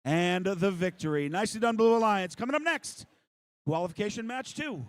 and the victory. Nicely done, Blue Alliance. Coming up next, qualification match 2.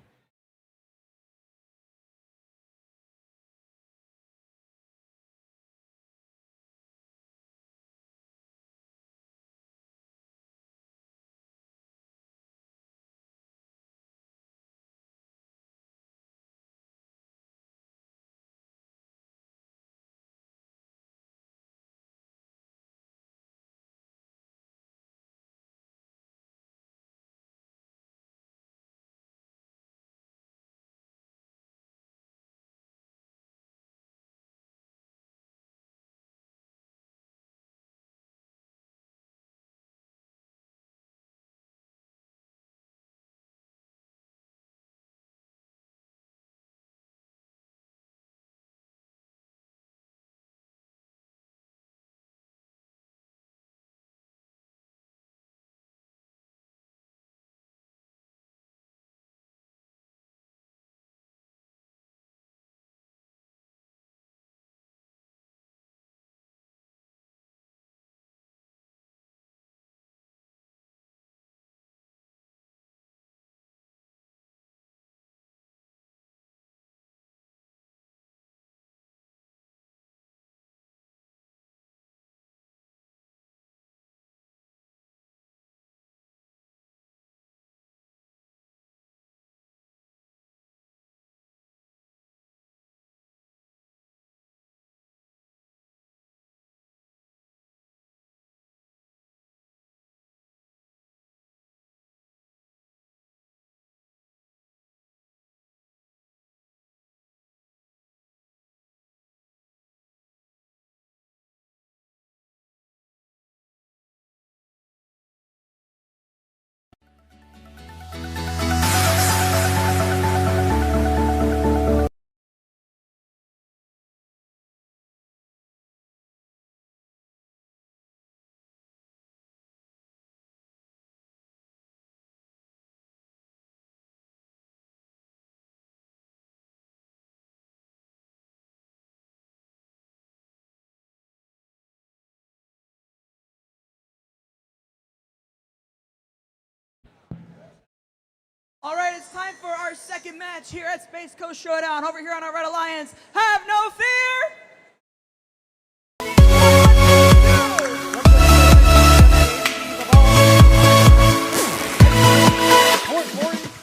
All right, it's time for our second match here at Space Coast Showdown. Over here on our Red Alliance, have no fear!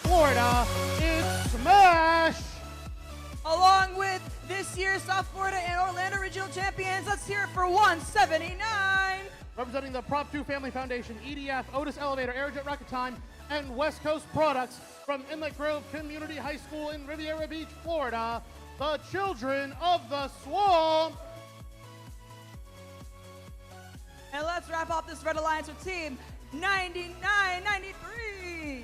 Florida, it's Smash! Along with this year's South Florida and Orlando Regional Champions, let's hear it for 179. Representing the Prop 2 Family Foundation, EDF, Otis Elevator, Aerojet Rocket Time, and West Coast Products from Inlet Grove Community High School in Riviera Beach, Florida, the Children of the Swamp. And let's wrap up this Red Alliance with Team 9993.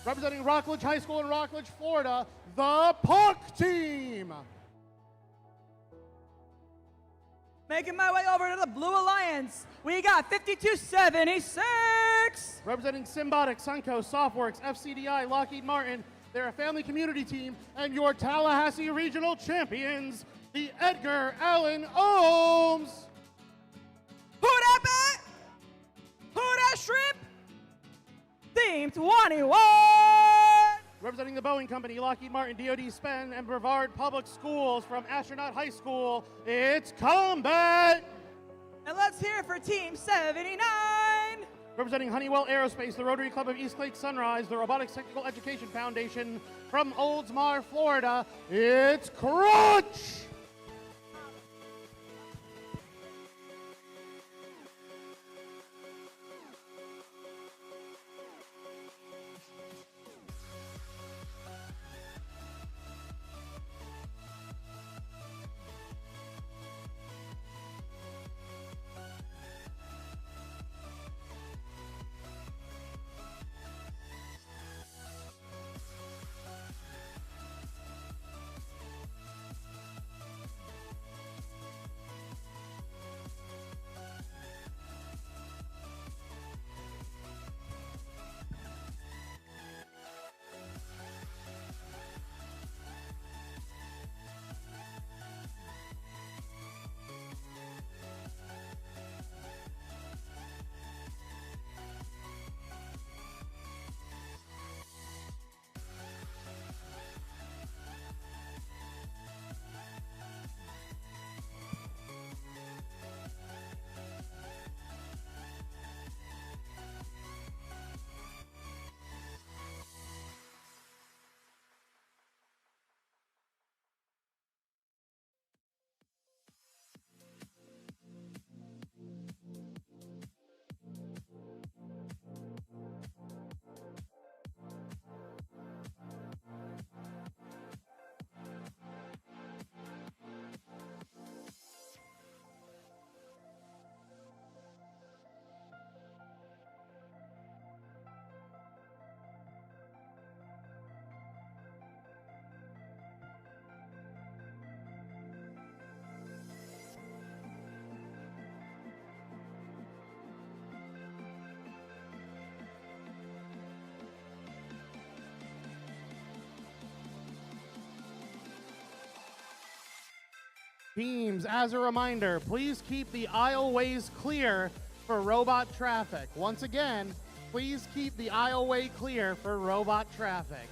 Representing Rockledge High School in Rockledge, Florida, the Puck Team. Making my way over to the Blue Alliance, we got 5276. Representing Symbotic, Suncoast, Softworks, FCDI, Lockheed Martin, they're a family community team, and your Tallahassee Regional Champions, the Edgar Allan Ohms. Who that bat? Who that shrimp? Team 21. Representing the Boeing Company, Lockheed Martin, DoD Spen, and Brevard Public Schools from Astronaut High School, it's Combat! And let's hear it for Team 79. Representing Honeywell Aerospace, the Rotary Club of East Lake Sunrise, the Robotics Technical Education Foundation from Oldsmar, Florida, it's Crunch! Teams, as a reminder, please keep the aisleways clear for robot traffic. Once again, please keep the aisleway clear for robot traffic.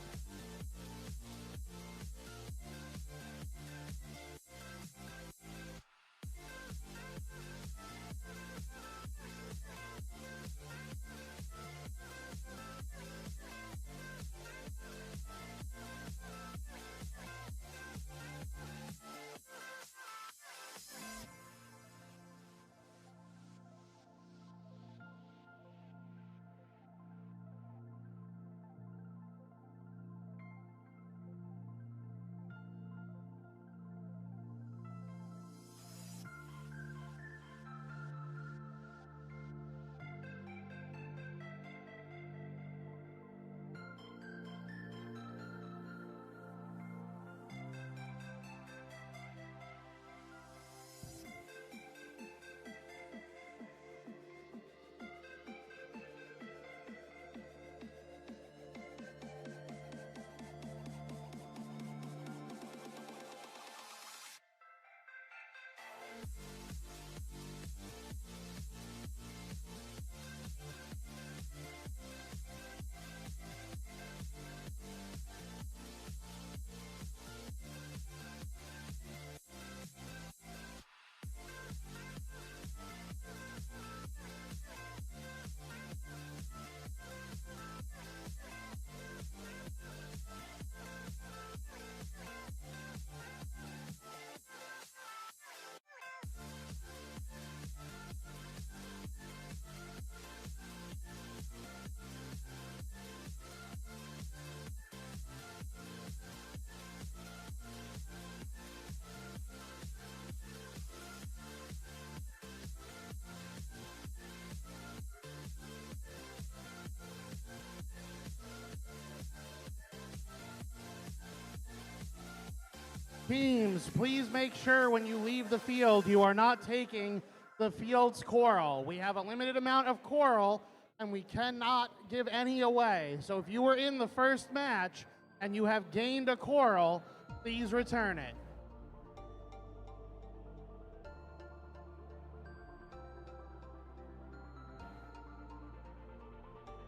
Teams, please make sure when you leave the field you are not taking the field's coral. We have a limited amount of coral and we cannot give any away. So if you were in the first match and you have gained a coral, please return it.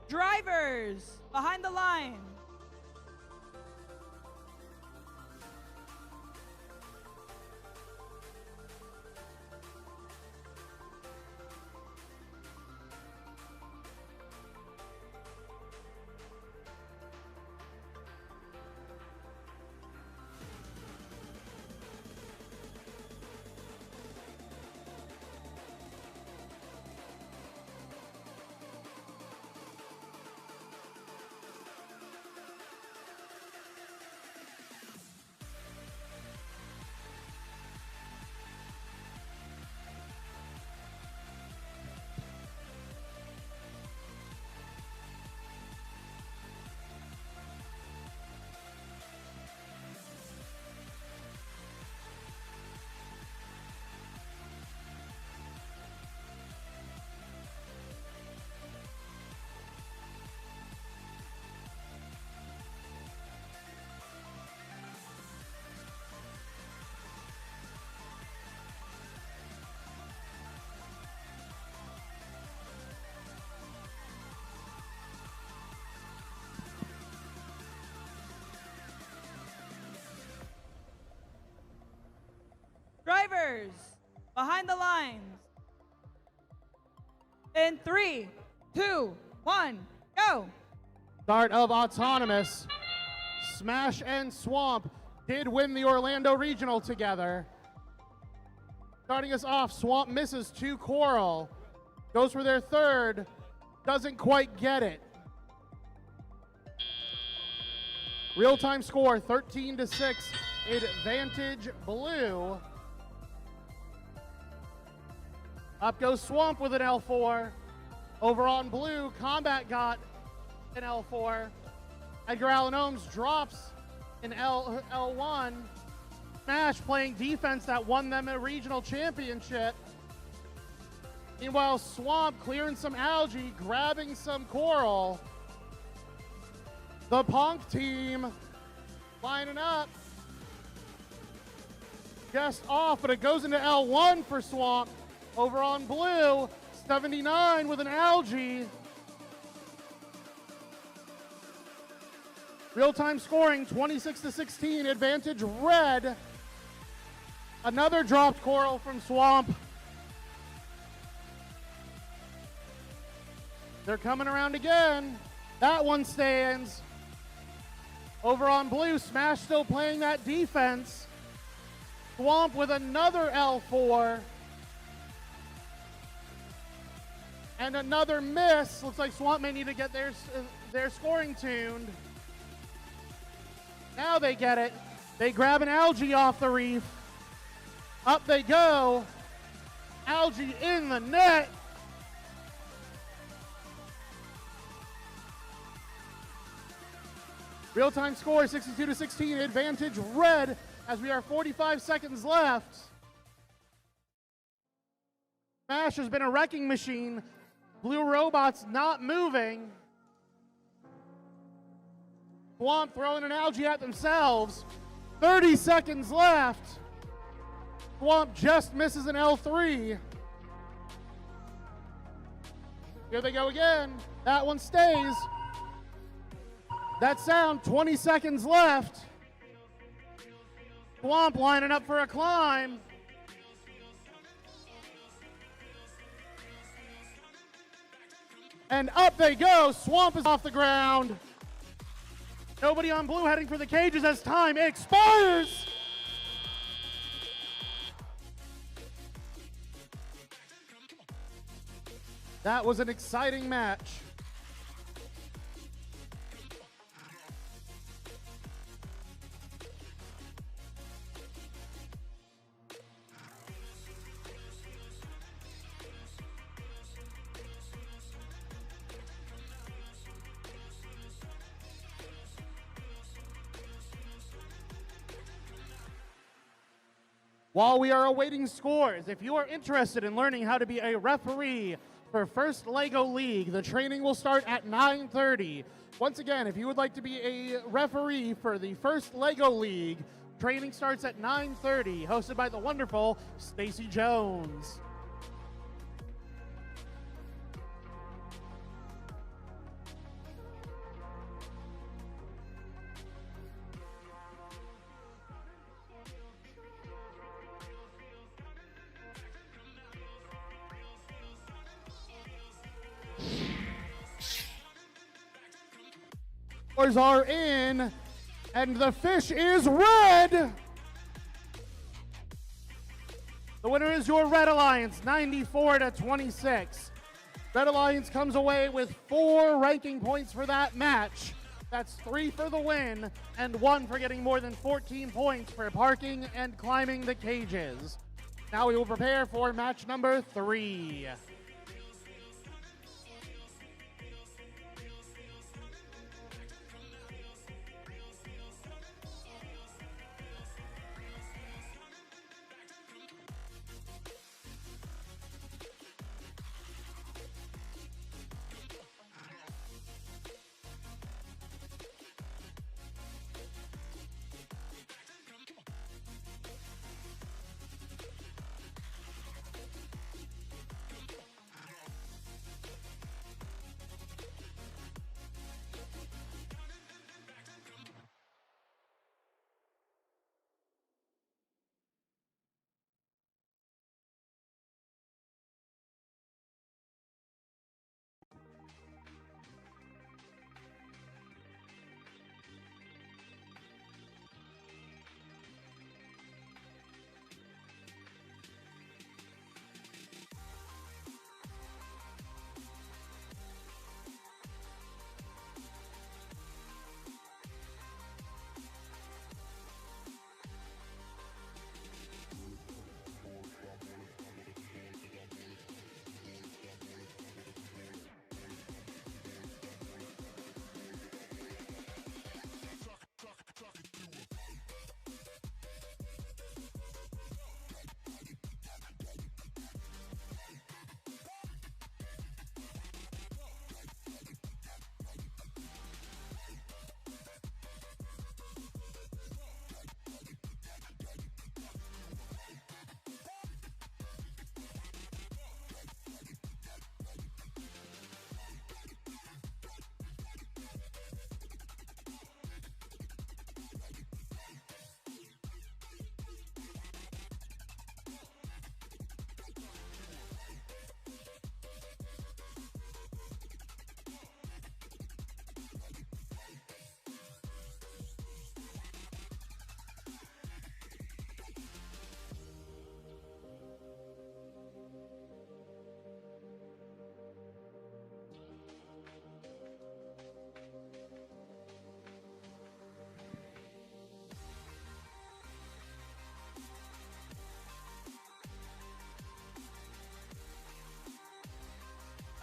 Drivers, behind the line. Drivers, behind the lines. In 3, 2, 1, go. Start of Autonomous. Smash and Swamp did win the Orlando Regional together. Starting us off, Swamp misses 2 coral. Goes for their third. Doesn't quite get it. Real-time score, 13-6. Advantage Blue. Up goes Swamp with an L4. Over on Blue, Combat got an L4. Edgar Allan Ohms drops an L1. Smash playing defense that won them a regional championship. Meanwhile, Swamp clearing some algae, grabbing some coral. The Punk team lining up. just off, but it goes into L1 for Swamp. Over on blue, 79 with an algae. Real-time scoring, 26-16, advantage red. Another dropped coral from Swamp. They're coming around again. That one stands. Over on blue, Smash still playing that defense. Swamp with another L4. And another miss. Looks like Swamp may need to get their scoring tuned. Now they get it. They grab an algae off the reef. Up they go. Algae in the net. Real-time score, 62-16, advantage red as we are 45 seconds left. Smash has been a wrecking machine. Blue robots not moving. Swamp throwing an algae at themselves. 30 seconds left. Swamp just misses an L3. Here they go again. That one stays. That sound, 20 seconds left. Swamp lining up for a climb. And up they go. Swamp is off the ground. Nobody on blue heading for the cages as time expires. That was an exciting match. While we are awaiting scores, if you are interested in learning how to be a referee for First LEGO League, the training will start at 9:30. Once again, if you would like to be a referee for the First LEGO League, training starts at 9:30, hosted by the wonderful Stacy Jones. Scores are in, and the fish is red. The winner is your Red Alliance, 94-26. Red Alliance comes away with 4 ranking points for that match. That's 3 for the win, and 1 for getting more than 14 points for parking and climbing the cages. Now we will prepare for match number 3.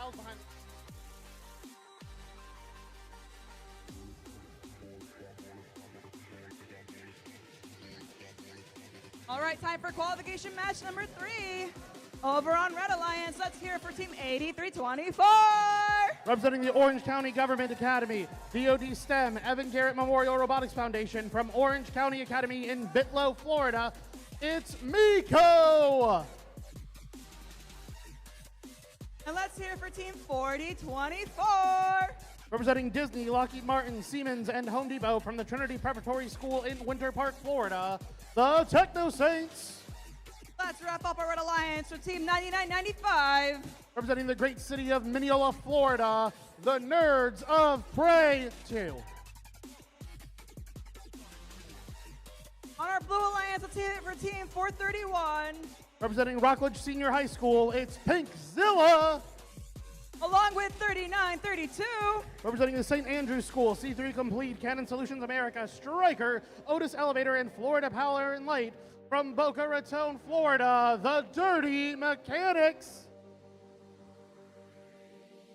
fouls behind. All right, time for qualification match number 3. Over on Red Alliance, let's hear it for Team 8324. Representing the Orange County Government Academy, DoD STEM, Evan Garrett Memorial Robotics Foundation from Orange County Academy in Bitlow, Florida, it's Miko! And let's hear it for Team 4024. Representing Disney, Lockheed Martin, Siemens, and Home Depot from the Trinity Preparatory School in Winter Park, Florida, the Techno Saints. Let's wrap up our Red Alliance with Team 9995. Representing the great city of Mineola, Florida, the Nerds of Prey 2. On our Blue Alliance, let's hear it for Team 431. Representing Rockledge Senior High School, it's Pinkzilla. Along with 3932. Representing the St. Andrews School, C3 Complete, Canon Solutions America, Stryker, Otis Elevator, and Florida Power and Light from Boca Raton, Florida, the Dirty Mechanics.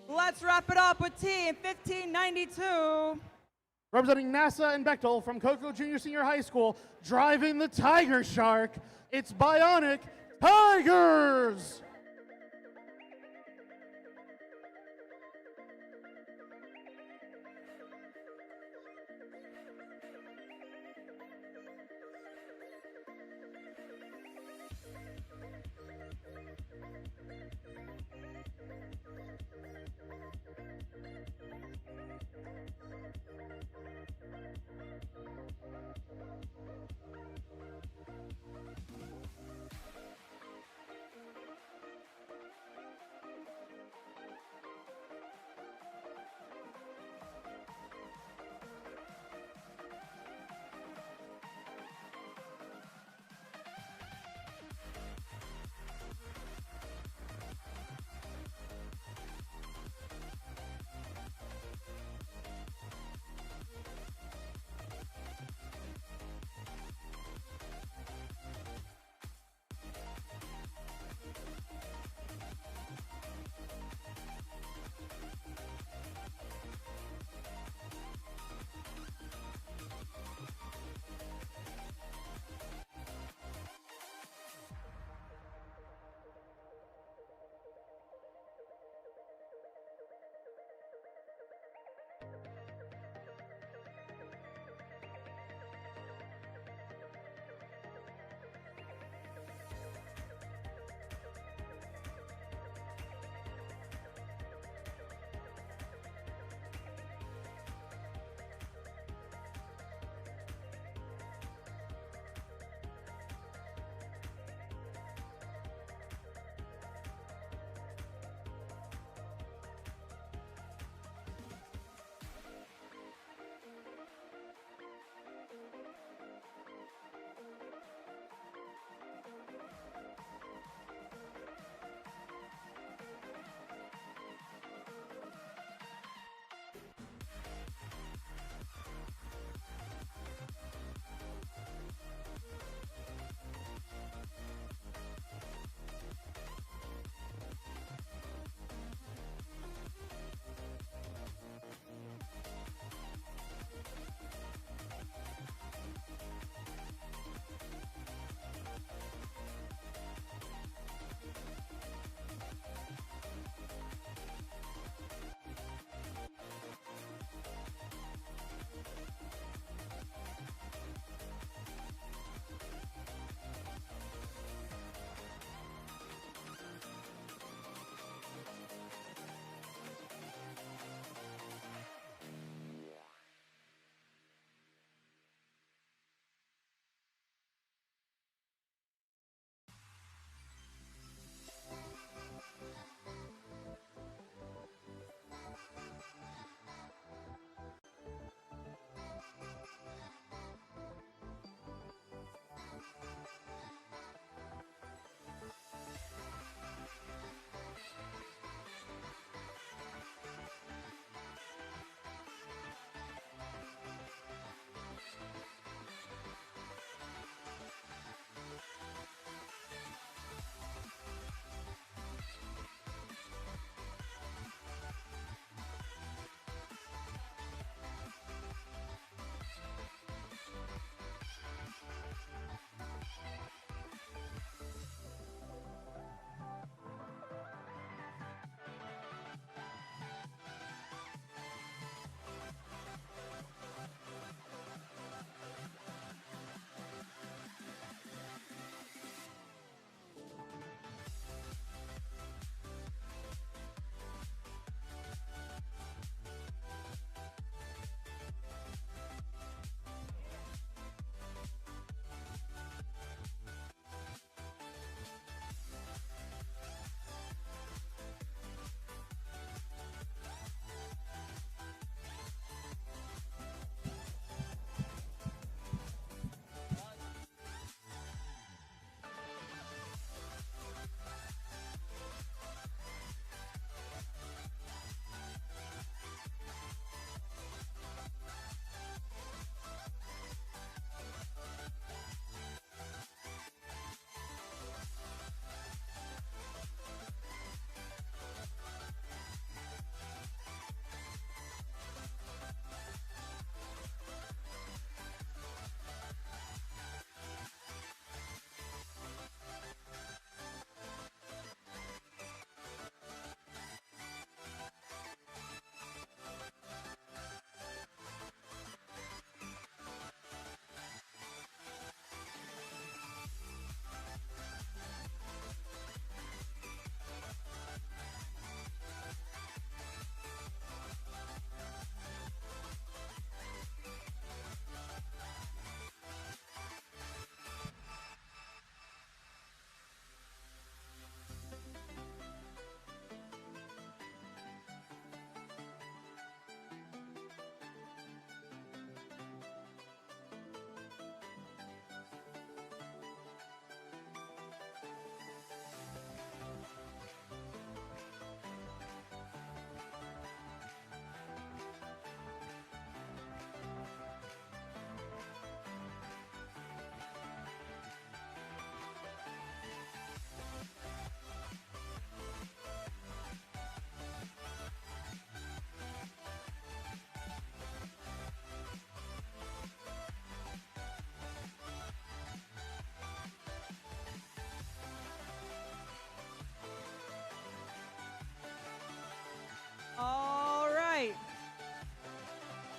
Let's wrap it up with Team 1592. Representing NASA and Bechtel from Cocoa Junior Senior High School, driving the Tiger Shark, it's Bionic Tigers.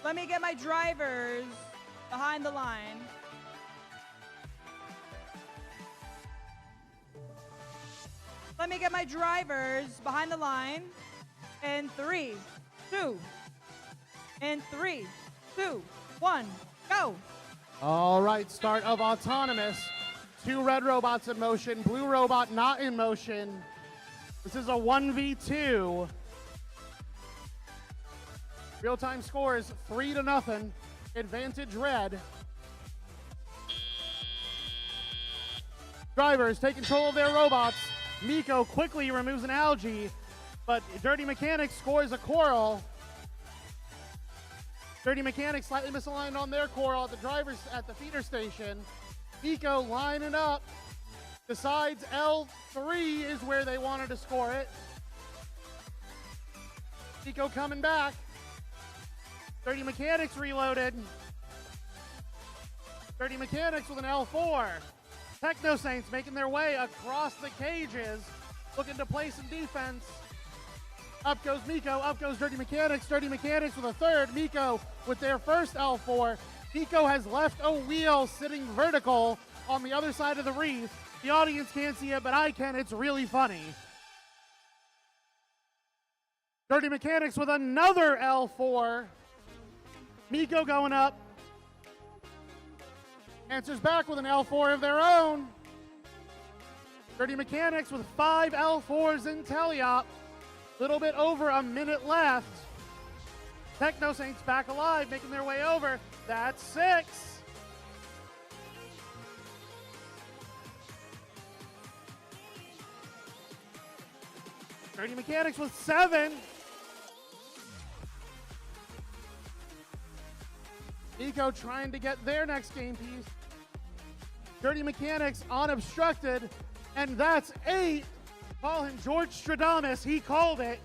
Let me get my drivers behind the line. Let me get my drivers behind the line. In 3, 2. In 3, 2, 1, go. All right, start of autonomous. 2 red robots in motion, blue robot not in motion. This is a 1v2. Real-time score is 3-0. Advantage red. Drivers take control of their robots. Miko quickly removes an algae, but Dirty Mechanics scores a coral. Dirty Mechanics slightly misaligned on their coral at the drivers at the feeder station. Miko lining up, decides L3 is where they wanted to score it. Miko coming back. Dirty Mechanics reloaded. Dirty Mechanics with an L4. Techno Saints making their way across the cages, looking to play some defense. Up goes Miko, up goes Dirty Mechanics. Dirty Mechanics with a third. Miko with their first L4. Miko has left a wheel sitting vertical on the other side of the reef. The audience can't see it, but I can. It's really funny. Dirty Mechanics with another L4. Miko going up. Answers back with an L4 of their own. Dirty Mechanics with 5 L4s in teleop. Little bit over a minute left. Techno Saints back alive, making their way over. That's 6. Dirty Mechanics with 7. Miko trying to get their next game piece. Dirty Mechanics unobstructed, and that's 8. Call him George Stradamus, he called it.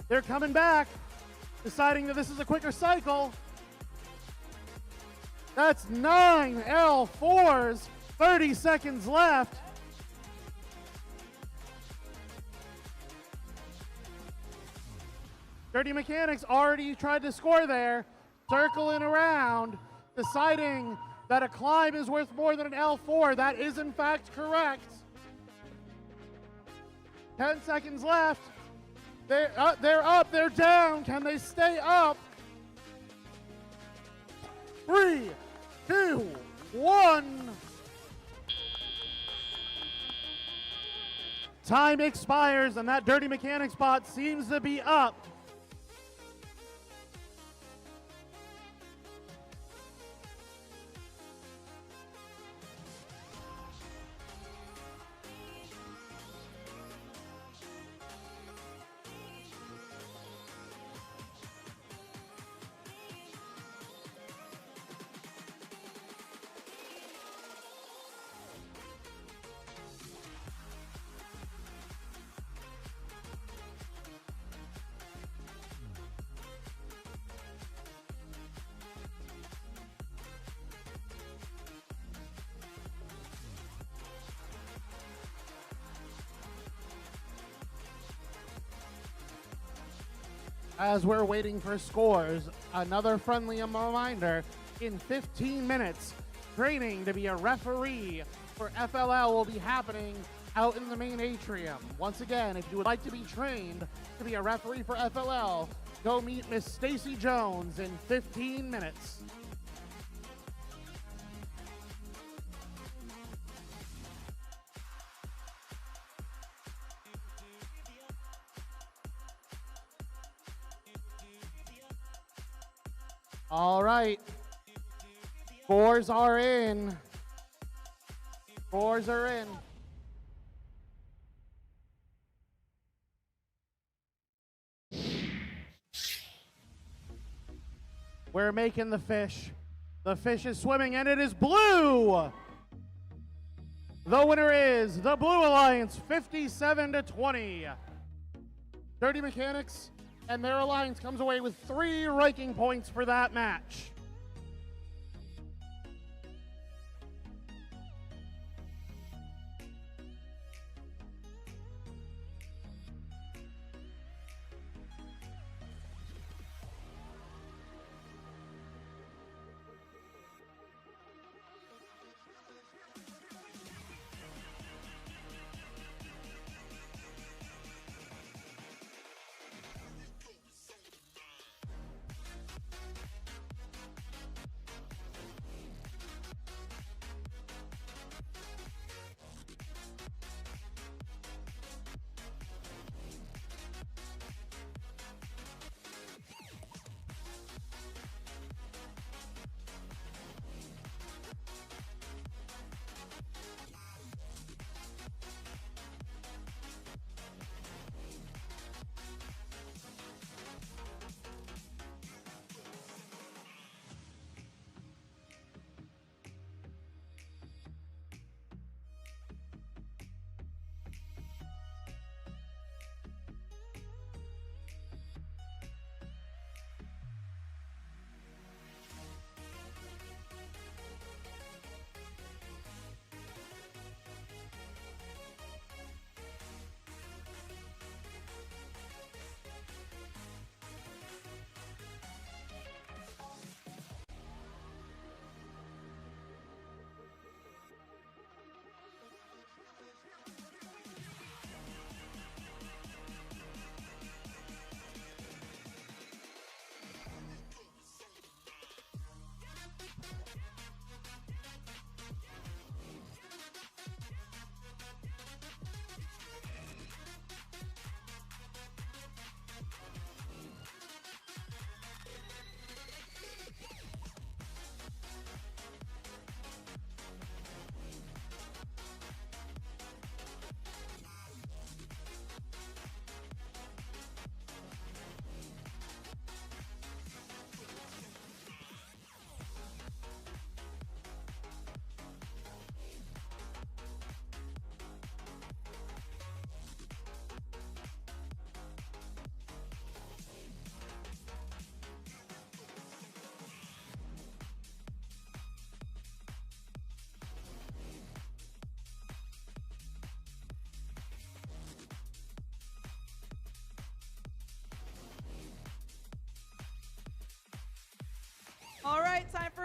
They're coming back, deciding that this is a quicker cycle. That's 9 L4s, 30 seconds left. Dirty Mechanics already tried to score there, circling around, deciding that a climb is worth more than an L4. That is in fact correct. 10 seconds left. They're up, they're down. Can they stay up? 3, 2, 1. Time expires, and that Dirty Mechanics bot seems to be up. As we're waiting for scores, another friendly reminder, in 15 minutes, training to be a referee for FLL will be happening out in the main atrium. Once again, if you would like to be trained to be a referee for FLL, go meet Miss Stacy Jones in 15 minutes. All right, scores are in. Scores are in. We're making the fish. The fish is swimming, and it is blue. The winner is the Blue Alliance, 57-20. Dirty Mechanics and their alliance comes away with 3 ranking points for that match.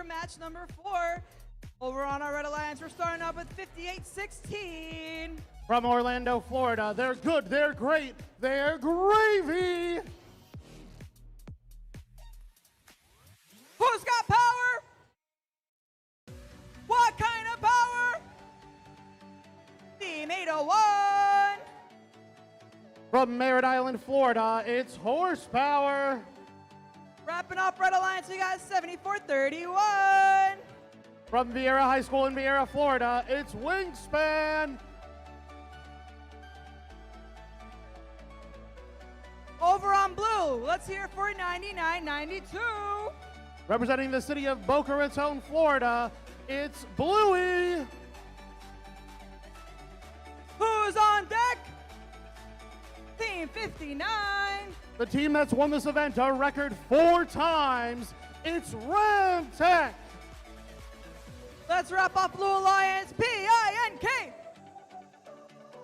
for match number 4. Over on our Red Alliance, we're starting off with 58-16. From Orlando, Florida, they're good, they're great, they're gravy. Who's got power? What kind of power? Team 801. From Merritt Island, Florida, it's horsepower. Wrapping up Red Alliance, we got 74-31. From Vieira High School in Vieira, Florida, it's Wingspan. Over on blue, let's hear it for 99-92. Representing the city of Boca Raton, Florida, it's Bluey. Who's on deck? Team 59. The team that's won this event a record 4 times, it's Ramtech. Let's wrap up Blue Alliance, PINK.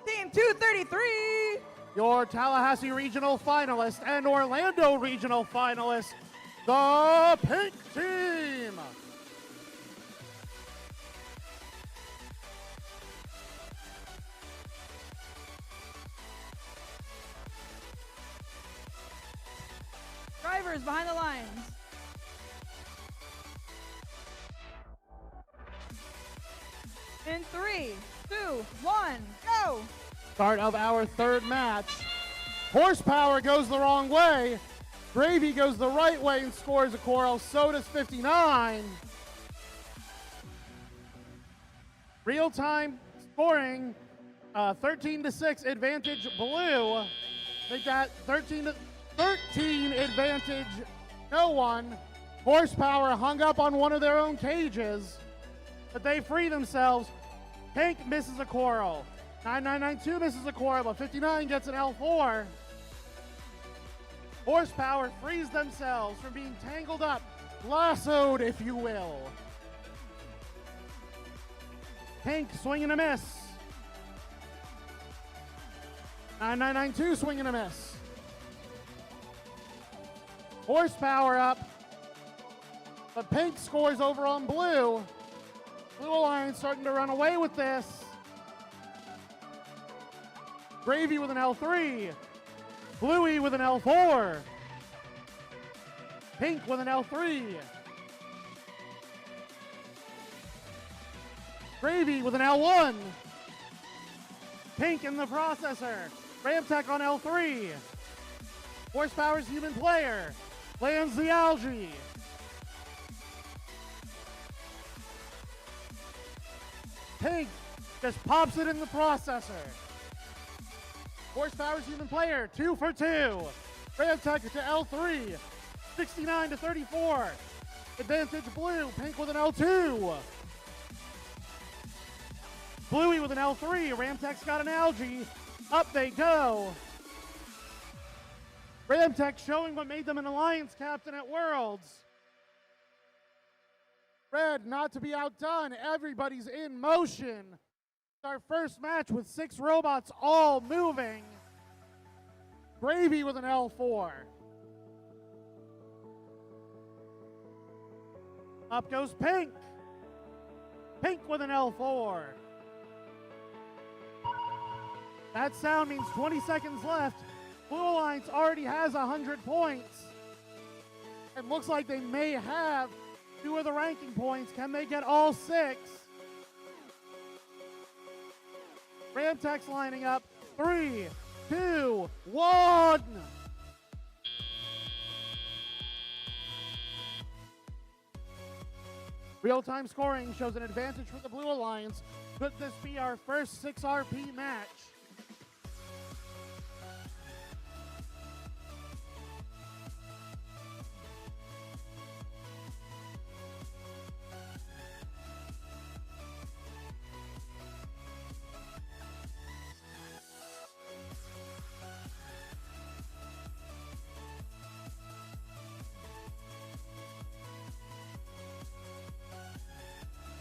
Team 233. Your Tallahassee Regional finalist and Orlando Regional finalist, the Pink Team. Drivers behind the lines. In 3, 2, 1, go! Start of our 3rd match. Horsepower goes the wrong way. Gravy goes the right way and scores a Coral. So does 59. Real-time scoring, 13-6 advantage Blue. They got 13 advantage no one. Horsepower hung up on one of their own cages, but they free themselves. Pink misses a Coral. 9992 misses a Coral, but 59 gets an L4. Horsepower frees themselves from being tangled up, lassoed, if you will. Pink swing and a miss. 9992 swing and a miss. Horsepower up, but Pink scores over on Blue. Blue Alliance starting to run away with this. Gravy with an L3. Bluey with an L4. Pink with an L3. Gravy with an L1. Pink in the processor. Ramtech on L3. Horsepower's human player. Lands the algae. Pink just pops it in the processor. Horsepower's human player, 2 for 2. Ramtech to L3, 69 to 34. Advantage Blue, Pink with an L2. Bluey with an L3, Ramtech's got an algae. Up they go. Ramtech showing what made them an Alliance captain at Worlds. Red not to be outdone. Everybody's in motion. It's our first match with 6 robots all moving. Gravy with an L4. Up goes Pink. Pink with an L4. That sound means 20 seconds left. Blue Alliance already has 100 points. It looks like they may have 2 of the ranking points. Can they get all 6? Ramtech's lining up. 3, 2, 1. Real-time scoring shows an advantage for the Blue Alliance. Could this be our first 6RP match?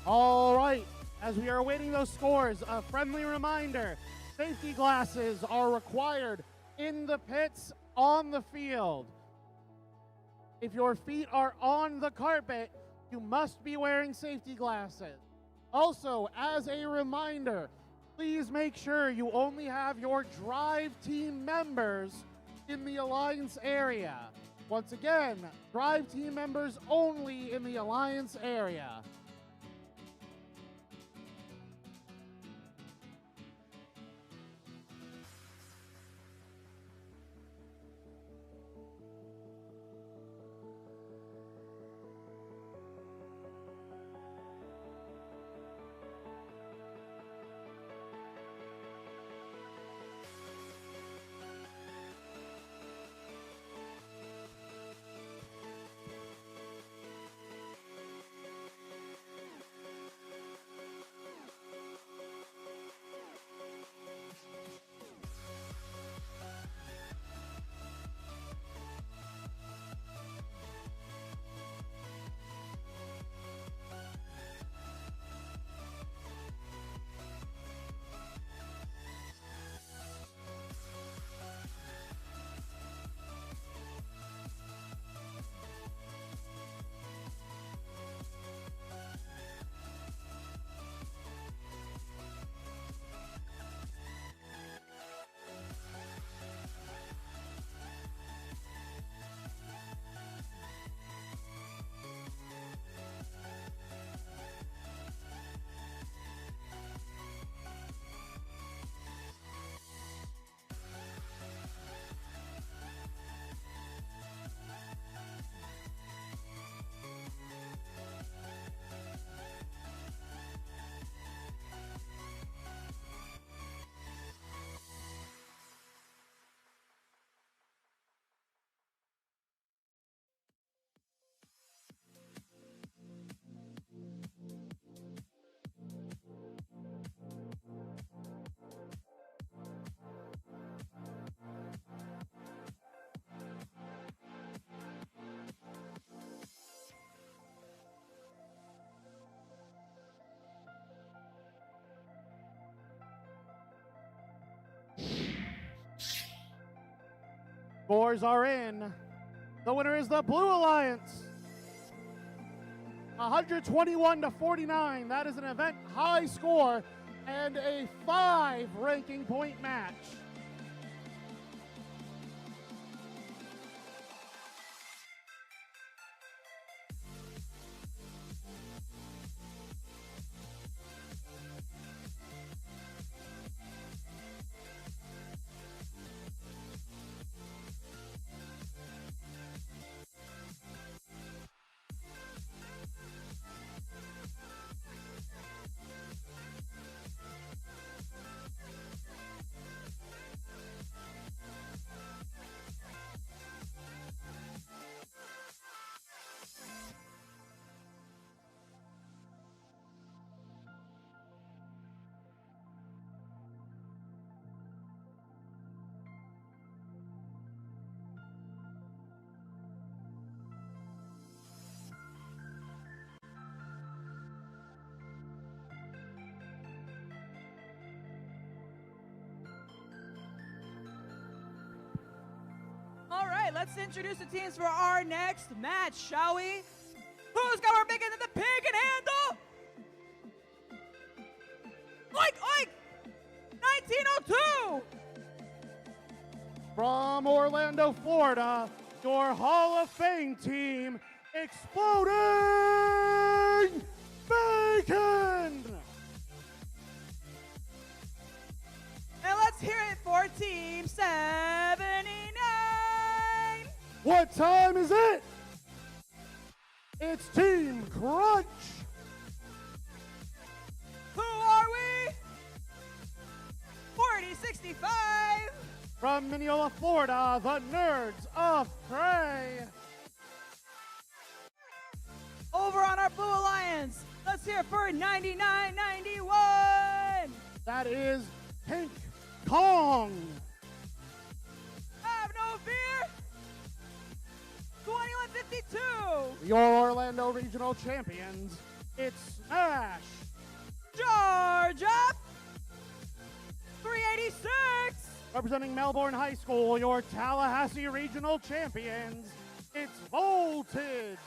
All right, as we are awaiting those scores, a friendly reminder, safety glasses are required in the pits on the field. If your feet are on the carpet, you must be wearing safety glasses. Also, as a reminder, please make sure you only have your drive team members in the Alliance area. Once again, drive team members only in the Alliance area. Scores are in. The winner is the Blue Alliance. 121-49. That is an event high score and a 5 ranking point match. All right, let's introduce the teams for our next match, shall we? Who's got our big end of the pig and handle? Oink, oink! 1902! From Orlando, Florida, your Hall of Fame team, Exploding Bacon! And let's hear it for Team 79! What time is it? It's Team Crunch! Who are we? 4065! From Mineola, Florida, the Nerds of Prey! Over on our Blue Alliance, let's hear it for 9991! That is Pink Kong! Have no fear! 2152! Your Orlando Regional Champions, it's Smash! Charge up! 386! Representing Melbourne High School, your Tallahassee Regional Champions, it's Voltage!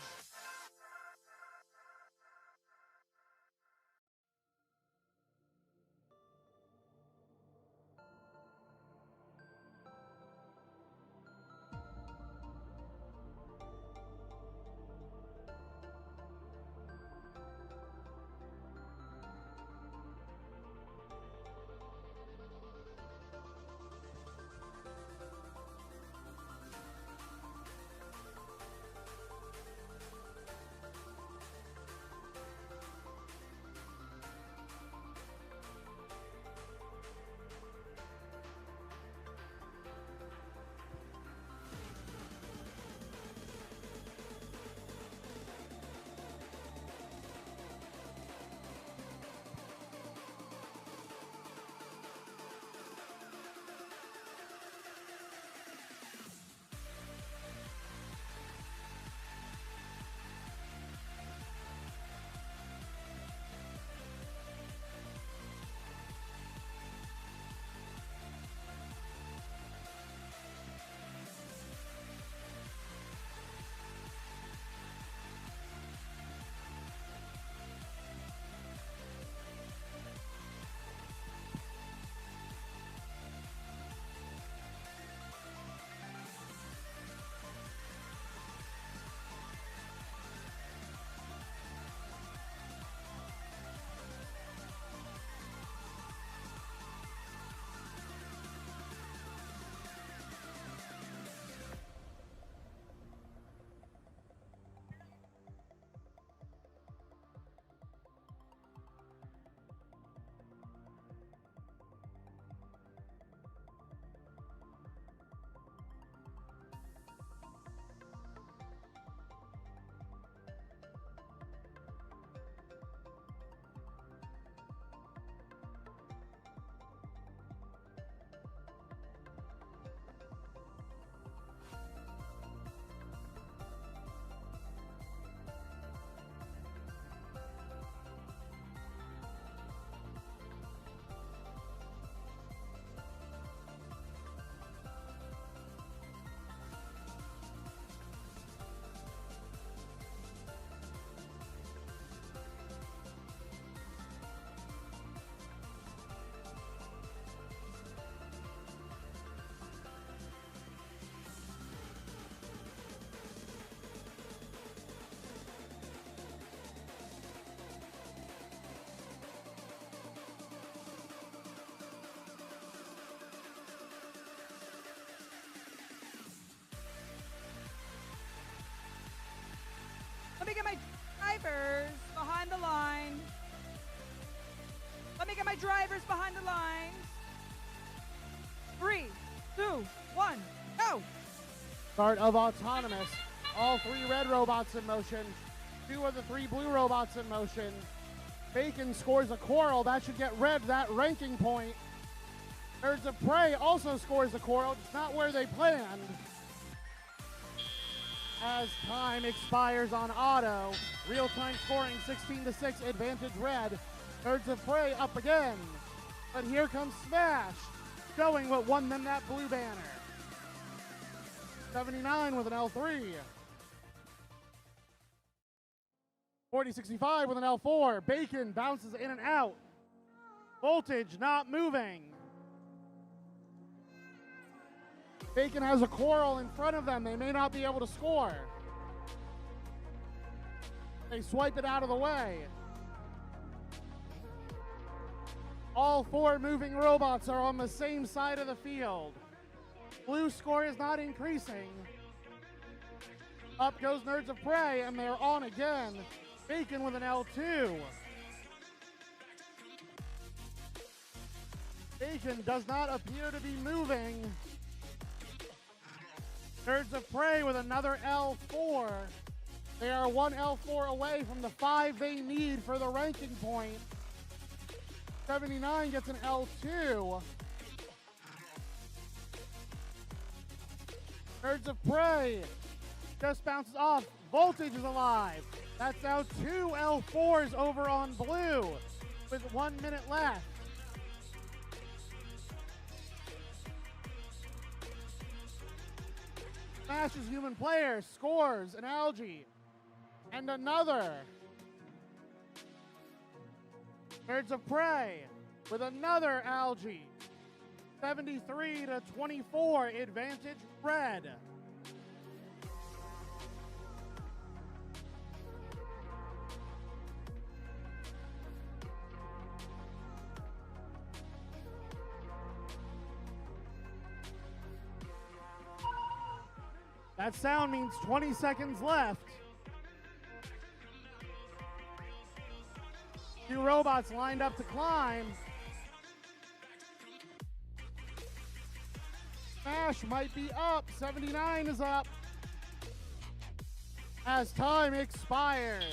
drivers behind the lines. 3, 2, 1, go! Start of autonomous. All 3 red robots in motion. 2 of the 3 blue robots in motion. Bacon scores a coral. That should get red that ranking point. Birds of Prey also scores a coral. It's not where they planned. As time expires on auto, real-time scoring 16-6, advantage red. Birds of Prey up again. But here comes Smash, showing what won them that blue banner. 79 with an L3. 40-65 with an L4. Bacon bounces in and out. Voltage not moving. Bacon has a coral in front of them. They may not be able to score. They swipe it out of the way. All 4 moving robots are on the same side of the field. Blue score is not increasing. Up goes Nerds of Prey, and they're on again. Bacon with an L2. Bacon does not appear to be moving. Nerds of Prey with another L4. They are 1 L4 away from the 5 they need for the ranking point. 79 gets an L2. Nerds of Prey just bounces off. Voltage is alive. That's now 2 L4s over on blue with 1 minute left. Smash's human player scores an algae and another. Birds of Prey with another algae. 73-24, advantage red. That sound means 20 seconds left. 2 robots lined up to climb. Smash might be up. 79 is up. As time expires.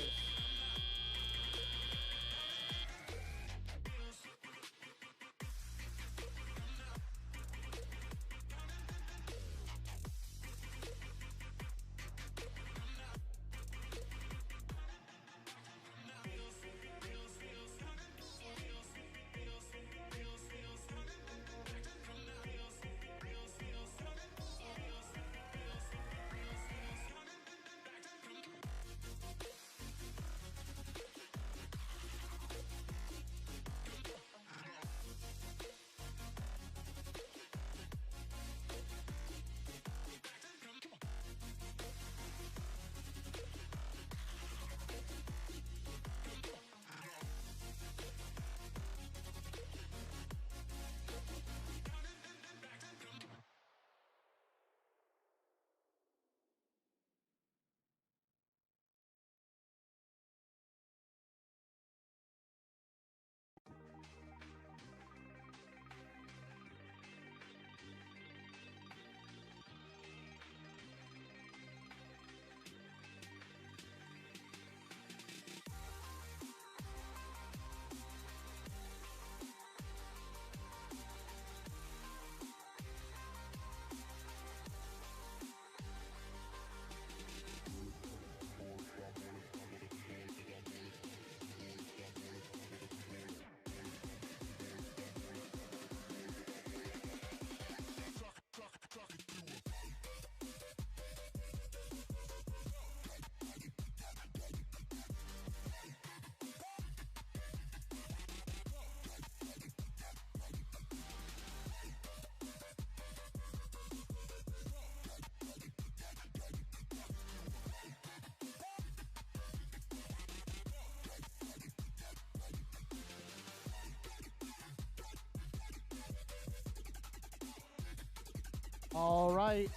All right.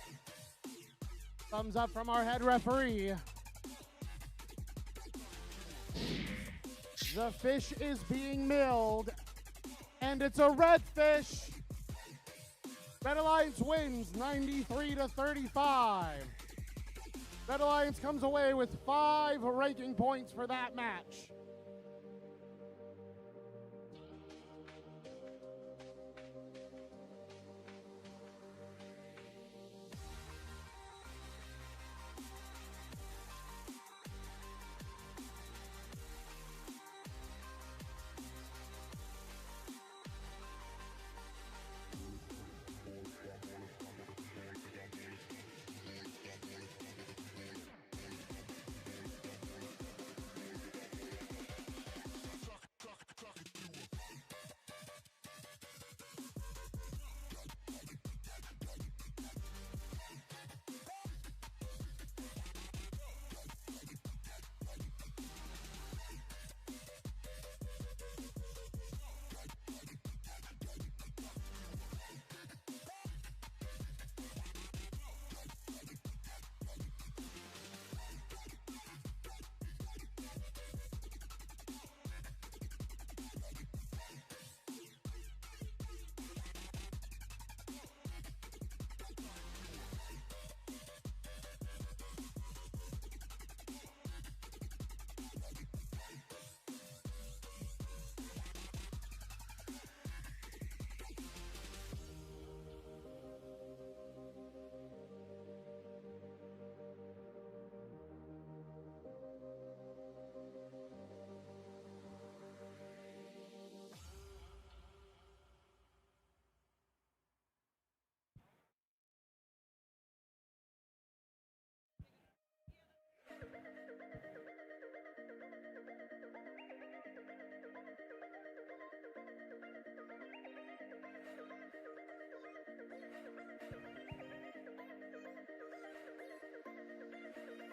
Thumbs up from our head referee. The fish is being milled. And it's a redfish. Red Alliance wins 93-35. Red Alliance comes away with 5 ranking points for that match.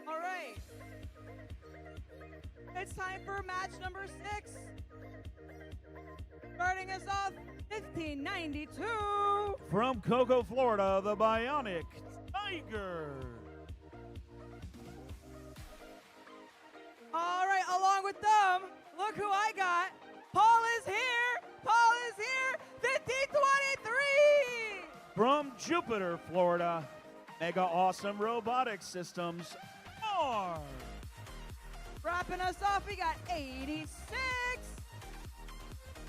All right. It's time for match number 6. Starting us off, 1592. From Cocoa, Florida, the Bionic Tiger. All right, along with them, look who I got. Paul is here. Paul is here. 1523. From Jupiter, Florida, Mega Awesome Robotics Systems. R. Wrapping us off, we got 86.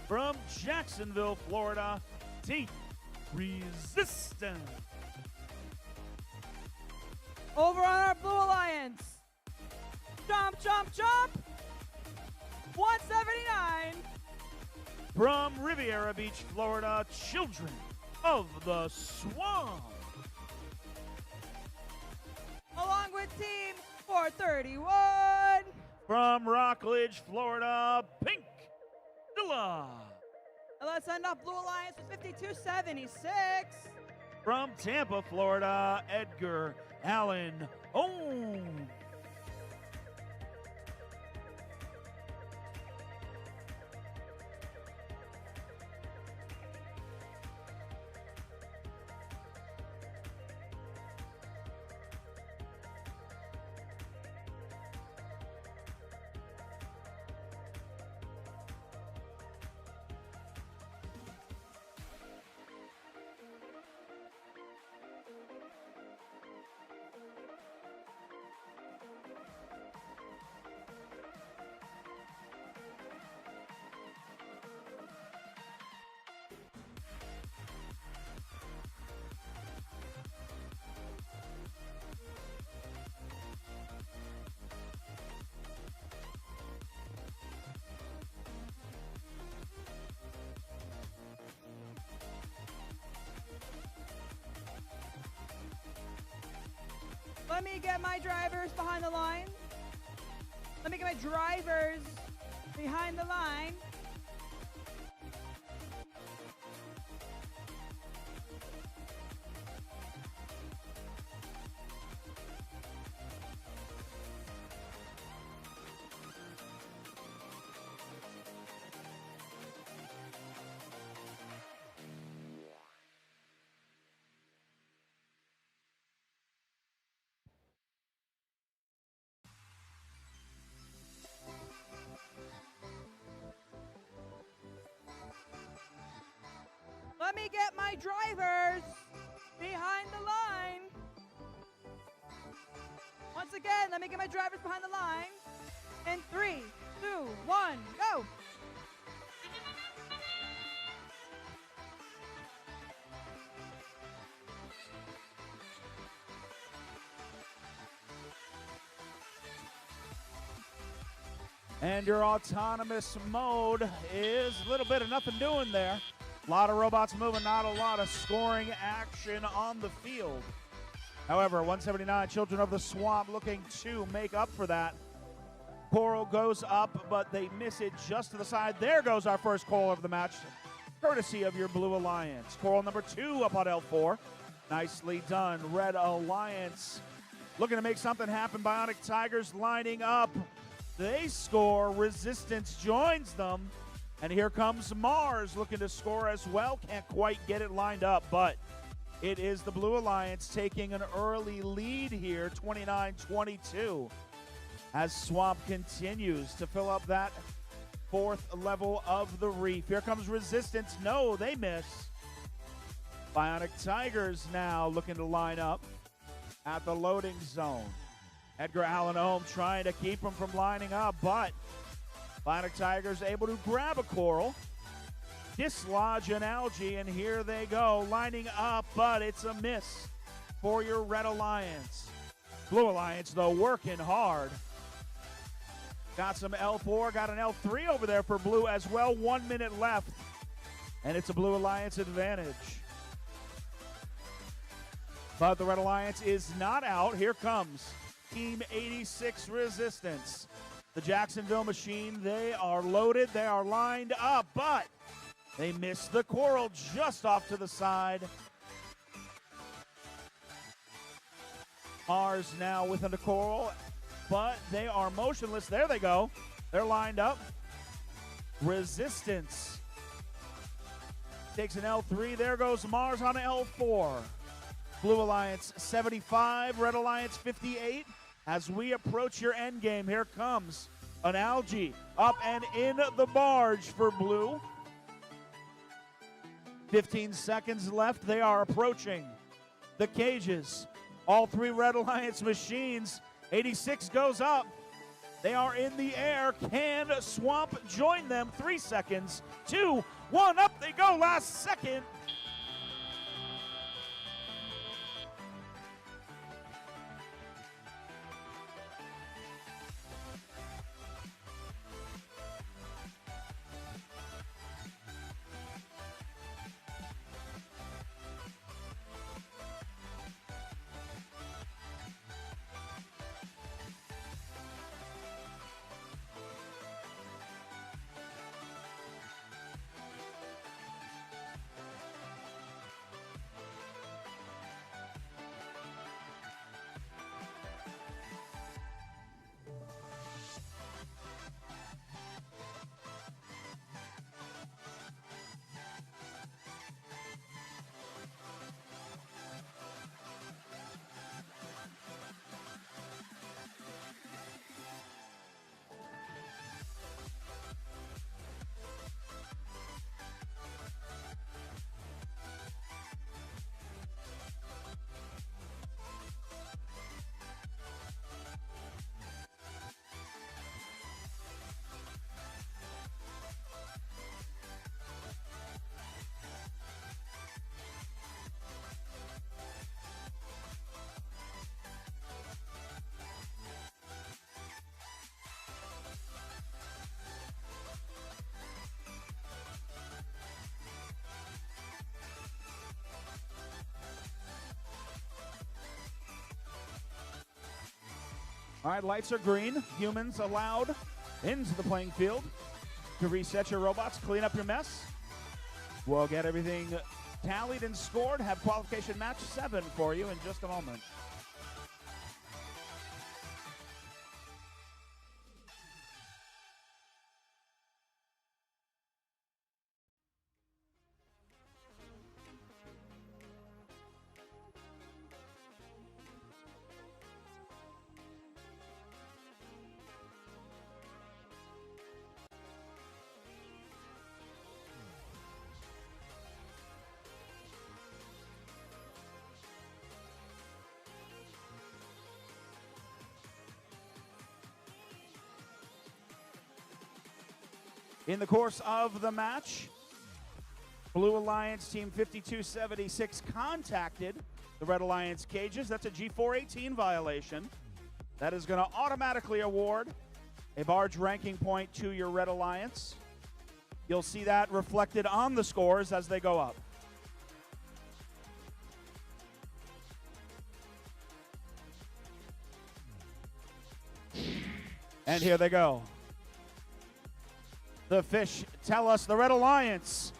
From Jacksonville, Florida, Deep Resistance. Over on our Blue Alliance. Jump, jump, jump. 179. From Riviera Beach, Florida, Children of the Swamp. Along with Team 431. From Rockledge, Florida, Pink Dilla. And let's end off Blue Alliance with 5276. From Tampa, Florida, Edgar Allan Ohm. Let me get my drivers behind the line. Let me get my drivers behind the line. my drivers behind the line. Once again, let me get my drivers behind the line. In 3, 2, 1, go. And your autonomous mode is a little bit of nothing doing there. A lot of robots moving, not a lot of scoring action on the field. However, 179 Children of the Swamp looking to make up for that. Coral goes up, but they miss it just to the side. There goes our first coral of the match, courtesy of your Blue Alliance. Coral number 2 up on L4. Nicely done. Red Alliance looking to make something happen. Bionic Tigers lining up. They score. Resistance joins them. And here comes Mars looking to score as well. Can't quite get it lined up, but it is the Blue Alliance taking an early lead here, 29-22, as Swamp continues to fill up that 4th level of the reef. Here comes Resistance. No, they miss. Bionic Tigers now looking to line up at the loading zone. Edgar Allan Ohm trying to keep him from lining up, but Bionic Tigers able to grab a coral, dislodge an algae, and here they go, lining up, but it's a miss for your Red Alliance. Blue Alliance, though, working hard. Got some L4, got an L3 over there for Blue as well. 1 minute left, and it's a Blue Alliance advantage. But the Red Alliance is not out. Here comes Team 86 Resistance. The Jacksonville Machine, they are loaded, they are lined up, but they miss the coral just off to the side. Mars now within the coral, but they are motionless. There they go. They're lined up. Resistance takes an L3. There goes Mars on L4. Blue Alliance 75, Red Alliance 58. As we approach your end game, here comes an algae up and in the barge for Blue. 15 seconds left. They are approaching the cages. All 3 Red Alliance machines. 86 goes up. They are in the air. Can Swamp join them? 3 seconds. 2, 1, up they go. Last second. All right, lights are green. Humans allowed into the playing field to reset your robots, clean up your mess. We'll get everything tallied and scored. Have qualification match 7 for you in just a moment. In the course of the match, Blue Alliance Team 5276 contacted the Red Alliance cages. That's a G418 violation. That is going to automatically award a barge ranking point to your Red Alliance. You'll see that reflected on the scores as they go up. And here they go. The fish tell us the Red Alliance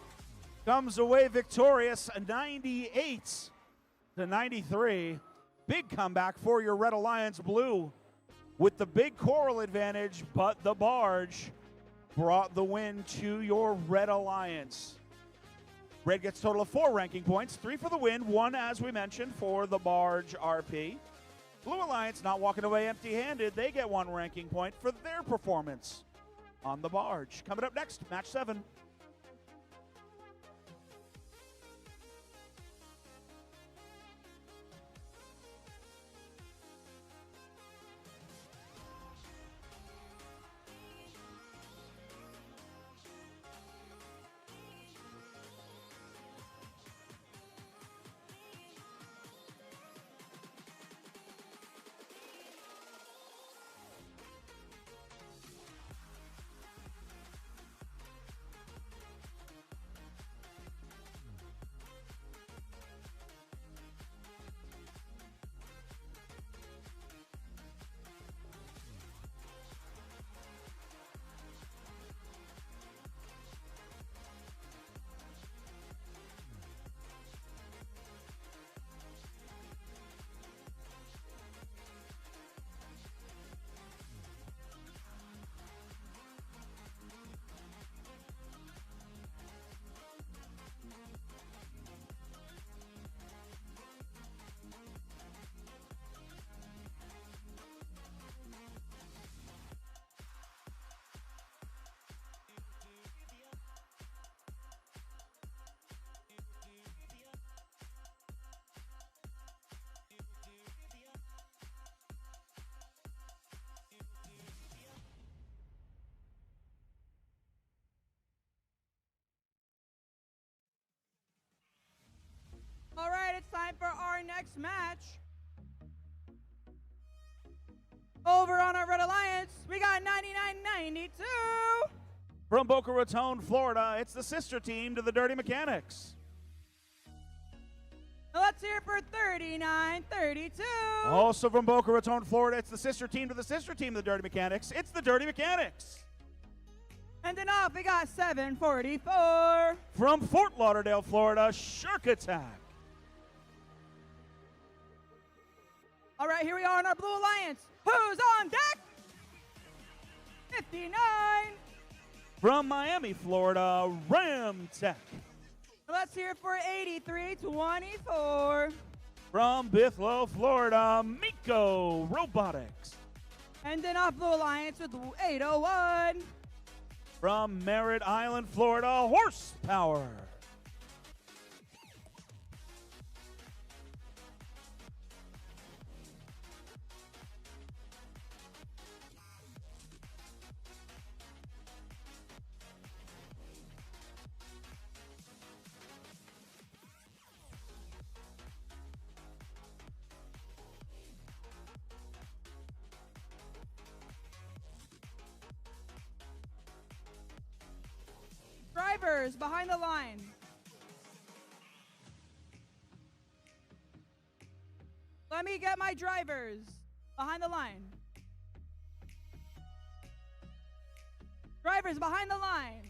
comes away victorious, 98-93. Big comeback for your Red Alliance Blue with the big coral advantage, but the barge brought the win to your Red Alliance. Red gets a total of 4 ranking points, 3 for the win, 1, as we mentioned, for the barge RP. Blue Alliance not walking away empty-handed. They get 1 ranking point for their performance on the barge. Coming up next, match 7. All right, it's time for our next match. Over on our Red Alliance, we got 99-92. From Boca Raton, Florida, it's the sister team to the Dirty Mechanics. Now let's hear it for 39-32. Also from Boca Raton, Florida, it's the sister team to the sister team of the Dirty Mechanics. It's the Dirty Mechanics. And then off, we got 7-44. From Fort Lauderdale, Florida, Shark Attack. All right, here we are in our Blue Alliance. Who's on deck? 59. From Miami, Florida, Ram Tech. Let's hear it for 83-24. From Bithlo, Florida, Miko Robotics. And then off Blue Alliance with 801. From Merritt Island, Florida, Horsepower. Drivers behind the line. Let me get my drivers behind the line. Drivers behind the line.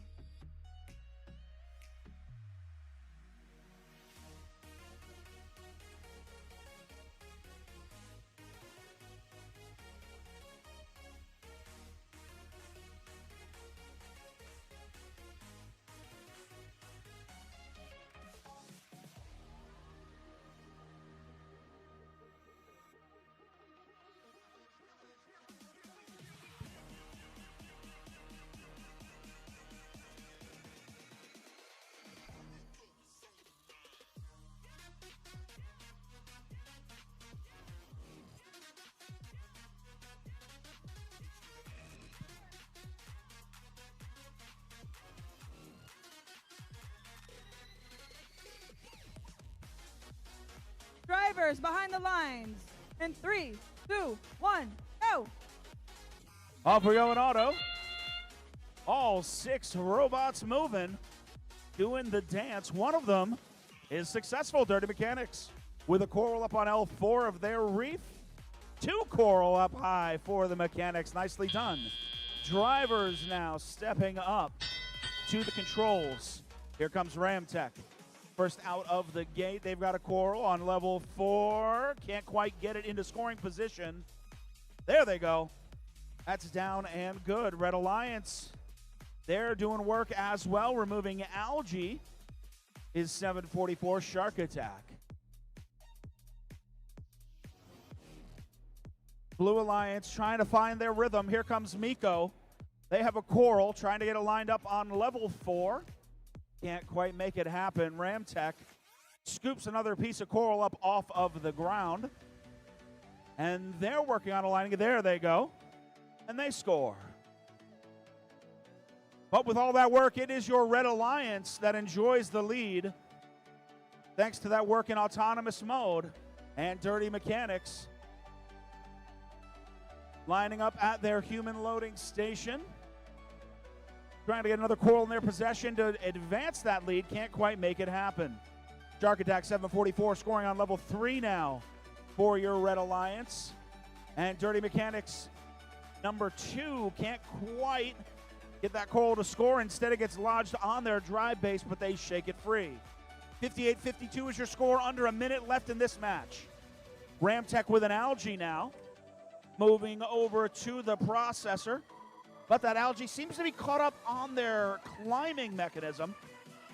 drivers behind the lines. In 3, 2, 1, go. Off we go in auto. All 6 robots moving, doing the dance. One of them is successful, Dirty Mechanics, with a coral up on L4 of their reef. 2 coral up high for the mechanics. Nicely done. Drivers now stepping up to the controls. Here comes Ramtech. First out of the gate, they've got a coral on level 4. Can't quite get it into scoring position. There they go. That's down and good. Red Alliance, they're doing work as well. Removing algae is 744 Shark Attack. Blue Alliance trying to find their rhythm. Here comes Miko. They have a coral trying to get it lined up on level 4. Can't quite make it happen. Ramtech scoops another piece of coral up off of the ground. And they're working on aligning it. There they go. And they score. But with all that work, it is your Red Alliance that enjoys the lead. Thanks to that work in autonomous mode and Dirty Mechanics lining up at their human loading station. Trying to get another coral in their possession to advance that lead. Can't quite make it happen. Shark Attack 744 scoring on level 3 now for your Red Alliance. And Dirty Mechanics number 2 can't quite get that coral to score. Instead, it gets lodged on their drive base, but they shake it free. 58-52 is your score. Under a minute left in this match. Ramtech with an algae now. Moving over to the processor. But that algae seems to be caught up on their climbing mechanism,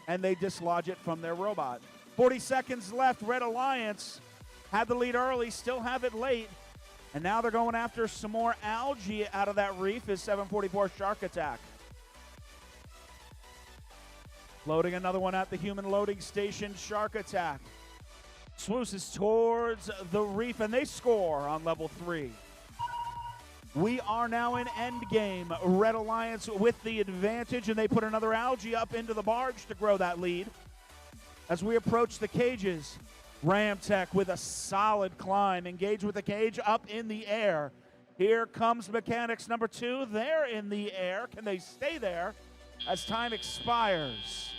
and they dislodge it from their robot. 40 seconds left. Red Alliance had the lead early, still have it late. And now they're going after some more algae out of that reef is 744 Shark Attack. Loading another one at the human loading station, Shark Attack. Swooses towards the reef, and they score on level 3. We are now in endgame. Red Alliance with the advantage, and they put another algae up into the barge to grow that lead. As we approach the cages, Ramtech with a solid climb. Engage with the cage up in the air. Here comes Mechanics number 2. They're in the air. Can they stay there as time expires?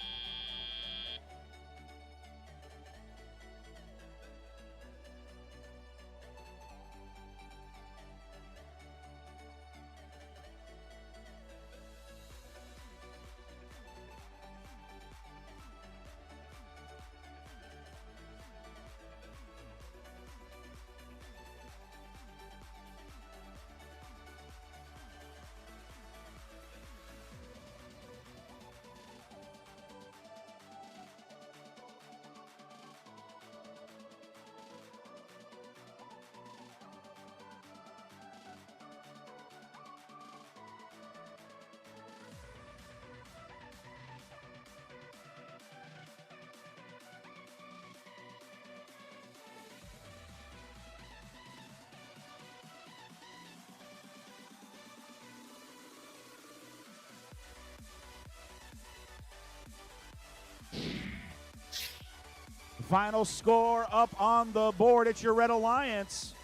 Final score up on the board. It's your Red Alliance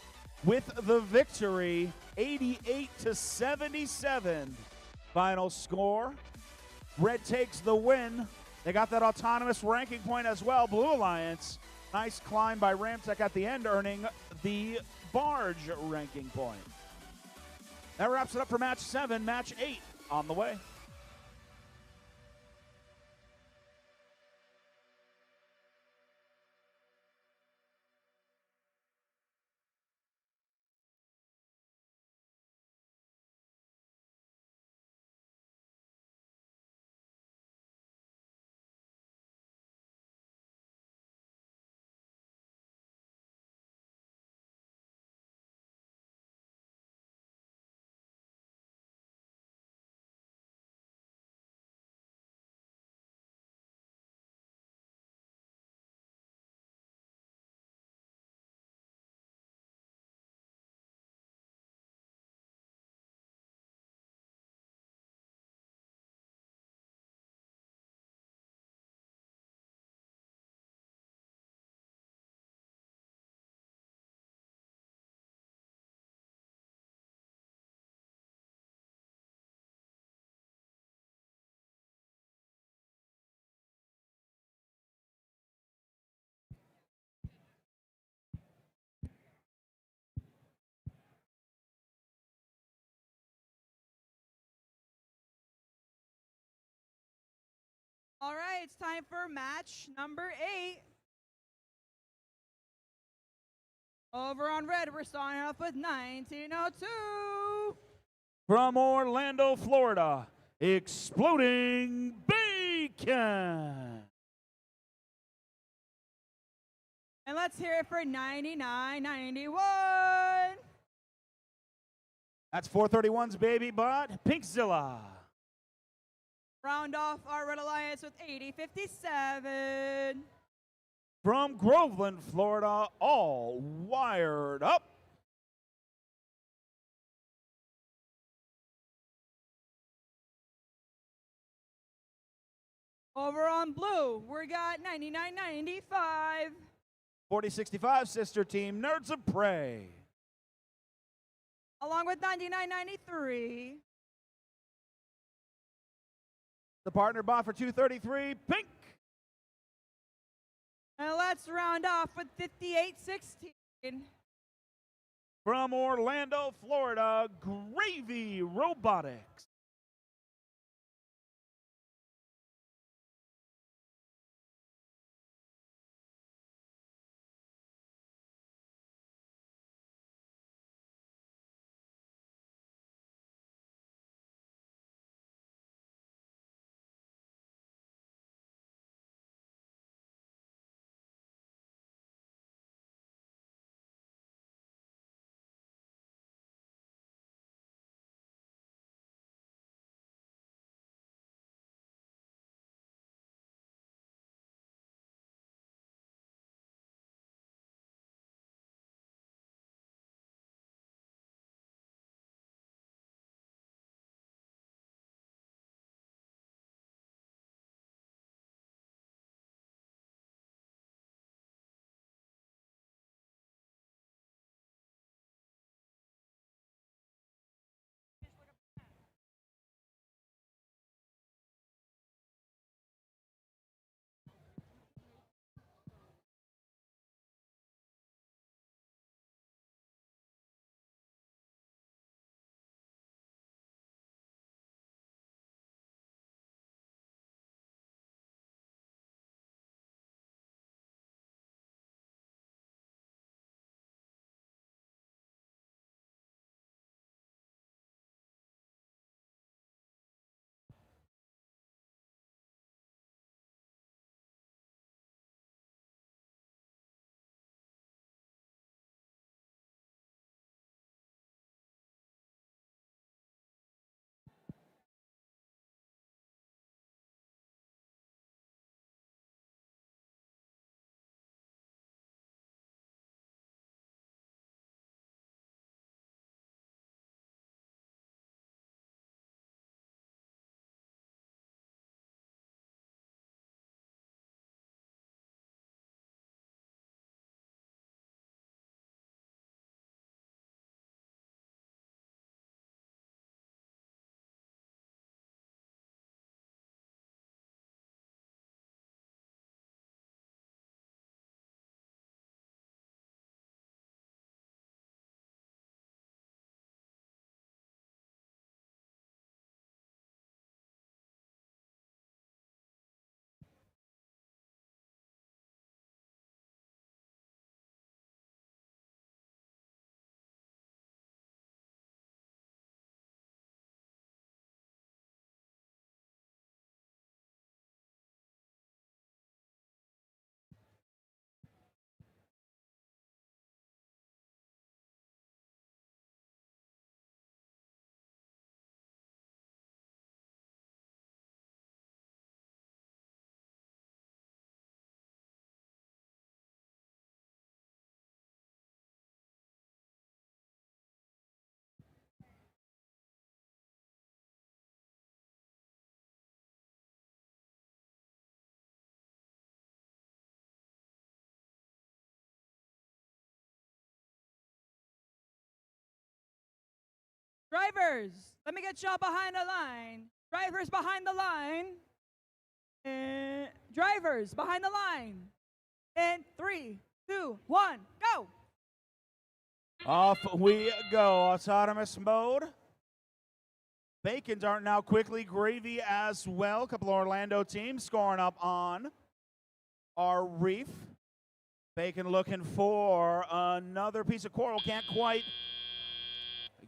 with the victory, 88-77. Final score. Red takes the win. They got that autonomous ranking point as well. Blue Alliance, nice climb by Ramtech at the end, earning the barge ranking point. That wraps it up for match 7. Match 8 on the way. All right, it's time for match number 8. Over on red, we're starting off with 1902. From Orlando, Florida, Exploding Bacon. And let's hear it for 9991. That's 431's Baby Bot, Pinkzilla. Round off our Red Alliance with 8057. From Groveland, Florida, All Wired Up. Over on blue, we got 9995. 4065 Sister Team, Nerds of Prey. Along with 9993. The partner bot for 233, Pink. And let's round off with 5816. From Orlando, Florida, Gravy Robotics. Drivers, let me get y'all behind the line. Drivers behind the line. And drivers behind the line. In 3, 2, 1, go. Off we go, autonomous mode. Bacon darting out quickly. Gravy as well. A couple of Orlando teams scoring up on our reef. Bacon looking for another piece of coral. Can't quite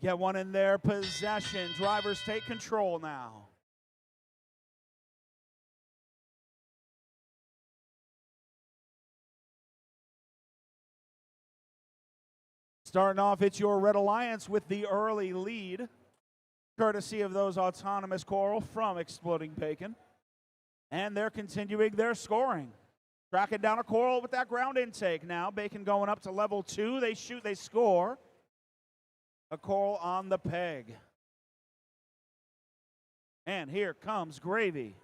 get one in their possession. Drivers take control now. Starting off, it's your Red Alliance with the early lead, courtesy of those autonomous coral from Exploding Bacon. And they're continuing their scoring. Tracking down a coral with that ground intake now. Bacon going up to level 2. They shoot, they score. A coral on the peg. And here comes Gravy.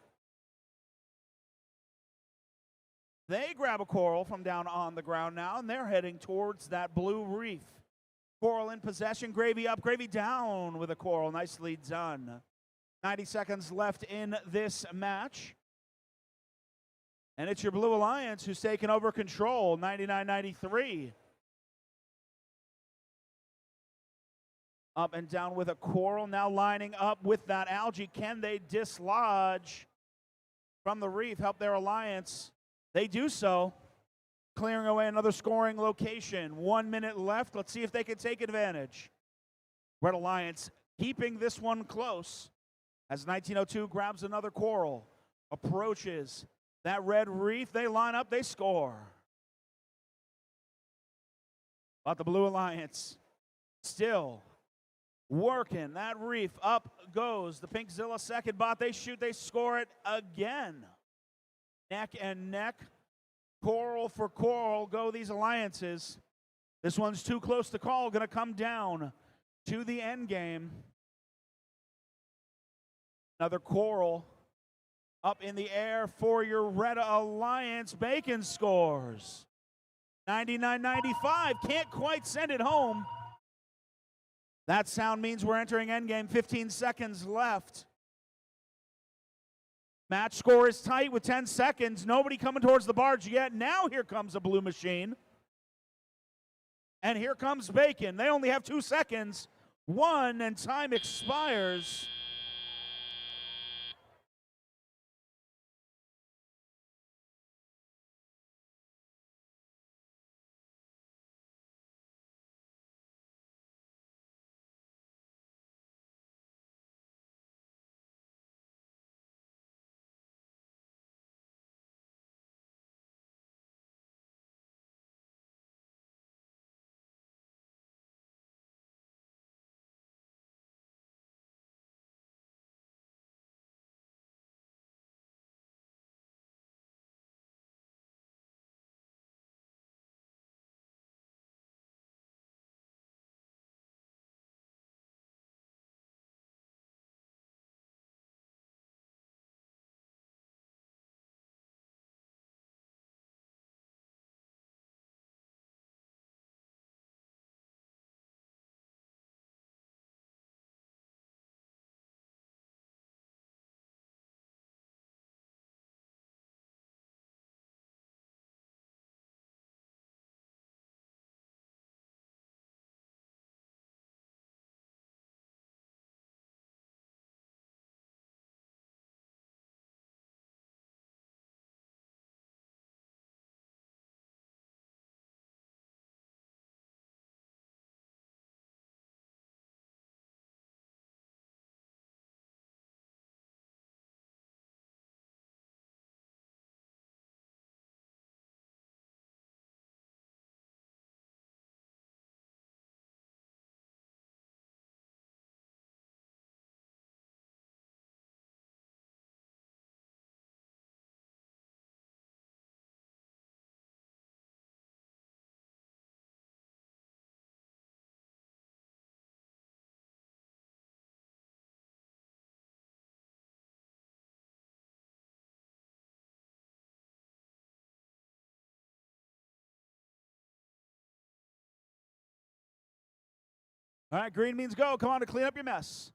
They grab a coral from down on the ground now, and they're heading towards that blue reef. Coral in possession, Gravy up, Gravy down with a coral. Nicely done. 90 seconds left in this match. And it's your Blue Alliance who's taken over control, 99-93. Up and down with a coral, now lining up with that algae. Can they dislodge from the reef, help their alliance? They do so, clearing away another scoring location. 1 minute left. Let's see if they can take advantage. Red Alliance keeping this one close as 1902 grabs another coral, approaches that red reef. They line up, they score. But the Blue Alliance still working that reef. Up goes the Pinkzilla second bot. They shoot, they score it again. Neck and neck, coral for coral go these alliances. This one's too close to call, gonna come down to the end game. Another coral up in the air for your Red Alliance. Bacon scores. 99-95, can't quite send it home. That sound means we're entering endgame, 15 seconds left. Match score is tight with 10 seconds. Nobody coming towards the barge yet. Now here comes a blue machine. And here comes Bacon. They only have 2 seconds. 1, and time expires. All right, green means go. Come on to clean up your mess.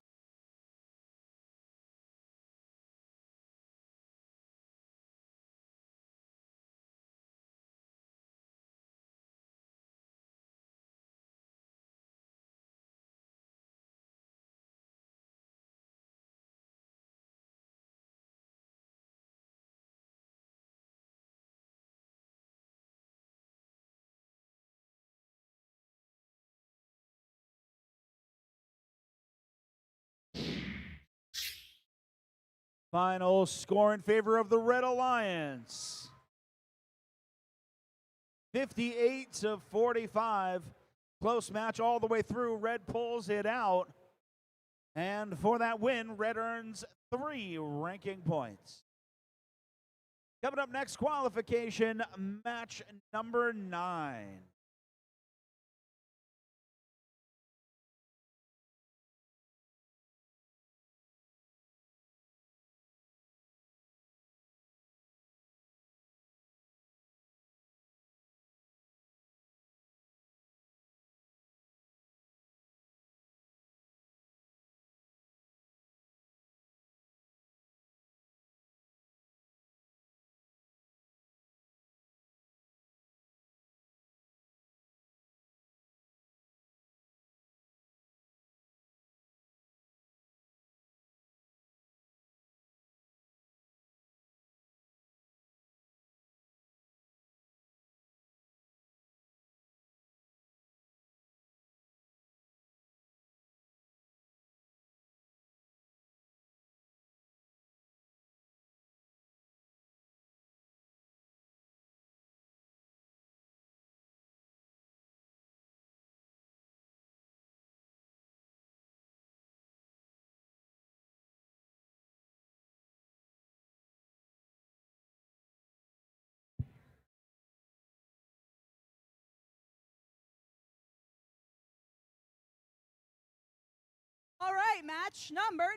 Final score in favor of the Red Alliance. 58-45. Close match all the way through. Red pulls it out. And for that win, Red earns 3 ranking points. Coming up next, qualification match number 9. All right, match number 9.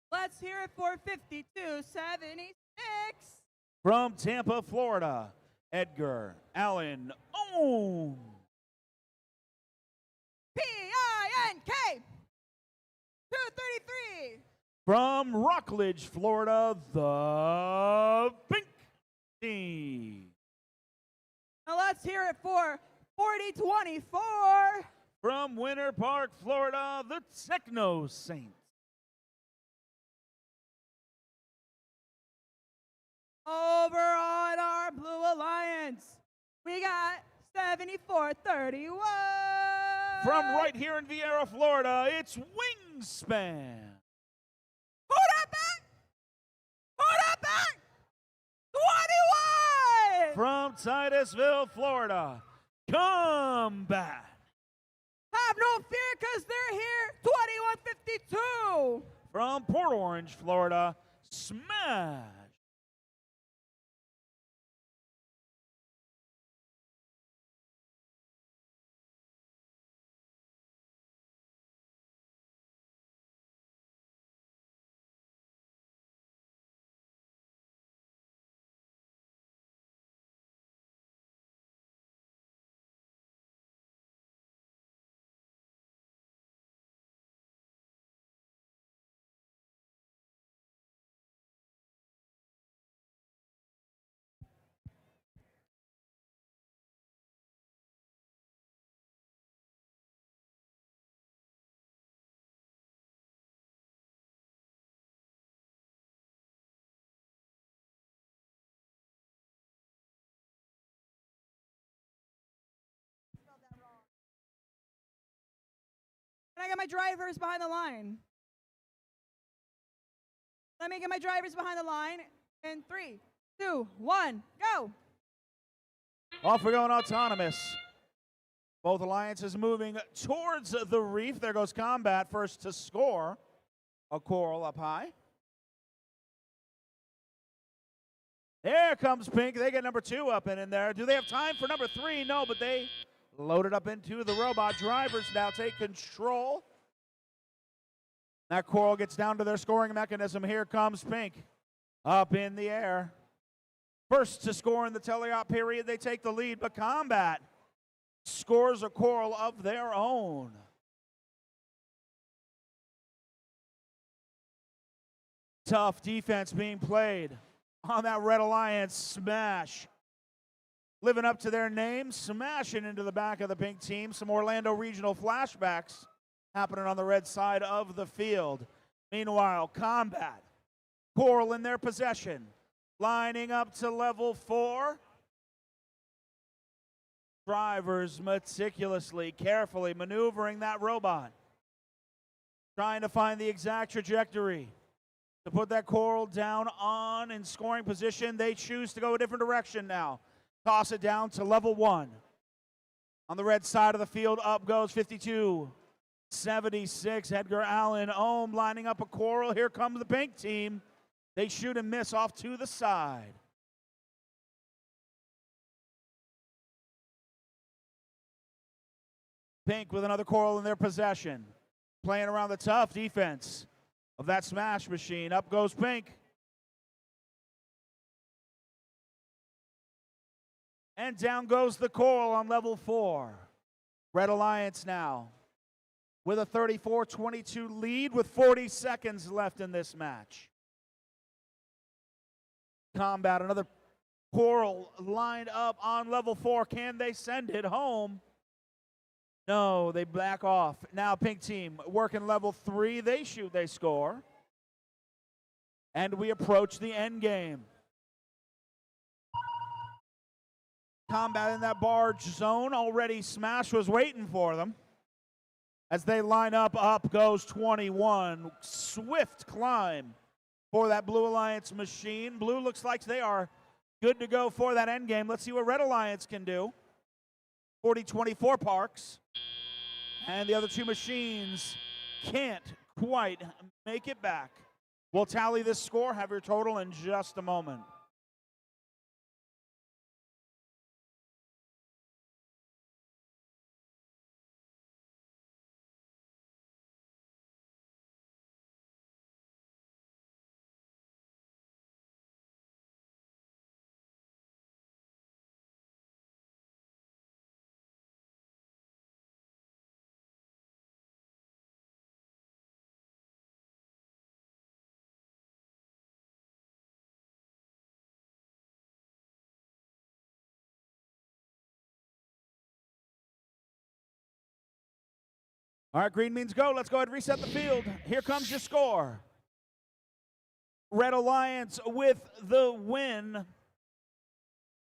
Let's hear it for 52-76. From Tampa, Florida, Edgar Allen Ohm. Pink 233. From Rockledge, Florida, the Pink Team. Now let's hear it for 40-24. From Winter Park, Florida, the Techno Saints. Over on our Blue Alliance, we got 74-31. From right here in Vieira, Florida, it's Wingspan. Who that back? Who that back? 21! From Titusville, Florida, Combat. Have no fear because they're here, 21-52. From Port Orange, Florida, Smash. Can I get my drivers behind the line? Let me get my drivers behind the line. In 3, 2, 1, go. Off we go in autonomous. Both alliances moving towards the reef. There goes Combat first to score. A coral up high. There comes Pink. They get number 2 up and in there. Do they have time for number 3? No, but they loaded up into the robot. Drivers now take control. That coral gets down to their scoring mechanism. Here comes Pink. Up in the air. First to score in the teleop period. They take the lead, but Combat scores a coral of their own. Tough defense being played on that Red Alliance. Smash. Living up to their name, smashing into the back of the Pink team. Some Orlando regional flashbacks happening on the red side of the field. Meanwhile, Combat, coral in their possession, lining up to level 4. Drivers meticulously, carefully maneuvering that robot. trying to find the exact trajectory to put that coral down on in scoring position. They choose to go a different direction now. Toss it down to level 1. On the red side of the field, up goes 52-76. Edgar Allen Ohm lining up a coral. Here comes the pink team. They shoot and miss off to the side. Pink with another coral in their possession. Playing around the tough defense of that smash machine. Up goes Pink. And down goes the coral on level 4. Red Alliance now with a 34-22 lead with 40 seconds left in this match. Combat, another coral lined up on level 4. Can they send it home? No, they back off. Now pink team working level 3. They shoot, they score. And we approach the end game. Combat in that barge zone. Already Smash was waiting for them. As they line up goes 21. Swift climb for that Blue Alliance machine. Blue looks like they are good to go for that end game. Let's see what Red Alliance can do. 40-24 Parks. And the other two machines can't quite make it back. We'll tally this score, have your total in just a moment. All right, green means go. Let's go ahead and reset the field. Here comes your score. Red Alliance with the win.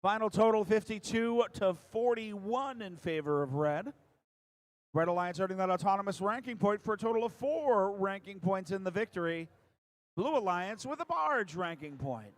Final total 52-41 in favor of Red. Red Alliance earning that autonomous ranking point for a total of 4 ranking points in the victory. Blue Alliance with a barge ranking point.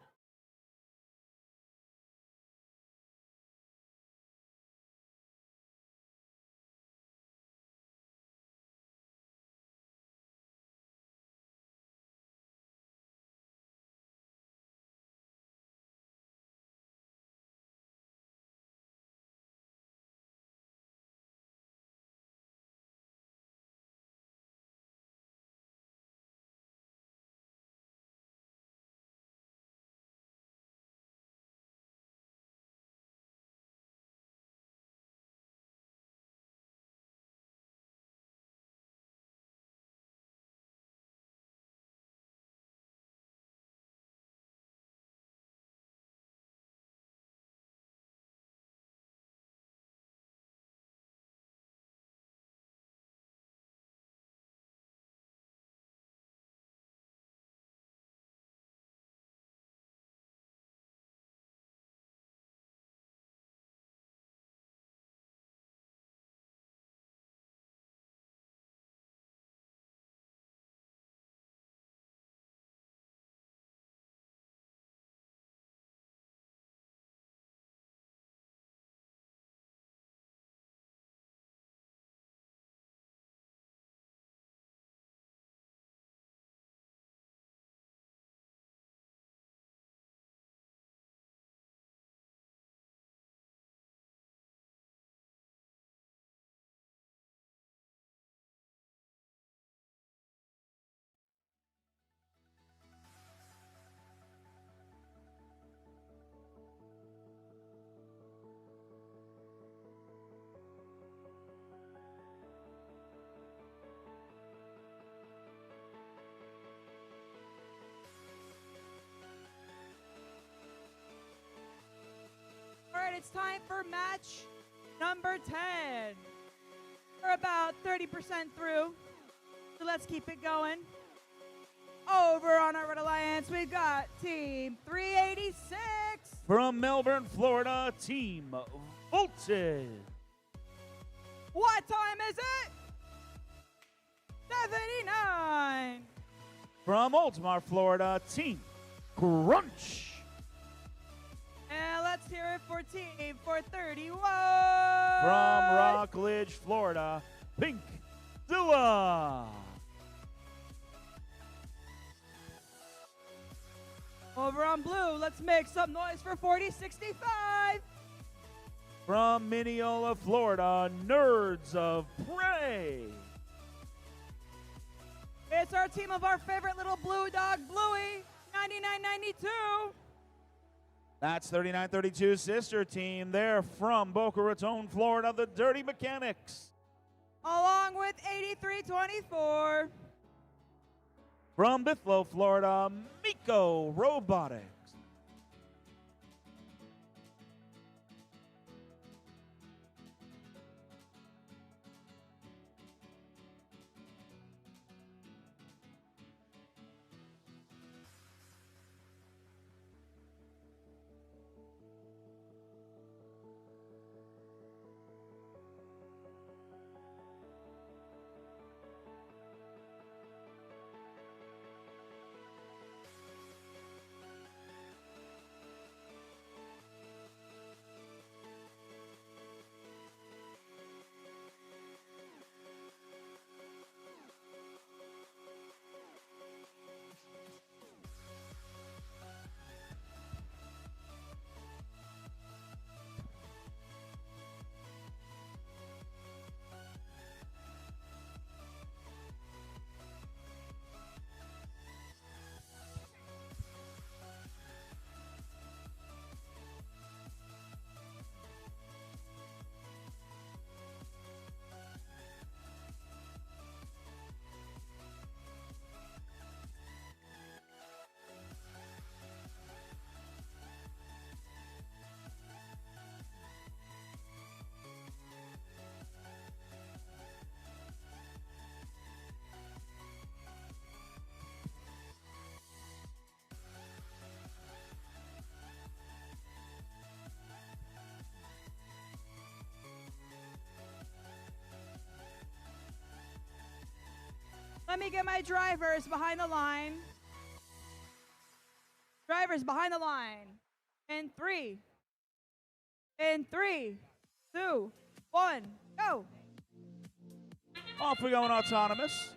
All right, it's time for match number 10. We're about 30% through, so let's keep it going. Over on our Red Alliance, we've got Team 386. From Melbourne, Florida, Team Voltage. What time is it? 79. From Oldsmar, Florida, Team Crunch. And let's hear it for Team 431. From Rockledge, Florida, Pink Zilla. Over on blue, let's make some noise for 4065. From Mineola, Florida, Nerds of Prey. It's our team of our favorite little blue dog, Bluey, 9992. That's 3932 sister team. They're from Boca Raton, Florida, the Dirty Mechanics. Along with 8324. From Bithlo, Florida, Miko Robotics. Let me get my drivers behind the line. Drivers behind the line. In three, 2, 1, go. Off we go in autonomous.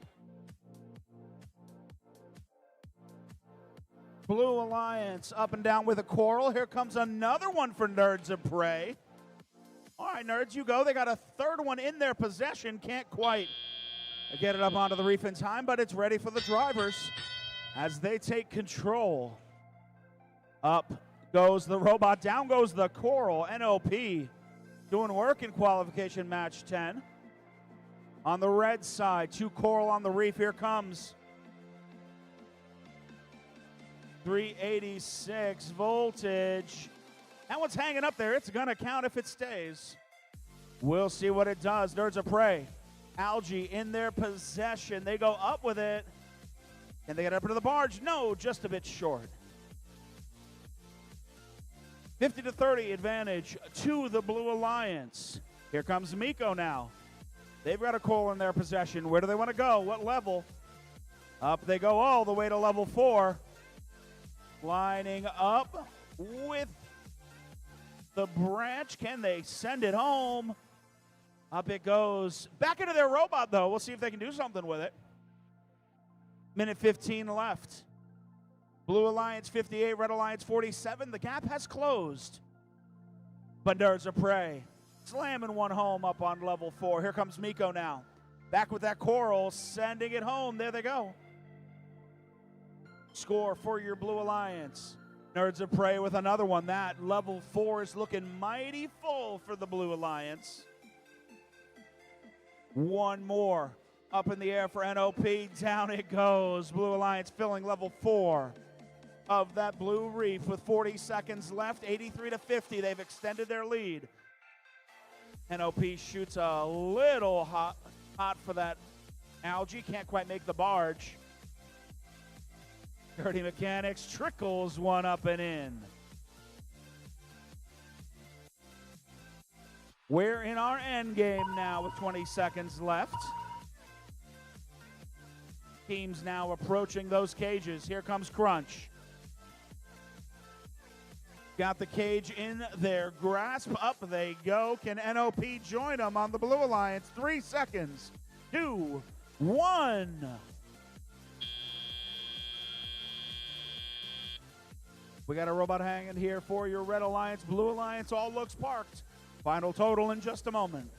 Blue Alliance up and down with a coral. Here comes another one for Nerds of Prey. All right, Nerds, you go. They got a third one in their possession. Can't quite get it up onto the reef in time, but it's ready for the drivers as they take control. Up goes the robot, down goes the coral. NOP doing work in qualification match 10. On the red side, 2 coral on the reef. Here comes 386 voltage. That one's hanging up there. It's going to count if it stays. We'll see what it does. Nerds of Prey. Algae in their possession. They go up with it. Can they get up into the barge? No, just a bit short. 50-30 advantage to the Blue Alliance. Here comes Miko now. They've got a coal in their possession. Where do they want to go? What level? Up they go all the way to level 4. Lining up with the branch. Can they send it home? Up it goes. Back into their robot, though. We'll see if they can do something with it. Minute 15 left. Blue Alliance 58, Red Alliance 47. The gap has closed. But Nerds of Prey slamming one home up on level 4. Here comes Miko now. Back with that coral, sending it home. There they go. Score for your Blue Alliance. Nerds of Prey with another one. That level 4 is looking mighty full for the Blue Alliance. One more up in the air for NOP. Down it goes. Blue Alliance filling level 4 of that blue reef with 40 seconds left. 83-50. They've extended their lead. NOP shoots a little hot for that algae. Can't quite make the barge. Dirty Mechanics trickles one up and in. We're in our end game now with 20 seconds left. Teams now approaching those cages. Here comes Crunch. Got the cage in their grasp. Up they go. Can NOP join them on the Blue Alliance? 3 seconds. 2, 1. We got a robot hanging here for your Red Alliance. Blue Alliance all looks parked. Final total in just a moment.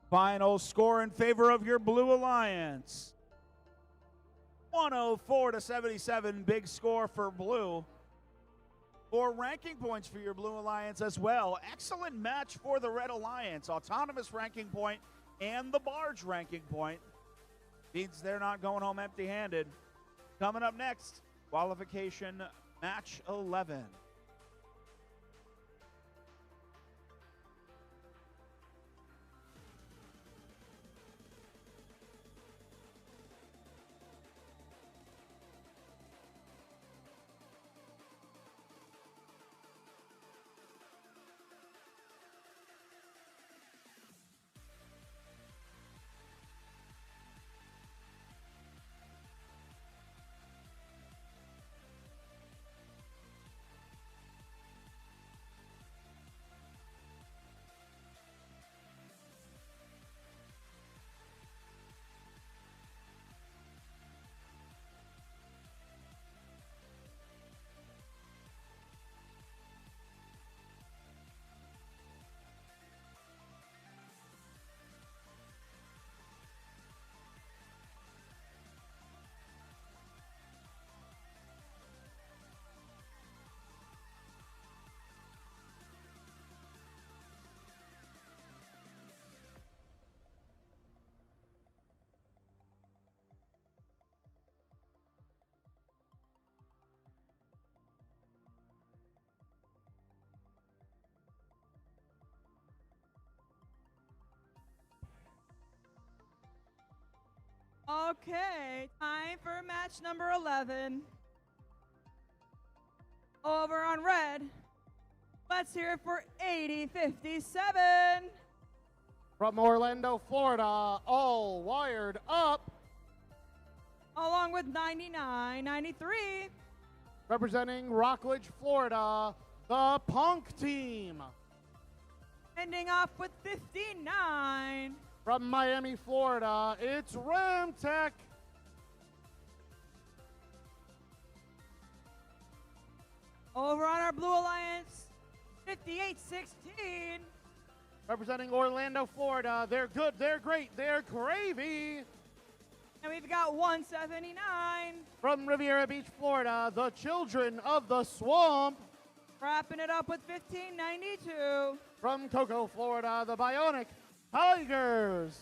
Final score in favor of your Blue Alliance. 104-77, big score for Blue. 4 ranking points for your Blue Alliance as well. Excellent match for the Red Alliance. Autonomous ranking point and the Barge ranking point. Means they're not going home empty-handed. Coming up next, qualification match 11. Okay, time for match number 11. Over on red, let's hear it for 8057. From Orlando, Florida, all wired up. Along with 9993. Representing Rockledge, Florida, the Punk Team. Ending off with 59. From Miami, Florida, it's Ramtech. Over on our Blue Alliance, 5816. Representing Orlando, Florida, they're good, they're great, they're gravy. And we've got 179. From Riviera Beach, Florida, the Children of the Swamp. Wrapping it up with 1592. From Cocoa, Florida, the Bionic Tigers.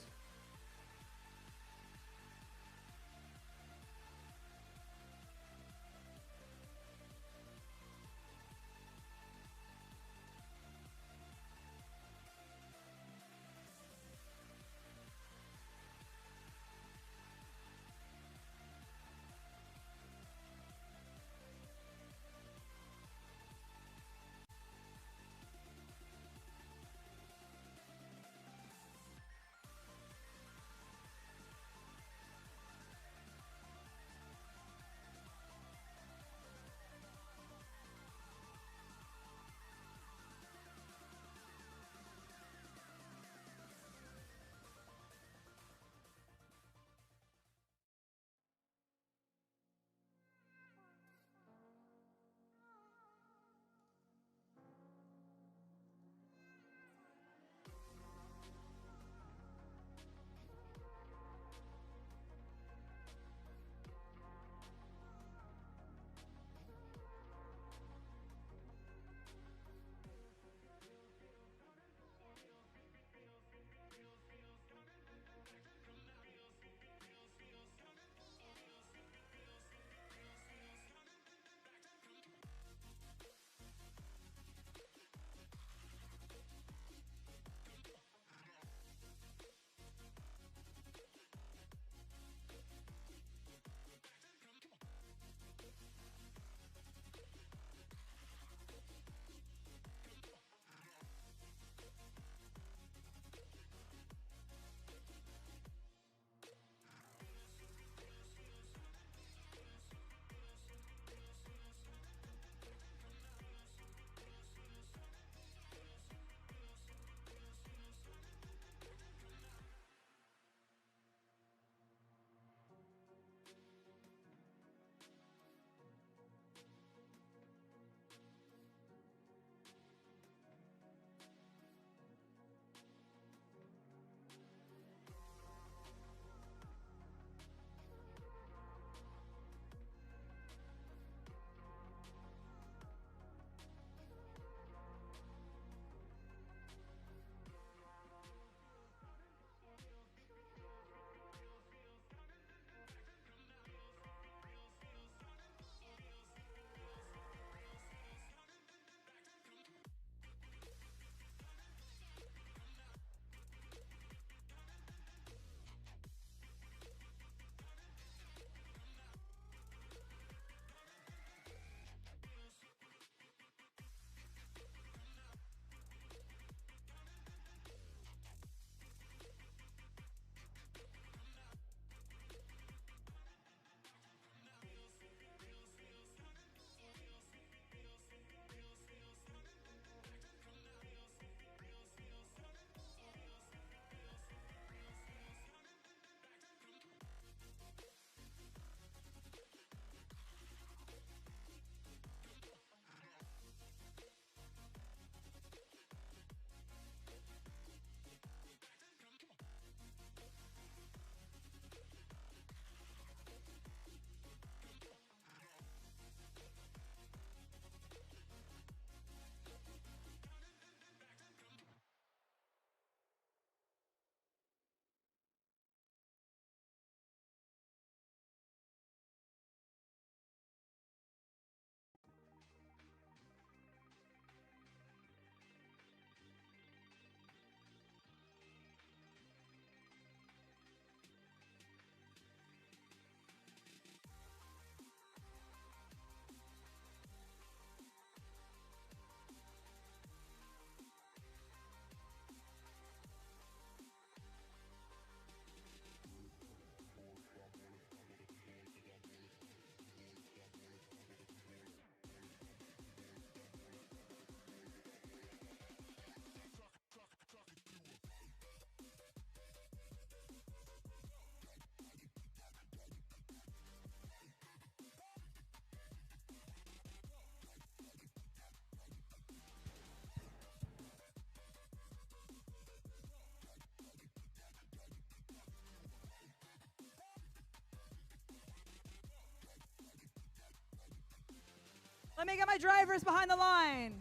Let me get my drivers behind the line.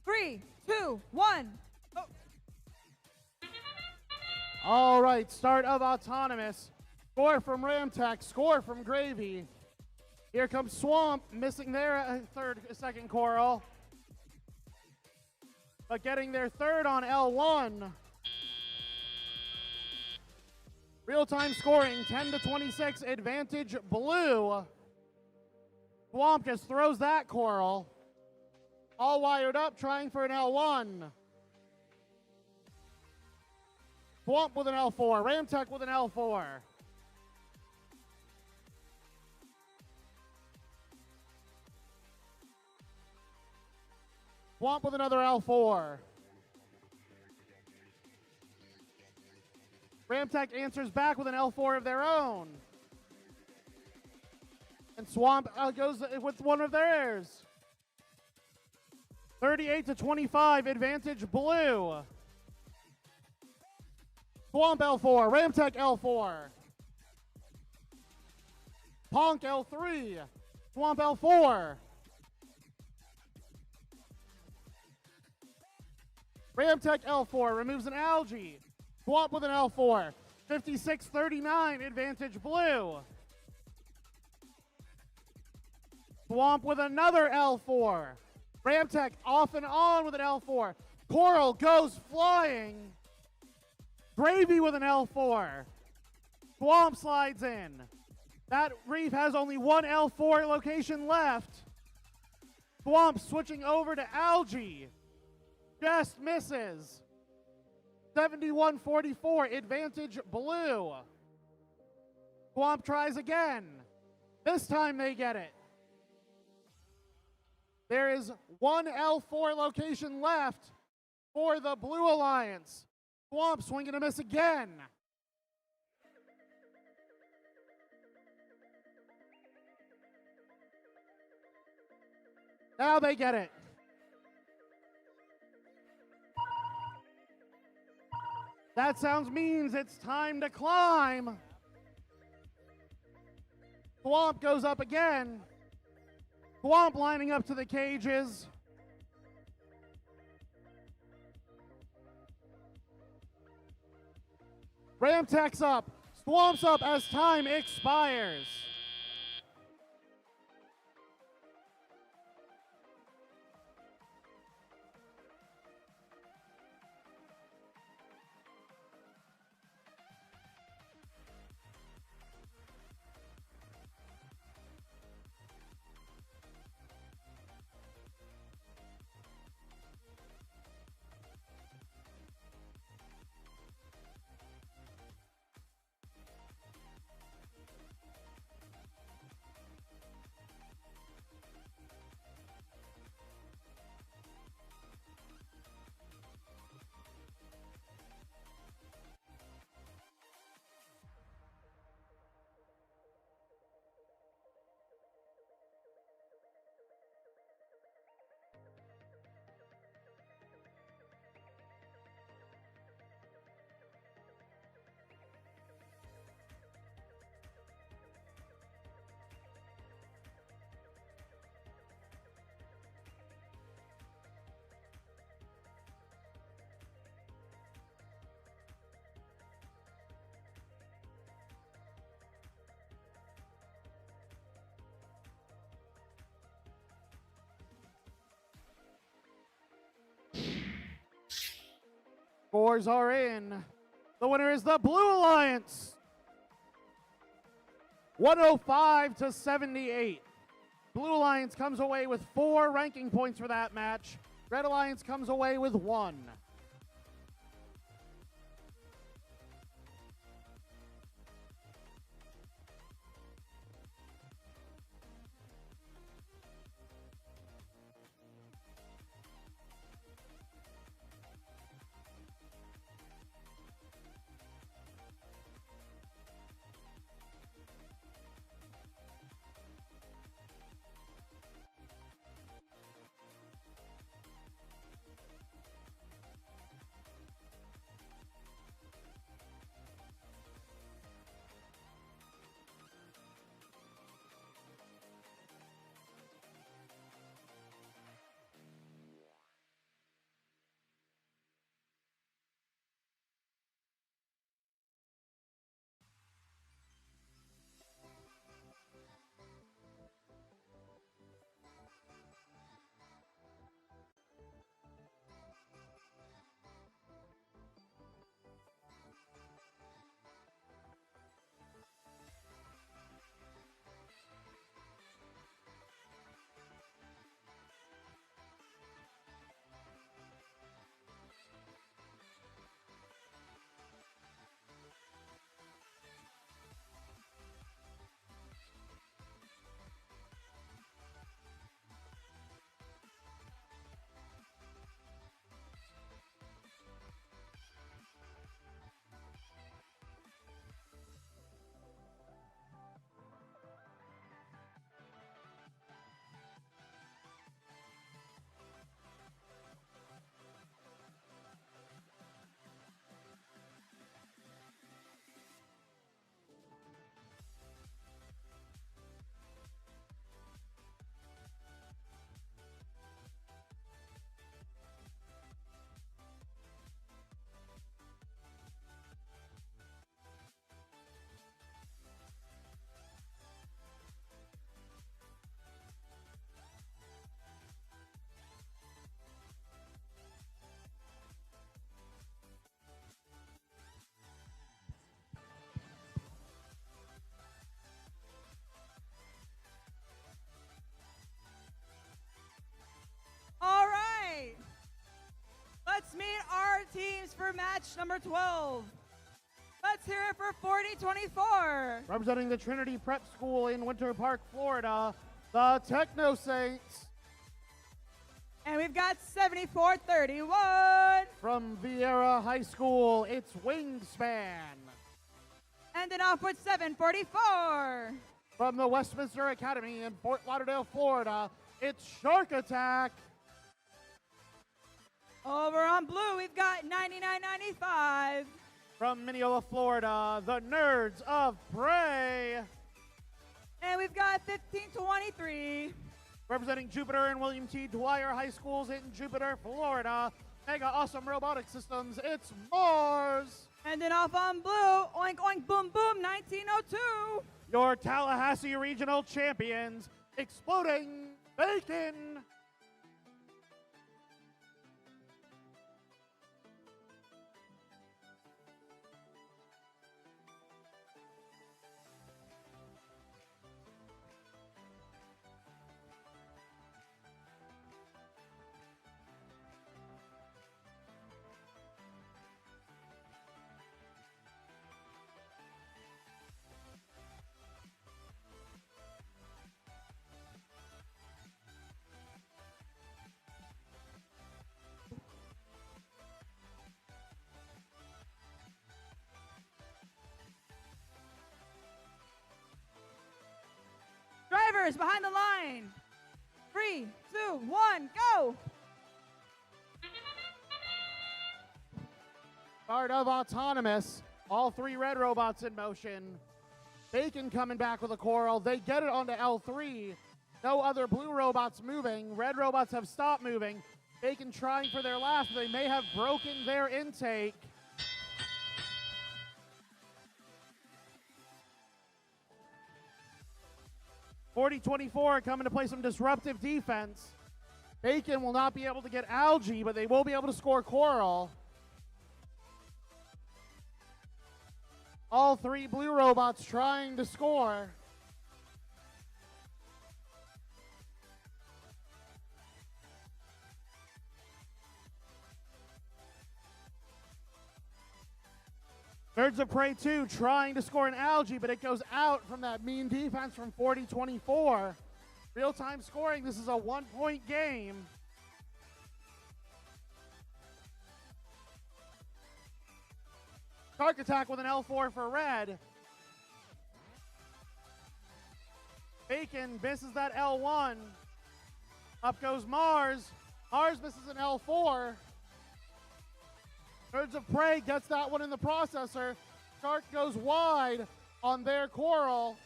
3, 2, 1. Oh. All right, start of Autonomous. Score from Ramtech, score from Gravy. Here comes Swamp, missing their second coral. But getting their third on L1. Real-time scoring, 10-26, advantage Blue. Swamp just throws that coral. All wired up, trying for an L1. Swamp with an L4, Ramtech with an L4. Swamp with another L4. Ramtech answers back with an L4 of their own. And Swamp goes with one of theirs. 38-25, advantage Blue. Swamp L4, Ramtech L4. Ponk L3, Swamp L4. Ramtech L4 removes an algae. Swamp with an L4. 56-39, advantage Blue. Swamp with another L4. Ramtech off and on with an L4. Coral goes flying. Gravy with an L4. Swamp slides in. That reef has only one L4 location left. Swamp switching over to algae. Just misses. 71-44, advantage Blue. Swamp tries again. This time they get it. There is one L4 location left for the Blue Alliance. Swamp swinging a miss again. Now they get it. That sounds means it's time to climb. Swamp goes up again. Swamp lining up to the cages. Ramtech's up. Swamp's up as time expires. Scores are in. The winner is the Blue Alliance. 105-78. Blue Alliance comes away with 4 ranking points for that match. Red Alliance comes away with 1. match number 12. Let's hear it for 4024. Representing the Trinity Prep School in Winter Park, Florida, the Techno Saints. And we've got 7431. From Vieira High School, it's Wingspan. Ending off with 744. From the Westminster Academy in Fort Lauderdale, Florida, it's Shark Attack. Over on blue, we've got 9995. From Mineola, Florida, the Nerds of Prey. And we've got 1523. Representing Jupiter and William T. Dwyer High Schools in Jupiter, Florida, Mega Awesome Robotic Systems, it's Mars. Ending off on blue, oink oink boom boom 1902. Your Tallahassee Regional Champions, Exploding Bacon. Drivers behind the line. 3, 2, 1, go. Start of Autonomous. All 3 red robots in motion. Bacon coming back with a coral. They get it onto L3. No other blue robots moving. Red robots have stopped moving. Bacon trying for their last. They may have broken their intake. (40-24) coming to play some disruptive defense. Bacon will not be able to get algae, but they will be able to score coral. All 3 blue robots trying to score. Birds of Prey 2 trying to score an algae, but it goes out from that mean defense from 40-24. Real-time scoring, this is a 1-point game. Shark Attack with an L4 for red. Bacon misses that L1. Up goes Mars. Mars misses an L4. Birds of Prey gets that one in the processor. Shark goes wide on their coral.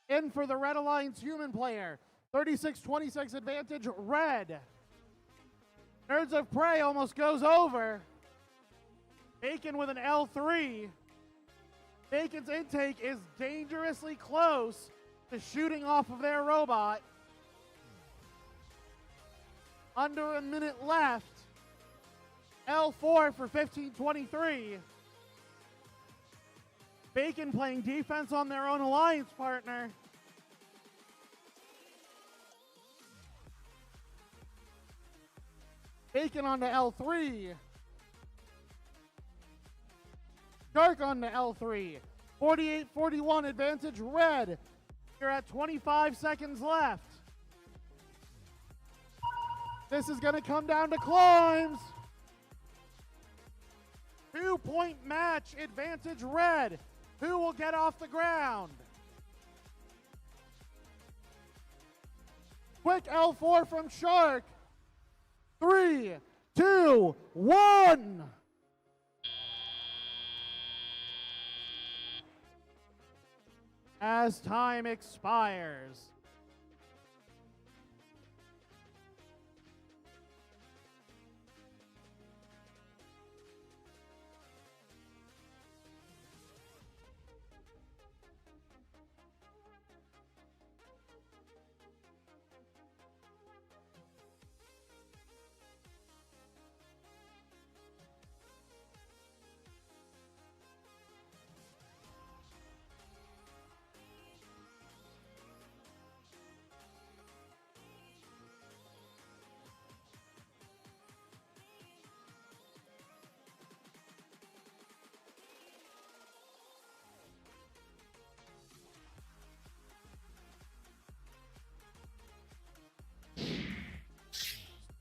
In for the Red Alliance human player. 36-26 advantage, red. Birds of Prey almost goes over. Bacon with an L3. Bacon's intake is dangerously close to shooting off of their robot. Under a minute left. L4 for 15-23. Bacon playing defense on their own alliance partner. Bacon on to L3. Shark on to L3. 48-41 advantage red. You're at 25 seconds left. This is going to come down to climbs. 2-point match, advantage red. Who will get off the ground? Quick L4 from Shark. 3, 2, 1. As time expires.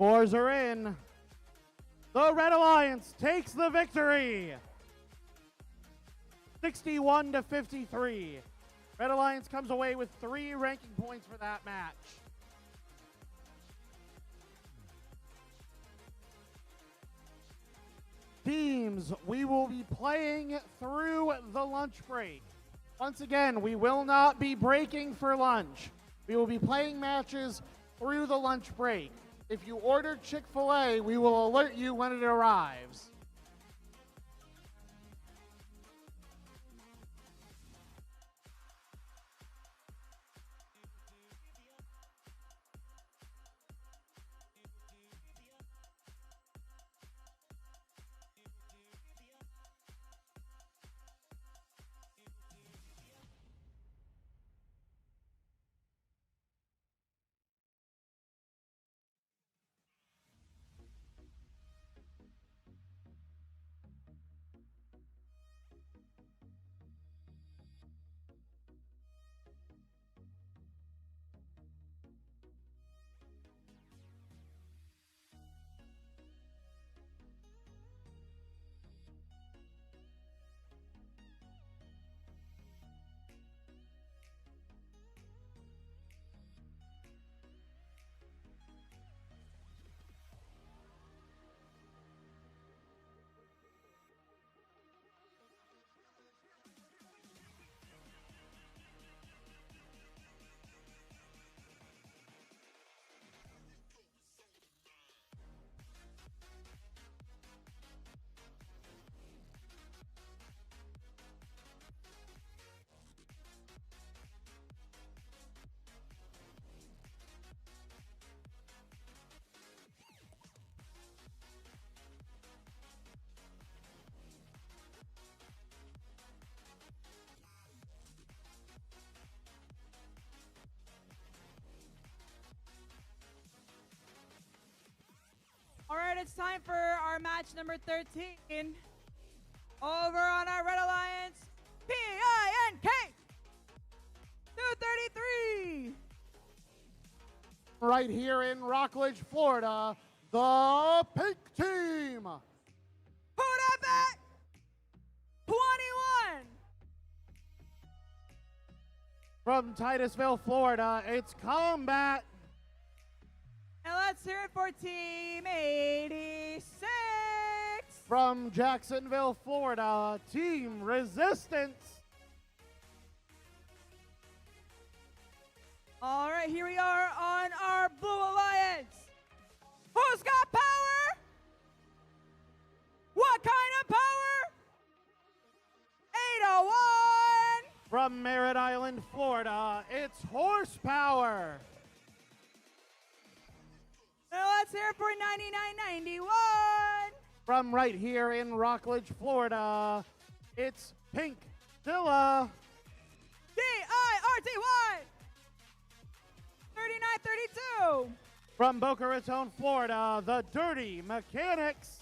Scores are in. The Red Alliance takes the victory. 61-53. Red Alliance comes away with 3 ranking points for that match. Teams, we will be playing through the lunch break. Once again, we will not be breaking for lunch. We will be playing matches through the lunch break. If you order Chick-fil-A, we will alert you when it arrives. All right, it's time for our match number 13. Over on our Red Alliance, PINK 233. Right here in Rockledge, Florida, the Pink Team. Who that bet? 21. From Titusville, Florida, it's Combat. And let's hear it for Team 86. From Jacksonville, Florida, Team Resistance. All right, here we are on our Blue Alliance. Who's got power? What kind of power? 801. From Merritt Island, Florida, it's Horsepower. Now let's hear it for 9991. From right here in Rockledge, Florida, it's Pink Dilla. DIRTY 3932. From Boca Raton, Florida, the Dirty Mechanics.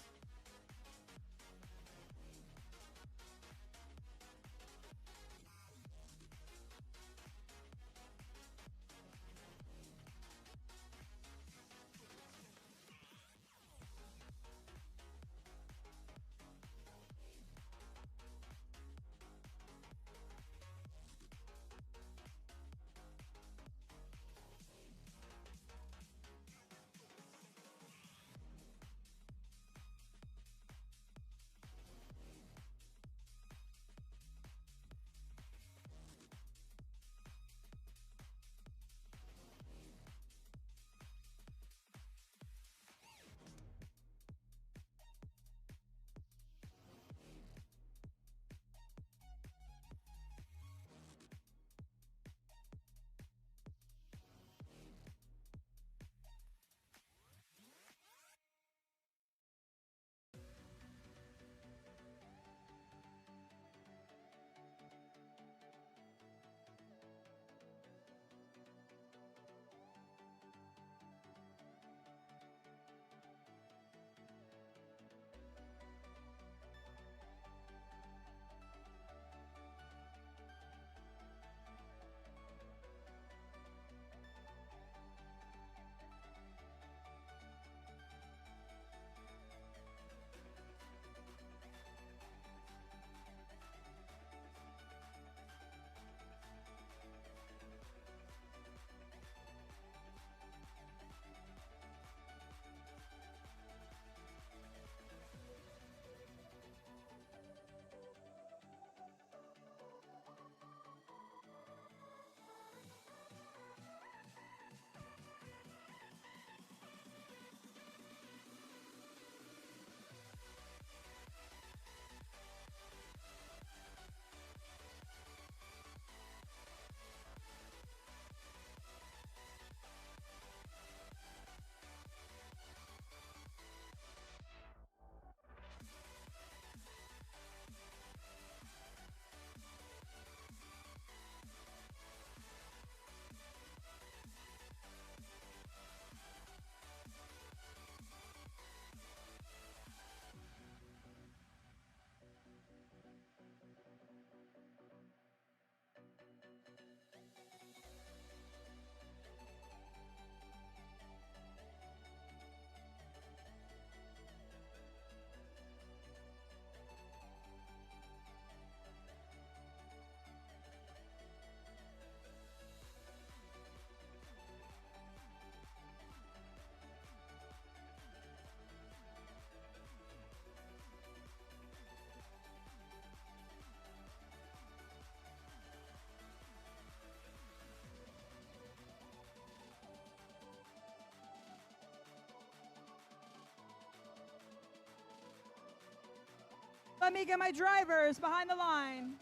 Let me get my drivers behind the line.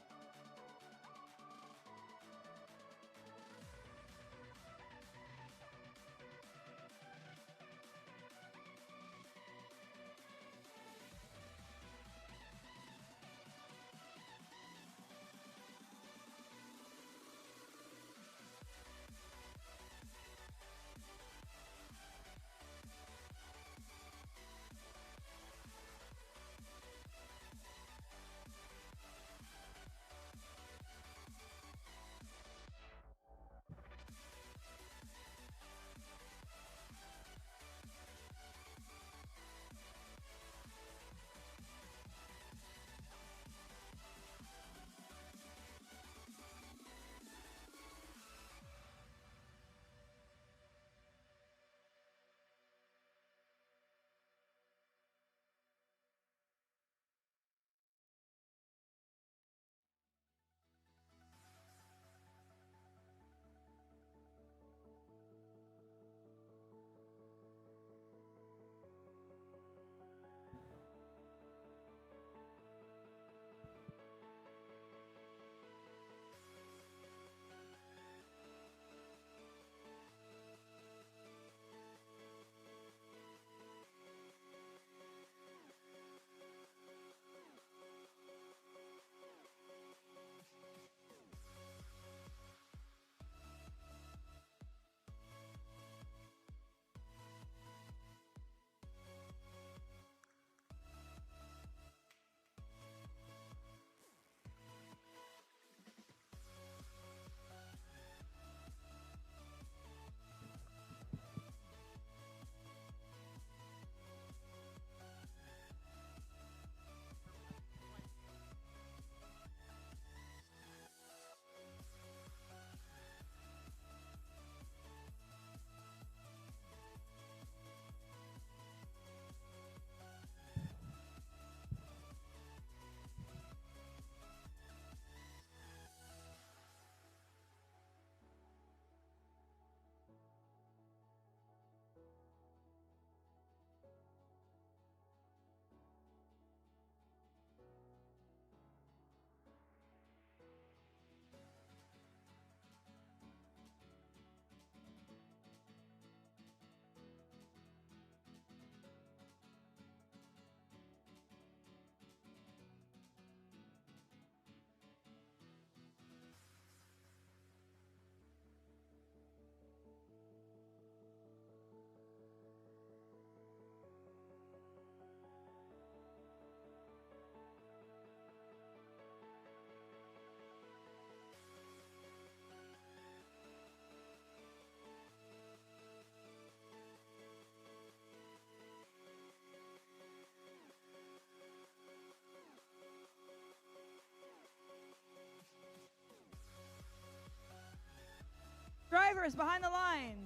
Drivers behind the line.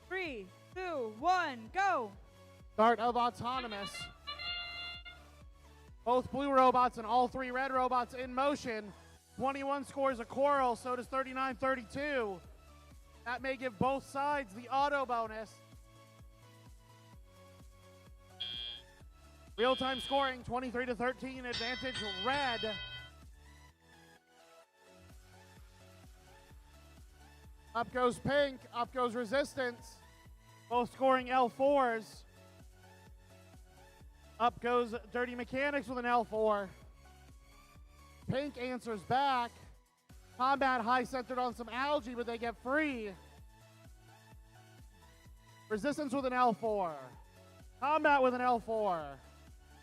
3, 2, 1, go. Start of autonomous. Both blue robots and all 3 red robots in motion. 21 scores a quarrel, so does 39-32. That may give both sides the auto bonus. Real-time scoring, 23-13, advantage red. Up goes pink, up goes resistance. Both scoring L4s. Up goes Dirty Mechanics with an L4. Pink answers back. Combat high centered on some algae, but they get free. Resistance with an L4. Combat with an L4.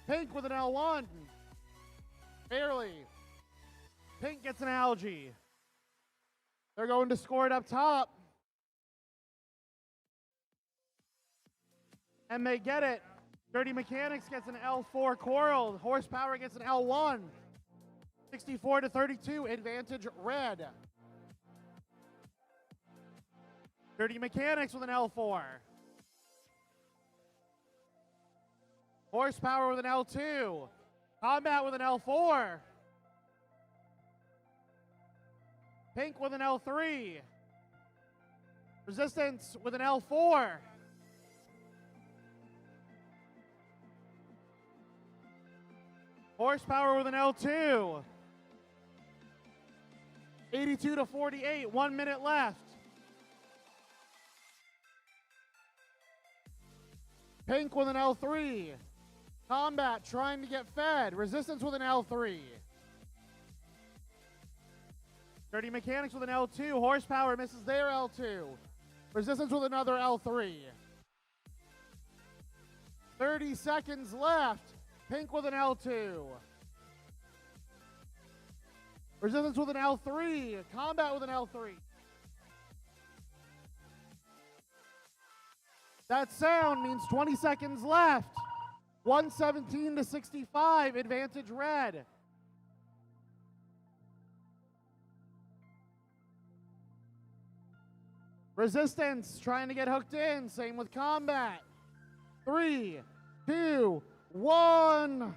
Pink with an L1. Barely. Pink gets an algae. They're going to score it up top. And they get it. Dirty Mechanics gets an L4 quarrel. Horsepower gets an L1. 64-32, advantage red. Dirty Mechanics with an L4. Horsepower with an L2. Combat with an L4. Pink with an L3. Resistance with an L4. Horsepower with an L2. 82 to 48, 1 minute left. Pink with an L3. Combat trying to get fed. Resistance with an L3. Dirty Mechanics with an L2. Horsepower misses their L2. Resistance with another L3. 30 seconds left. Pink with an L2. Resistance with an L3. Combat with an L3. That sound means 20 seconds left. 117 to 65, advantage red. Resistance trying to get hooked in, same with combat. 3, 2, 1.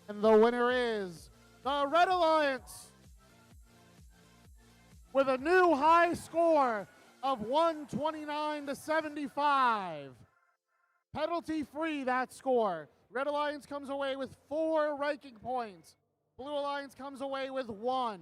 And the winner is the Red Alliance with a new high score of 129 to 75. Penalty free, that score. Red Alliance comes away with 4 ranking points. Blue Alliance comes away with 1.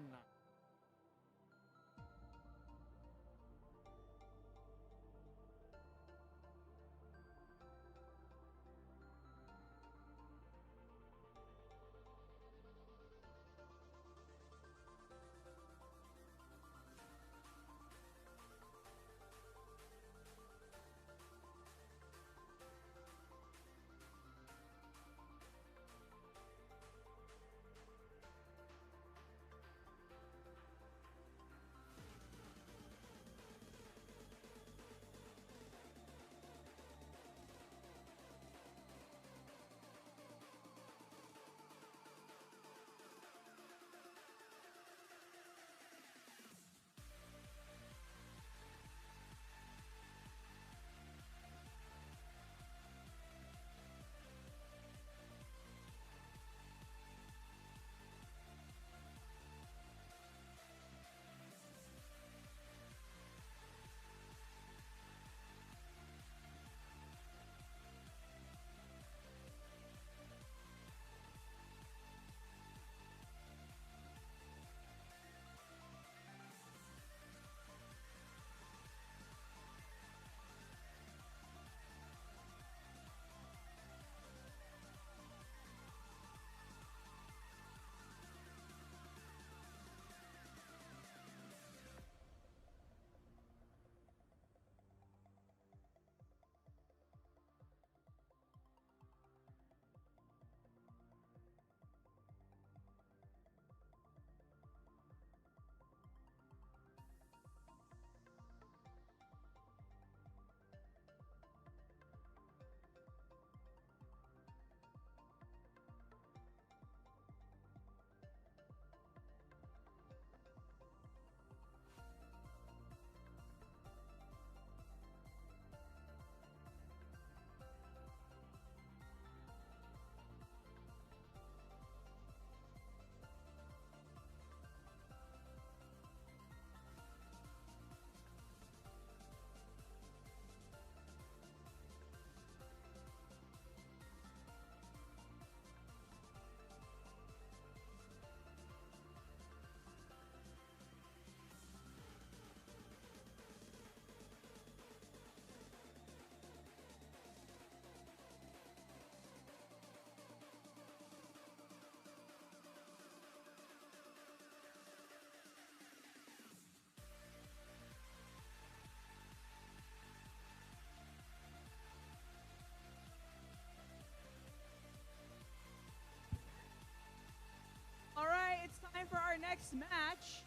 next match.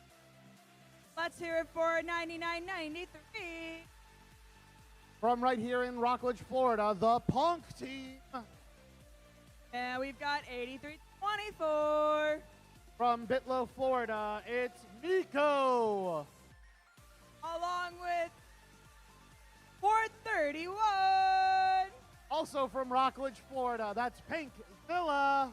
Let's hear it for 99.93. From right here in Rockledge, Florida, the Punk team. And we've got 83.24. From Bitlow, Florida, it's Miko. Along with 431. Also from Rockledge, Florida, that's Pink Zilla.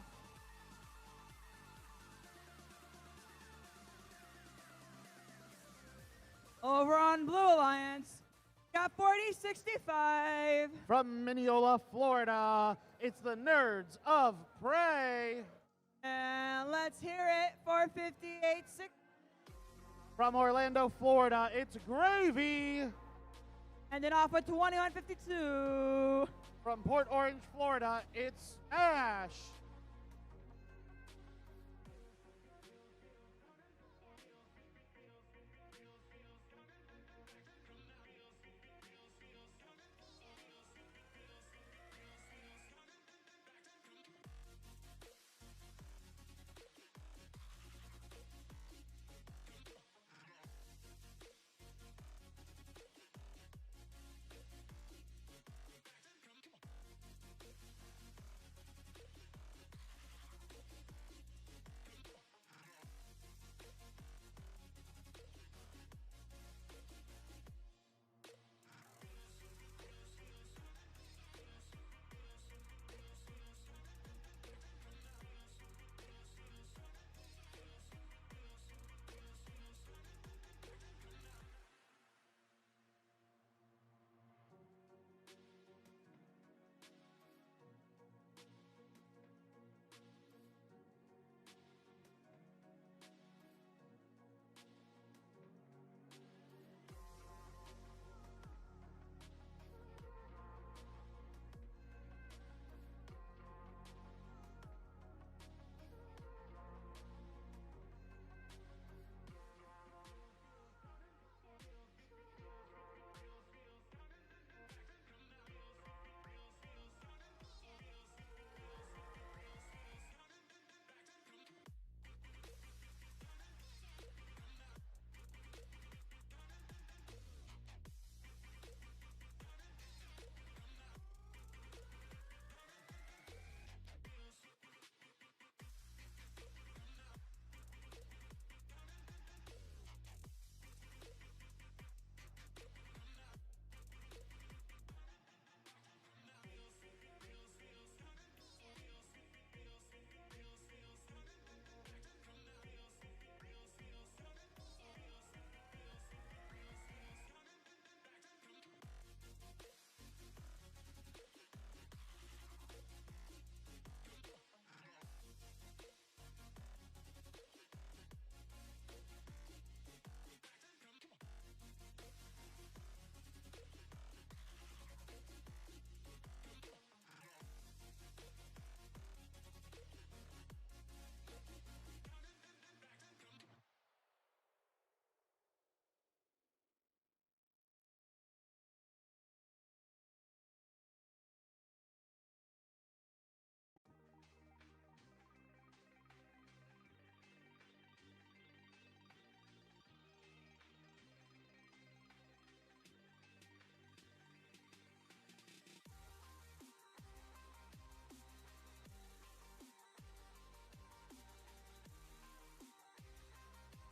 Over on Blue Alliance, got 4065. From Mineola, Florida, it's the Nerds of Prey. And let's hear it for 5860. From Orlando, Florida, it's Gravy. And then off with 2152. From Port Orange, Florida, it's Ash.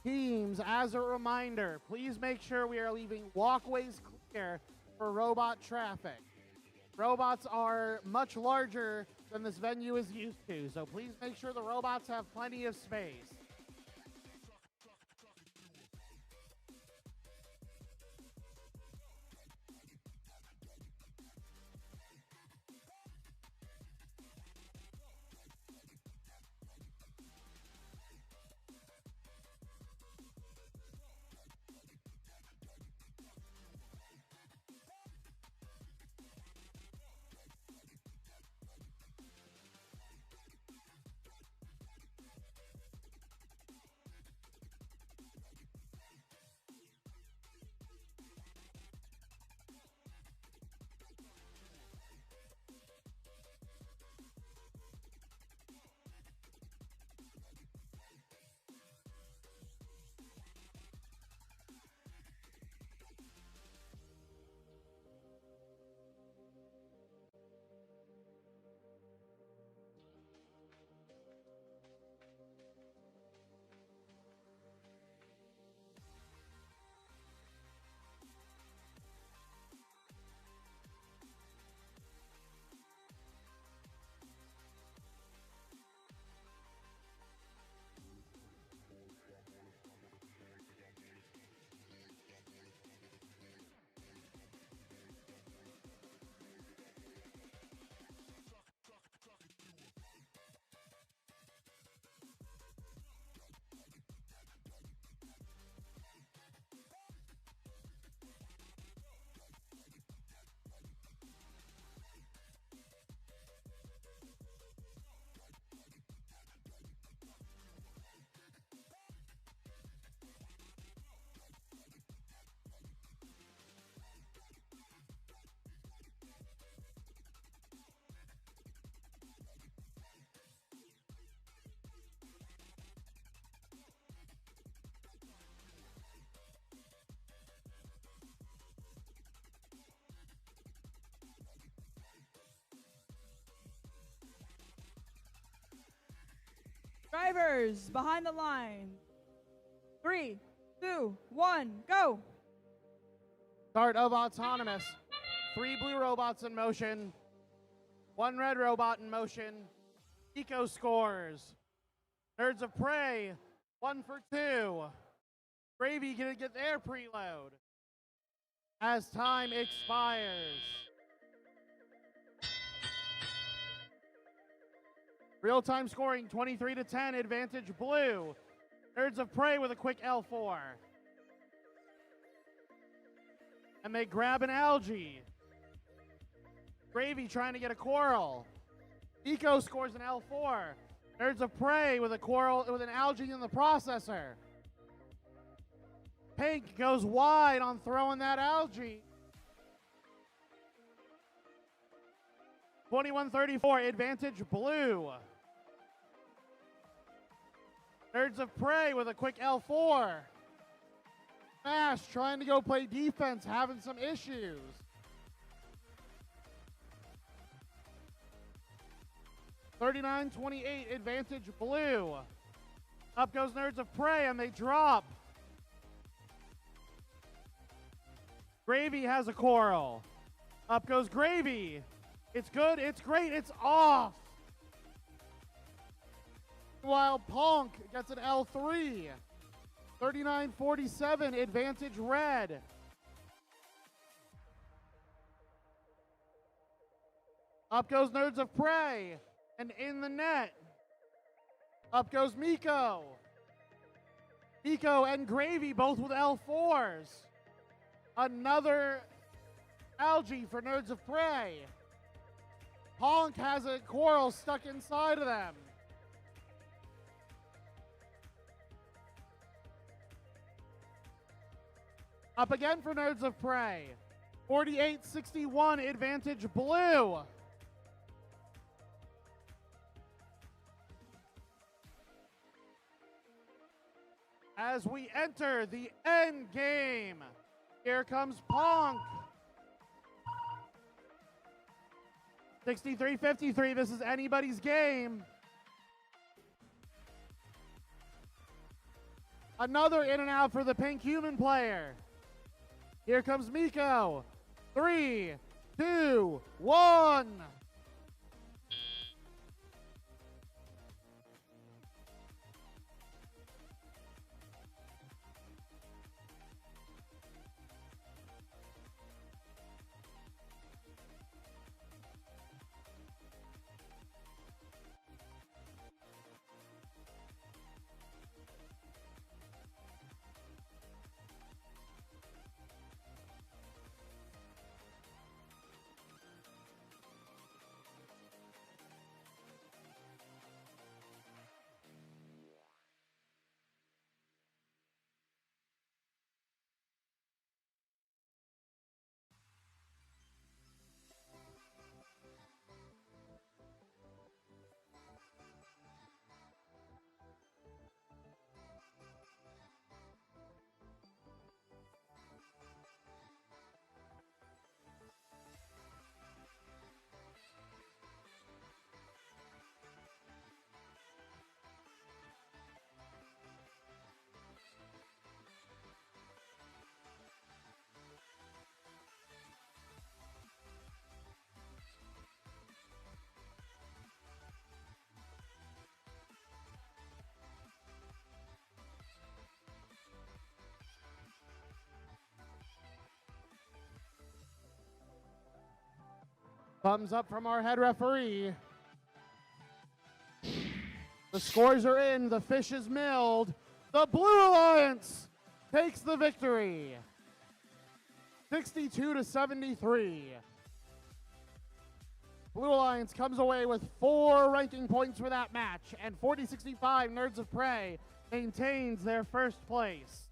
Teams, as a reminder, please make sure we are leaving walkways clear for robot traffic. Robots are much larger than this venue is used to, so please make sure the robots have plenty of space. drivers behind the line. 3, 2, 1, go. Start of autonomous. 3 blue robots in motion. 1 red robot in motion. Eco scores. Nerds of Prey, 1 for 2. Gravy gonna get their preload as time expires. Real-time scoring, 23-10, advantage blue. Nerds of Prey with a quick L4. And they grab an algae. Gravy trying to get a coral. Eco scores an L4. Nerds of Prey with a coral with an algae in the processor. Pink goes wide on throwing that algae. 21-34, advantage blue. Nerds of Prey with a quick L4. Smash trying to go play defense, having some issues. 39-28, advantage blue. Up goes Nerds of Prey, and they drop. Gravy has a coral. Up goes Gravy. It's good, it's great, it's off. While Punk gets an L3. 39-47, advantage red. Up goes Nerds of Prey. And in the net. Up goes Miko. Miko and Gravy both with L4s. Another algae for Nerds of Prey. Honk has a coral stuck inside of them. Up again for Nerds of Prey. 48-61, advantage blue. As we enter the end game, here comes Punk. 63-53, this is anybody's game. Another in and out for the pink human player. Here comes Miko. 3, 2, 1. Thumbs up from our head referee. The scores are in. The fish is milled. The Blue Alliance takes the victory. 62-73. Blue Alliance comes away with 4 ranking points for that match, and 40-65 Nerds of Prey maintains their first place.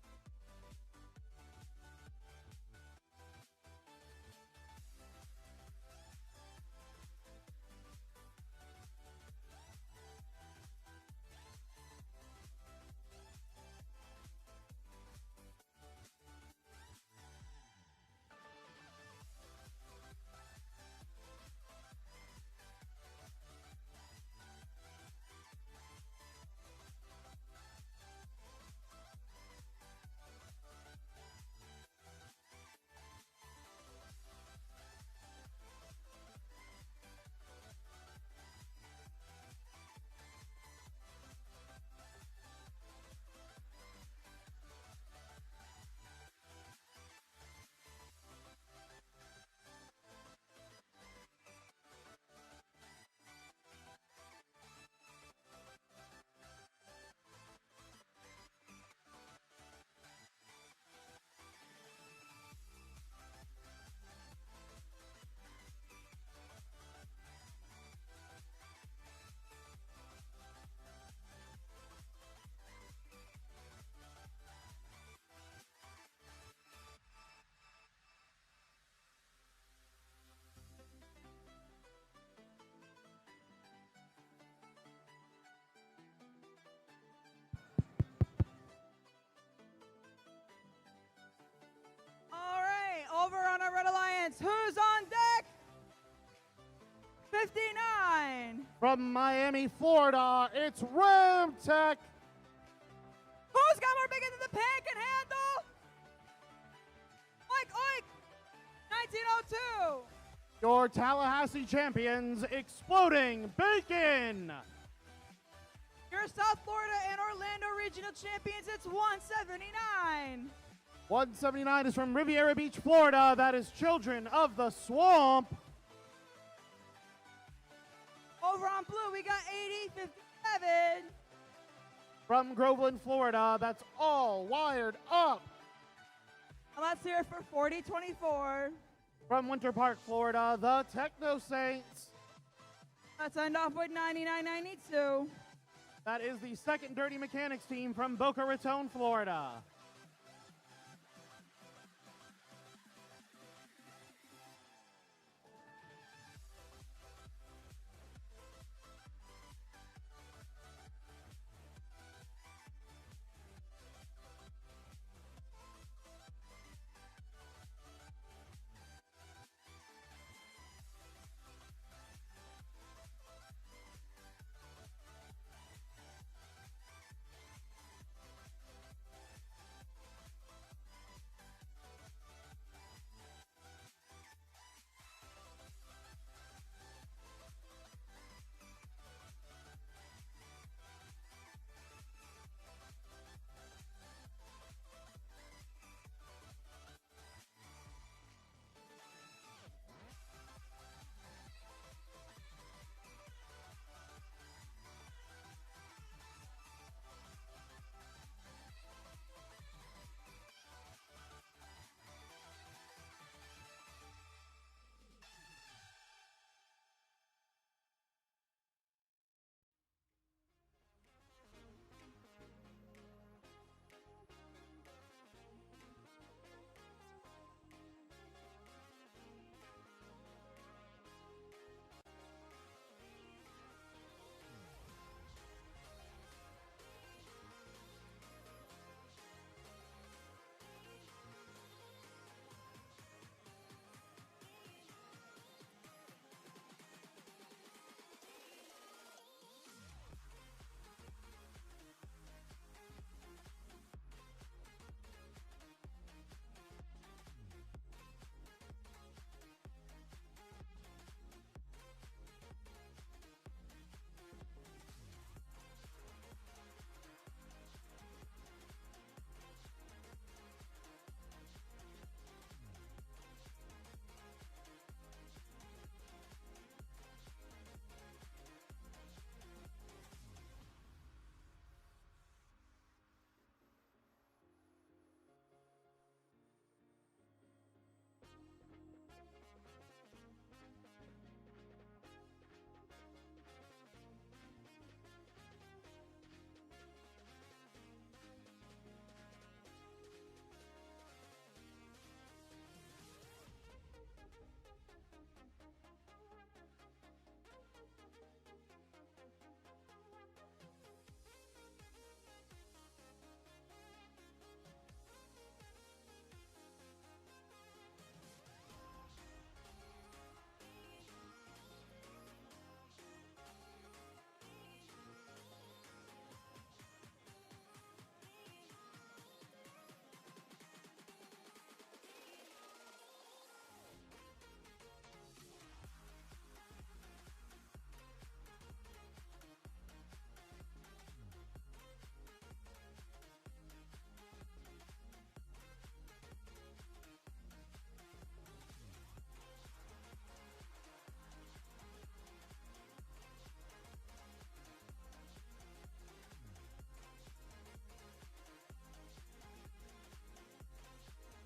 From Miami, Florida, it's Ramtech. Who's got more bacon than the pan can handle? Oink, oink. 1902. Your Tallahassee champions, Exploding Bacon. Your South Florida and Orlando regional champions, it's 179. 179 is from Riviera Beach, Florida. That is Children of the Swamp. Over on blue, we got 8057. From Groveland, Florida, that's All Wired Up. And let's hear it for 4024. From Winter Park, Florida, the Techno Saints. Let's end off with 9992. That is the second Dirty Mechanics team from Boca Raton, Florida.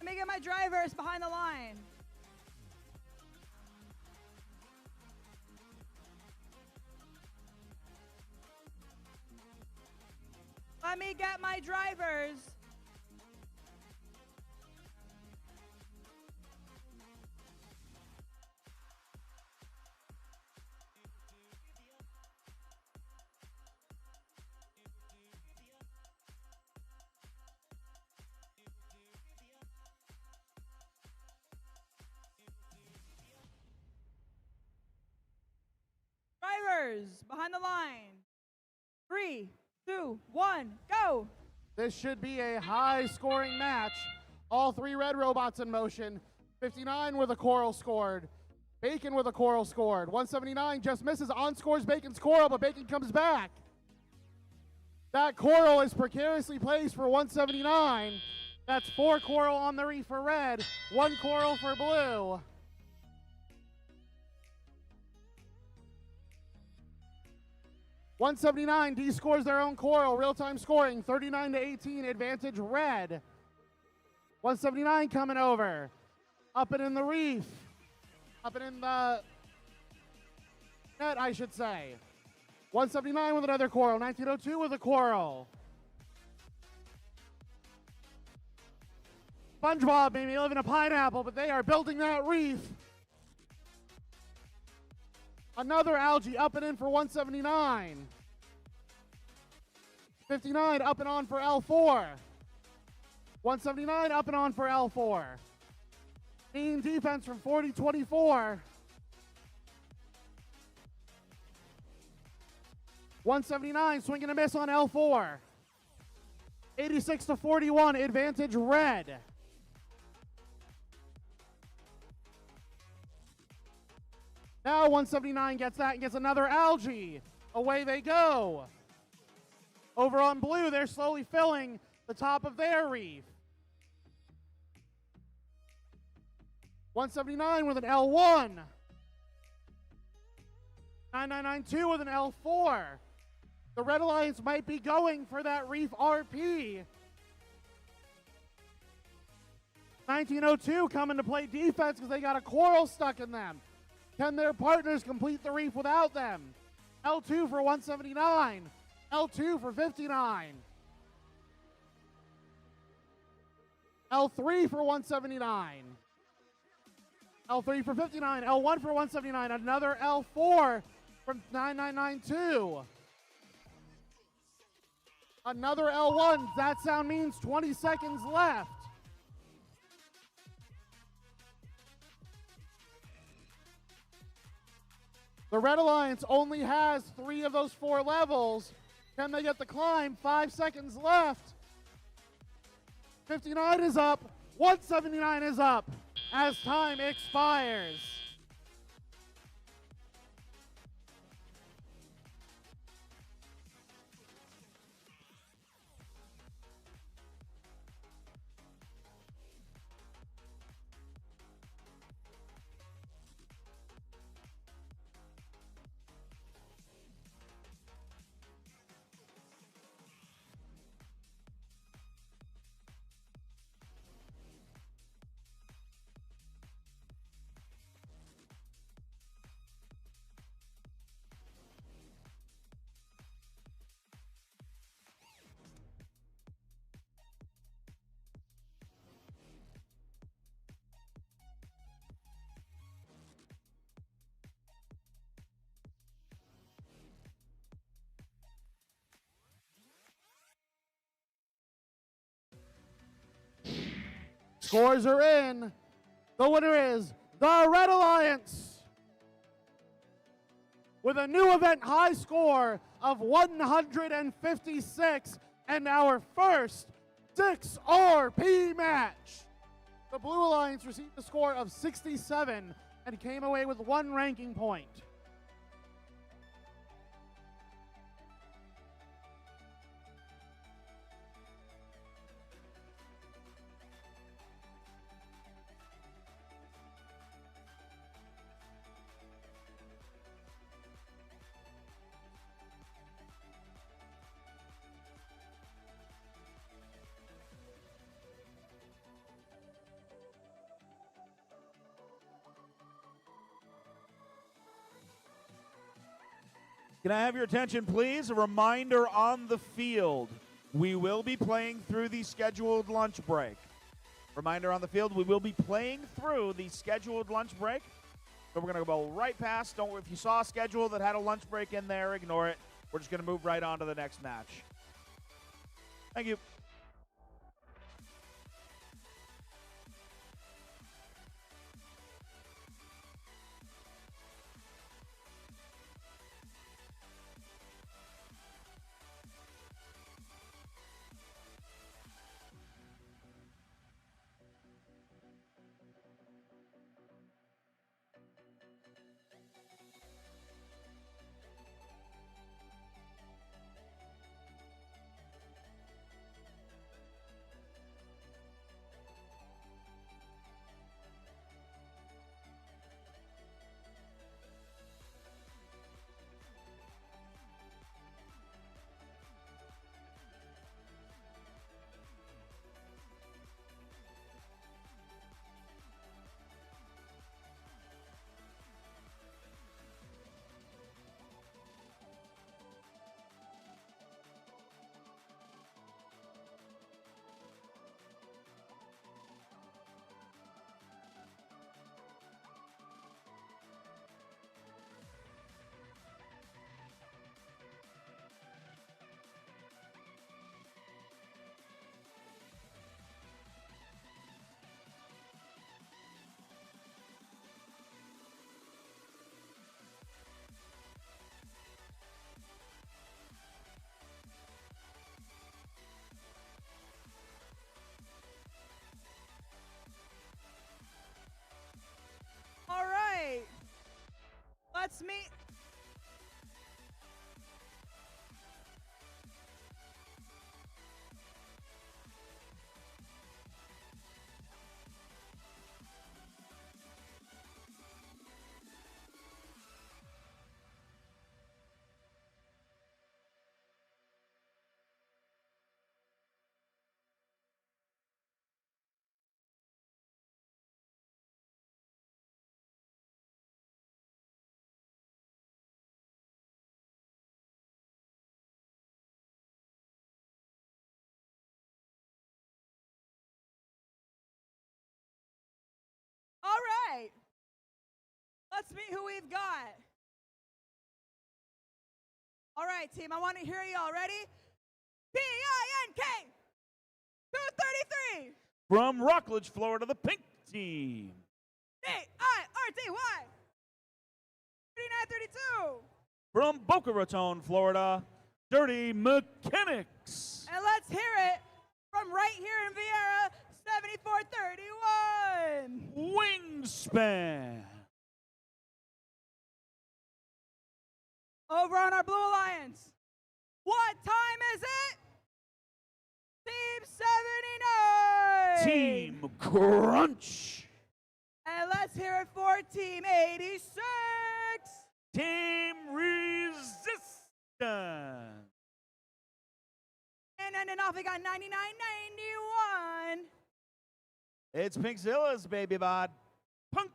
Let me get my drivers behind the line. Let me get my drivers. Drivers. Scores behind the line. 3, 2, 1, go. This should be a high-scoring match. All three red robots in motion. 59 with a coral scored. Bacon with a coral scored. 179 just misses. On scores Bacon's coral, but Bacon comes back. That coral is precariously placed for 179. That's 4 coral on the reef for red, 1 coral for blue. $179, D scores their own coral, real-time scoring, 39-18, advantage red. 179 coming over, up and in the reef, up and in the net, I should say. 179 with another coral, 1902 with a coral. SpongeBob maybe live in a pineapple, but they are building that reef. Another algae up and in for 179. 59 up and on for L4. 179 up and on for L4. Team defense from 40-24. 179 swing and a miss on L4. 86-41, advantage red. Now 179 gets that and gets another algae. Away they go. Over on blue, they're slowly filling the top of their reef. 179 with an L1. 9992 with an L4. The Red Alliance might be going for that reef RP. 1902 coming to play defense because they got a coral stuck in them. Can their partners complete the reef without them? L2 for 179. L2 for 59. L3 for 179. L3 for 59. L1 for 179. Another L4 from 9992. Another L1. That sound means 20 seconds left. The Red Alliance only has 3 of those 4 levels. Can they get the climb? 5 seconds left. 59 is up. 179 is up as time expires. Scores are in. The winner is the Red Alliance with a new event high score of 156 and our first 6 RP match. The Blue Alliance received a score of 67 and came away with 1 ranking point. Can I have your attention, please? A reminder on the field. We will be playing through the scheduled lunch break. Reminder on the field, we will be playing through the scheduled lunch break. So we're going to go right past. If you saw a schedule that had a lunch break in there, ignore it. We're just going to move right on to the next match. Thank you. let's meet. All right. Let's meet who we've got. All right, team, I want to hear y'all. Ready? P-I-N-K 233. From Rockledge, Florida, the pink team. D-I-R-T-Y 3932. From Boca Raton, Florida, Dirty Mechanics. And let's hear it from right here in Vieira, 7431. Wingspan. Over on our Blue Alliance, what time is it? Team 79. Team Crunch. And let's hear it for Team 86. Team Resistance. And ending off, we got 9991. It's Pinkzilla's baby bod. Punk.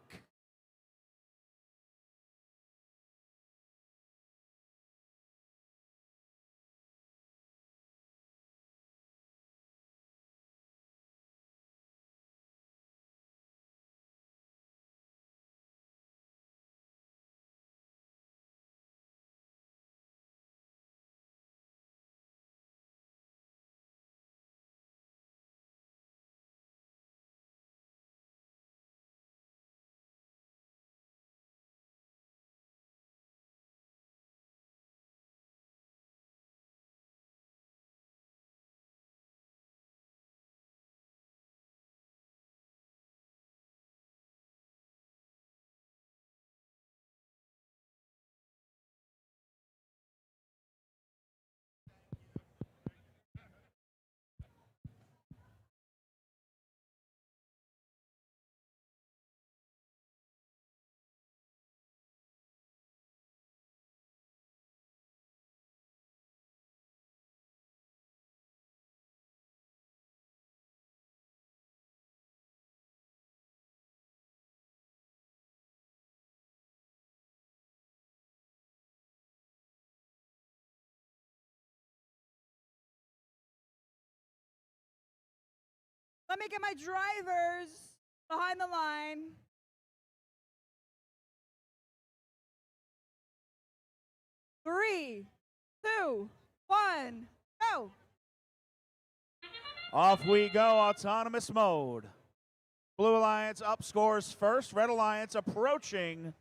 Let me get my drivers behind the line. Three, two, one, go. Off we go, autonomous mode. Blue Alliance up scores first. Red Alliance approaching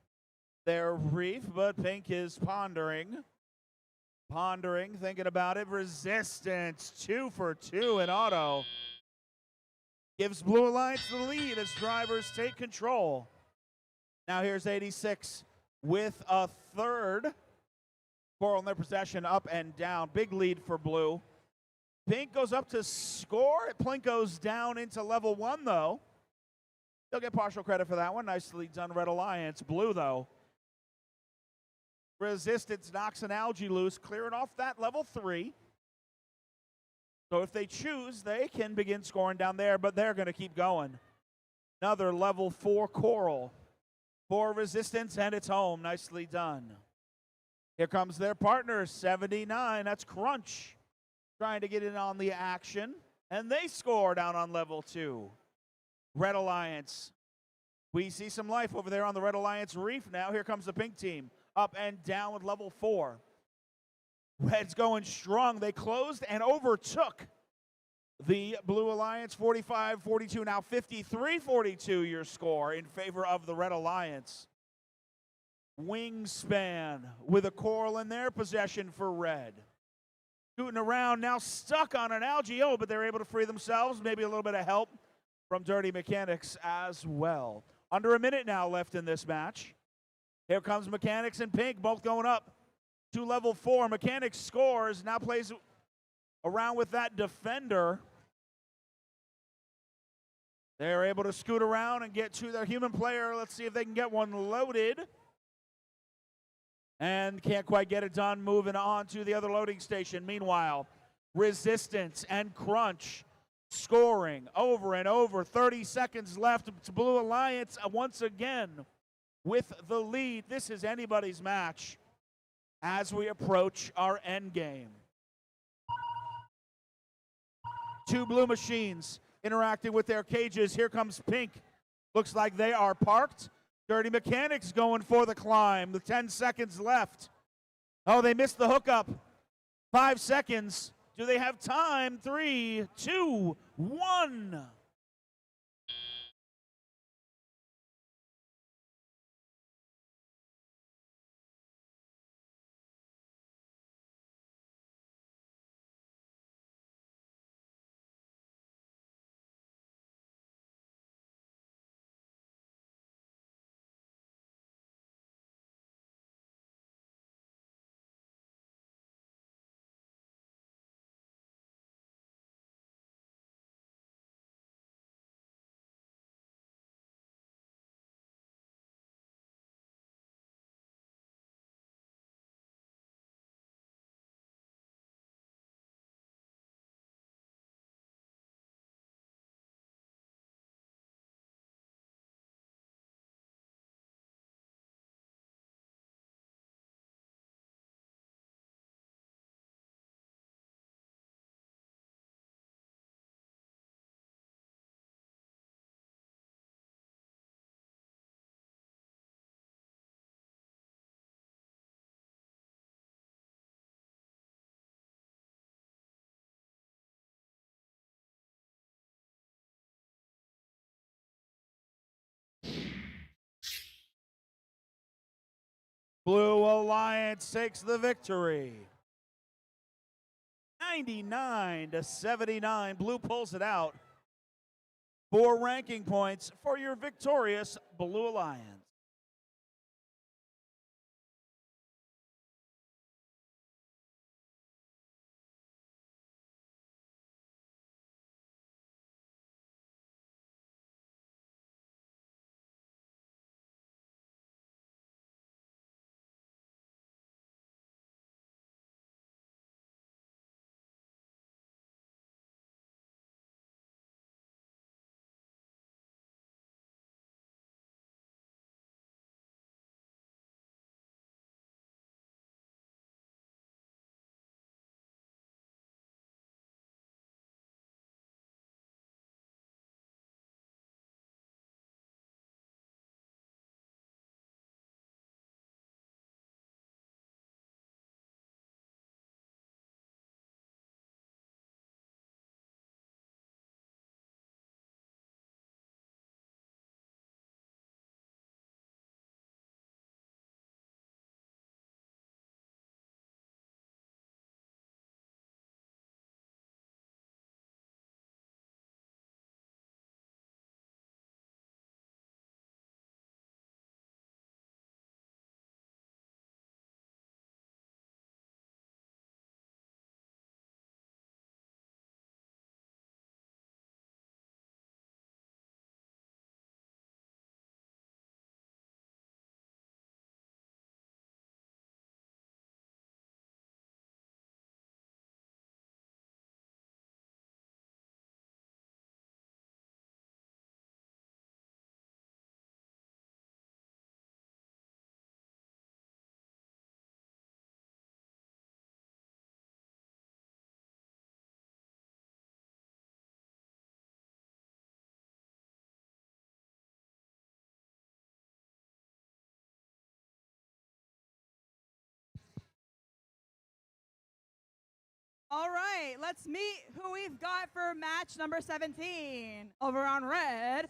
their reef, but Pink is pondering, thinking about it. Resistance, 2 for 2 in auto. Gives Blue Alliance the lead as drivers take control. Now here's 86 with a third. Coral in their possession, up and down. Big lead for Blue. Pink goes up to score. Plink goes down into level 1, though. They'll get partial credit for that one. Nicely done, Red Alliance. Blue, though. Resistance knocks an algae loose, clearing off that level 3. So if they choose, they can begin scoring down there, but they're going to keep going. Another level 4 Coral for Resistance, and it's home. Nicely done. Here comes their partner, 79. That's Crunch, trying to get in on the action, and they score down on level 2. Red Alliance. We see some life over there on the Red Alliance reef now. Here comes the Pink team, up and down with level 4. Red's going strong. They closed and overtook the Blue Alliance, 45-42, now 53-42 your score in favor of the Red Alliance. Wingspan with a Coral in their possession for Red. Scooting around, now stuck on an algae, but they're able to free themselves. Maybe a little bit of help from Dirty Mechanics as well. Under a minute now left in this match. Here comes Mechanics and Pink, both going up to level 4. Mechanics scores, now plays around with that defender. They're able to scoot around and get to their human player. Let's see if they can get one loaded. And can't quite get it done. Moving on to the other loading station. Meanwhile, Resistance and Crunch scoring over and over. 30 seconds left to Blue Alliance once again with the lead. This is anybody's match as we approach our end game. Two blue machines interacting with their cages. Here comes Pink. Looks like they are parked. Dirty Mechanics going for the climb. The 10 seconds left. Oh, they missed the hookup. 5 seconds. Do they have time? 3, 2, 1. Blue Alliance takes the victory. 99-79. Blue pulls it out. 4 ranking points for your victorious Blue Alliance. All right, let's meet who we've got for match number 17. Over on red,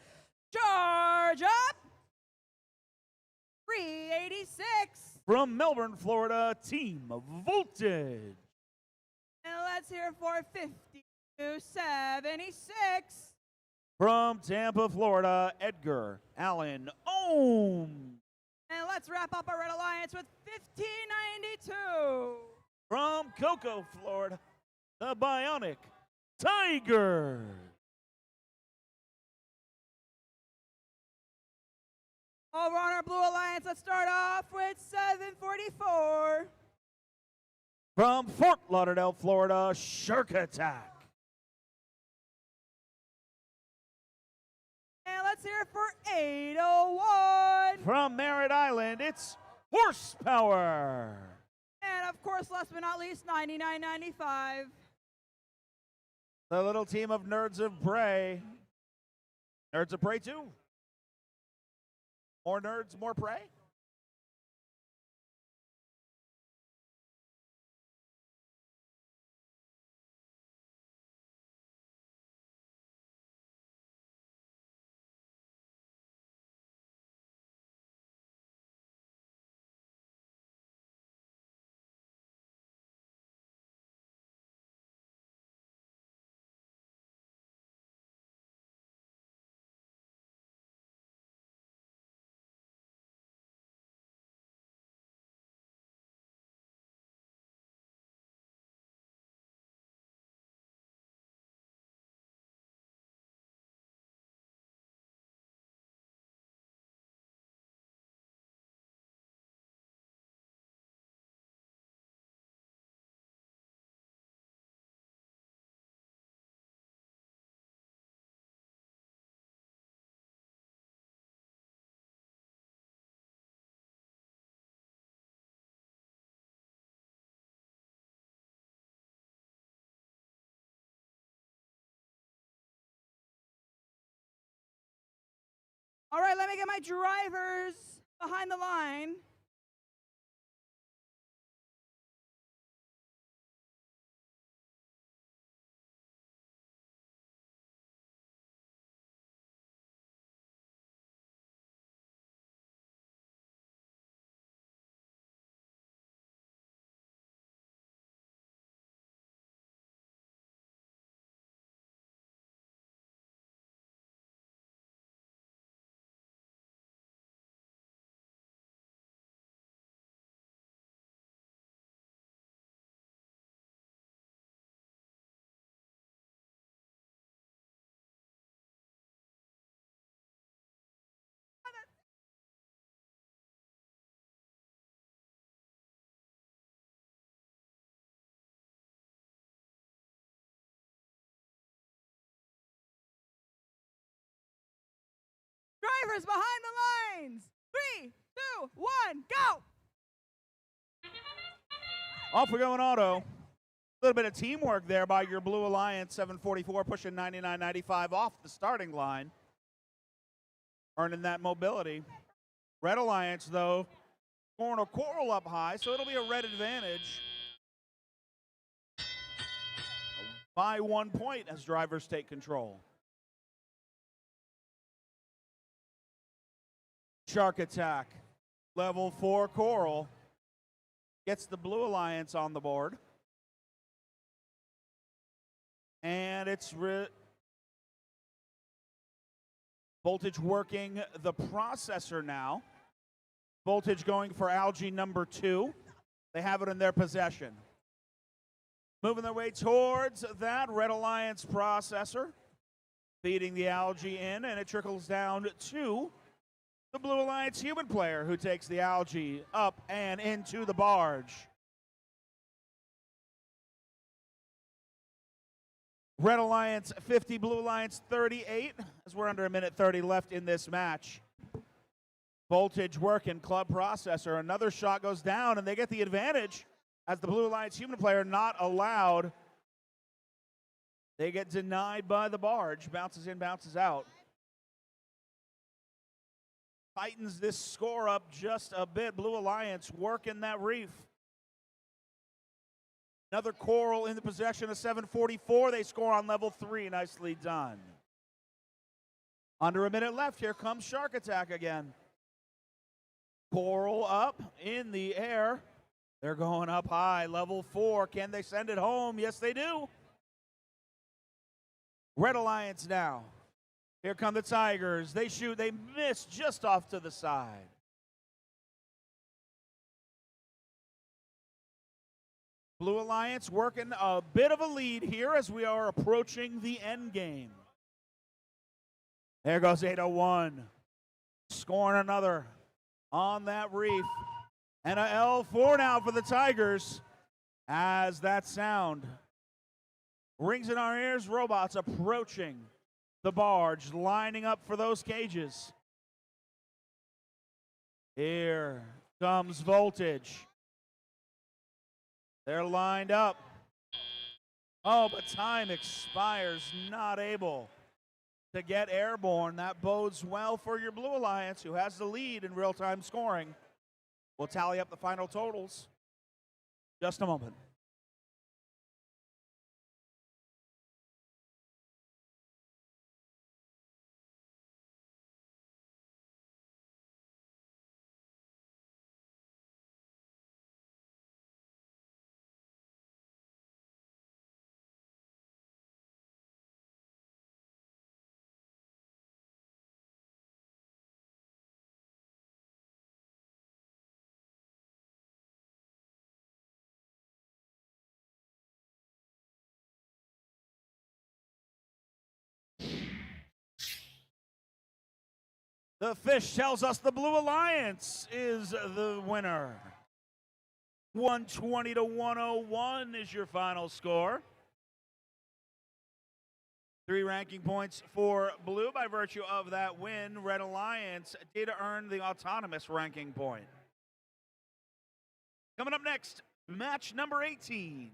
charge up! 386. From Melbourne, Florida, Team Voltage. And let's hear for 5276. From Tampa, Florida, Edgar Allen Ohm. And let's wrap up our Red Alliance with 1592. From Cocoa, Florida, the Bionic Tiger. Over on our Blue Alliance, let's start off with 744. From Fort Lauderdale, Florida, Shark Attack. And let's hear it for 801. From Merritt Island, it's Horsepower. And of course, last but not least, 9995. The little team of Nerds of Prey. Nerds of Prey 2. More nerds, more prey. All right, let me get my drivers behind the line. Drivers behind the lines. 3, 2, 1, go! Off we go in auto. A little bit of teamwork there by your Blue Alliance, 744 pushing 99.95 off the starting line. Earning that mobility. Red Alliance, though, scoring a coral up high, so it'll be a red advantage by 1 point as drivers take control. Shark Attack, level 4 coral, gets the Blue Alliance on the board. And it's Voltage working the processor now. Voltage going for algae number 2. They have it in their possession. Moving their way towards that Red Alliance processor. Feeding the algae in, and it trickles down to the Blue Alliance human player who takes the algae up and into the barge. Red Alliance 50, Blue Alliance 38, as we're under a minute 30 left in this match. Voltage working, club processor. Another shot goes down, and they get the advantage as the Blue Alliance human player not allowed. They get denied by the barge. Bounces in, bounces out. Tightens this score up just a bit. Blue Alliance working that reef. Another coral in the possession of 744. They score on level 3. Nicely done. Under a minute left. Here comes Shark Attack again. Coral up in the air. They're going up high. Level 4. Can they send it home? Yes, they do. Red Alliance now. Here come the Tigers. They shoot. They miss just off to the side. Blue Alliance working a bit of a lead here as we are approaching the end game. There goes 801. Scoring another on that reef. And a L4 now for the Tigers as that sound rings in our ears. Robots approaching the barge, lining up for those cages. Here comes Voltage. They're lined up. Oh, but time expires, not able to get airborne. That bodes well for your Blue Alliance, who has the lead in real-time scoring. We'll tally up the final totals just a moment. The fish tells us the Blue Alliance is the winner. 120 to 101 is your final score. 3 ranking points for Blue by virtue of that win. Red Alliance did earn the autonomous ranking point. Coming up next, match number 18.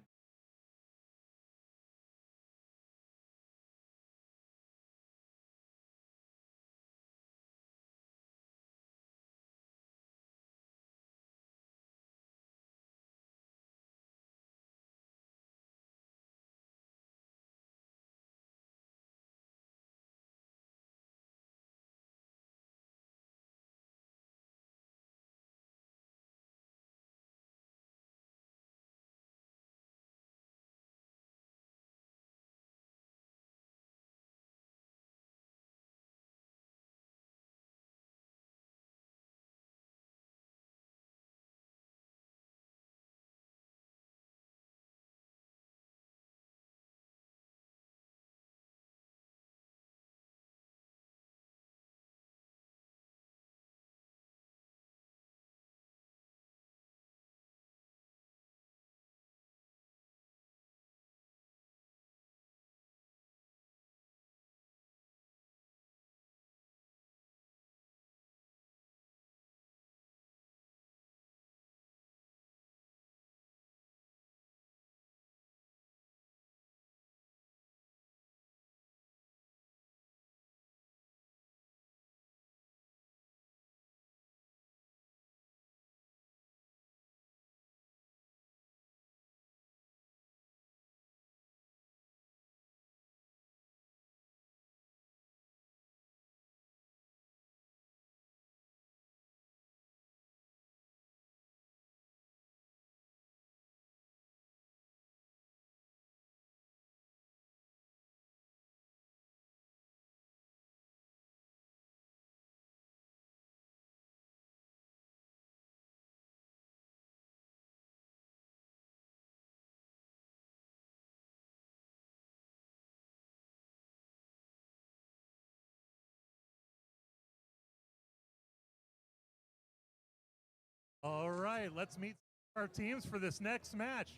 All right, let's meet our teams for this next match.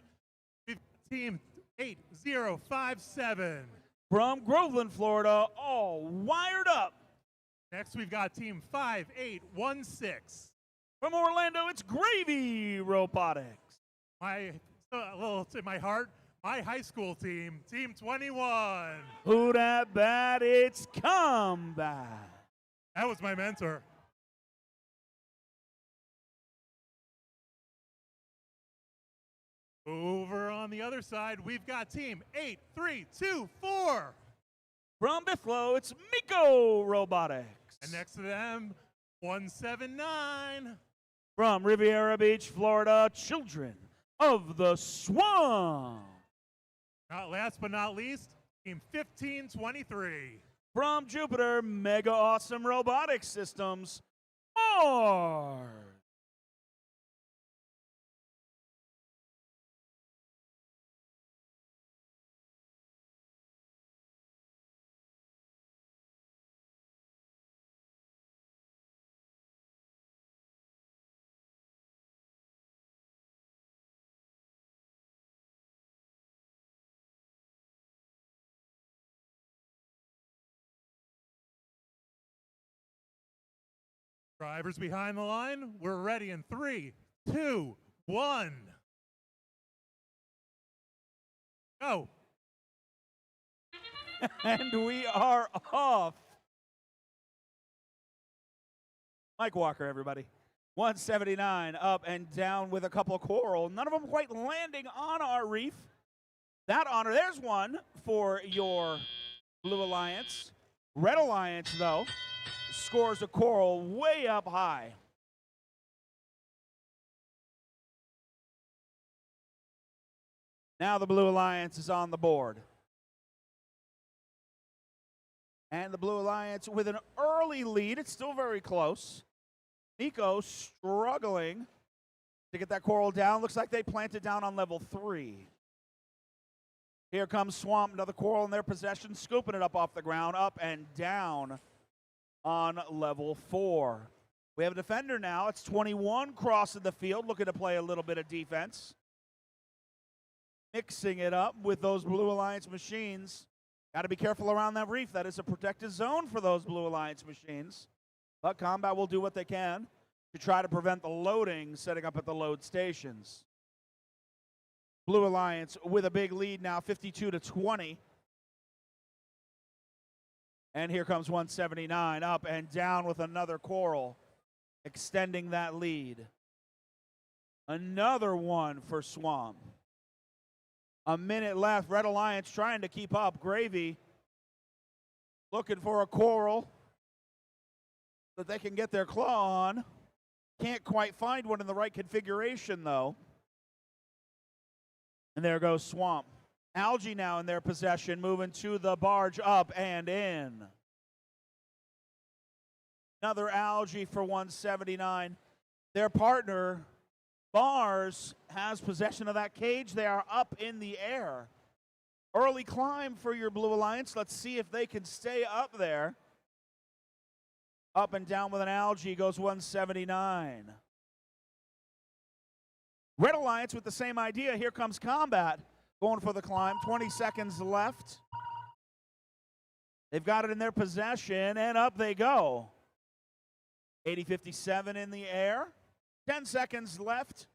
We've got team 8057. From Groveland, Florida, all wired up. Next, we've got team 5816. From Orlando, it's Gravy Robotics. A little to my heart, my high school team, team 21. Who dat bad? It's Combat. That was my mentor. Over on the other side, we've got team 8324. From Buffalo, it's Miko Robotics. And next to them, 179. From Riviera Beach, Florida, Children of the Swamp. Last but not least, team 1523. From Jupiter, Mega Awesome Robotics Systems, Mars. Drivers behind the line, we're ready in 3, 2, 1. Go. And we are off. Mike Walker, everybody. 179 up and down with a couple of coral. None of them quite landing on our reef. That honor, there's one for your Blue Alliance. Red Alliance, though, scores a coral way up high. Now the Blue Alliance is on the board. And the Blue Alliance with an early lead. It's still very close. Nico struggling to get that coral down. Looks like they planted down on level 3. Here comes Swamp, another coral in their possession, scooping it up off the ground, up and down on level 4. We have a defender now. It's 21 crossing the field, looking to play a little bit of defense. Mixing it up with those Blue Alliance machines. Got to be careful around that reef. That is a protected zone for those Blue Alliance machines. But Combat will do what they can to try to prevent the loading setting up at the load stations. Blue Alliance with a big lead now, 52-20. And here comes 179 up and down with another coral, extending that lead. Another one for Swamp. A minute left. Red Alliance trying to keep up. Gravy looking for a coral that they can get their claw on. Can't quite find one in the right configuration, though. And there goes Swamp. Algae now in their possession, moving to the barge, up and in. Another Algae for 179. Their partner, Bars, has possession of that cage. They are up in the air. Early climb for your Blue Alliance. Let's see if they can stay up there. Up and down with an Algae goes 179. Red Alliance with the same idea. Here comes Combat going for the climb. 20 seconds left. They've got it in their possession, and up they go. 80-57 in the air. 10 seconds left.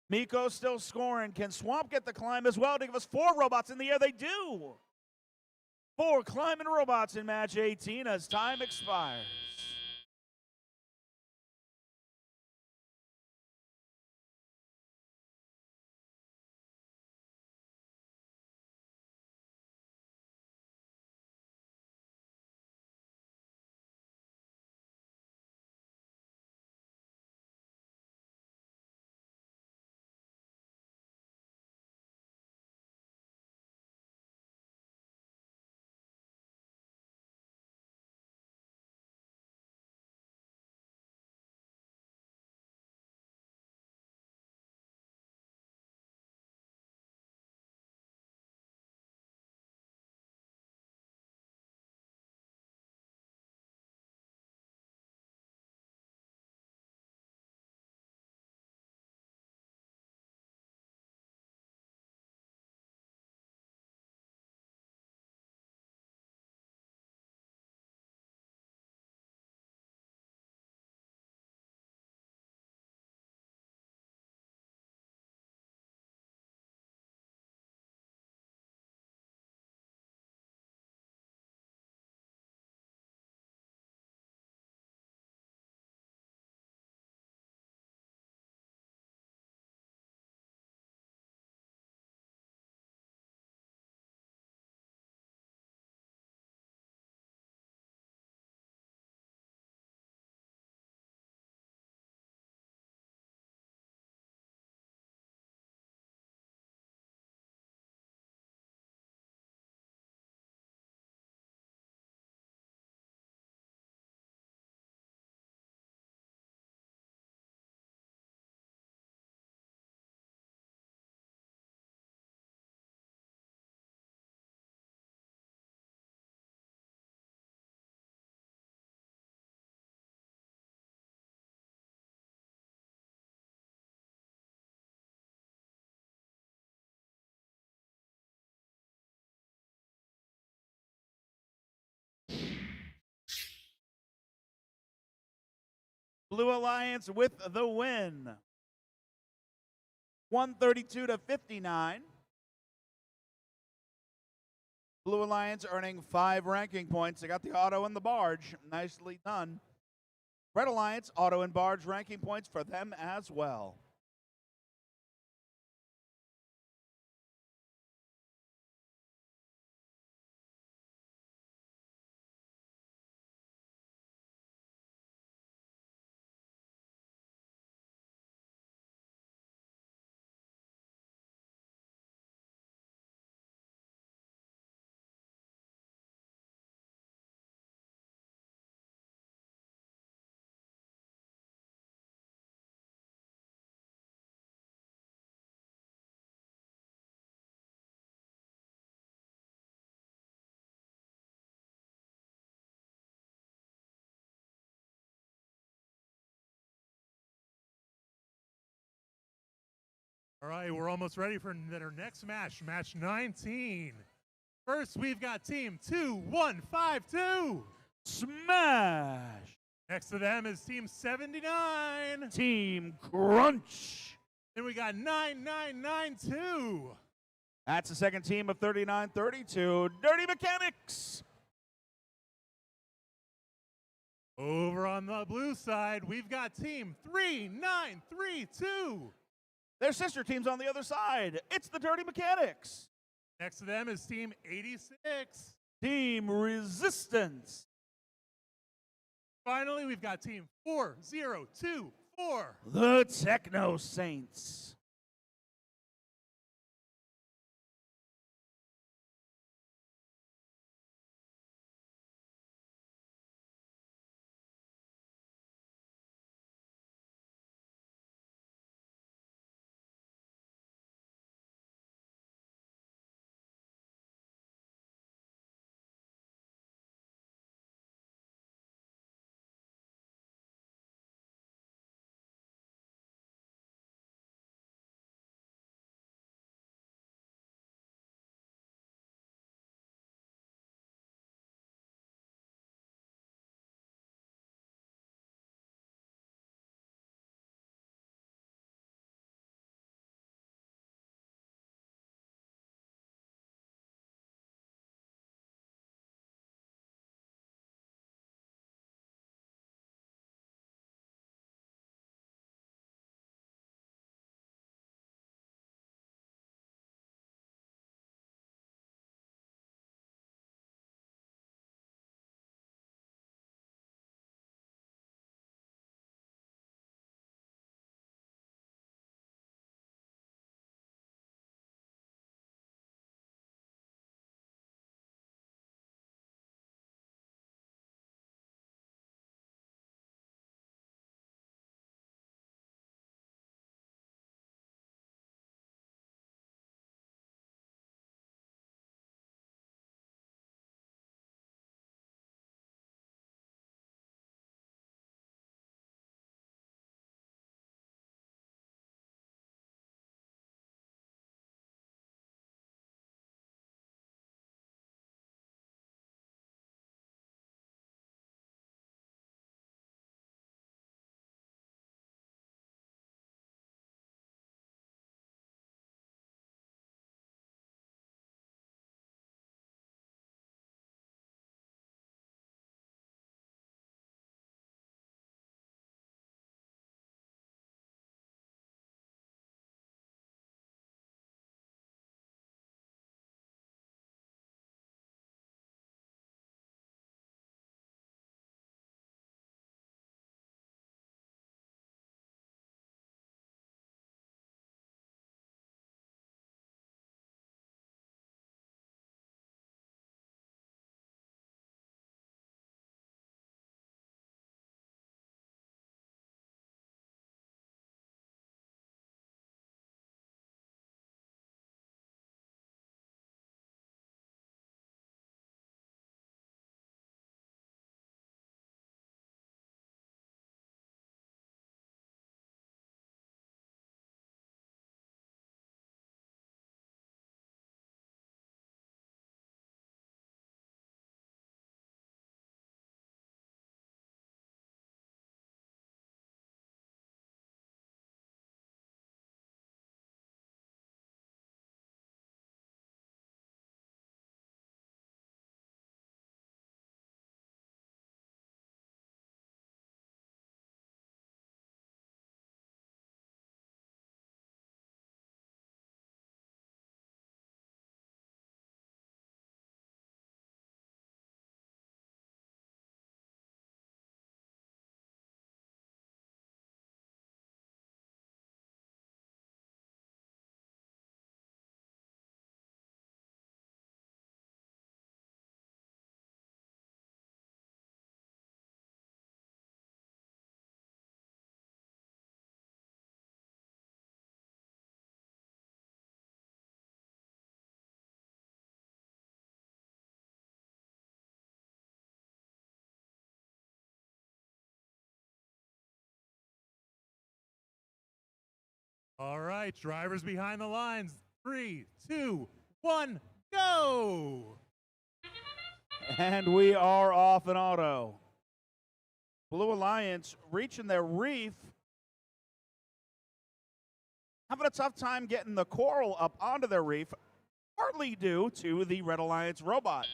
Miko still scoring. Can Swamp get the climb as well to give us 4 robots in the air? They do. 4 climbing robots in match 18 as time expires. Blue Alliance with the win. 132 to 59. Blue Alliance earning 5 ranking points. They got the auto and the barge. Nicely done. Red Alliance, auto and barge ranking points for them as well. All right, we're almost ready for our next match, match 19. First, we've got team 2152. Smash! Next to them is team 79. Team Crunch. Then we got 9992. That's the second team of 3932. Dirty Mechanics. Over on the blue side, we've got team 3932. Their sister team's on the other side. It's the Dirty Mechanics. Next to them is team 86. Team Resistance. Finally, we've got team 4024. The Techno Saints. right, drivers behind the lines. 3, 2, 1, go! And we are off an auto. Blue Alliance reaching their reef. Having a tough time getting the coral up onto their reef, partly due to the Red Alliance robot.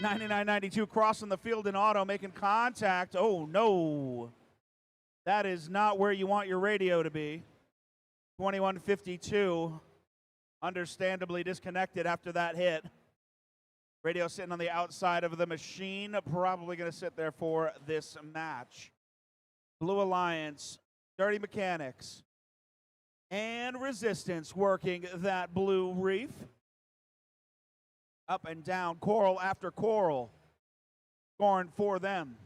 99.92 crossing the field in auto, making contact. Oh, no. That is not where you want your radio to be. 21.52, understandably disconnected after that hit. Radio sitting on the outside of the machine, probably going to sit there for this match. Blue Alliance, Dirty Mechanics, and Resistance working that blue reef. Up and down, coral after coral, scoring for them.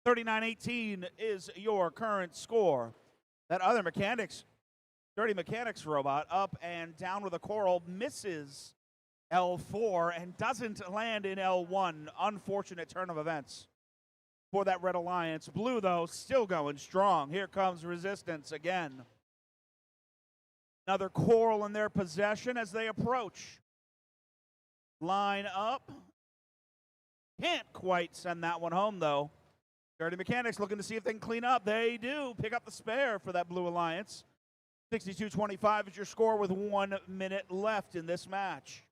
39-18 is your current score. That other Mechanics, Dirty Mechanics robot, up and down with a coral, misses L4 and doesn't land in L1. Unfortunate turn of events for that Red Alliance. Blue, though, still going strong. Here comes Resistance again. Another coral in their possession as they approach. Line up. Can't quite send that one home, though. Dirty Mechanics looking to see if they can clean up. They do. Pick up the spare for that Blue Alliance. 62-25 is your score with 1 minute left in this match.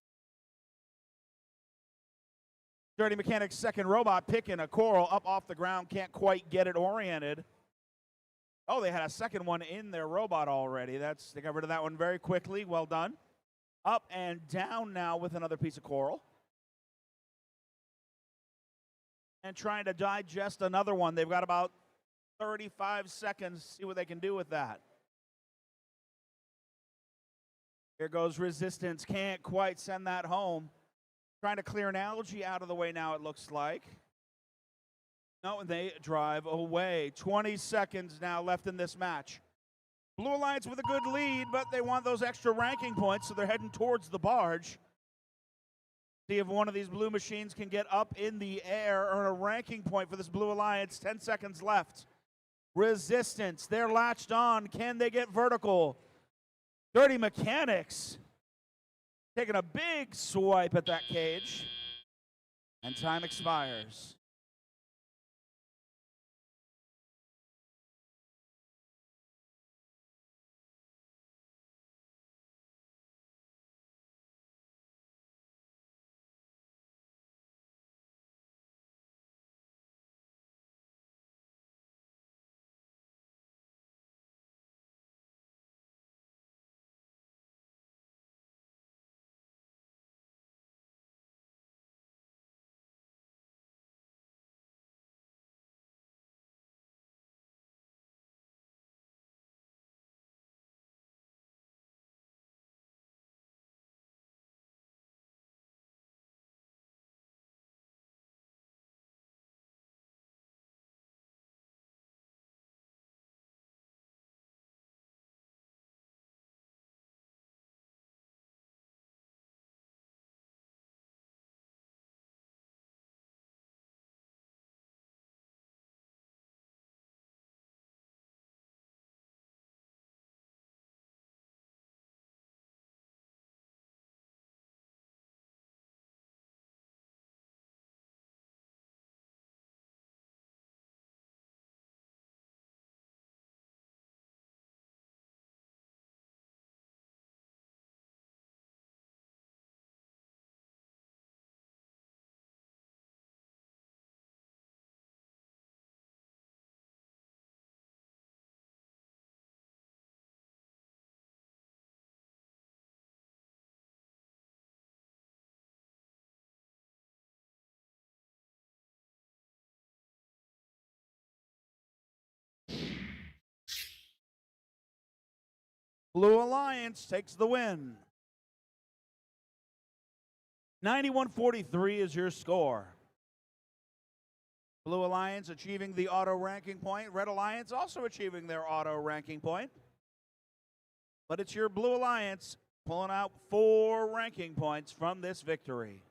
Dirty Mechanics' second robot picking a coral up off the ground. Can't quite get it oriented. Oh, they had a second one in their robot already. They got rid of that one very quickly. Well done. Up and down now with another piece of coral. And trying to digest another one. They've got about 35 seconds to see what they can do with that. Here goes Resistance. Can't quite send that home. Trying to clear an algae out of the way now, it looks like. No, and they drive away. 20 seconds now left in this match. Blue Alliance with a good lead, but they want those extra ranking points, so they're heading towards the barge. See if one of these blue machines can get up in the air, earn a ranking point for this Blue Alliance. 10 seconds left. Resistance, they're latched on. Can they get vertical? Dirty Mechanics taking a big swipe at that cage. And time expires. Blue Alliance takes the win. 91-43 is your score. Blue Alliance achieving the auto ranking point. Red Alliance also achieving their auto ranking point. But it's your Blue Alliance pulling out 4 ranking points from this victory.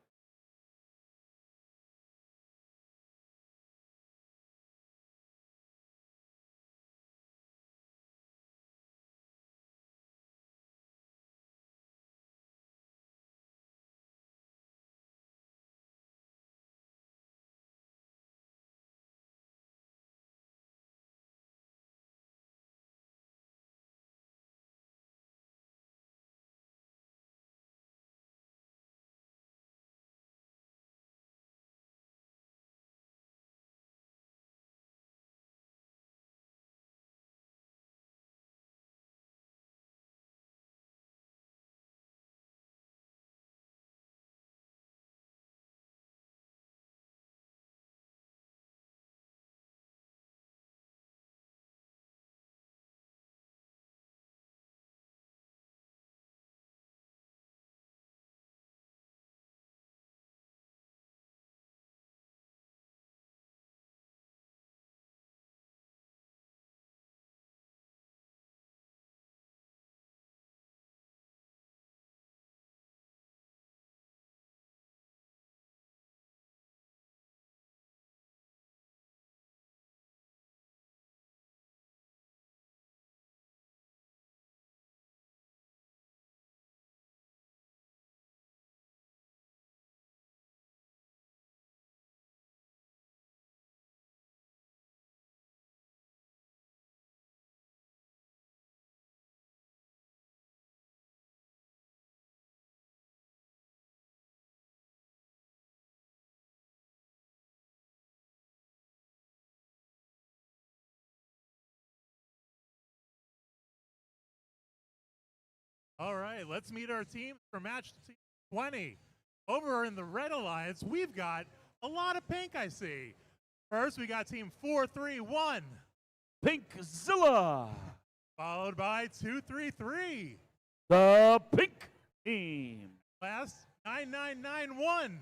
All right, let's meet our teams for match 20. Over in the Red Alliance, we've got a lot of pink, I see. First, we got team 431. Pinkzilla. Followed by 233. The pink team. Last, 9991.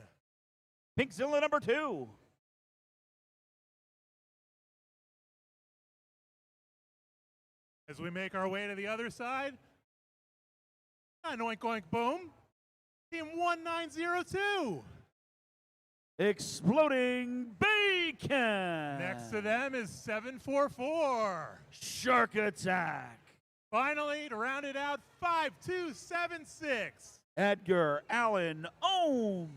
Pinkzilla number 2. As we make our way to the other side, oink oink boom. Team 1902. Exploding Bacon. Next to them is 744. Shark Attack. Finally, to round it out, 5276. Edgar Allan Ohm.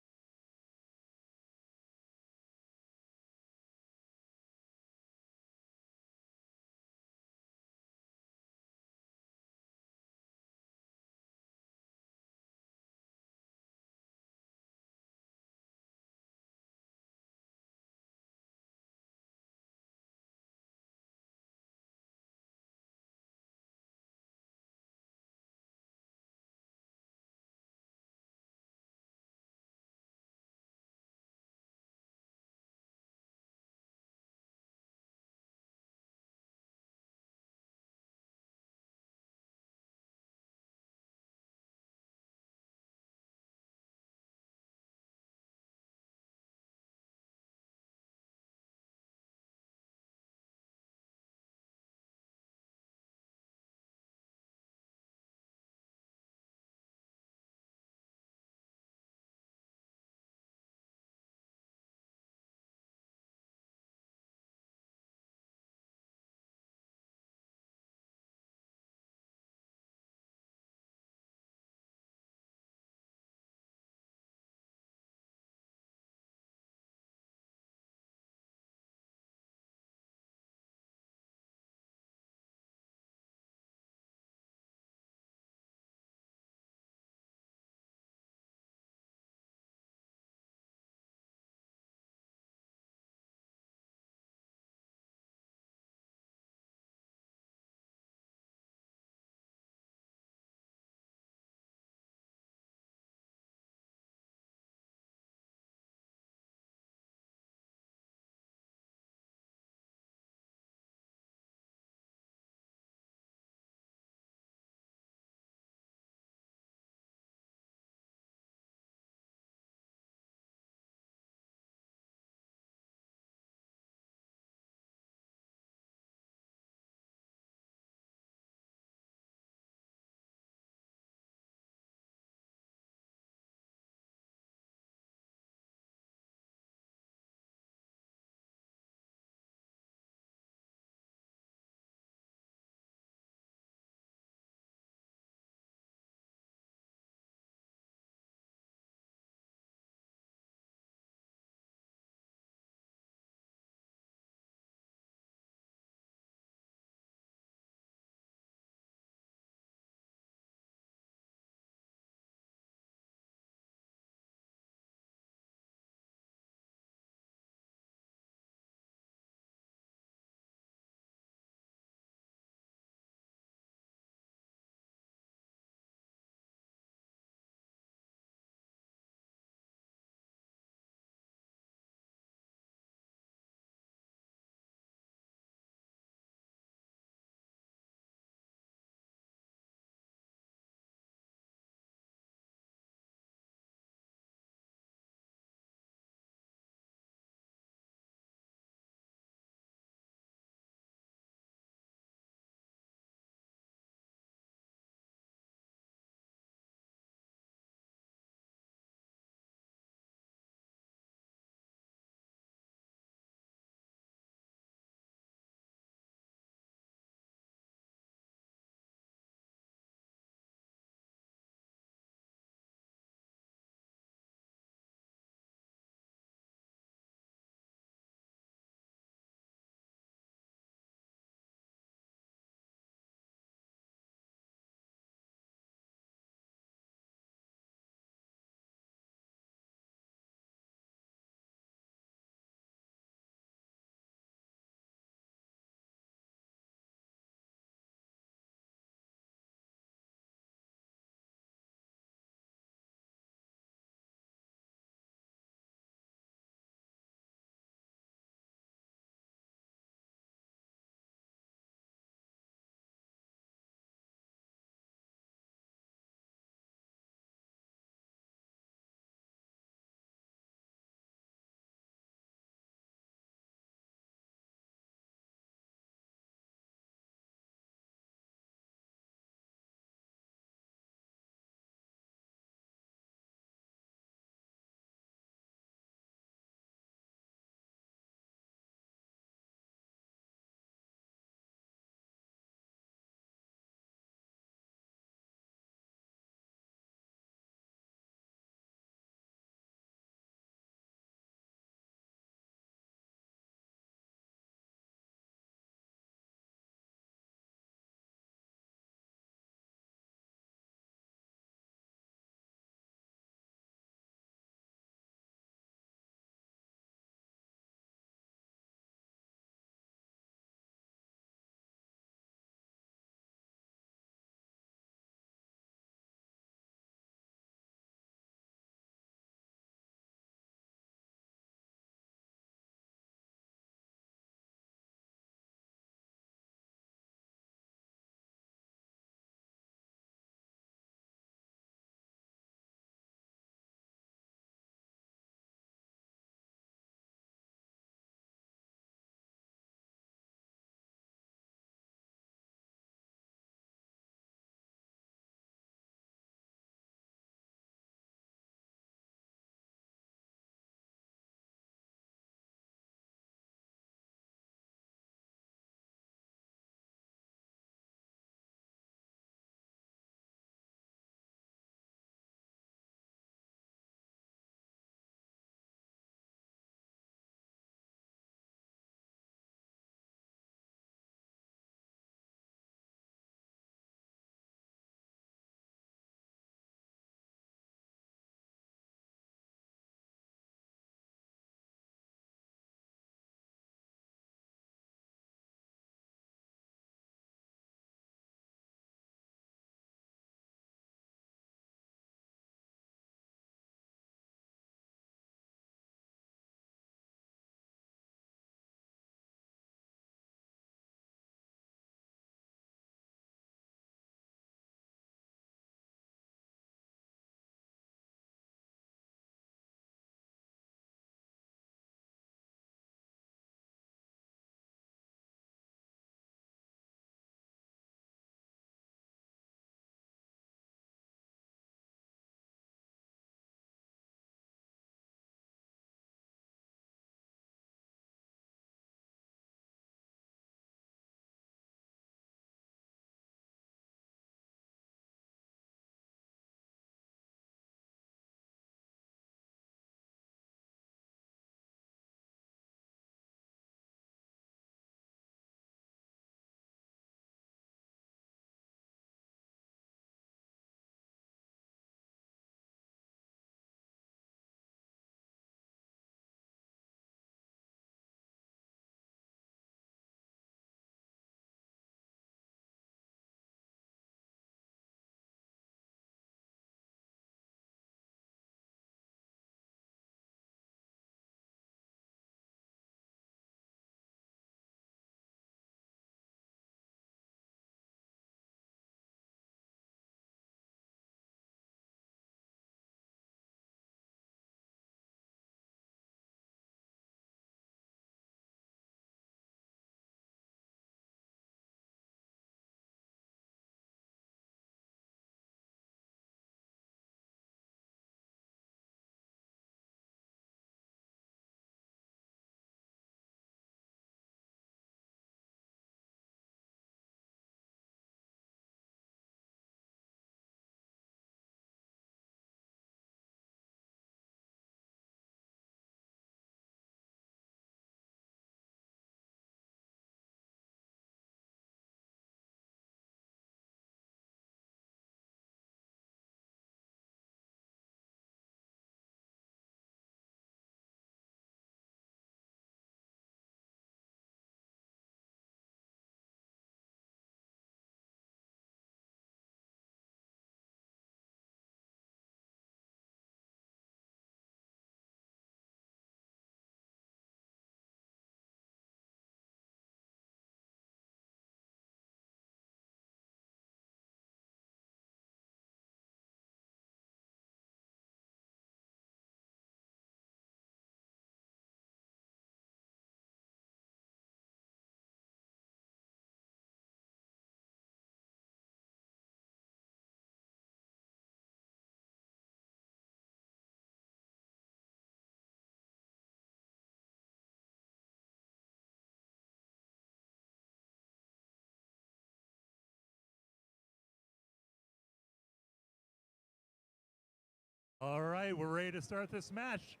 All right, we're ready to start this match.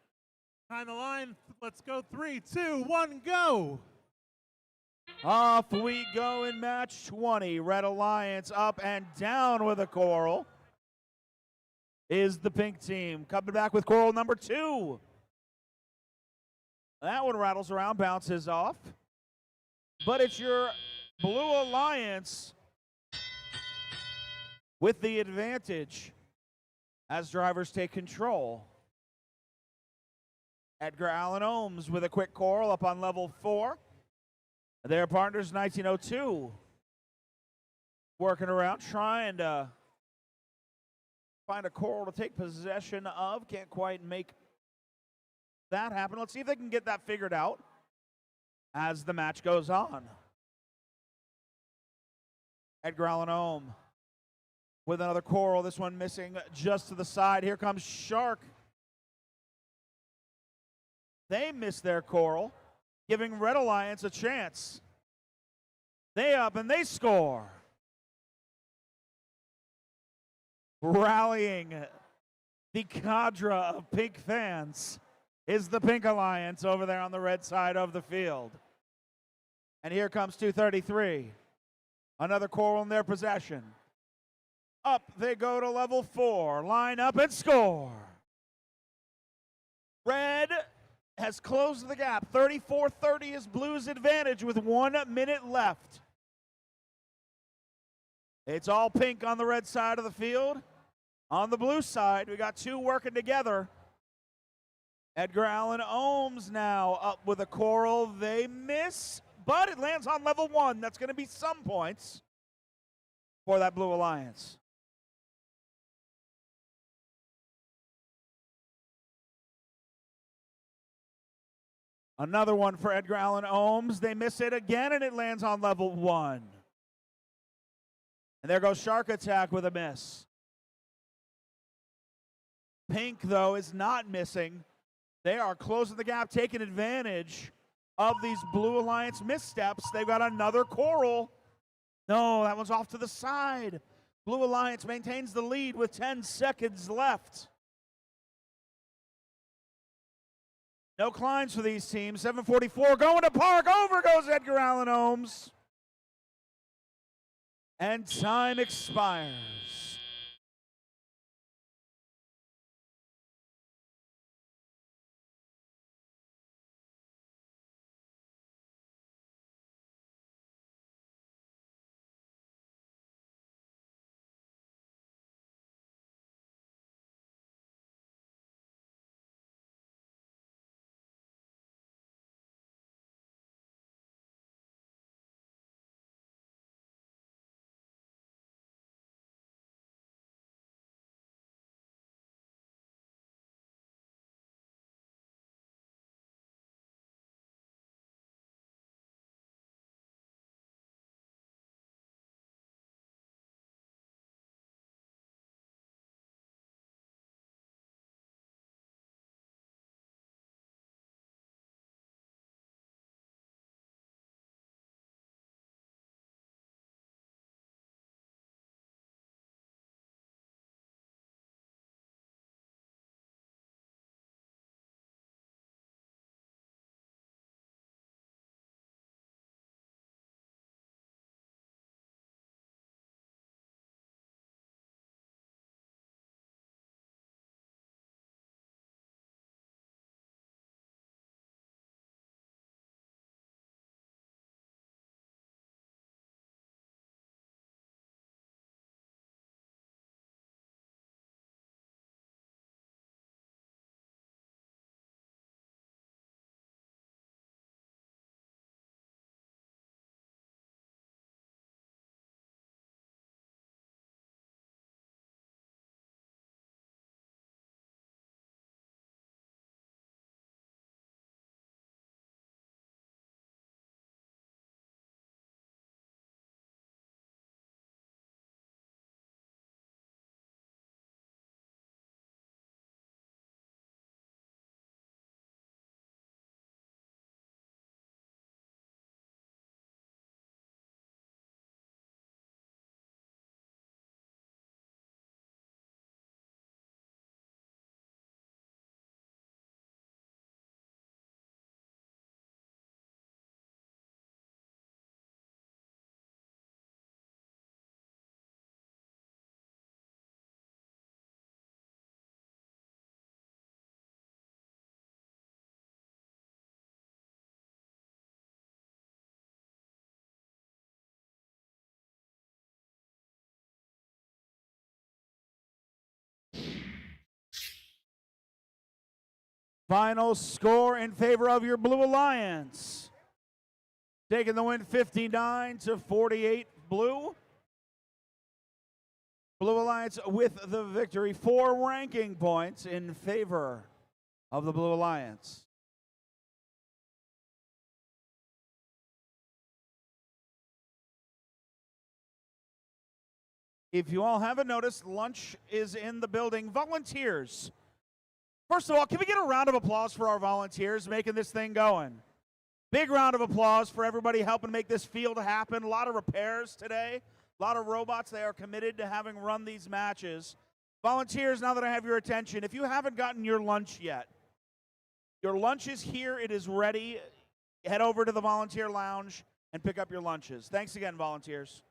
Behind the line, let's go. 3, 2, 1, go. Off we go in match 20. Red Alliance up and down with a coral is the pink team. Coming back with coral number 2. That one rattles around, bounces off. But it's your Blue Alliance with the advantage as drivers take control. Edgar Allan Ohms with a quick coral up on level 4. Their partners 1902 working around trying to find a coral to take possession of. Can't quite make that happen. Let's see if they can get that figured out as the match goes on. Edgar Allan Ohm with another coral, this one missing just to the side. Here comes Shark. They miss their coral, giving Red Alliance a chance. They up and they score. Rallying the cadre of pink fans is the Pink Alliance over there on the red side of the field. And here comes 233. Another coral in their possession. Up they go to level 4. Line up and score. Red has closed the gap. 34-30 is Blue's advantage with 1 minute left. It's all pink on the red side of the field. On the blue side, we got 2 working together. Edgar Allan Ohms now up with a coral. They miss, but it lands on level 1. That's going to be some points for that Blue Alliance. Another one for Edgar Allan Ohms. They miss it again, and it lands on level 1. And there goes Shark Attack with a miss. Pink, though, is not missing. They are closing the gap, taking advantage of these Blue Alliance missteps. They've got another coral. No, that one's off to the side. Blue Alliance maintains the lead with 10 seconds left. No climbs for these teams. 7:44 going to park. Over goes Edgar Allan Ohms. And time expires. Final score in favor of your Blue Alliance. Taking the win 59-48 Blue. Blue Alliance with the victory. 4 ranking points in favor of the Blue Alliance. If you all haven't noticed, lunch is in the building. Volunteers. First of all, can we get a round of applause for our volunteers making this thing going? Big round of applause for everybody helping make this field happen. A lot of repairs today. A lot of robots. They are committed to having run these matches. Volunteers, now that I have your attention, if you haven't gotten your lunch yet, your lunch is here. It is ready. Head over to the volunteer lounge and pick up your lunches. Thanks again, volunteers.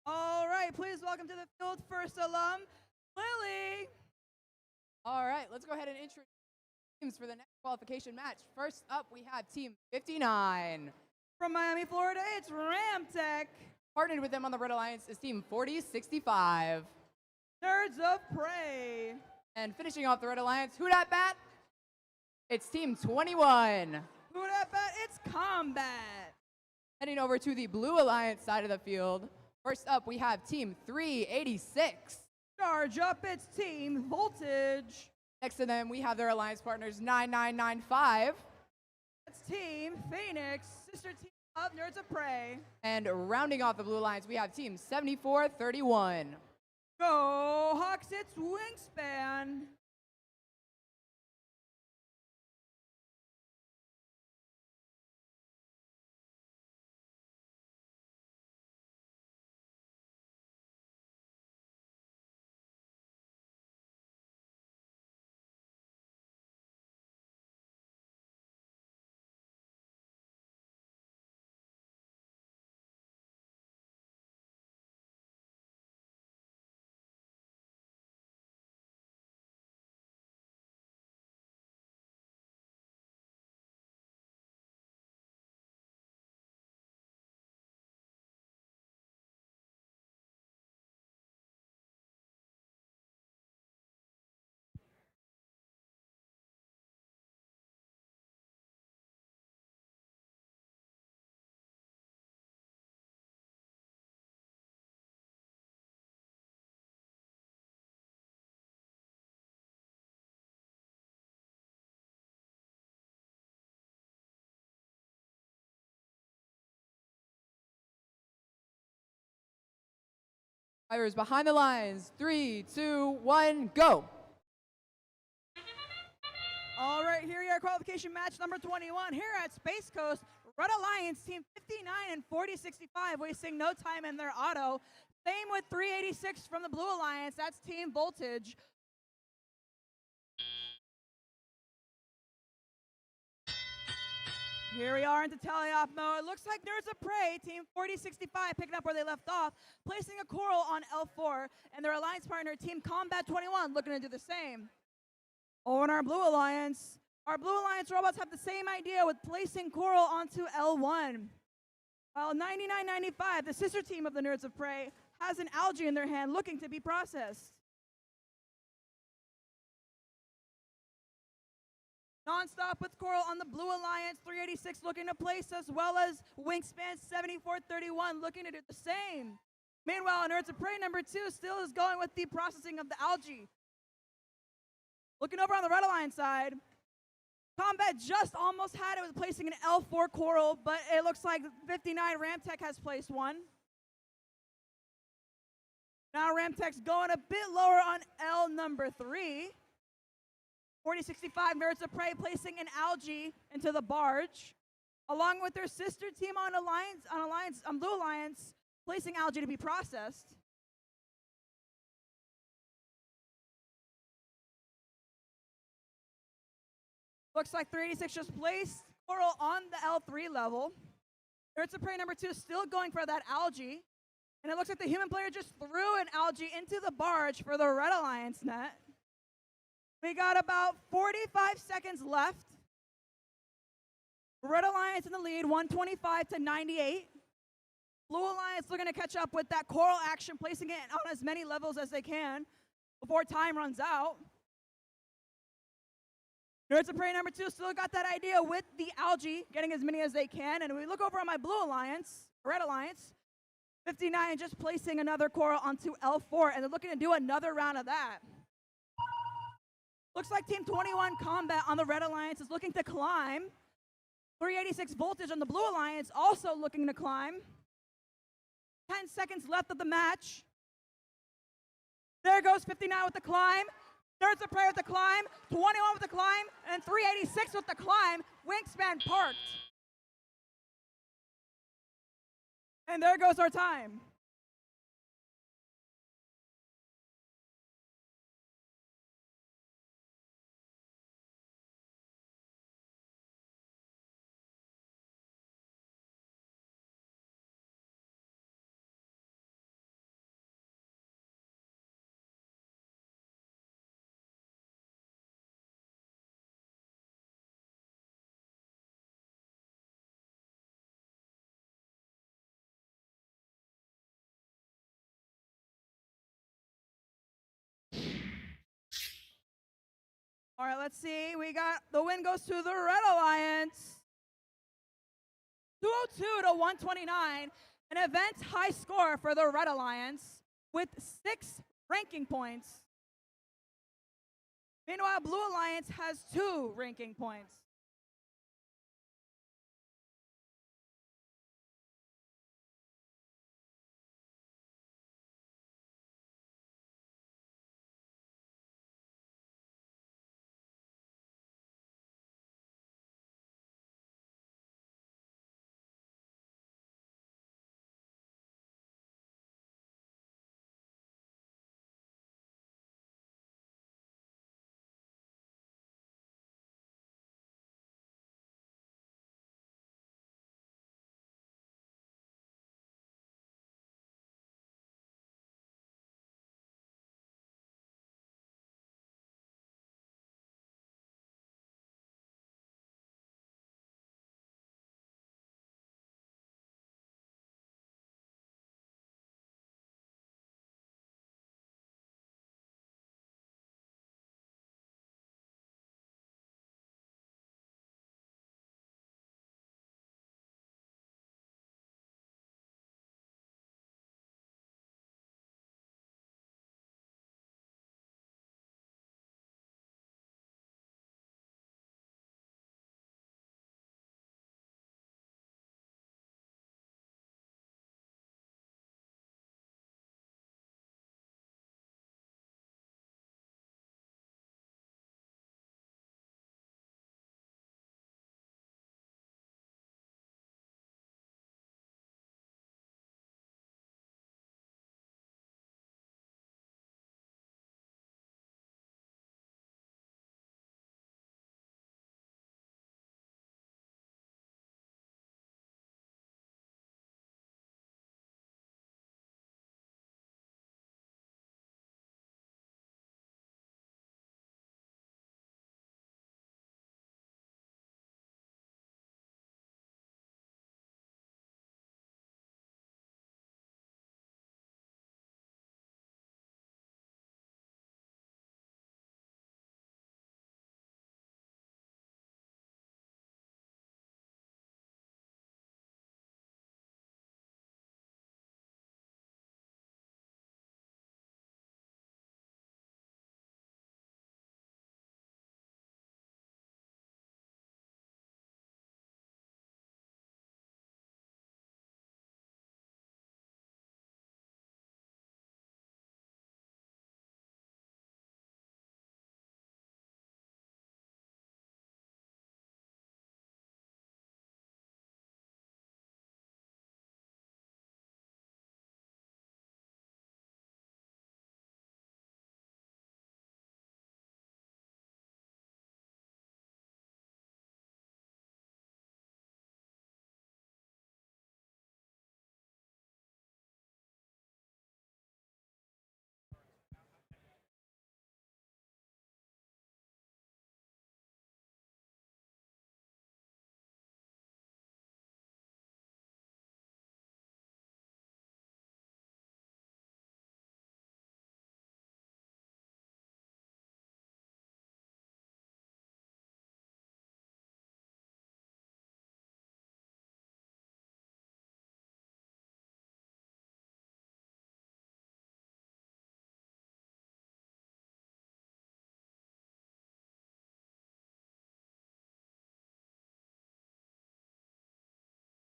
All right, please welcome to the field first alum, Lily. All right, let's go ahead and introduce teams for the next qualification match. First up, we have Team 59. From Miami, Florida, it's Ramtech. Partnered with them on the Red Alliance is Team 4065. Nerds of Prey. And finishing off the Red Alliance, who dat bat? It's Team 21. Who dat bat? It's Combat. Heading over to the Blue Alliance side of the field. First up, we have Team 386. Charge up, it's Team Voltage. Next to them, we have their alliance partners 9995. That's Team Phoenix, sister team of Nerds of Prey. And rounding off the Blue Alliance, we have Team 7431. Go Hawks, it's Wingspan. Fires behind the lines. 3, 2, 1, go. All right, here we are, qualification match number 21 here at Space Coast. Red Alliance, team 59 and 4065, wasting no time in their auto. Same with 386 from the Blue Alliance, that's Team Voltage. Here we are into teleoff mode. It looks like Nerds of Prey, team 4065, picking up where they left off, placing a coral on L4, and their alliance partner, team Combat 21, looking to do the same. Over in our Blue Alliance robots have the same idea with placing coral onto L1. While 9995, the sister team of the Nerds of Prey, has an algae in their hand looking to be processed. Non-stop with coral on the Blue Alliance, 386 looking to place, as well as Wingspan 7431 looking to do the same. Meanwhile, Nerds of Prey number 2 still is going with the processing of the algae. Looking over on the Red Alliance side, Combat just almost had it with placing an L4 coral, but it looks like 59 Ramtech has placed one. Now Ramtech's going a bit lower on L number 3. 4065 Nerds of Prey placing an algae into the barge, along with their sister team on Blue Alliance, placing algae to be processed. Looks like 386 just placed coral on the L3 level. Nerds of Prey number 2 still going for that algae. And it looks like the human player just threw an algae into the barge for the Red Alliance net. We got about 45 seconds left. Red Alliance in the lead, 125 to 98. Blue Alliance looking to catch up with that coral action, placing it on as many levels as they can before time runs out. Nerds of Prey number 2 still got that idea with the algae, getting as many as they can. And we look over on my Blue Alliance, Red Alliance, 59 just placing another coral onto L4, and they're looking to do another round of that. Looks like Team 21 Combat on the Red Alliance is looking to climb. 386 Voltage on the Blue Alliance also looking to climb. 10 seconds left of the match. There goes 59 with the climb. Nerds of Prey with the climb. 21 with the climb. And 386 with the climb. Wingspan parked. And there goes our time. All right, let's see. We got the win goes to the Red Alliance. 202 to 129. An event high score for the Red Alliance with 6 ranking points. Meanwhile, Blue Alliance has 2 ranking points.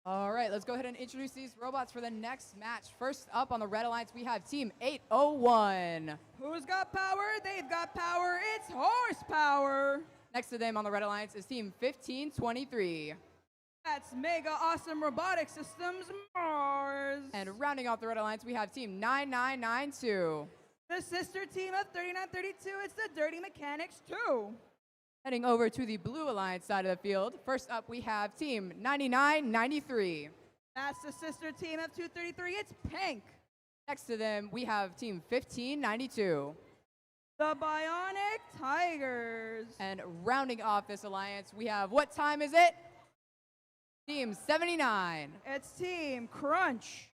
All right, let's go ahead and introduce these robots for the next match. First up on the Red Alliance, we have Team 801. Who's got power? They've got power. It's horsepower. Next to them on the Red Alliance is Team 1523. That's Mega Awesome Robotic Systems Mars. And rounding off the Red Alliance, we have Team 9992. The sister team of 3932, it's the Dirty Mechanics 2. Heading over to the Blue Alliance side of the field, first up we have Team 9993. That's the sister team of 233, it's Pink. Next to them, we have Team 1592. The Bionic Tigers. And rounding off this alliance, we have, what time is it? Team 79. It's Team Crunch.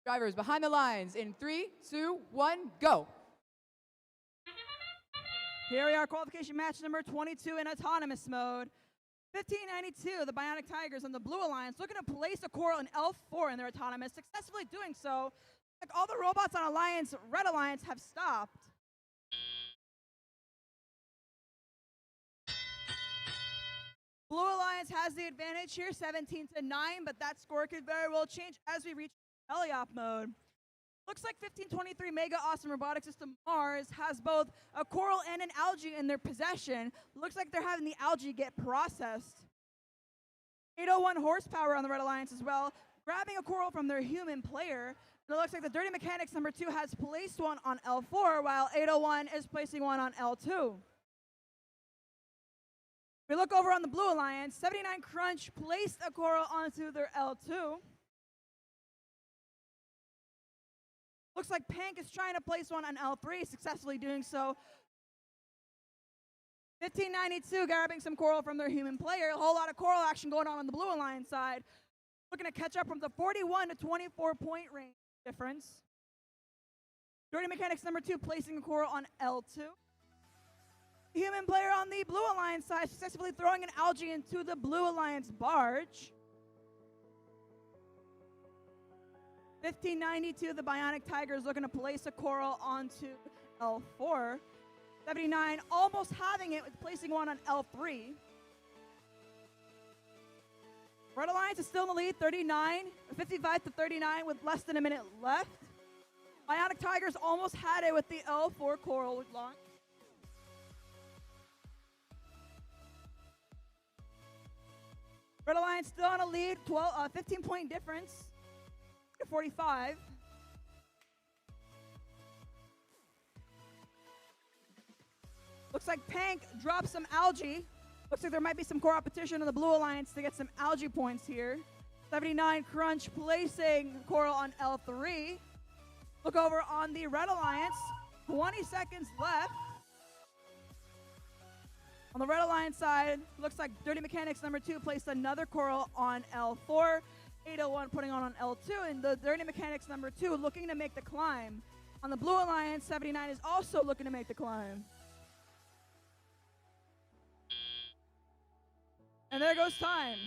Drivers behind the lines in 3, 2, 1, go. Here we are, qualification match number 22 in autonomous mode. 1592, the Bionic Tigers on the Blue Alliance looking to place a coral in L4 in their autonomous, successfully doing so. Like all the robots on Alliance, Red Alliance have stopped. Blue Alliance has the advantage here, 17-9, but that score could very well change as we reach Heliop mode. Looks like 1523 Mega Awesome Robotic System Mars has both a coral and an algae in their possession. Looks like they're having the algae get processed. 801 horsepower on the Red Alliance as well, grabbing a coral from their human player. And it looks like the Dirty Mechanics number 2 has placed one on L4, while 801 is placing one on L2. We look over on the Blue Alliance, 79 Crunch placed a coral onto their L2. Looks like Pink is trying to place one on L3, successfully doing so. 1592 grabbing some coral from their human player. A whole lot of coral action going on the Blue Alliance side. Looking to catch up from the 41 to 24 point range difference. Dirty Mechanics number 2 placing a coral on L2. Human player on the Blue Alliance side successfully throwing an algae into the Blue Alliance barge. 1592, the Bionic Tigers looking to place a coral onto L4. 79 almost having it with placing one on L3. Red Alliance is still in the lead, 55 to 39 with less than a minute left. Bionic Tigers almost had it with the L4 coral launch. Red Alliance still on a lead, 15-point difference to 45. Looks like Pink dropped some algae. Looks like there might be some core competition in the Blue Alliance to get some algae points here. 79 Crunch placing coral on L3. Look over on the Red Alliance, 20 seconds left. On the Red Alliance side, looks like Dirty Mechanics number 2 placed another coral on L4. 801 putting on L2, and the Dirty Mechanics number 2 looking to make the climb. On the Blue Alliance, 79 is also looking to make the climb. And there goes time.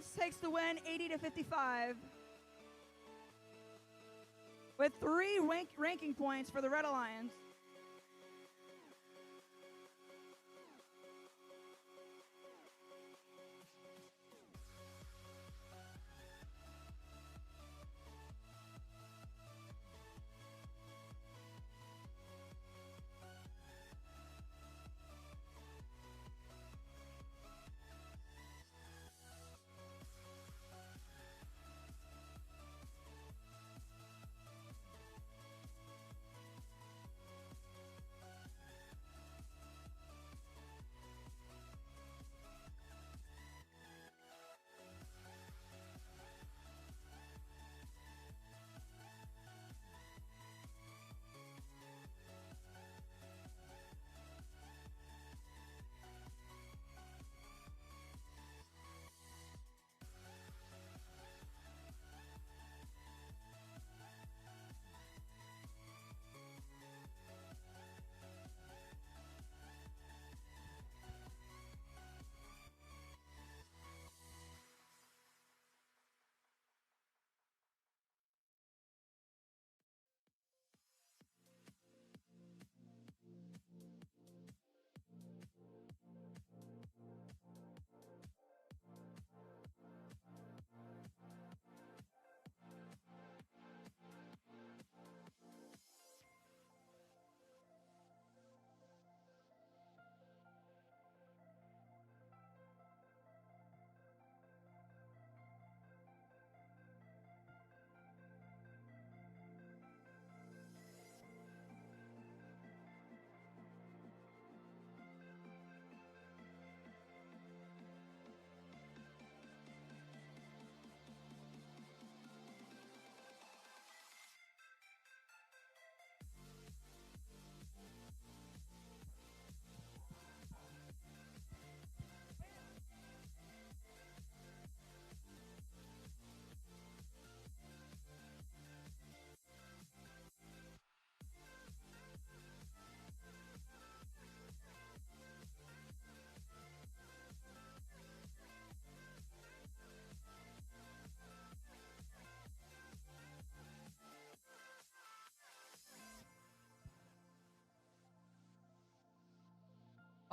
Alliance takes the win 80-55. With 3 ranking points for the Red Alliance.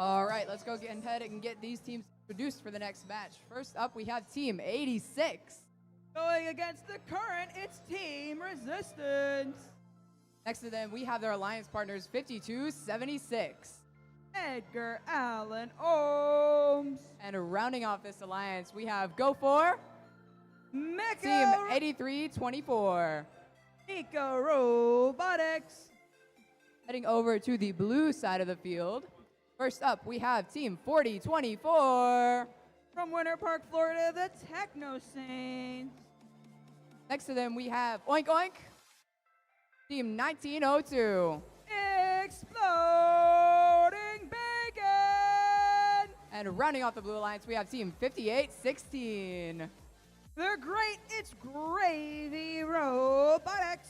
All right, let's go get ahead and get these teams introduced for the next match. First up, we have Team 86. Going against the current, it's Team Resistance. Next to them, we have their alliance partners, 5276. Edgar Allan Ohms. And rounding off this alliance, we have Go For Mecha Team 8324. Nico Robotics. Heading over to the blue side of the field. First up, we have Team 4024. From Winter Park, Florida, the Techno Saints. Next to them, we have Oink Oink, Team 1902. Exploding Bacon. And rounding off the blue alliance, we have Team 5816. The great, it's Gravy Robotics.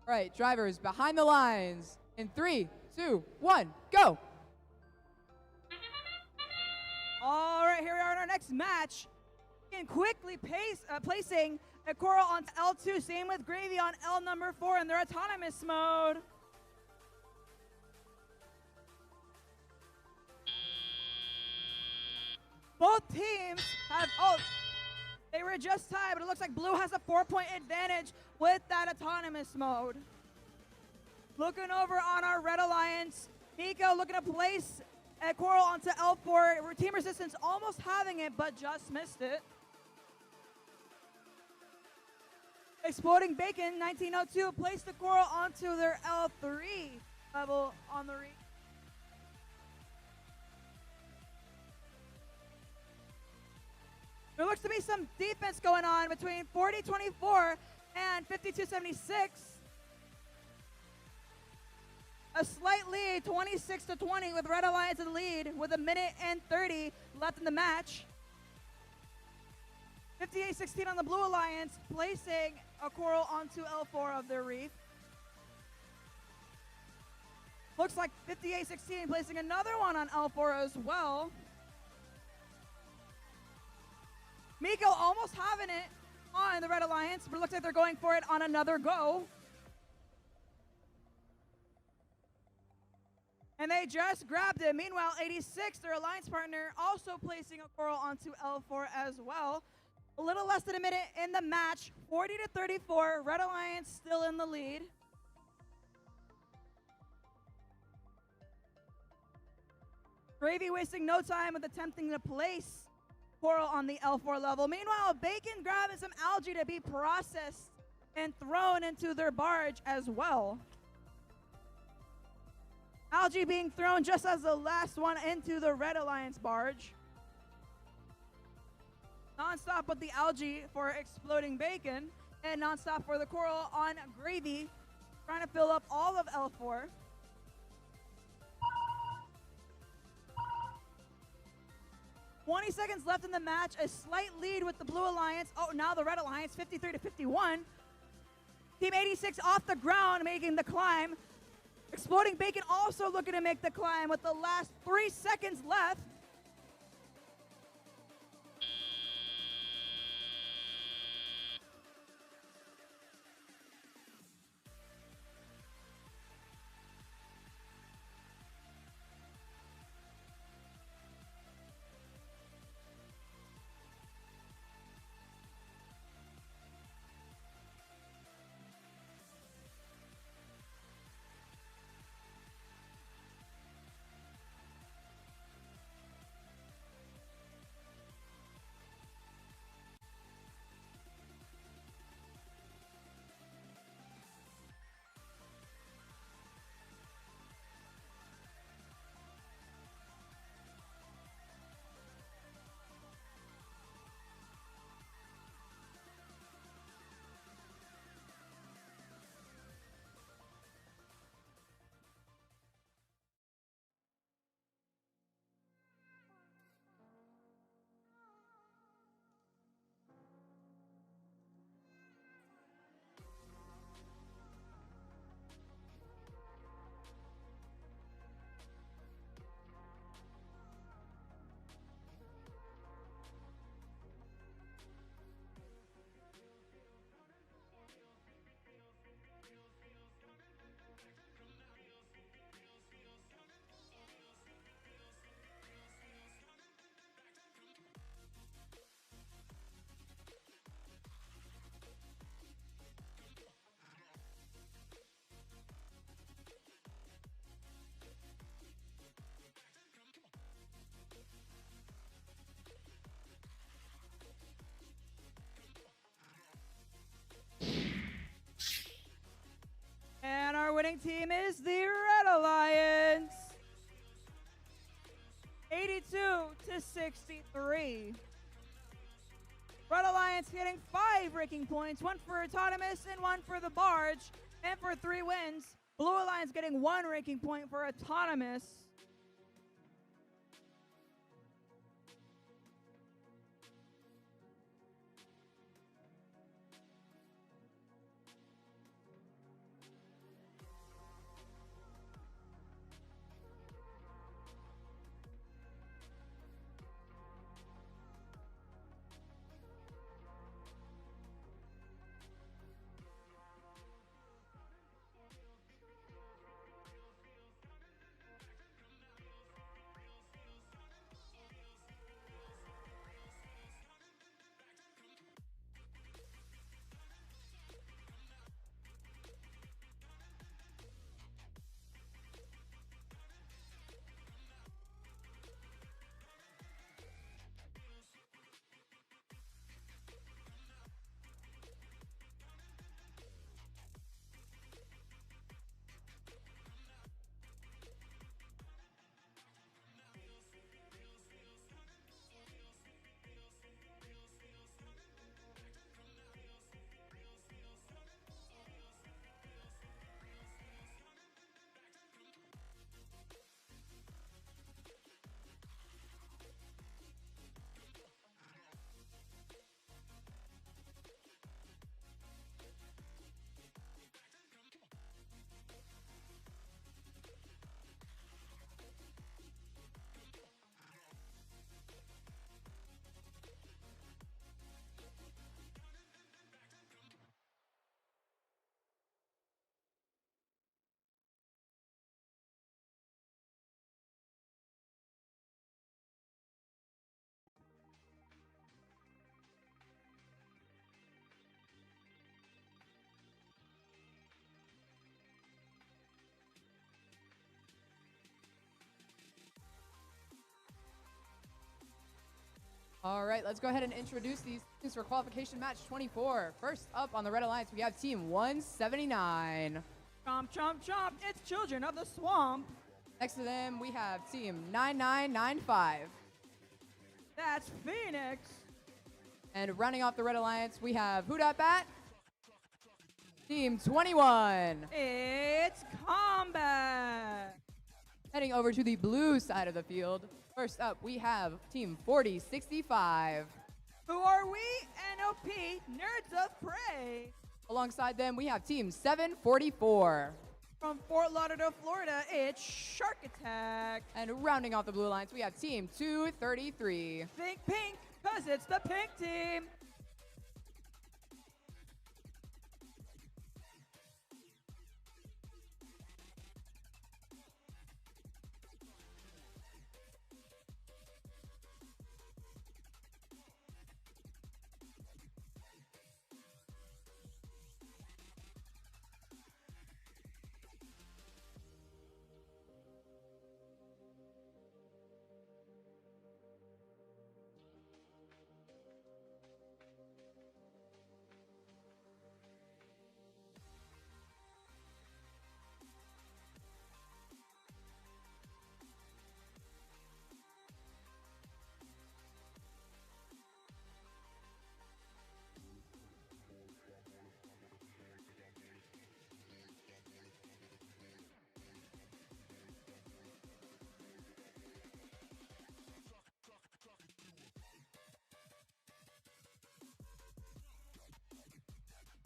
All right, drivers behind the lines. In 3, 2, 1, go. All right, here we are in our next match. And quickly placing a Coral on L2, same with Gravy on L number 4 in their autonomous mode. Both teams have They were just tied, but it looks like blue has a 4-point advantage with that autonomous mode. Looking over on our Red Alliance, Nico looking to place a coral onto L4. Team Resistance almost having it, but just missed it. Exploding Bacon, 1902, placed the coral onto their L3 level on the reach. There looks to be some defense going on between 40-24 and 52-76. A slight lead, 26-20, with Red Alliance in the lead with 1:30 left in the match. 58-16 on the Blue Alliance, placing a coral onto L4 of their reef. Looks like 58-16 placing another one on L4 as well. Miko almost having it on the Red Alliance, but it looks like they're going for it on another go. And they just grabbed it. Meanwhile, 86, their alliance partner, also placing a coral onto L4 as well. A little less than a minute in the match, 40-34. Red Alliance still in the lead. Gravy wasting no time with attempting to place coral on the L4 level. Meanwhile, Bacon grabbing some algae to be processed and thrown into their barge as well. Algae being thrown just as the last one into the Red Alliance barge. Non-stop with the algae for Exploding Bacon, and non-stop for the coral on Gravy, trying to fill up all of L4. Seconds left in the match, a slight lead with the Blue Alliance. Oh, now the Red Alliance, 53-51. Team 86 off the ground, making the climb. Exploding Bacon also looking to make the climb with the last 3 seconds left. And our winning team is the Red Alliance. 82-63. Red Alliance getting 5 ranking points, 1 for Autonomous and 1 for the Barge, and for 3 wins. Blue Alliance getting 1 ranking point for Autonomous. All right, let's go ahead and introduce these teams for qualification match 24. First up on the Red Alliance, we have Team 179. Chomp, chomp, chomp. It's Children of the Swamp. Next to them, we have Team 9995. That's Phoenix. And rounding off the Red Alliance, we have Who Dat Bat? Team 21. It's Combat. Heading over to the blue side of the field. First up, we have Team 4065. Who are we? NOP, Nerds of Prey. Alongside them, we have Team 744. From Fort Lauderdale, Florida, it's Shark Attack. And rounding off the blue alliance, we have Team 233. Think pink, because it's the pink team.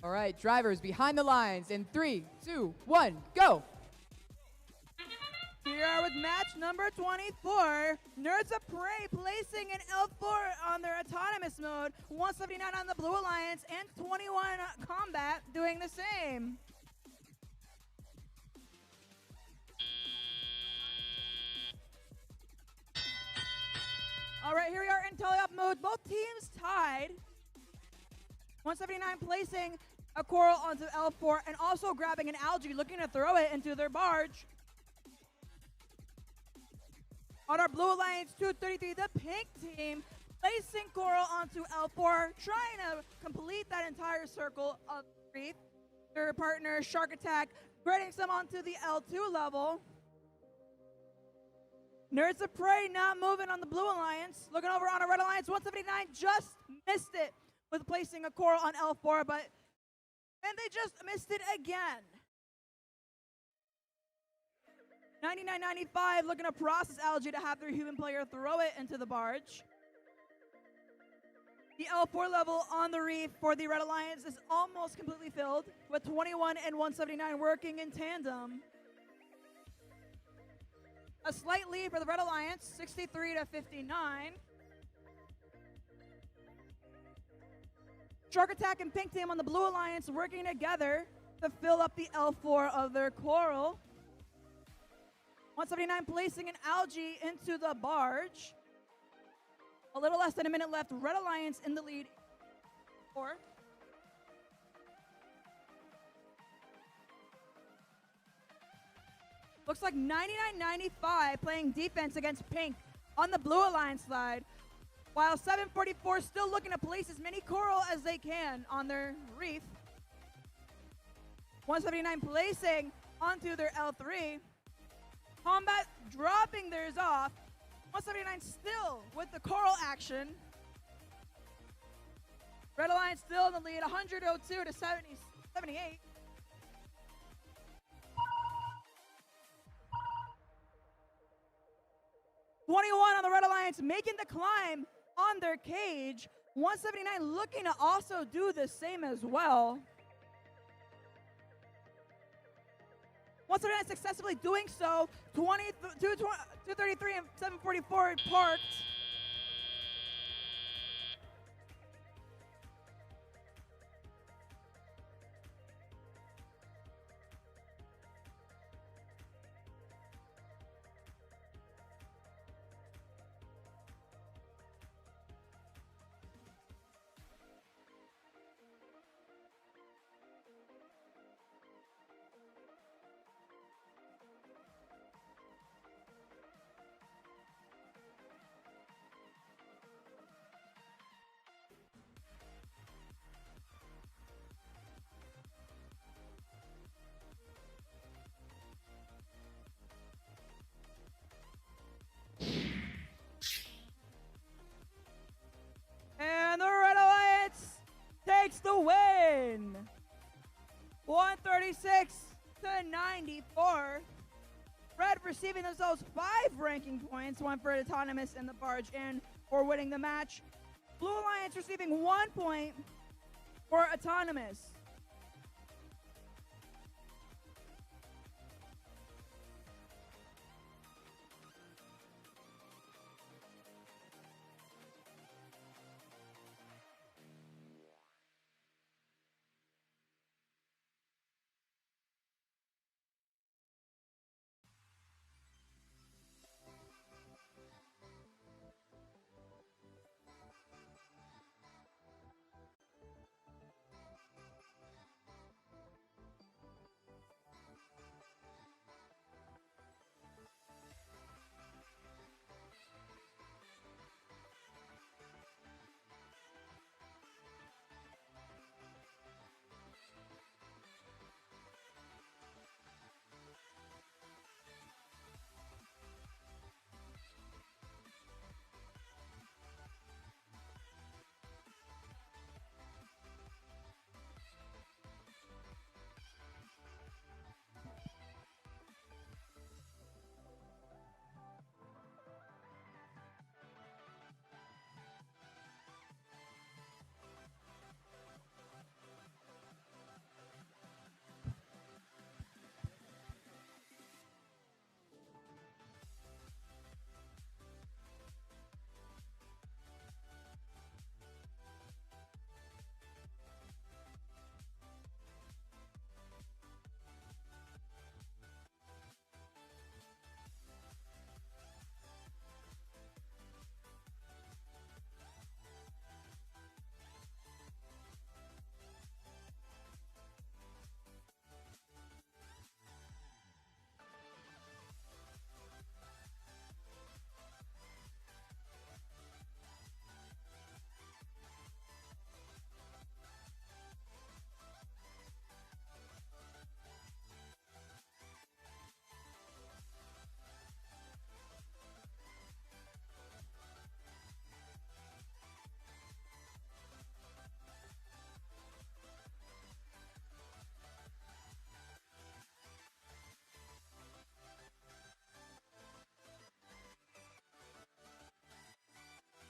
All right, drivers behind the lines in 3, 2, 1, go. Here are with match number 24. Nerds of Prey placing an L4 on their autonomous mode, 179 on the Blue Alliance, and 21 Combat doing the same. All right, here we are in tele-op mode. Both teams tied. 179 placing a coral onto L4 and also grabbing an algae, looking to throw it into their barge. On our Blue Alliance 233, the pink team placing coral onto L4, trying to complete that entire circle of reef. Their partner, Shark Attack, grading some onto the L2 level. Nerds of Prey not moving on the Blue Alliance. Looking over on our Red Alliance, 179 just missed it with placing a coral on L4, and they just missed it again. 99.95 looking to process algae to have their human player throw it into the barge. The L4 level on the reef for the Red Alliance is almost completely filled, with 21 and 179 working in tandem. A slight lead for the Red Alliance, 63 to 59. Shark Attack and Pink Team on the Blue Alliance working together to fill up the L4 of their coral. 179 placing an algae into the barge. A little less than a minute left. Red Alliance in the lead. 4. Looks like 99.95 playing defense against Pink on the Blue Alliance side, while 744 still looking to place as many coral as they can on their reef. 179 placing onto their L3. Combat dropping theirs off. 179 still with the coral action. Red Alliance still in the lead, 102 to 78. On the Red Alliance making the climb on their cage. 179 looking to also do the same as well. 179 successfully doing so. 233 and 744 parked. 96 to 94. Red receiving themselves 5 ranking points, 1 for Autonomous and the Barge in for winning the match. Blue Alliance receiving 1 point for Autonomous.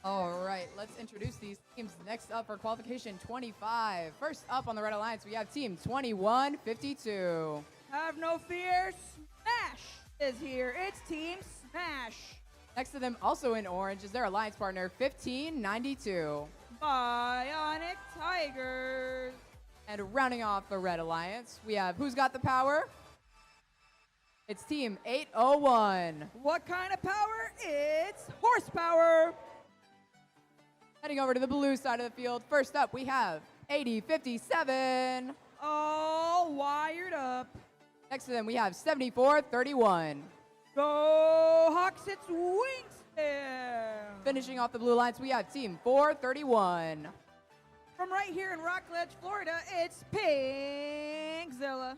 All right, let's introduce these teams. Next up for qualification 25. First up on the Red Alliance, we have team 2152. Have no fear, Smash is here. It's Team Smash. Next to them, also in orange, is their alliance partner 1592. Bionic Tigers. And rounding off the Red Alliance, we have who's got the power? It's team 801. What kind of power? It's horsepower. Heading over to the blue side of the field, first up we have 8057. All wired up. Next to them, we have 7431. Go Hawks, it's Wingspan. Finishing off the blue lines, we have team 431. From right here in Rockledge, Florida, it's Pinkzilla.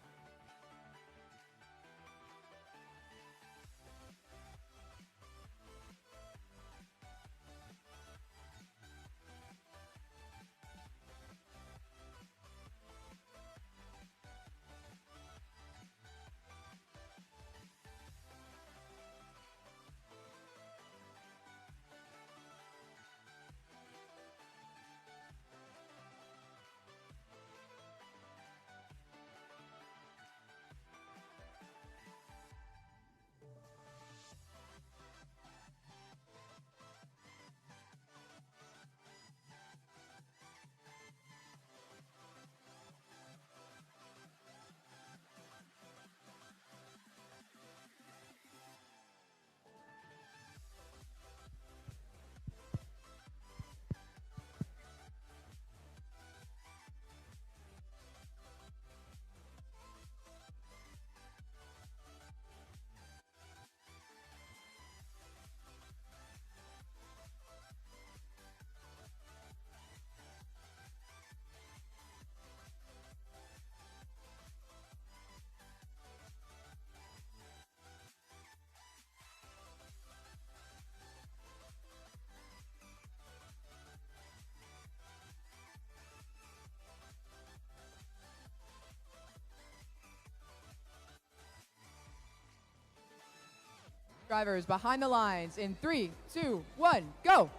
Drivers behind the lines in 3, 2, 1, go.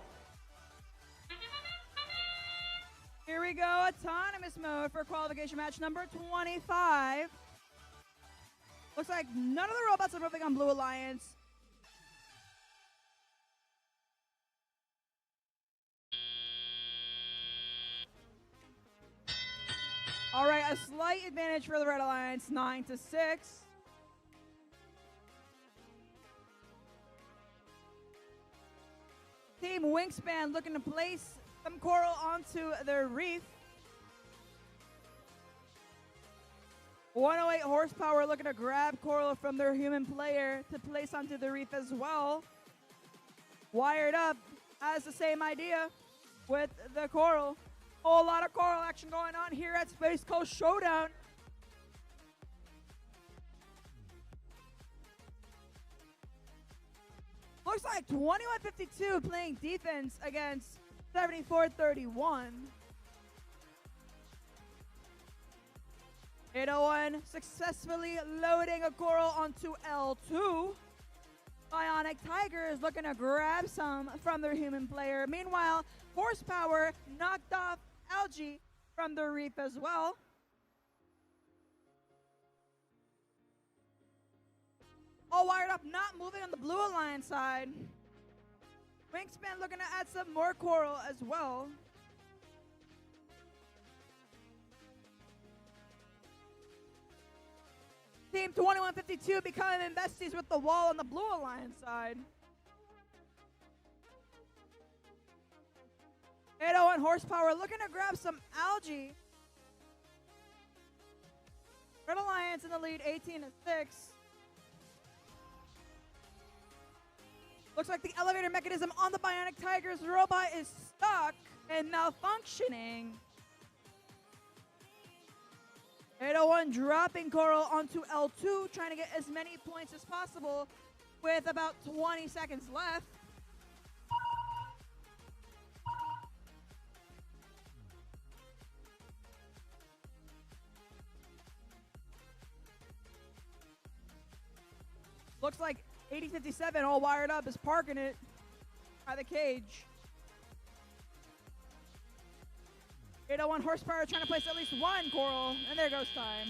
Here we go, autonomous mode for qualification match number 25. Looks like none of the robots are moving on Blue Alliance. All right, a slight advantage for the Red Alliance, 9-6. Team Wingspan looking to place some coral onto their reef. 108 horsepower looking to grab coral from their human player to place onto the reef as well. Wired Up has the same idea with the coral. Whole lot of coral action going on here at Space Coast Showdown. Looks like 2152 playing defense against 7431. 801 successfully loading a coral onto L2. Bionic Tiger is looking to grab some from their human player. Meanwhile, Horsepower knocked off Algae from the reef as well. All wired up, not moving on the Blue Alliance side. Wingspan looking to add some more coral as well. Team 2152 becoming besties with the wall on the Blue Alliance side. 801 horsepower looking to grab some algae. Red Alliance in the lead, 18-6. Looks like the elevator mechanism on the Bionic Tiger's robot is stuck and malfunctioning. 801 dropping coral onto L2, trying to get as many points as possible with about 20 seconds left. Looks like 8057 all wired up is parking it by the cage. 801 horsepower trying to place at least one coral, and there goes time.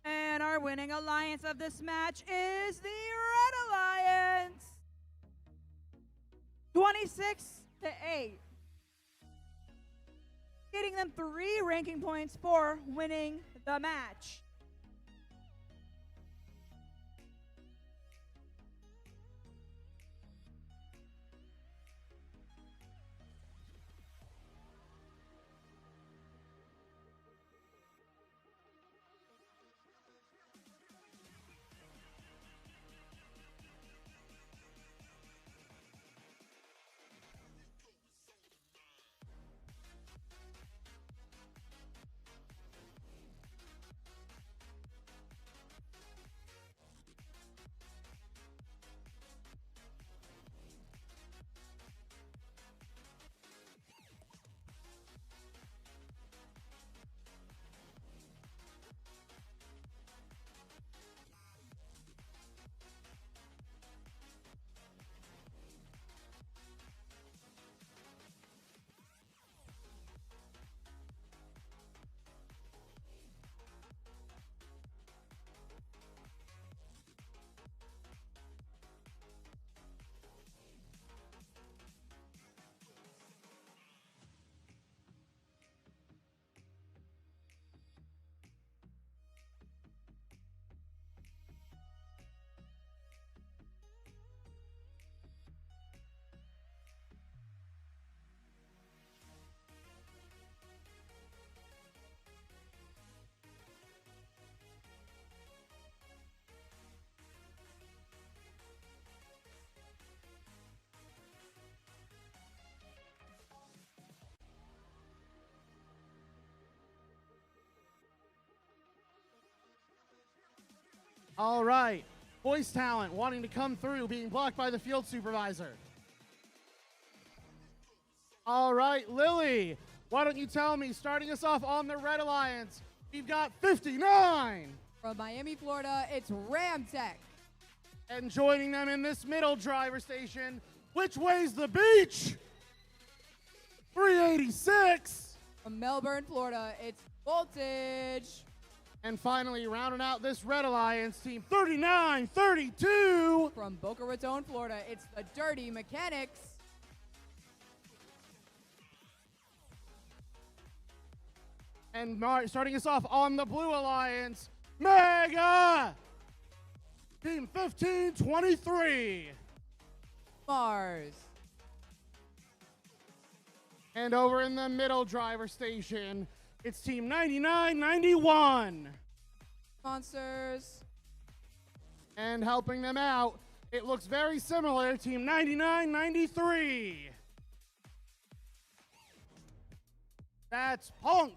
And our winning alliance of this match is the Red Alliance. 26-8. Getting them 3 ranking points for winning the match. All right. Voice talent wanting to come through, being blocked by the field supervisor. All right, Lily, why don't you tell me, starting us off on the Red Alliance, we've got 59. From Miami, Florida, it's Ramtech. And joining them in this middle driver station, which way's the beach? 386. From Melbourne, Florida, it's Voltage. And finally, rounding out this Red Alliance team, 3932. From Boca Raton, Florida, it's the Dirty Mechanics. And starting us off on the Blue Alliance, Mega! Team 1523. Mars. And over in the middle driver station, it's Team 9991. Monsters. And helping them out, it looks very similar, Team 9993. That's Punk.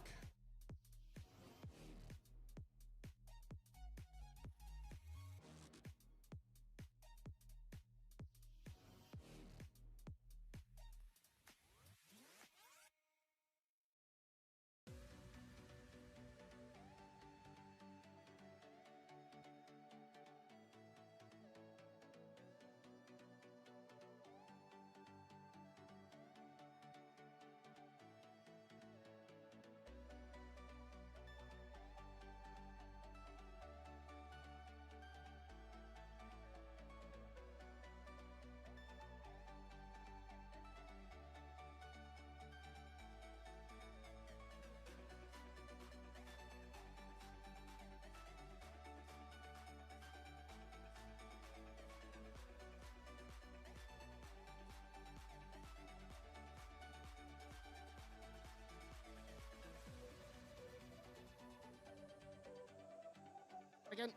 Again.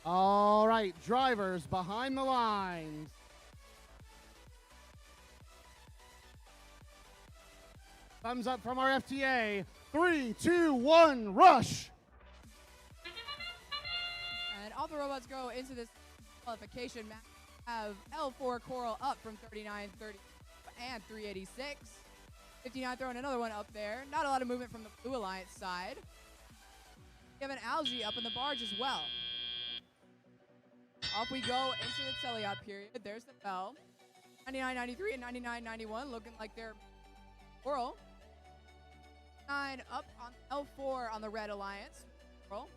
All right, drivers behind the lines. Thumbs up from our FTA. 3, 2, 1, rush. And all the robots go into this qualification match. Have L4 Coral up from 39, 30, and 386. 59 throwing another one up there. Not a lot of movement from the Blue Alliance side. We have an Algae up in the barge as well. Off we go into the teleop period. There's the bell. 99.93 and 99.91 looking like they're Coral. 9 up on L4 on the Red Alliance. Coral.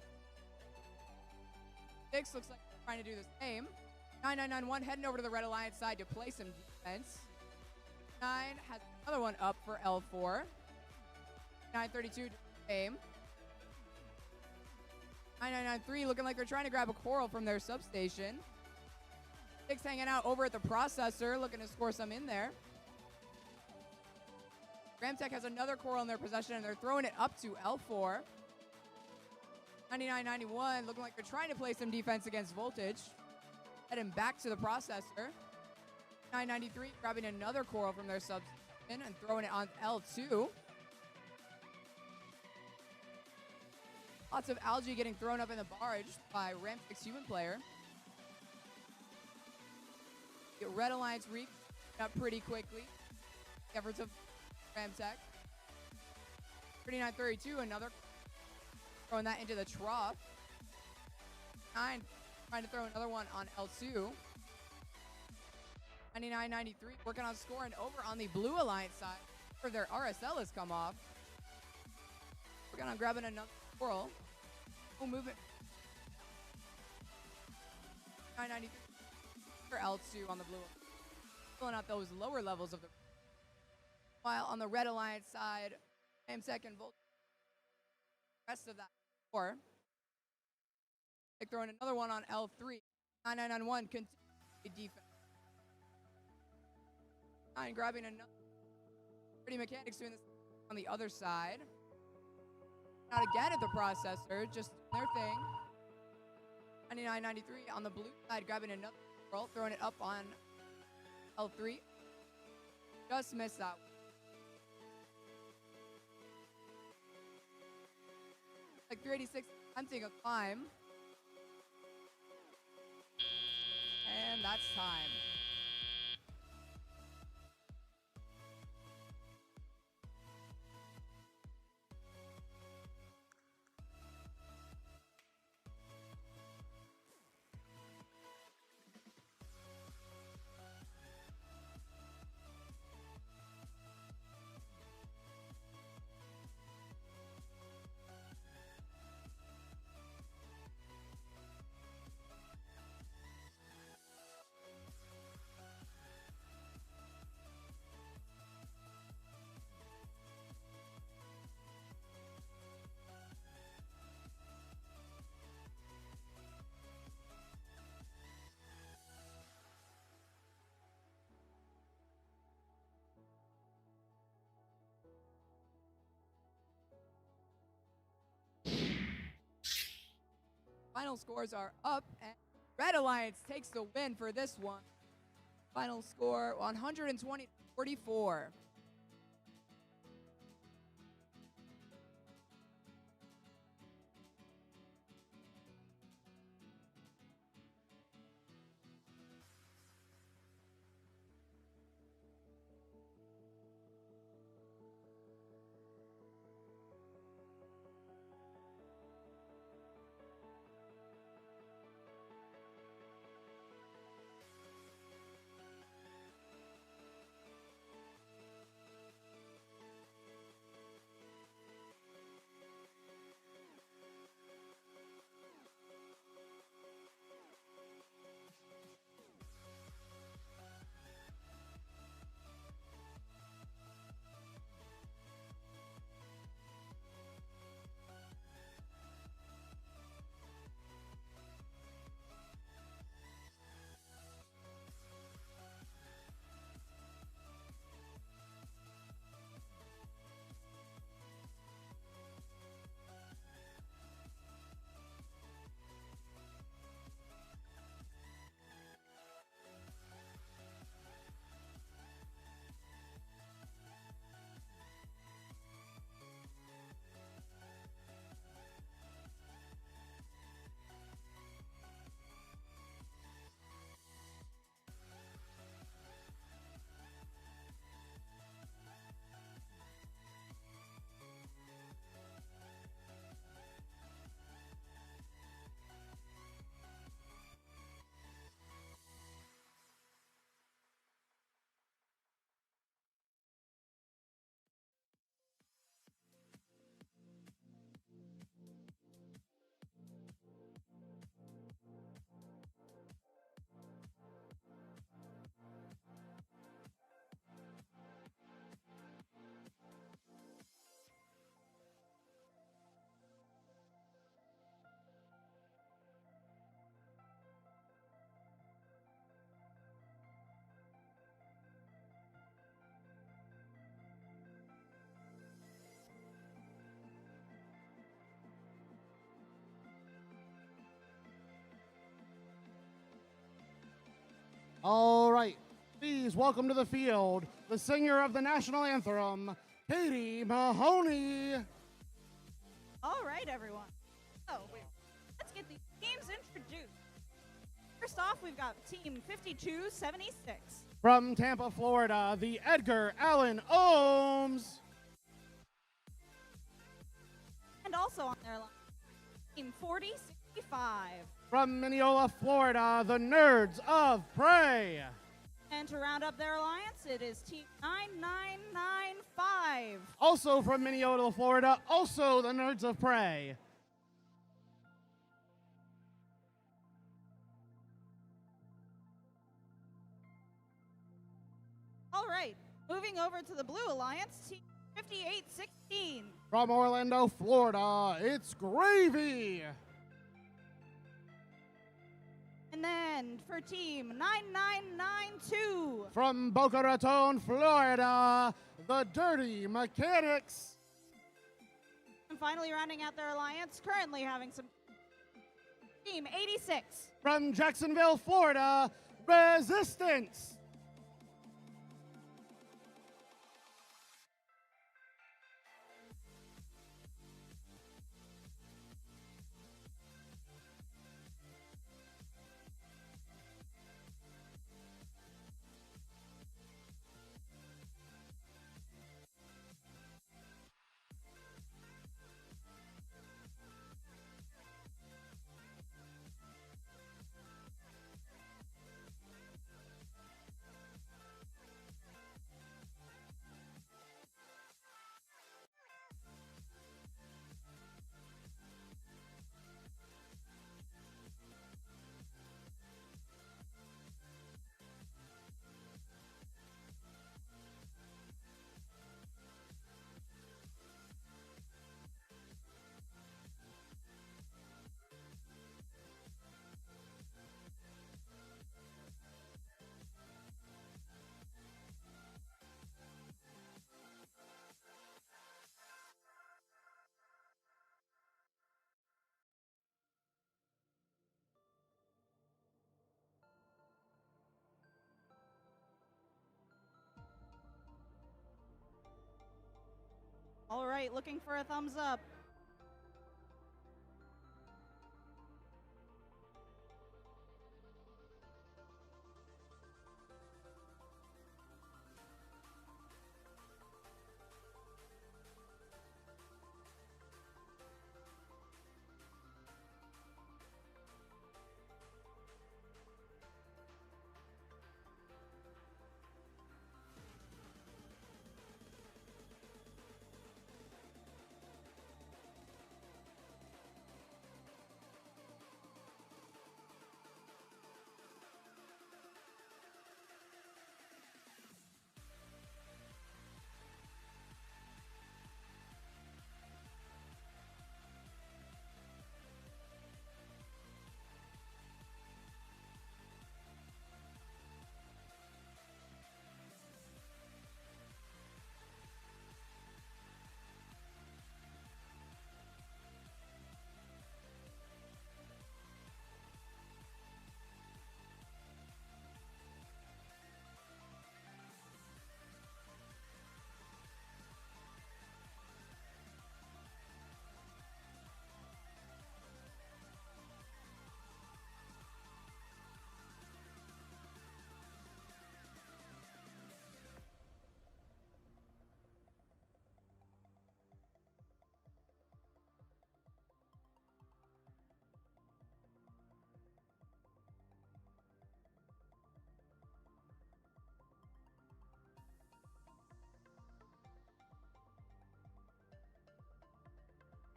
6 looks like they're trying to do the same. 9991 heading over to the Red Alliance side to play some defense. 9 has another one up for L4. 932 doing the same. 9993 looking like they're trying to grab a Coral from their substation. 6 hanging out over at the processor, looking to score some in there. Ramtech has another Coral in their possession, and they're throwing it up to L4. 9991 looking like they're trying to play some defense against Voltage. Heading back to the processor. 993 grabbing another Coral from their substation and throwing it on L2. Lots of Algae getting thrown up in the barge by Ramtech's human player. The Red Alliance reap up pretty quickly. The efforts of Ramtech. 3932, another throwing that into the trough. 9 trying to throw another one on L2. 99.93 working on scoring over on the Blue Alliance side. For their RSL has come off. Working on grabbing another Coral. No movement. 9.93 for L2 on the Blue. Filling out those lower levels of the. While on the Red Alliance side, Ramtech and Volt. Rest of that 4. They're throwing another one on L3. 9991 continues defense. 9 grabbing another. Pretty Mechanics doing this on the other side. Not again at the processor, just their thing. 99.93 on the blue side grabbing another Girl throwing it up on L3. Just missed that. Like 386, attempting a climb. And that's time. Final scores are up, and Red Alliance takes the win for this one. Final score 120-44. All right, please welcome to the field the singer of the national anthem, Katie Mahoney. All right, everyone. So, let's get these teams introduced. First off, we've got Team 5276. From Tampa, Florida, the Edgar Allan Ohms. And also on their line, Team 4065. From Mineola, Florida, the Nerds of Prey. And to round up their alliance, it is Team 9995. Also from Mineola, Florida, also the Nerds of Prey. All right, moving over to the Blue Alliance, Team 5816. From Orlando, Florida, it's Gravy. And then for Team 9992. From Boca Raton, Florida, the Dirty Mechanics. And finally rounding out their alliance, currently having some Team 86. From Jacksonville, Florida, Resistance. All right, looking for a thumbs up.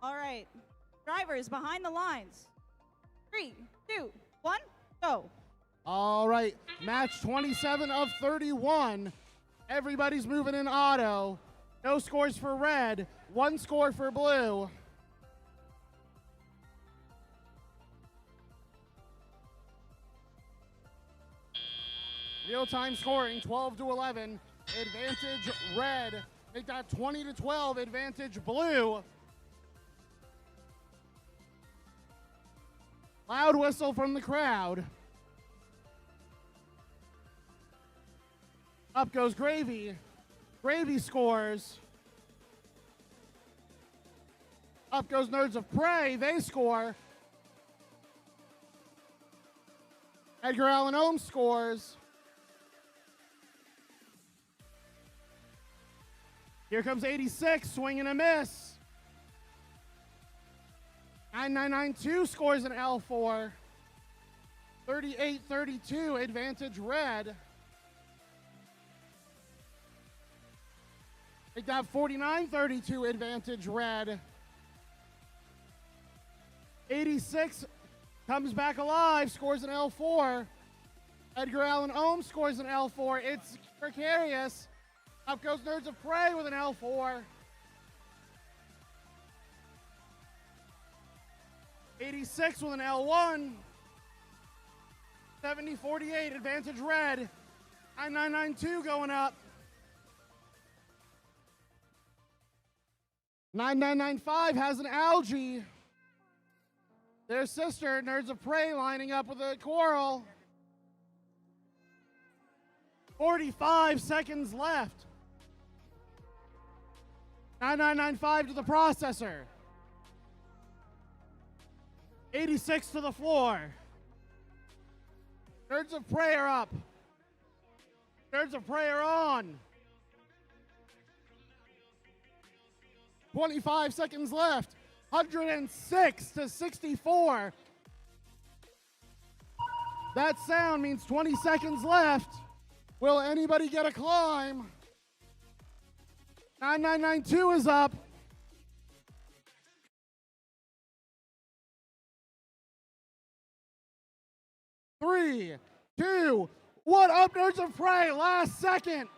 All right, drivers behind the lines. 3, 2, 1, go. All right, match 27 of 31. Everybody's moving in auto. No scores for red, 1 score for blue. Real-time scoring, 12 to 11. Advantage red. Make that 20 to 12. Advantage blue. Loud whistle from the crowd. Up goes Gravy. Gravy scores. Up goes Nerds of Prey. They score. Edgar Allan Ohm scores. Here comes 86, swing and a miss. 9992 scores an L4. 38-32, advantage red. Take that 49-32, advantage red. 86 comes back alive, scores an L4. Edgar Allan Ohm scores an L4. It's precarious. Up goes Nerds of Prey with an L4. 86 with an L1. 70-48, advantage red. 9992 going up. 9995 has an Algae. Their sister, Nerds of Prey, lining up with a Coral. 45 seconds left. 9995 to the processor. 86 to the floor. Birds of Prey are up. Birds of Prey are on. 25 seconds left. 106 to 64. That sound means 20 seconds left. Will anybody get a climb? 9992 is up. Three, two, one. Up, Birds of Prey. Last second.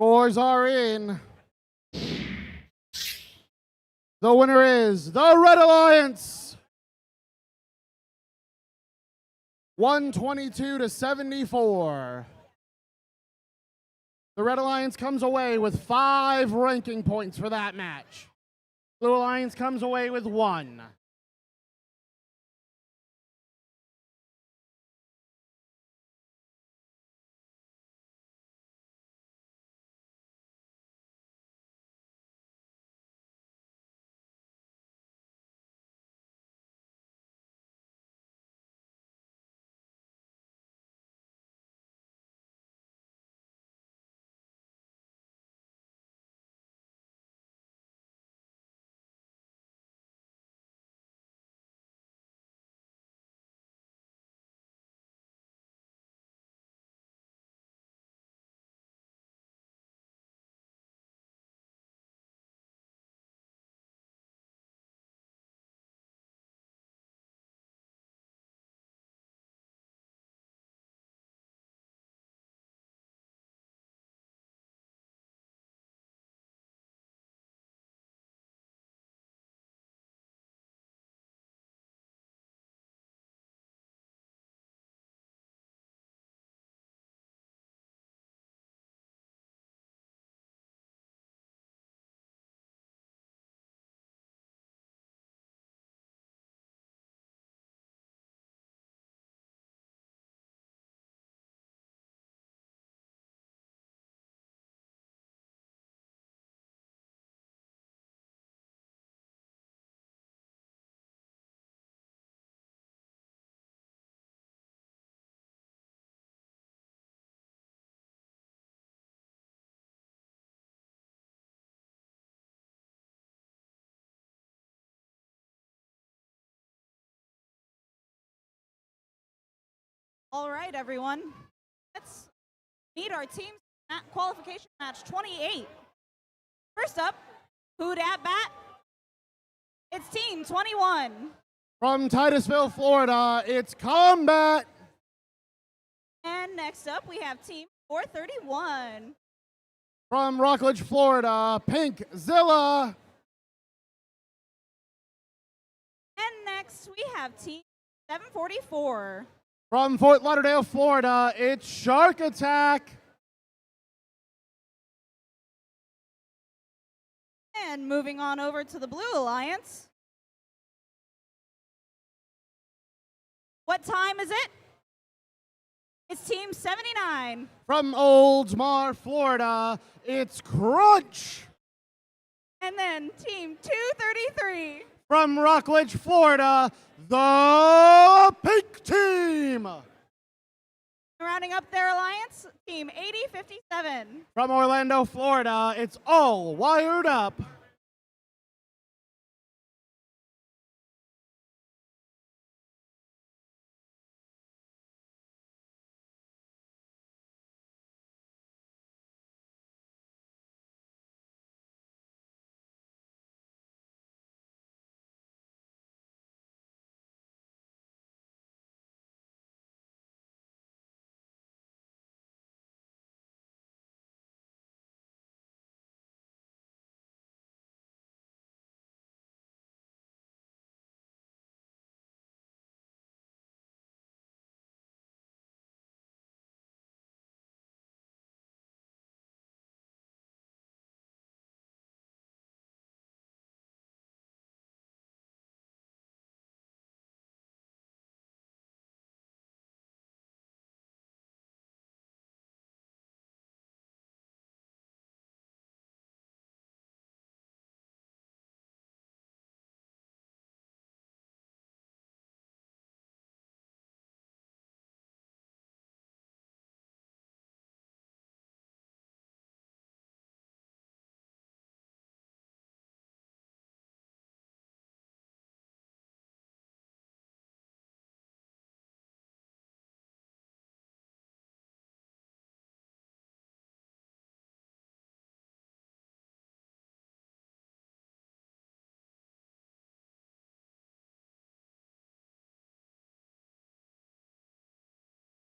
Scores are in. The winner is the Red Alliance. 122 to 74. The Red Alliance comes away with 5 ranking points for that match. Blue Alliance comes away with 1. All right, everyone. Let's meet our team's qualification match 28. First up, who'd at bat? It's Team 21. From Titusville, Florida, it's Combat. And next up, we have Team 431. From Rockledge, Florida, Pink Zilla. And next, we have Team 744. From Fort Lauderdale, Florida, it's Shark Attack. And moving on over to the Blue Alliance. What time is it? It's Team 79. From Oldsmar, Florida, it's Crunch. And then Team 233. From Rockledge, Florida, the Pink Team. Rounding up their alliance, Team 8057. From Orlando, Florida, it's All Wired Up.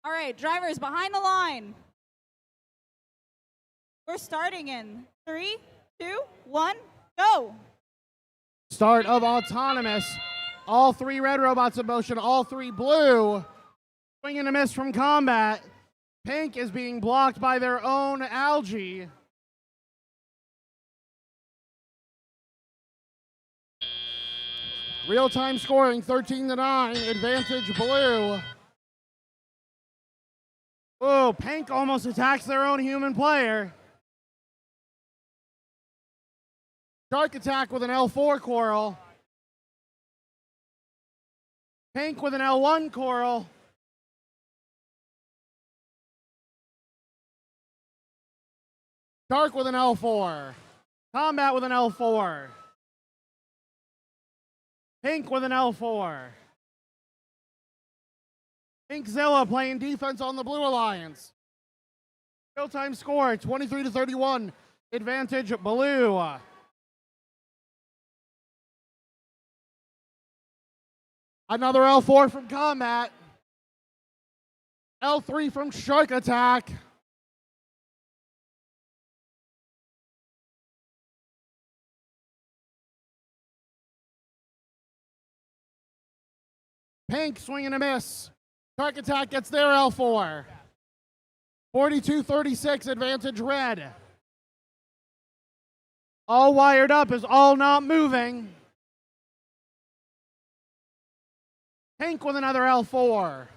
All right, drivers behind the line. We're starting in 3, 2, 1, go. Start of Autonomous. All three red robots in motion, all three blue. Swing and a miss from combat. Pink is being blocked by their own algae. Real-time scoring, 13-9, advantage blue. Oh, Pink almost attacks their own human player. Shark attack with an L4 coral. Pink with an L1 coral. Shark with an L4. Combat with an L4. Pink with an L4. Pinkzilla playing defense on the Blue Alliance. Real-time score, 23-31. Advantage blue. Another L4 from combat. L3 from Shark attack. Pink swing and a miss. Shark attack gets their L4. 42-36, advantage red. All wired up is all not moving. Pink with another L4.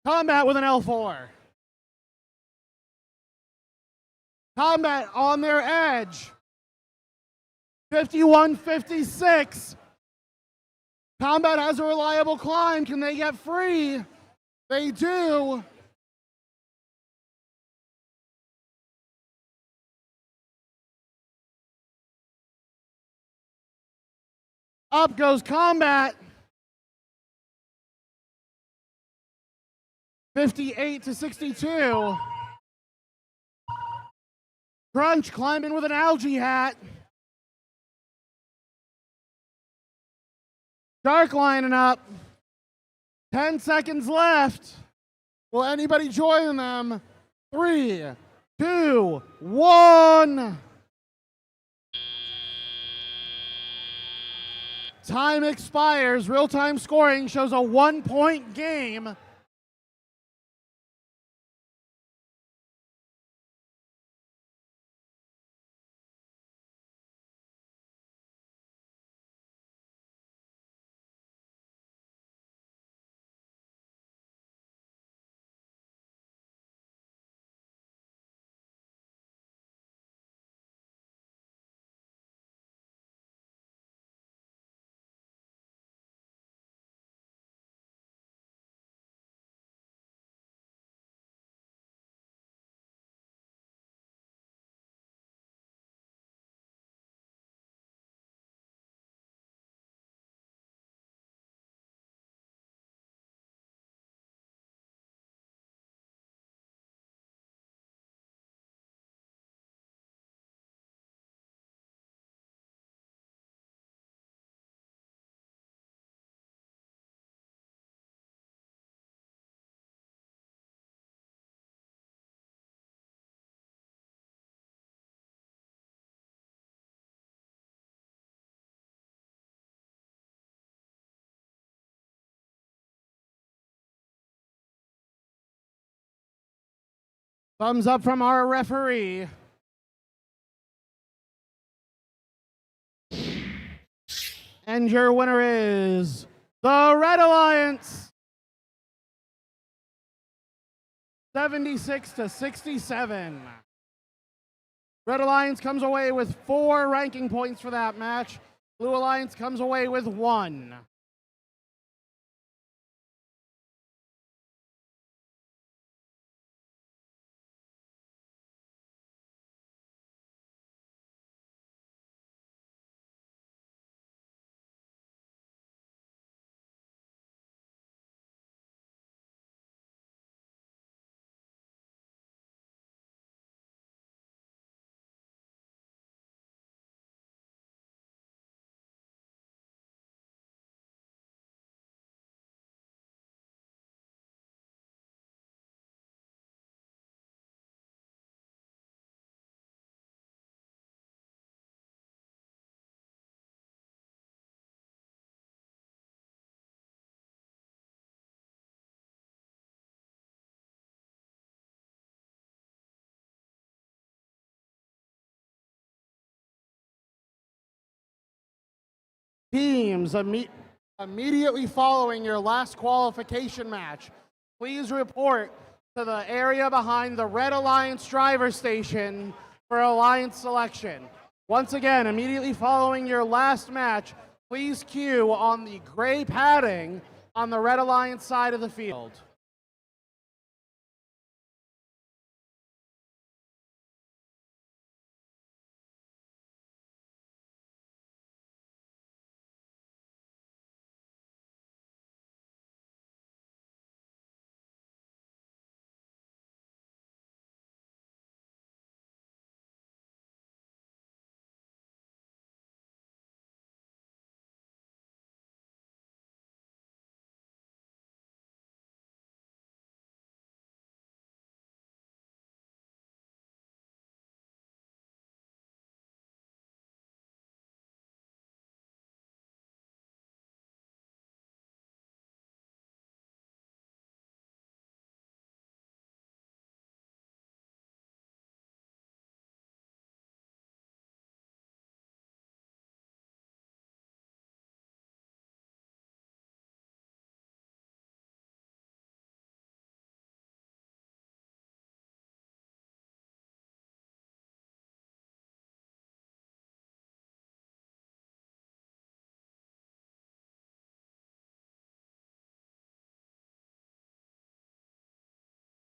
Combat with an L4. Combat on their edge. 51-56. Combat has a reliable climb. Can they get free? They do. Up goes combat. 58-62. Crunch climbing with an algae hat. Shark lining up. 10 seconds left. Will anybody join them? 3, 2, 1. Time expires. Real-time scoring shows a 1-point game. Thumbs up from our referee. And your winner is the Red Alliance, 76-67. Red Alliance comes away with 4 ranking points for that match. Blue Alliance comes away with 1. Teams immediately following your last qualification match, please report to the area behind the Red Alliance driver station for Alliance selection. Once again, immediately following your last match, please queue on the gray padding on the Red Alliance side of the field.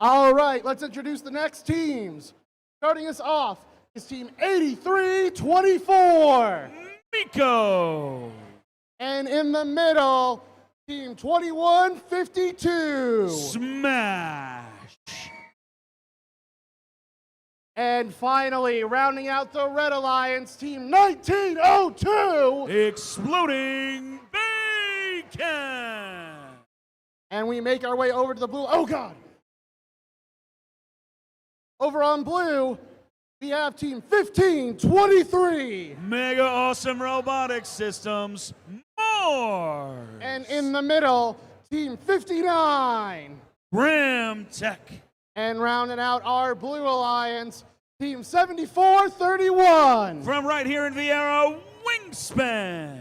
All right, let's introduce the next teams. Starting us off is Team 8324. Miko. And in the middle, Team 2152. Smash. And finally, rounding out the Red Alliance, Team 1902. Exploding Bacon. And we make our way over to the blue. Oh, God. Over on blue, we have Team 1523. Mega Awesome Robotics Systems. More. And in the middle, Team 59. Ram Tech. And rounding out our Blue Alliance, Team 7431. From right here in Vieira, Wingspan.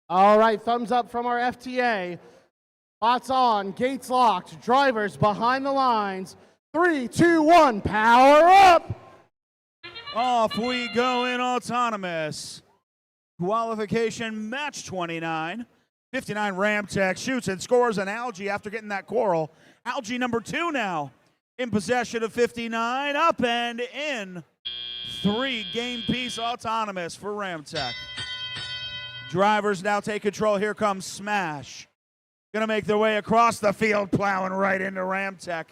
All right, thumbs up from our FTA. Spots on, gates locked, drivers behind the lines. 3, 2, 1, power up! Off we go in autonomous. Qualification match 29. 59 Ramtech shoots and scores an Algae after getting that coral. Algae number 2 now in possession of 59. Up and in. 3 game piece autonomous for Ramtech. Drivers now take control. Here comes Smash. Gonna make their way across the field, plowing right into Ramtech.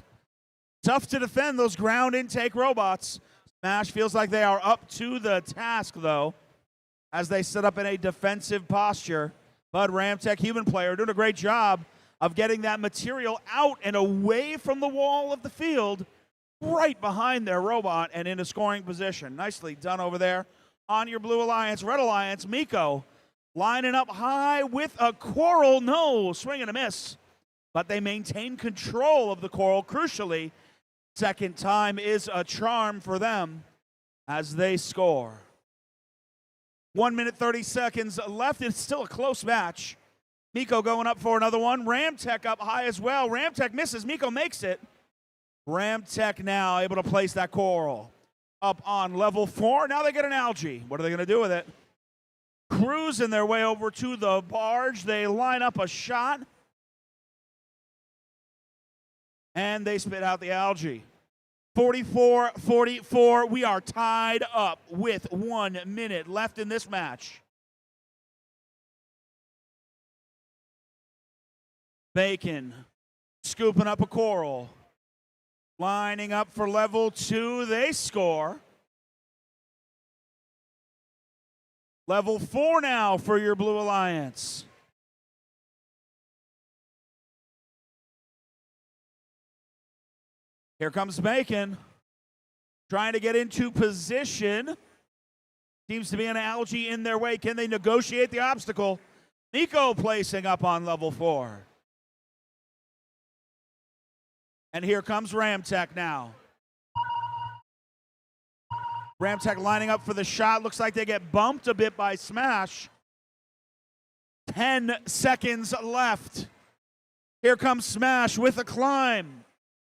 Tough to defend those ground intake robots. Smash feels like they are up to the task, though, as they sit up in a defensive posture. But Ramtech human player doing a great job of getting that material out and away from the wall of the field, right behind their robot and into scoring position. Nicely done over there on your Blue Alliance. Red Alliance, Miko lining up high with a coral. No, swing and a miss. But they maintain control of the coral. Crucially, second time is a charm for them as they score. 1 minute, 30 seconds left. It's still a close match. Miko going up for another one. Ramtech up high as well. Ramtech misses. Miko makes it. Ramtech now able to place that coral up on level 4. Now they get an Algae. What are they going to do with it? Cruising their way over to the barge. They line up a shot. And they spit out the Algae. 44-44. We are tied up with 1 minute left in this match. Bacon scooping up a coral. Lining up for level 2. They score. Level 4 now for your Blue Alliance. Here comes Bacon, trying to get into position. Seems to be an Algae in their way. Can they negotiate the obstacle? Miko placing up on level 4. And here comes Ramtech now. Ramtech lining up for the shot. Looks like they get bumped a bit by Smash. 10 seconds left. Here comes Smash with a climb.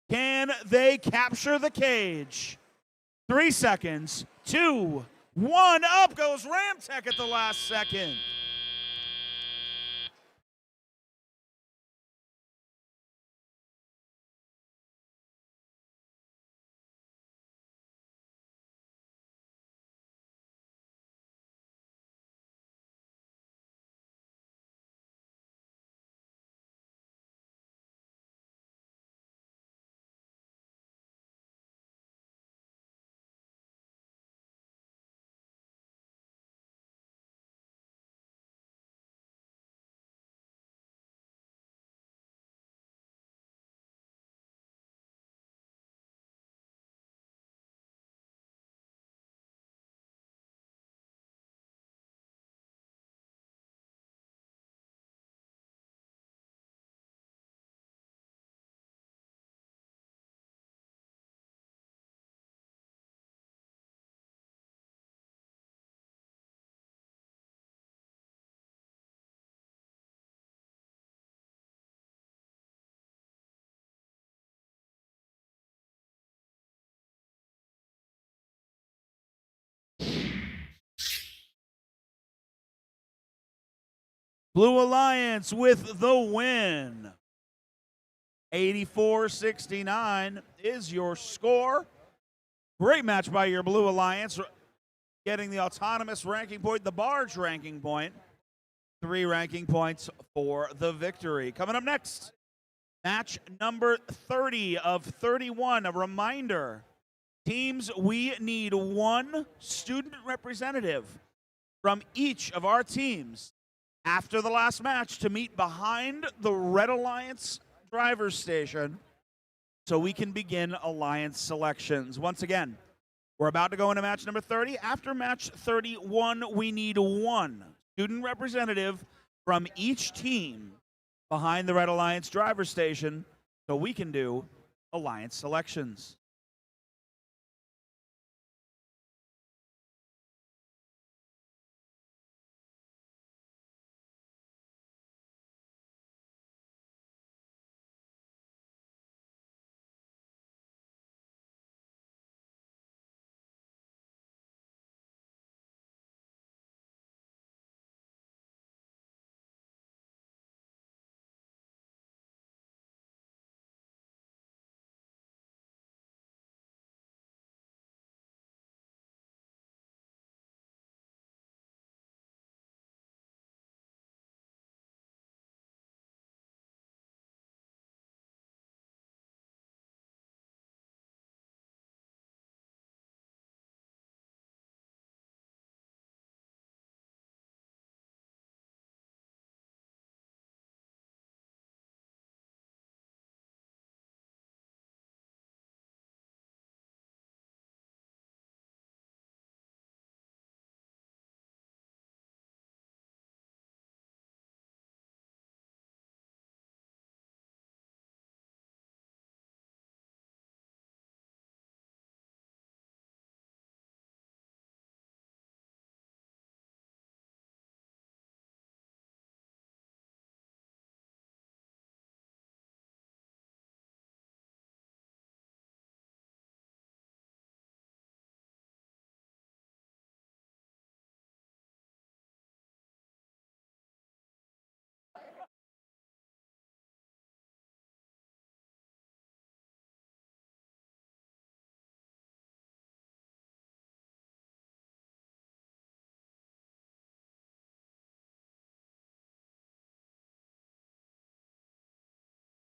Can they capture the cage? 3 seconds. 2, 1. Up goes Ramtech at the last second. Blue Alliance with the win. 84-69 is your score. Great match by your Blue Alliance, getting the autonomous ranking point, the barge ranking point. 3 ranking points for the victory. Coming up next, match number 30 of 31. A reminder, teams, we need 1 student representative from each of our teams after the last match to meet behind the Red Alliance driver's station so we can begin alliance selections. Once again, we're about to go into match number 30. After match 31, we need 1 student representative from each team behind the Red Alliance driver's station so we can do alliance selections.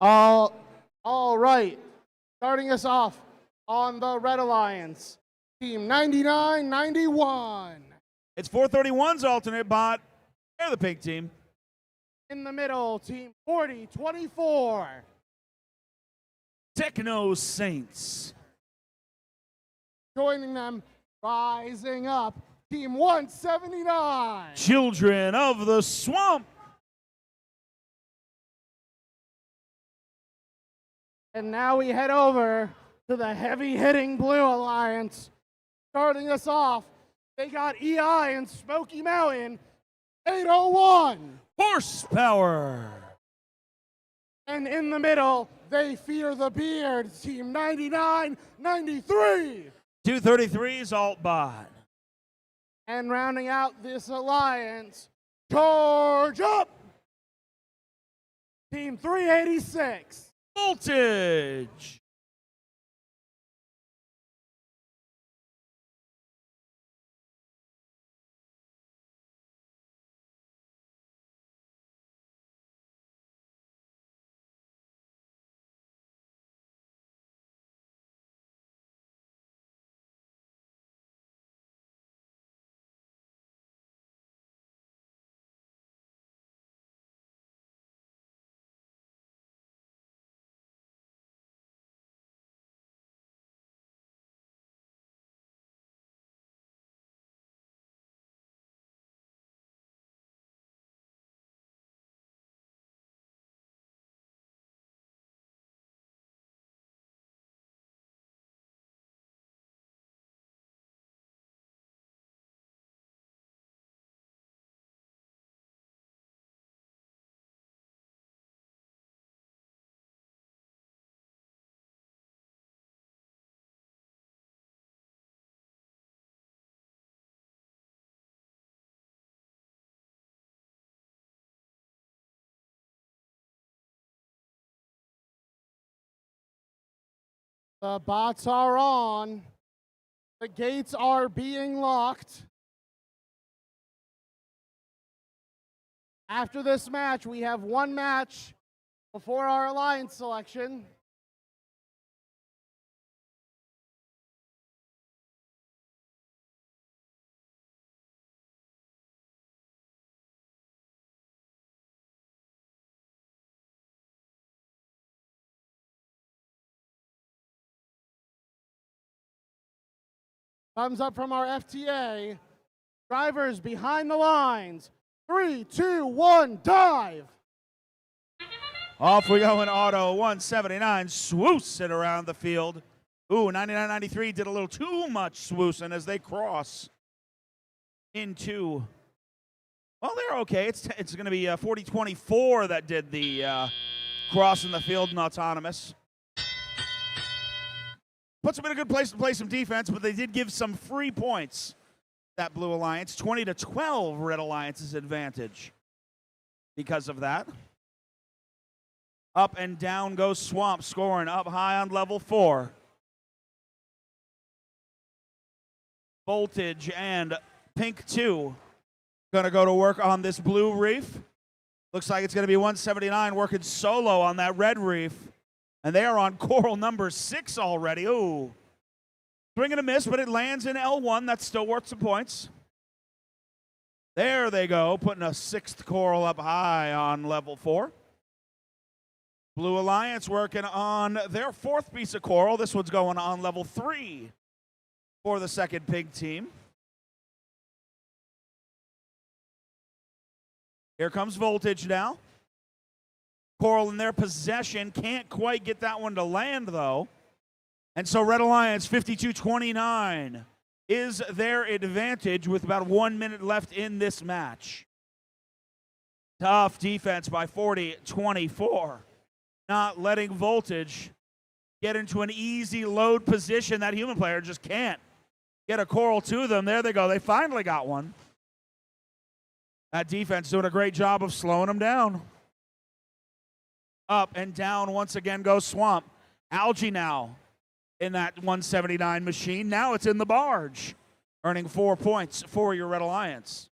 All right. Starting us off on the Red Alliance, Team 9991. It's 431's alternate bot. They're the pink team. In the middle, Team 4024. Techno Saints. Joining them, rising up, Team 179. Children of the Swamp. And now we head over to the heavy-hitting Blue Alliance. Starting us off, they got EI and Smoky Mountain, 801. Horsepower. And in the middle, they fear the beard, Team 9993. 233's alt bot. And rounding out this alliance, charge up, Team 386. Voltage. The bots are on. The gates are being locked. After this match, we have one match before our alliance selection. Thumbs up from our FTA. Drivers behind the lines. 3, 2, 1, dive. Off we go in auto. 179 swoosing around the field. Ooh, 9993 did a little too much swoosing as they cross into. Well, they're okay. It's going to be 4024 that did the cross in the field in autonomous. Puts them in a good place to play some defense, but they did give some free points. That Blue Alliance, 20-12, Red Alliance's advantage because of that. Up and down goes Swamp, scoring up high on level 4. Voltage and Pink 2 going to go to work on this blue reef. Looks like it's going to be 179 working solo on that red reef. And they are on coral number 6 already. Ooh. Swing and a miss, but it lands in L1. That's still worth some points. There they go, putting a 6th coral up high on level 4. Blue Alliance working on their 4th piece of coral. This one's going on level 3 for the second pink team. Here comes Voltage now. Coral in their possession. Can't quite get that one to land, though. And so Red Alliance, 52-29, is their advantage with about 1 minute left in this match. Tough defense by 40-24. Not letting Voltage get into an easy load position. That human player just can't get a coral to them. There they go. They finally got one. That defense doing a great job of slowing them down. Up and down once again goes Swamp. Algae now in that 179 machine. Now it's in the barge, earning 4 points for your Red Alliance.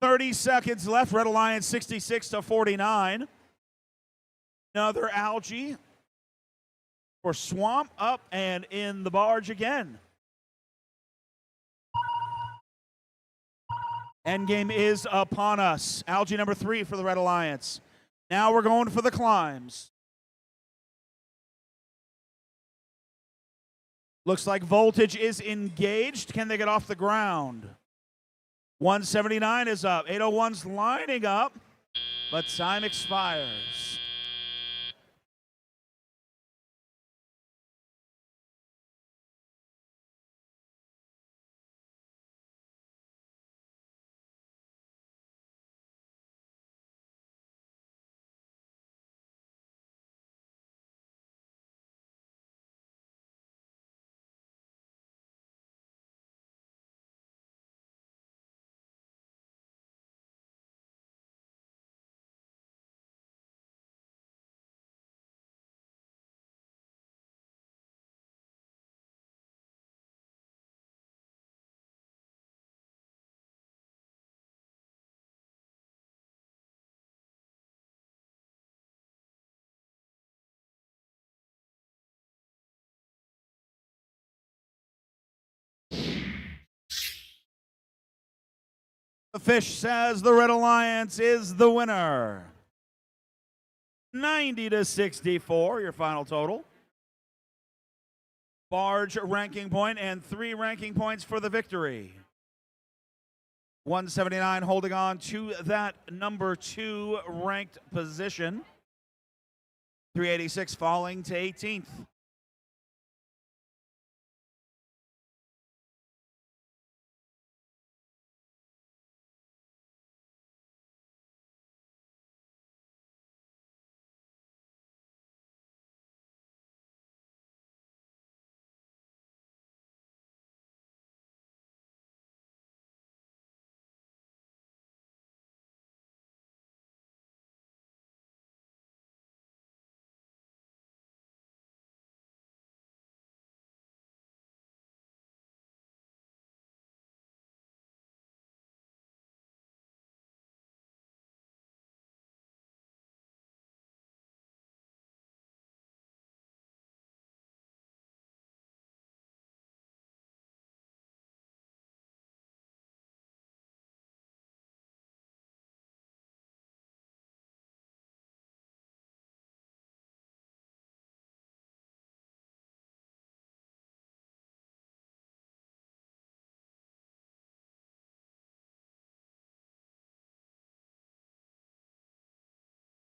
30 seconds left. Red Alliance 66 to 49. Another algae for Swamp, up and in the barge again. Endgame is upon us. Algae number 3 for the Red Alliance. Now we're going for the climbs. Looks like Voltage is engaged. Can they get off the ground? 179 is up. 801's lining up, but time expires. The fish says the Red Alliance is the winner. 90 to 64, your final total. Barge ranking point and 3 ranking points for the victory. 179 holding on to that number 2 ranked position. 386 falling to 18th.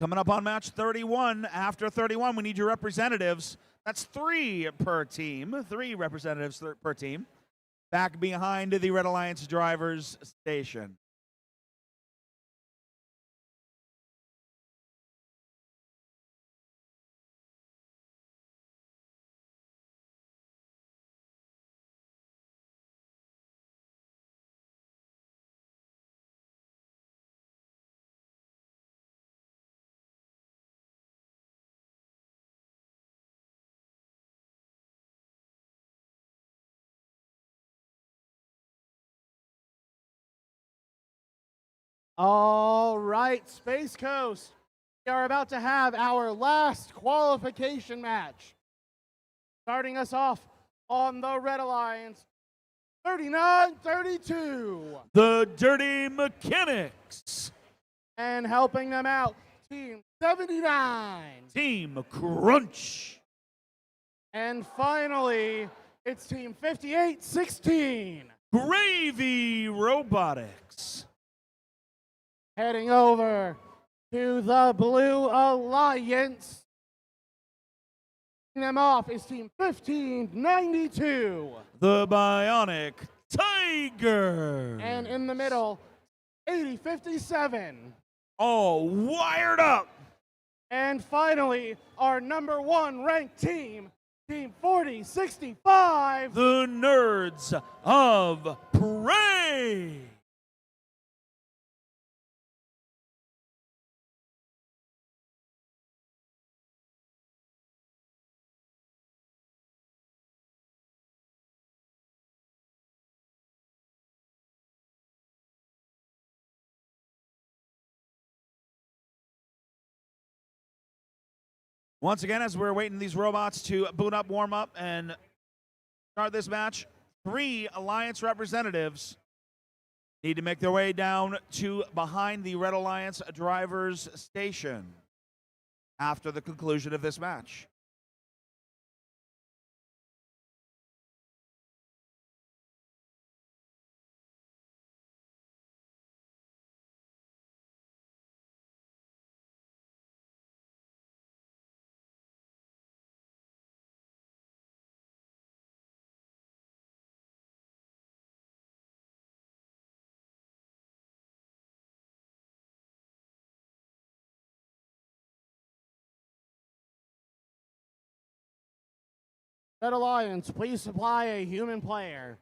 Coming up on match 31. After 31, we need your representatives. That's 3 per team. 3 representatives per team. Back behind the Red Alliance drivers station. All right, Space Coast. We are about to have our last qualification match. Starting us off on the Red Alliance, 39-32. The Dirty Mechanics. And helping them out, Team 79. Team Crunch. And finally, it's Team 58-16. Gravy Robotics. Heading over to the Blue Alliance. Them off is Team 1592. The Bionic Tiger. And in the middle, 8057. All wired up. And finally, our number 1 ranked team, Team 4065. The Nerds of Prey. Once again, as we're waiting these robots to boot up, warm up, and start this match, 3 Alliance representatives need to make their way down to behind the Red Alliance driver's station after the conclusion of this match. Red Alliance, please supply a human player.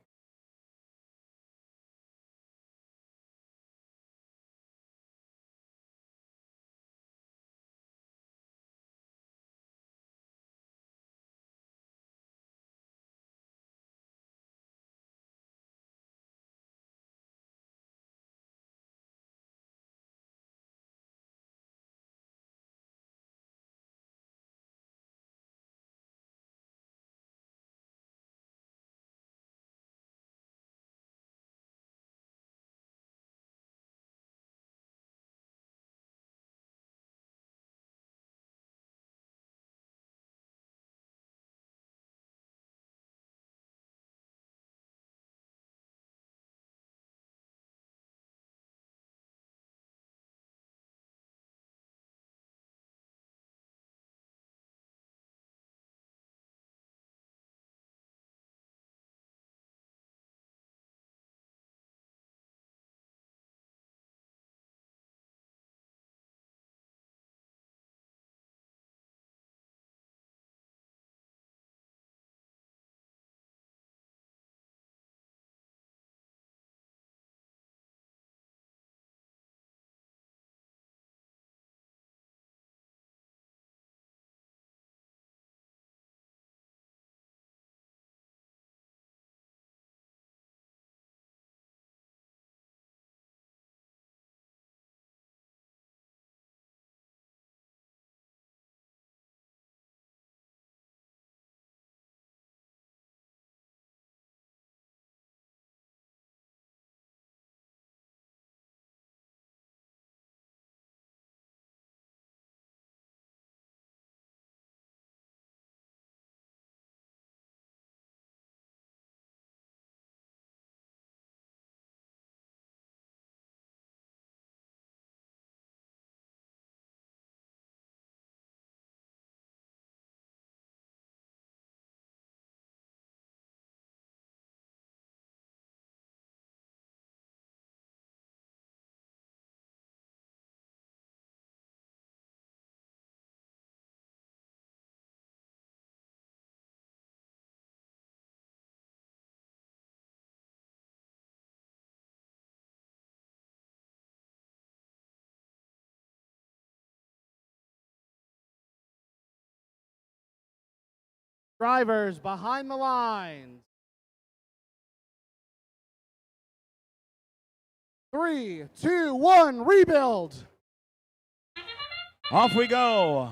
Drivers behind the lines. 3, 2, 1, rebuild. Off we go.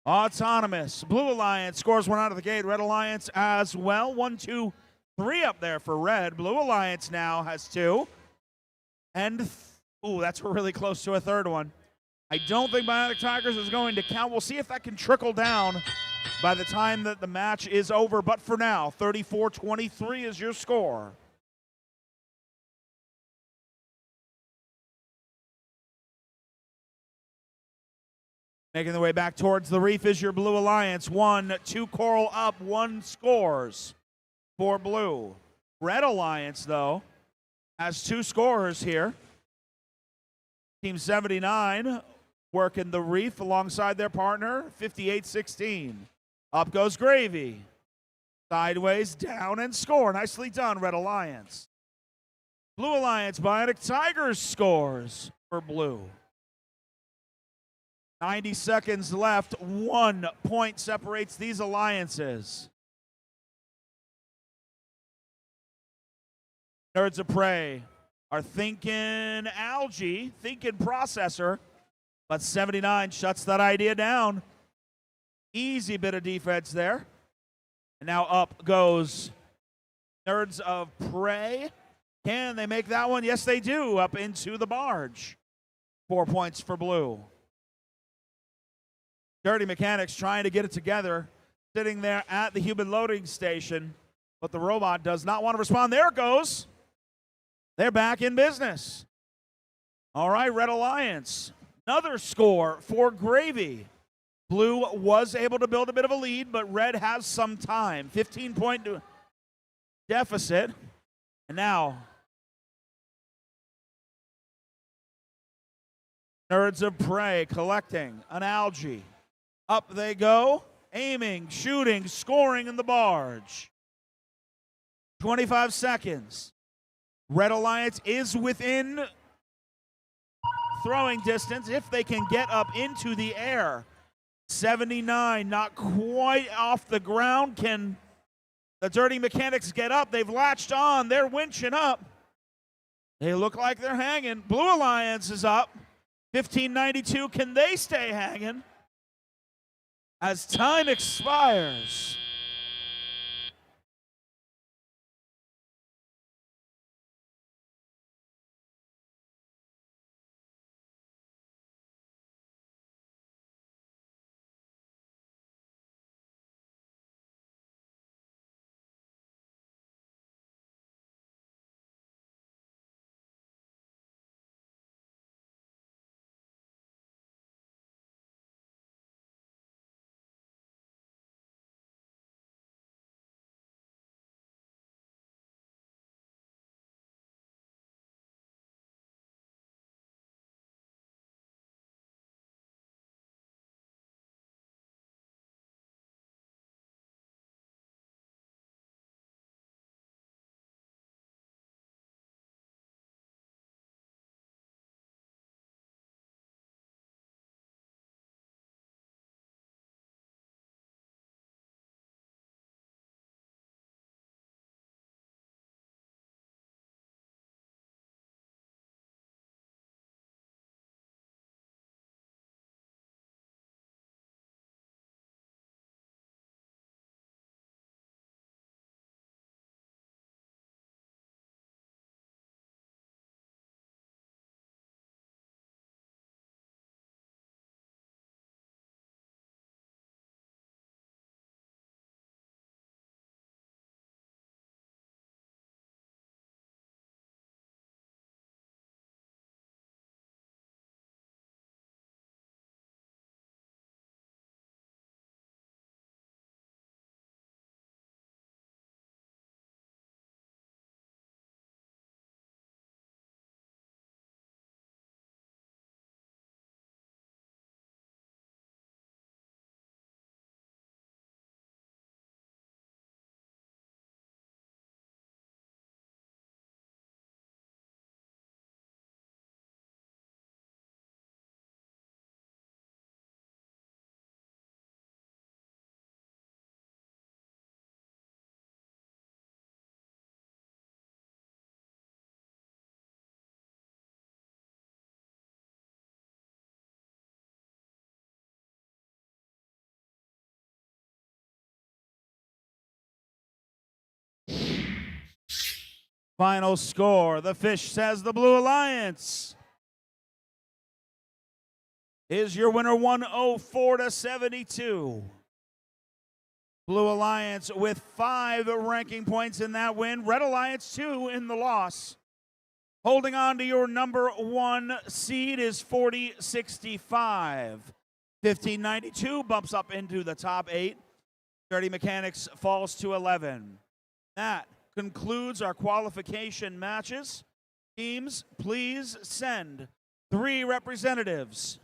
Autonomous. Blue Alliance scores 1 out of the gate. Red Alliance as well. 1, 2, 3 up there for Red. Blue Alliance now has 2. And, ooh, that's really close to a third one. I don't think Bionic Tigers is going to count. We'll see if that can trickle down by the time that the match is over. But for now, 34-23 is your score. Making their way back towards the reef is your Blue Alliance. 1, 2 coral up, 1 scores for Blue. Red Alliance, though, has 2 scorers here. Team 79 working the reef alongside their partner, 58-16. Up goes Gravy. Sideways, down, and score. Nicely done, Red Alliance. Blue Alliance, Bionic Tigers scores for Blue. 90 seconds left. 1 point separates these alliances. Nerds of Prey are thinking algae, thinking processor, but 79 shuts that idea down. Easy bit of defense there. And now up goes Nerds of Prey. Can they make that one? Yes, they do. Up into the barge. 4 points for blue. Dirty Mechanics trying to get it together. Sitting there at the human loading station. But the robot does not want to respond. There it goes. They're back in business. All right, Red Alliance. Another score for Gravy. Blue was able to build a bit of a lead, but Red has some time. 15-point deficit. And now, Nerds of Prey collecting an algae. Up they go, aiming, shooting, scoring in the barge. 25 seconds. Red Alliance is within throwing distance if they can get up into the air. 79, not quite off the ground. Can the Dirty Mechanics get up? They've latched on. They're winching up. They look like they're hanging. Blue Alliance is up. 1592. Can they stay hanging? As time expires. Final score, the Fish says the Blue Alliance is your winner, 104-72. Blue Alliance with 5 ranking points in that win. Red Alliance 2 in the loss. Holding on to your number 1 seed is 40-65. 1592 bumps up into the top 8. Dirty Mechanics falls to 11. That concludes our qualification matches. Teams, please send 3 representatives.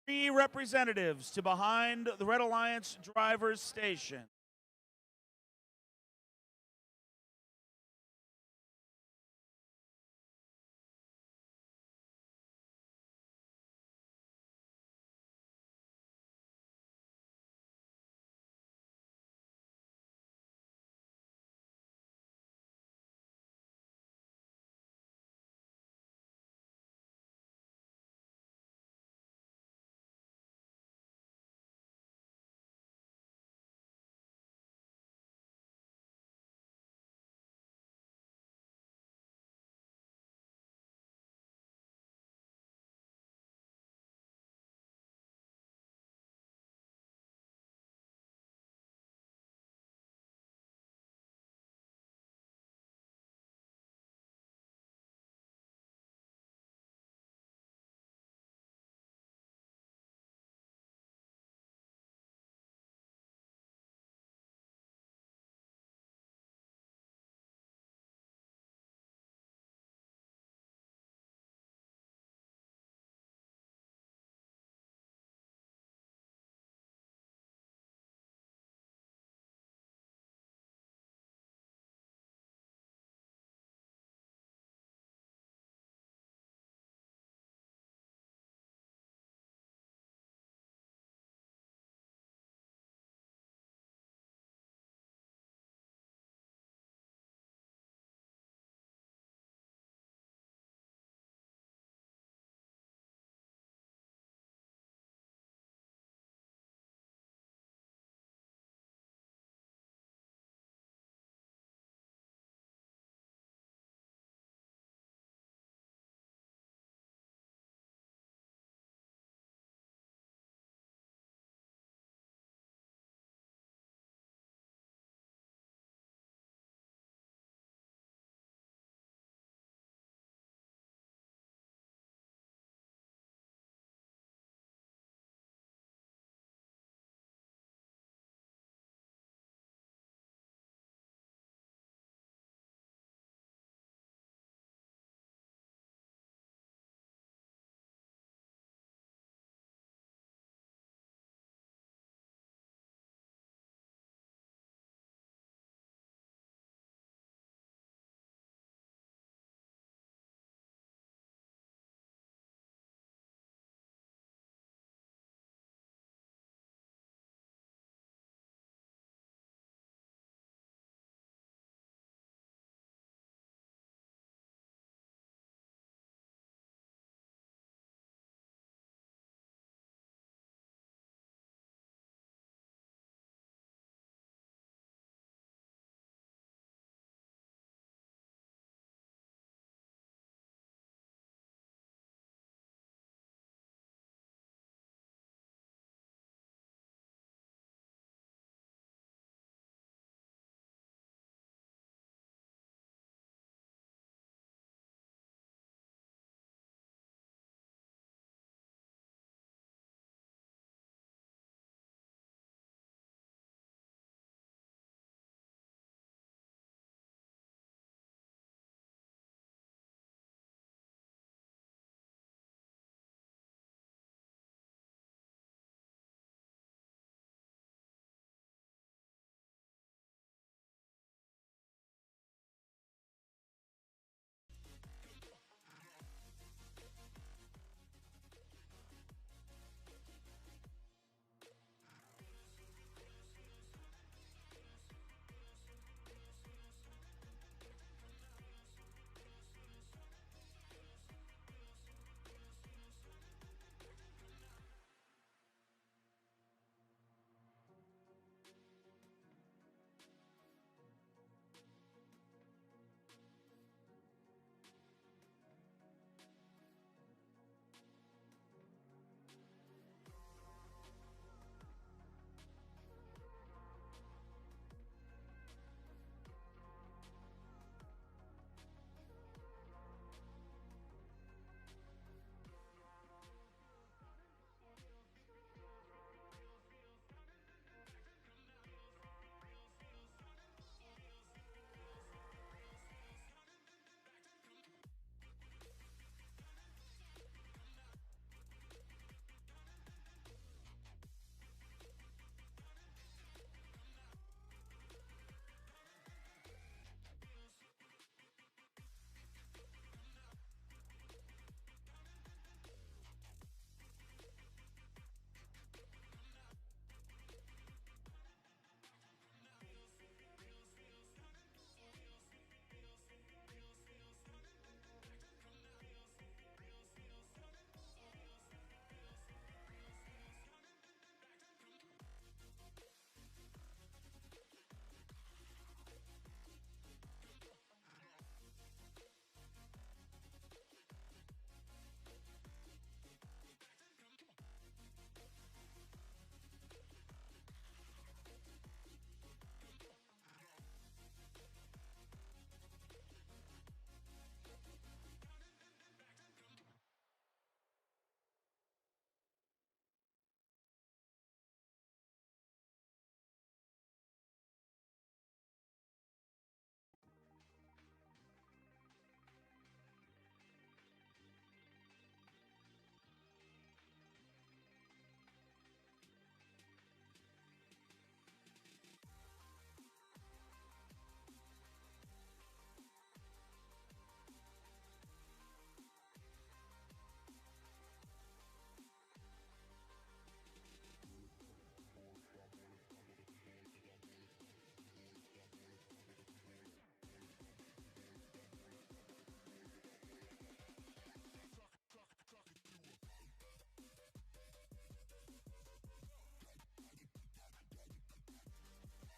3 representatives to behind the Red Alliance driver's station.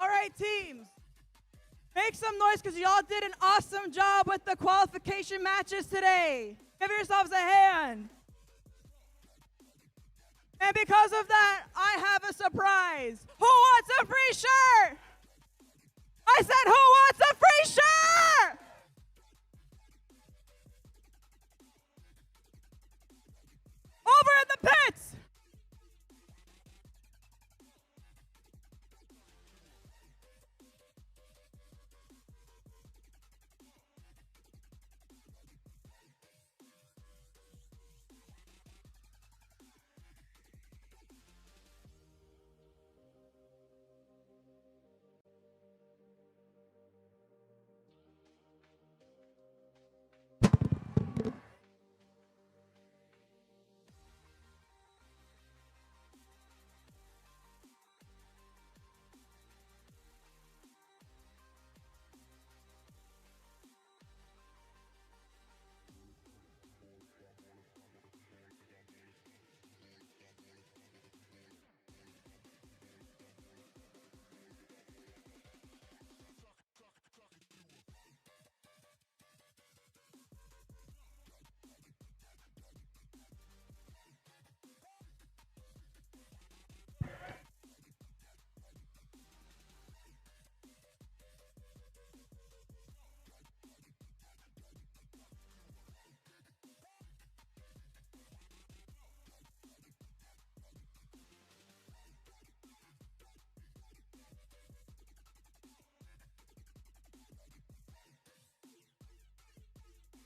All right, teams. Make some noise because y'all did an awesome job with the qualification matches today. Give yourselves a hand. And because of that, I have a surprise. Who wants a free shirt? I said, who wants a free shirt? Over in the pits.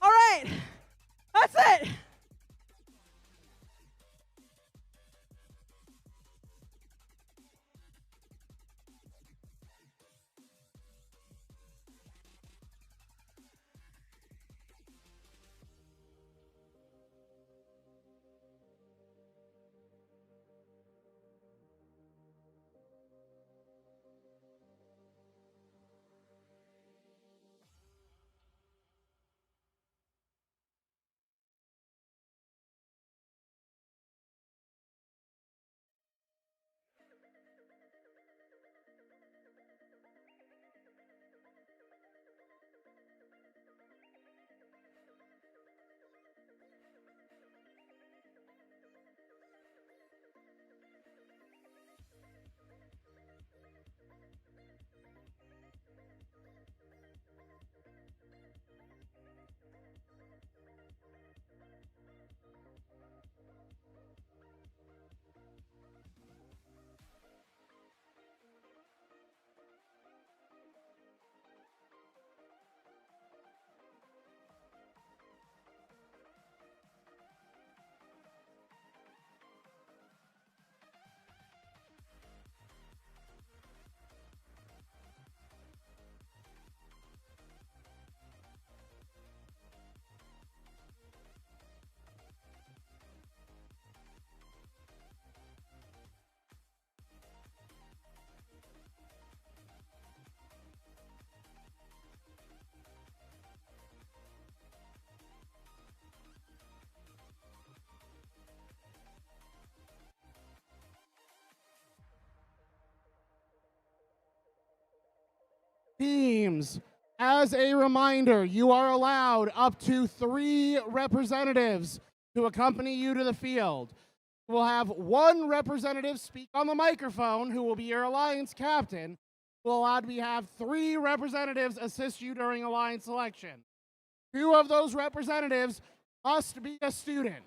All right, that's it. Teams, as a reminder, you are allowed up to 3 representatives to accompany you to the field. We'll have 1 representative speak on the microphone, who will be your alliance captain. We'll allow to have 3 representatives assist you during alliance selection. 2 of those representatives must be a student.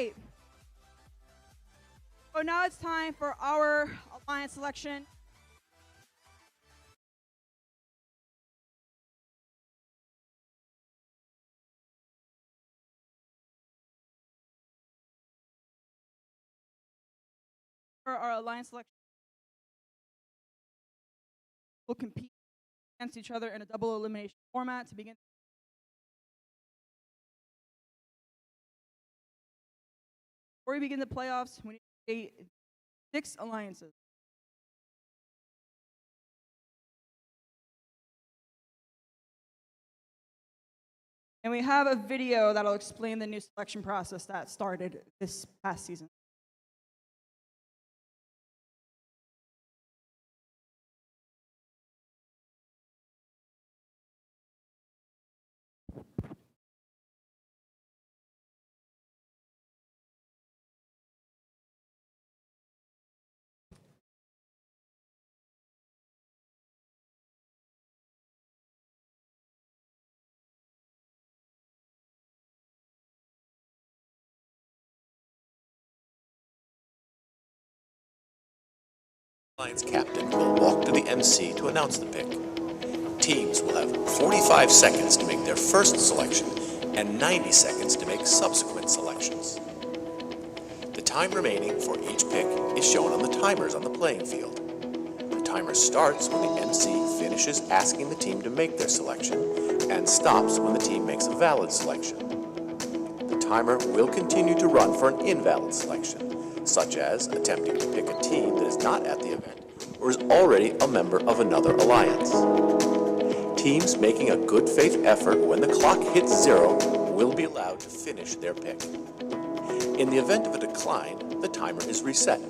right. So now it's time for our alliance selection. For our alliance selection, we'll compete against each other in a double elimination format to begin. Before we begin the playoffs, we need to create 6 alliances. And we have a video that'll explain the new selection process that started this past season. Alliance captain will walk to the MC to announce the pick. Teams will have 45 seconds to make their first selection and 90 seconds to make subsequent selections. The time remaining for each pick is shown on the timers on the playing field. The timer starts when the MC finishes asking the team to make their selection and stops when the team makes a valid selection. The timer will continue to run for an invalid selection, such as attempting to pick a team that is not at the event or is already a member of another alliance. Teams making a good faith effort when the clock hits 0 will be allowed to finish their pick. In the event of a decline, the timer is reset.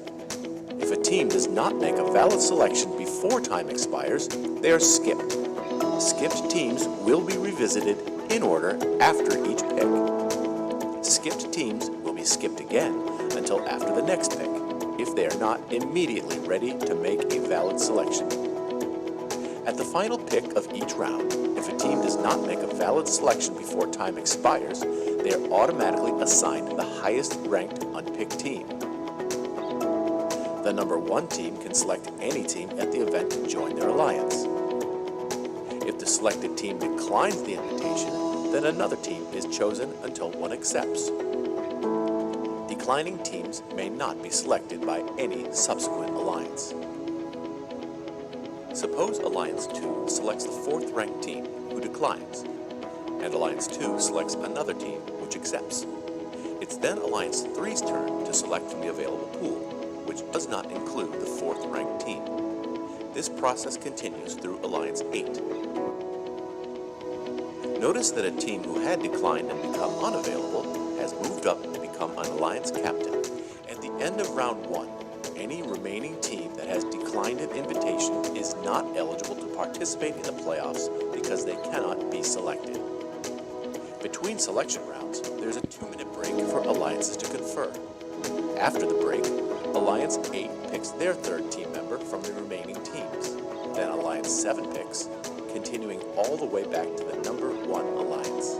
If a team does not make a valid selection before time expires, they are skipped. Skipped teams will be revisited in order after each pick. Skipped teams will be skipped again until after the next pick, if they are not immediately ready to make a valid selection. At the final pick of each round, if a team does not make a valid selection before time expires, they are automatically assigned the highest ranked unpicked team. The number 1 team can select any team at the event to join their alliance. If the selected team declines the invitation, then another team is chosen until one accepts. Declining teams may not be selected by any subsequent alliance. Suppose Alliance 2 selects the 4th ranked team, who declines, and Alliance 2 selects another team, which accepts. It's then Alliance 3's turn to select from the available pool, which does not include the 4th ranked team. This process continues through Alliance 8. Notice that a team who had declined and become unavailable has moved up to become an Alliance captain. At the end of round 1, any remaining team that has declined an invitation is not eligible to participate in the playoffs because they cannot be selected. Between selection rounds, there's a 2-minute break for alliances to confer. After the break, Alliance 8 picks their 3rd team member from the remaining teams. Then Alliance 7 picks, continuing all the way back to the number 1 alliance.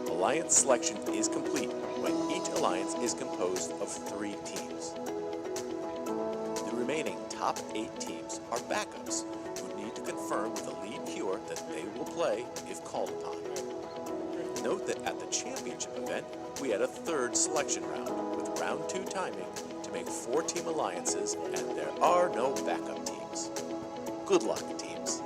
Alliance selection is complete when each alliance is composed of 3 teams. The remaining top 8 teams are backups who need to confirm with the lead cure that they will play if called upon. Note that at the championship event, we had a 3rd selection round with round 2 timing to make 4-team alliances, and there are no backup teams. Good luck, teams.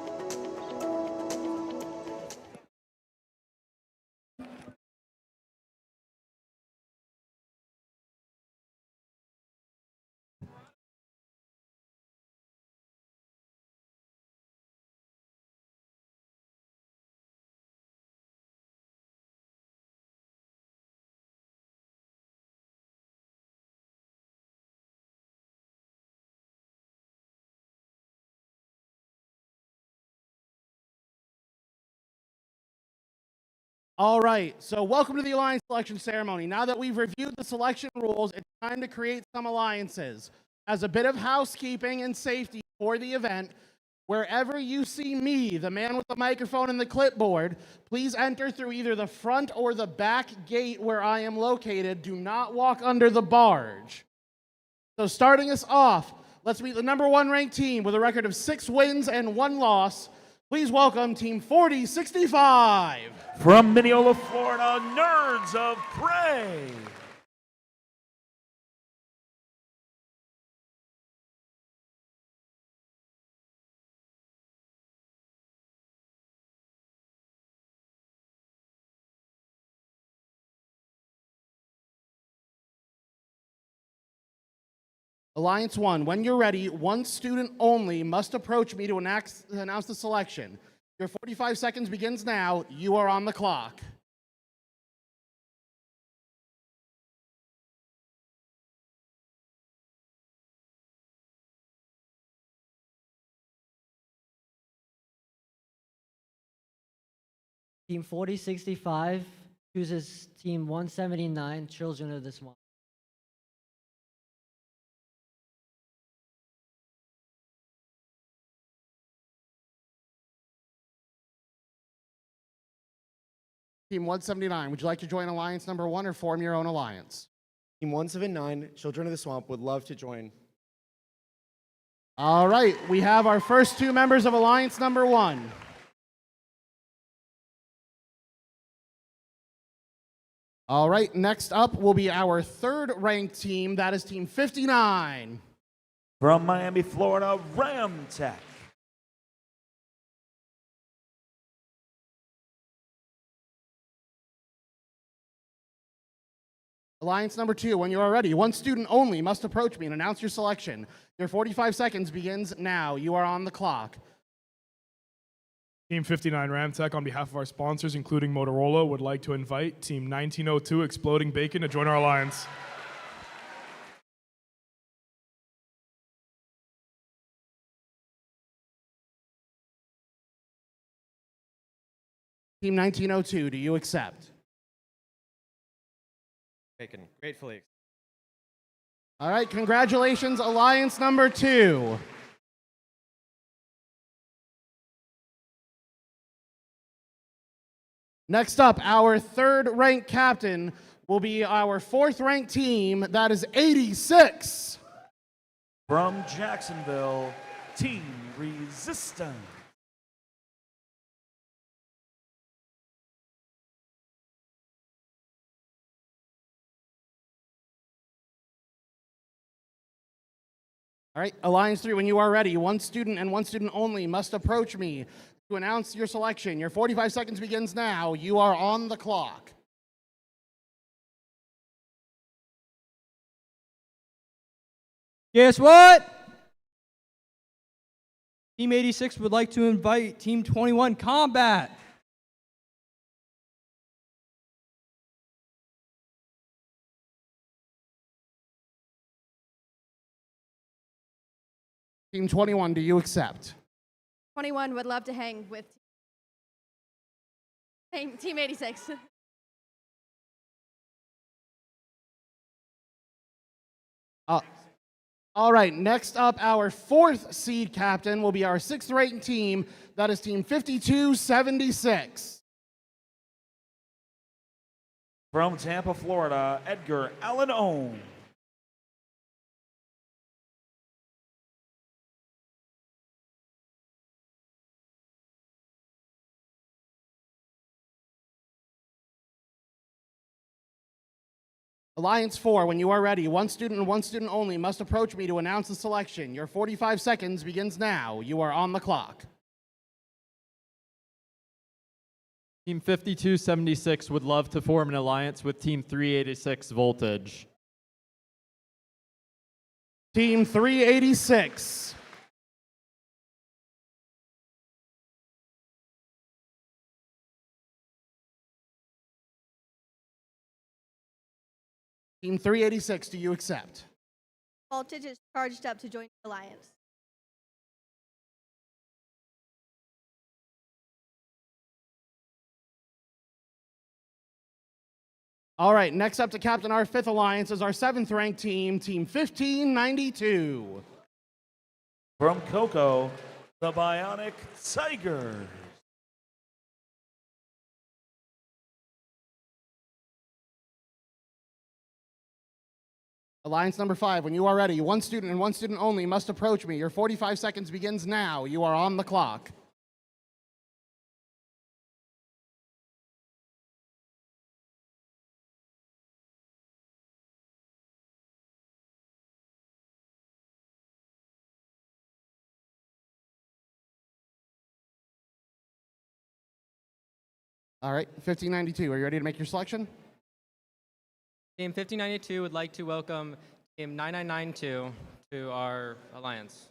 All right, so welcome to the Alliance Selection Ceremony. Now that we've reviewed the selection rules, it's time to create some alliances. As a bit of housekeeping and safety for the event, Wherever you see me, the man with the microphone and the clipboard, please enter through either the front or the back gate where I am located. Do not walk under the barge. So starting us off, let's meet the number 1 ranked team with a record of 6 wins and 1 loss. Please welcome Team 4065. From Mineola, Florida, Nerds of Prey. Alliance 1, when you're ready, one student only must approach me to announce the selection. Your 45 seconds begins now. You are on the clock. Team 4065 chooses Team 179, Children of the Swamp. Team 179, would you like to join Alliance number 1 or form your own alliance? Team 179, Children of the Swamp, would love to join. All right, we have our first 2 members of Alliance number 1. All right, next up will be our 3rd ranked team. That is Team 59. From Miami, Florida, Ramtech. Alliance number 2, when you are ready, one student only must approach me and announce your selection. Your 45 seconds begins now. You are on the clock. Team 59 Ramtech, on behalf of our sponsors, including Motorola, would like to invite Team 1902 Exploding Bacon to join our alliance. Team 1902, do you accept? Bacon, gratefully. All right, congratulations, Alliance number 2. Next up, our 3rd ranked captain will be our 4th ranked team. That is 86. From Jacksonville, Team Resistance. All right, Alliance 3, when you are ready, one student and one student only must approach me to announce your selection. Your 45 seconds begins now. You are on the clock. Guess what? Team 86 would like to invite Team 21 Combat. Team 21, do you accept? 21 would love to hang with Team 86. All right, next up, our 4th seed captain will be our 6th ranked team. That is Team 5276. From Tampa, Florida, Edgar Allan Ohm. Alliance 4, when you are ready, one student and one student only must approach me to announce the selection. Your 45 seconds begins now. You are on the clock. Team 5276 would love to form an alliance with Team 386 Voltage. Team 386. Team 386, do you accept? Voltage is charged up to join the alliance. All right, next up to captain our 5th alliance is our 7th ranked team, Team 1592. From Cocoa, the Bionic Tigers. Alliance number 5, when you are ready, one student and one student only must approach me. Your 45 seconds begins now. You are on the clock. All right, 1592, are you ready to make your selection? Team 1592 would like to welcome Team 9992 to our alliance.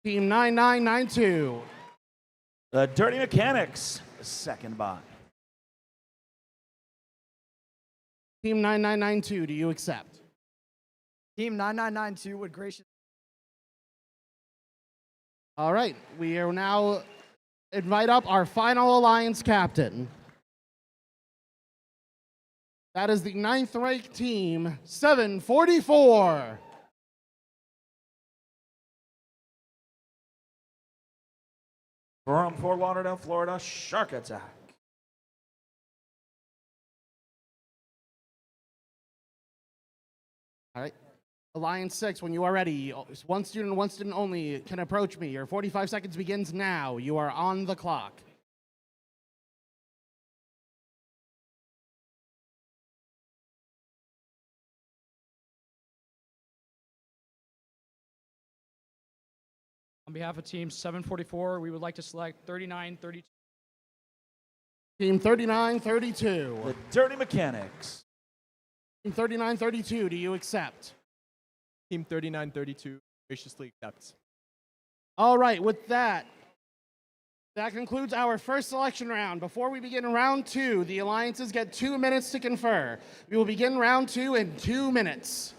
Team 9992. The Dirty Mechanics, second bot. Team 9992, do you accept? Team 9992 would graciously. All right, we are now invite up our final alliance captain. That is the 9th ranked team, 744. From Fort Lauderdale, Florida, Shark Attack. All right. Alliance 6, when you are ready, one student only can approach me. Your 45 seconds begins now. You are on the clock. On behalf of Team 744, we would like to select 3932. Team 3932. The Dirty Mechanics. Team 3932, do you accept? Team 3932 graciously accepts. All right, with that concludes our first selection round. Before we begin round 2, the alliances get 2 minutes to confer. We will begin round 2 in 2 minutes.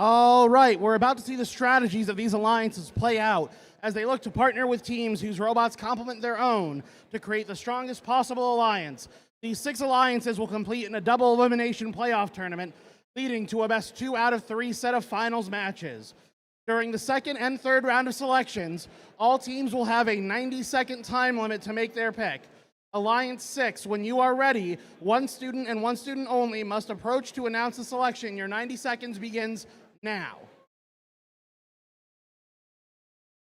All right, we're about to see the strategies of these alliances play out as they look to partner with teams whose robots complement their own to create the strongest possible alliance. These 6 alliances will compete in a double elimination playoff tournament, leading to a best 2 out of 3 set of finals matches. During the second and third round of selections, all teams will have a 90-second time limit to make their pick. Alliance 6, when you are ready, one student and one student only must approach to announce the selection. Your 90 seconds begins now.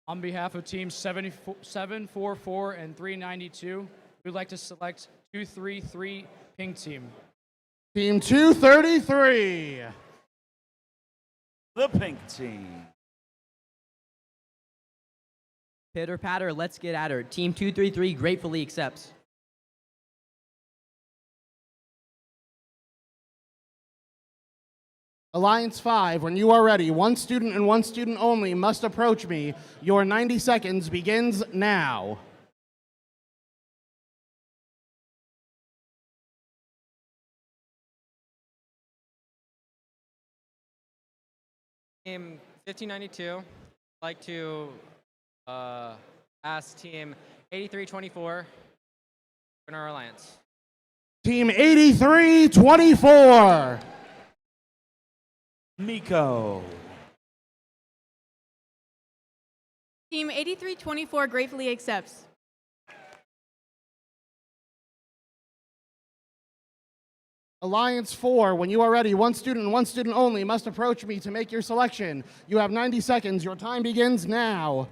On behalf of Teams 744 and 392, we'd like to select 233 Pink Team. Team 233. The pink team. Pitter patter, let's get at her. Team 233 gratefully accepts. Alliance 5, when you are ready, one student and one student only must approach me. Your 90 seconds begins now. Team 1592, I'd like to ask Team 8324 in our alliance. Team 8324. Miko. Team 8324 gratefully accepts. Alliance 4, when you are ready, one student and one student only must approach me to make your selection. You have 90 seconds. Your time begins now.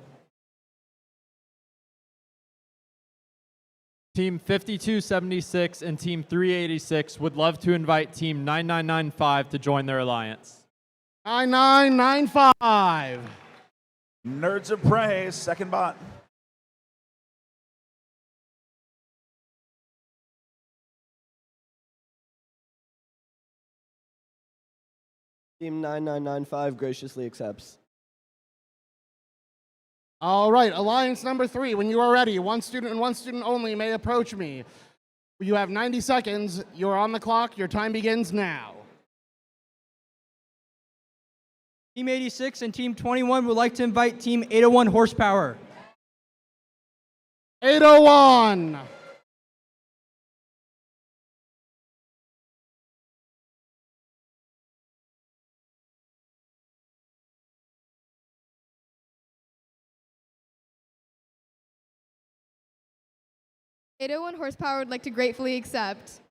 Team 5276 and Team 386 would love to invite Team 9995 to join their alliance. 9995. Nerds of Prey, second bot. Team 9995 graciously accepts. All right, Alliance number 3, when you are ready, one student and one student only may approach me. You have 90 seconds. You're on the clock. Your time begins now. Team 86 and Team 21 would like to invite Team 801 Horsepower. 801. Horsepower would like to gratefully accept.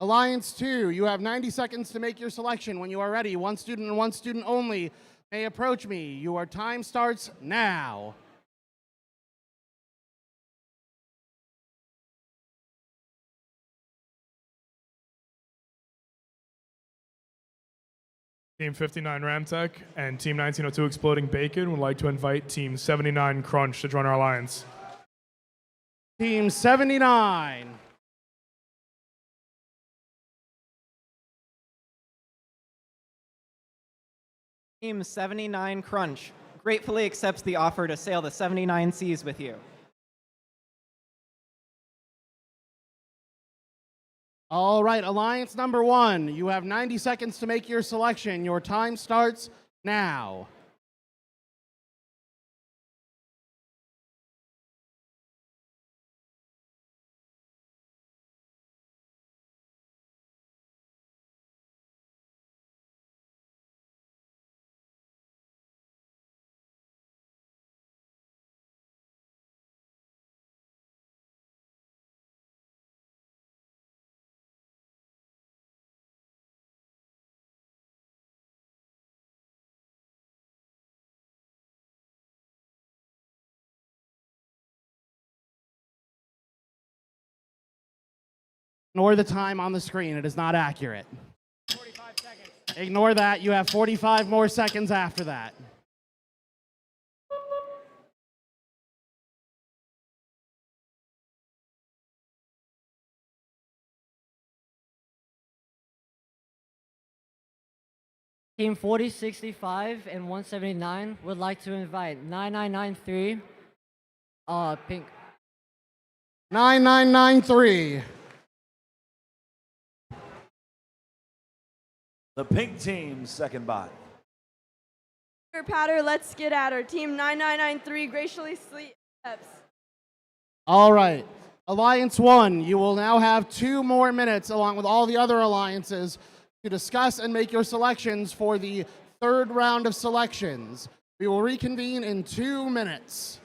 Alliance 2, you have 90 seconds to make your selection. When you are ready, one student and one student only may approach me. Your time starts now. Team 59 Ramtech and Team 1902 Exploding Bacon would like to invite Team 79 Crunch to join our alliance. Team 79. Team 79 Crunch gratefully accepts the offer to sail the 79 seas with you. All right, Alliance number 1, you have 90 seconds to make your selection. Your time starts now. Ignore the time on the screen. It is not accurate. 45 seconds. Ignore that. You have 45 more seconds after that. Team 4065 and 179 would like to invite 9993, pink. 9993. The pink team, second bot. Pitter patter, let's get at her. Team 9993 graciously accepts. All right. Alliance 1, you will now have 2 more minutes along with all the other alliances to discuss and make your selections for the 3rd round of selections. We will reconvene in 2 minutes.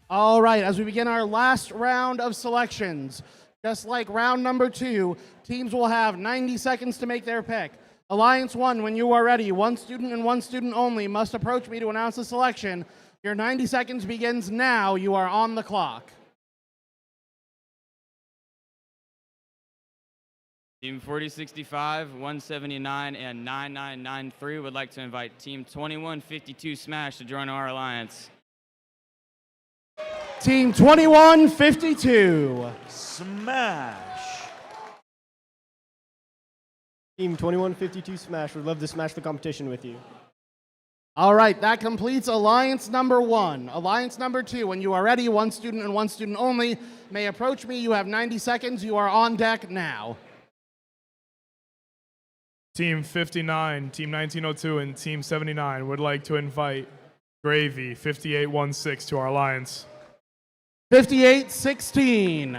All right, as we begin our last round of selections, just like round number 2, teams will have 90 seconds to make their pick. Alliance 1, when you are ready, one student and one student only must approach me to announce the selection. Your 90 seconds begins now. You are on the clock. Team 4065, 179, and 9993 would like to invite Team 2152 Smash to join our alliance. Team 2152. Smash. Team 2152 Smash would love to smash the competition with you. All right, that completes Alliance number 1. Alliance number 2, when you are ready, one student and one student only may approach me. You have 90 seconds. You are on deck now. Team 59, Team 1902, and Team 79 would like to invite Gravy 5816 to our alliance. 5816.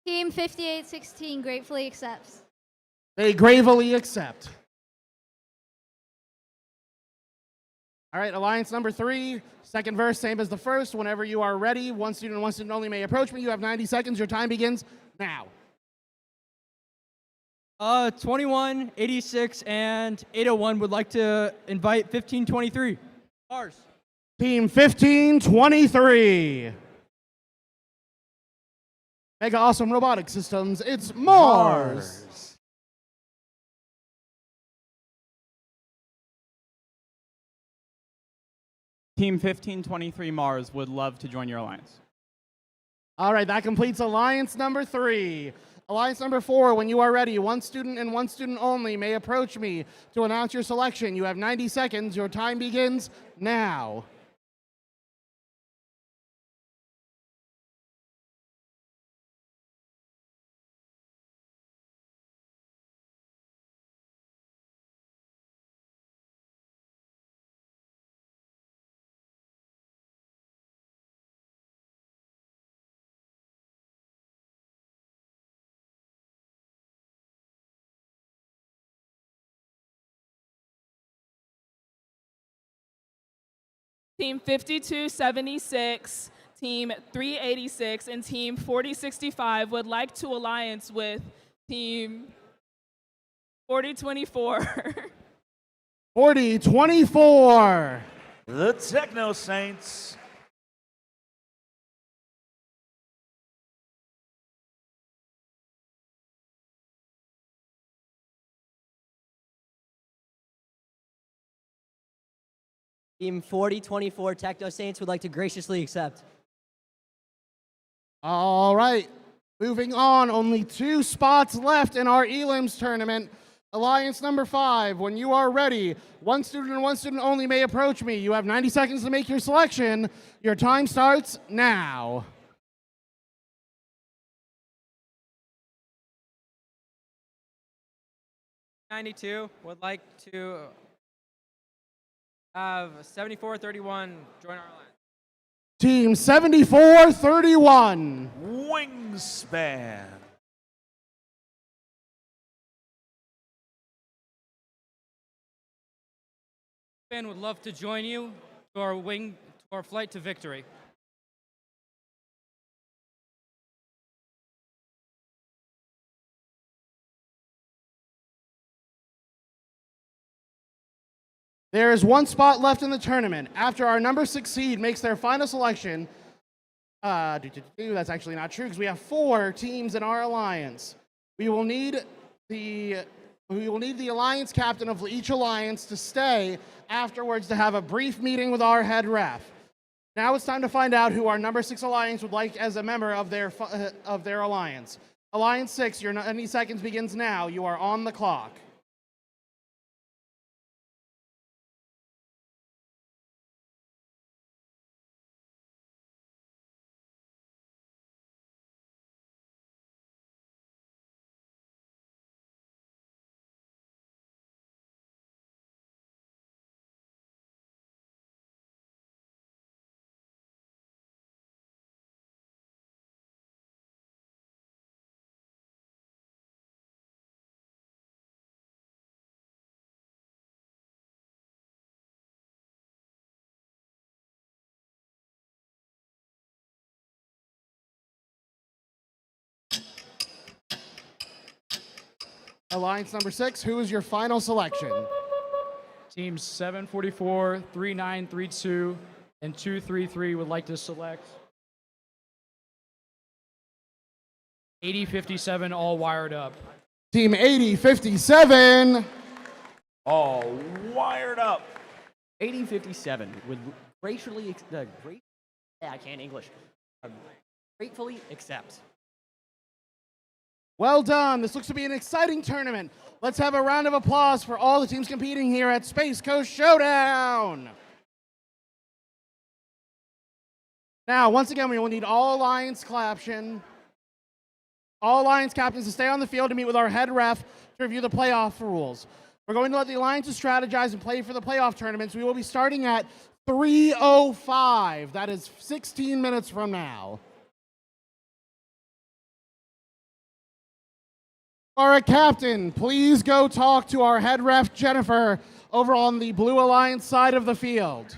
Team 5816 gratefully accepts. They gravely accept. All right, Alliance number 3, second verse, same as the first. Whenever you are ready, one student and one student only may approach me. You have 90 seconds. Your time begins now. 21, 86, and 801 would like to invite 1523. Mars. Team 1523. Mega Awesome Robotic Systems, it's Mars. Team 1523 Mars would love to join your alliance. All right, that completes Alliance number 3. Alliance number 4, when you are ready, one student and one student only may approach me to announce your selection. You have 90 seconds. Your time begins now. Team 5276, Team 386, and Team 4065 would like to alliance with Team 4024. 4024. The Techno Saints. Team 4024 Techno Saints would like to graciously accept. All right, moving on. Only 2 spots left in our elims tournament. Alliance number 5, when you are ready, one student and one student only may approach me. You have 90 seconds to make your selection. Your time starts now. '92 would like to have 7431 join our alliance. Team 7431. Wingspan. Ben would love to join you to our flight to victory. There is 1 spot left in the tournament. After our number 6 seed makes their final selection, that's actually not true because we have 4 teams in our alliance. We will need the alliance captain of each alliance to stay afterwards to have a brief meeting with our head ref. Now it's time to find out who our number 6 alliance would like as a member of their alliance. Alliance 6, your 90 seconds begins now. You are on the clock. Alliance number 6, who is your final selection? Teams 744, 3932, and 233 would like to select 8057 all wired up. Team 8057. All wired up. 8057 would graciously, I can't English. Gratefully accept. Well done. This looks to be an exciting tournament. Let's have a round of applause for all the teams competing here at Space Coast Showdown. Now, once again, we will need all Alliance captains to stay on the field to meet with our head ref to review the playoff rules. We're going to let the Alliances strategize and play for the playoff tournaments. We will be starting at 3:05. That is 16 minutes from now. Our captain, please go talk to our head ref, Jennifer, over on the Blue Alliance side of the field.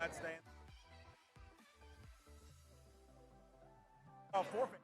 That's staying. Oh, forfeit.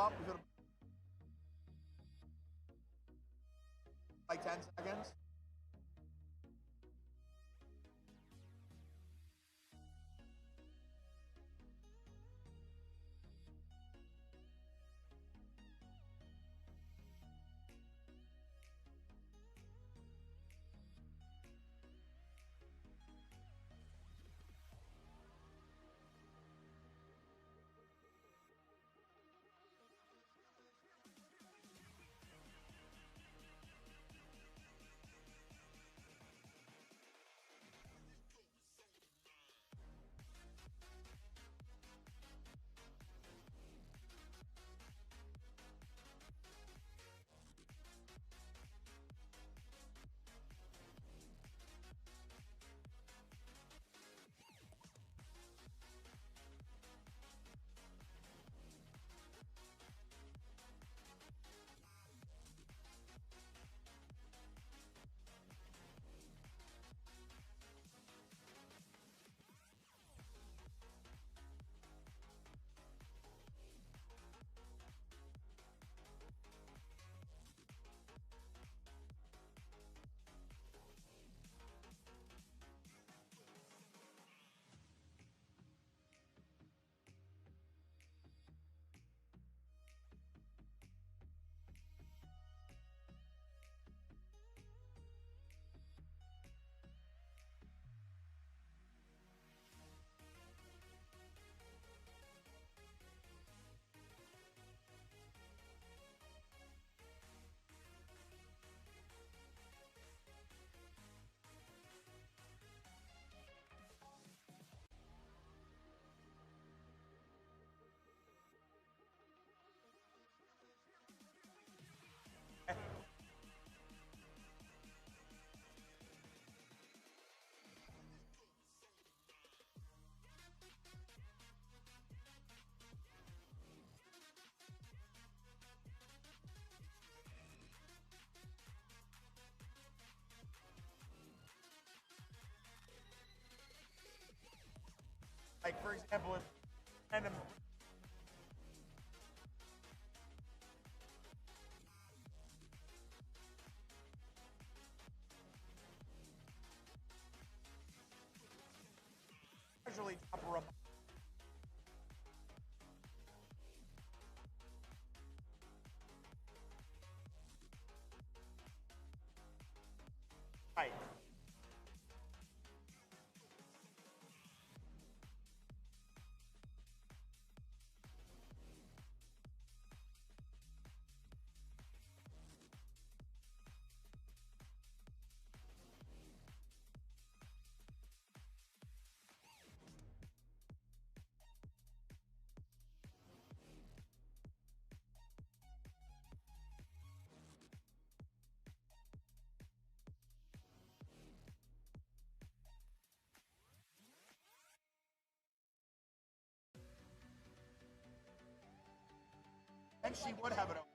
up. Like 10 seconds. Like, for example, if random casually top a robot. Right. And she would have it open.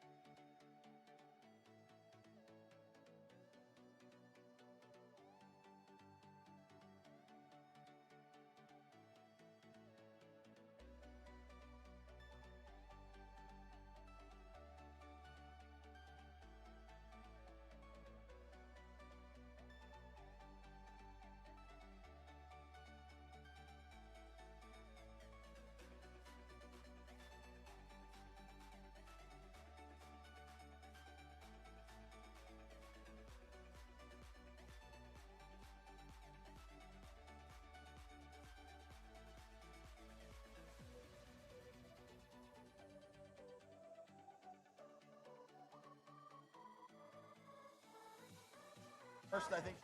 First, I think.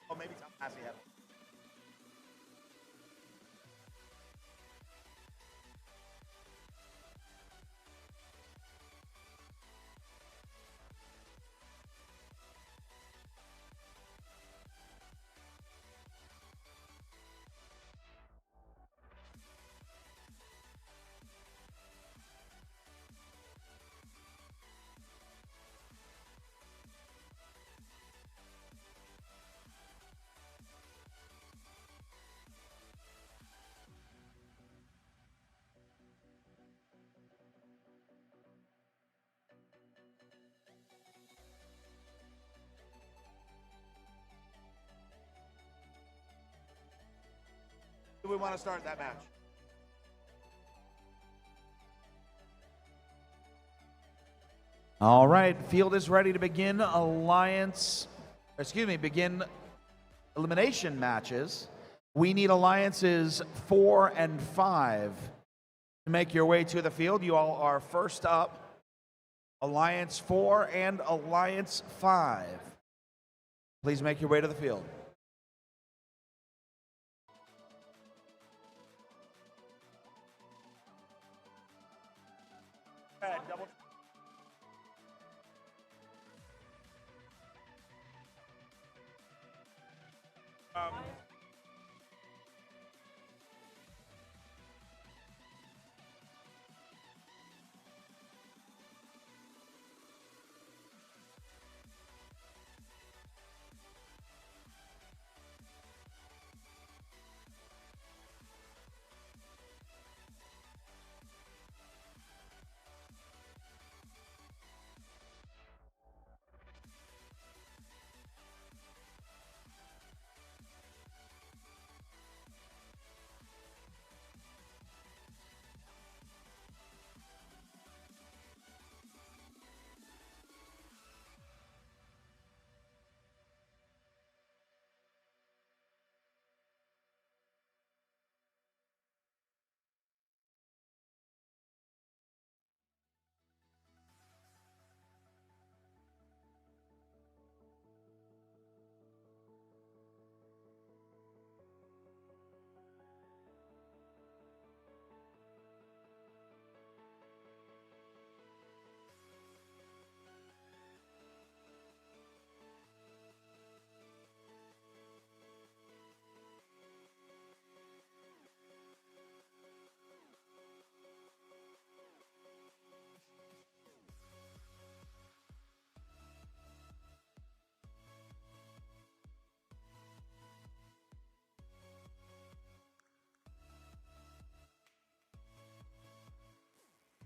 Oh, maybe Tom Massey had it. we want to start that match? All right, field is ready to begin begin elimination matches. We need alliances 4 and 5 to make your way to the field. You all are first up. Alliance 4 and Alliance 5. Please make your way to the field. Double.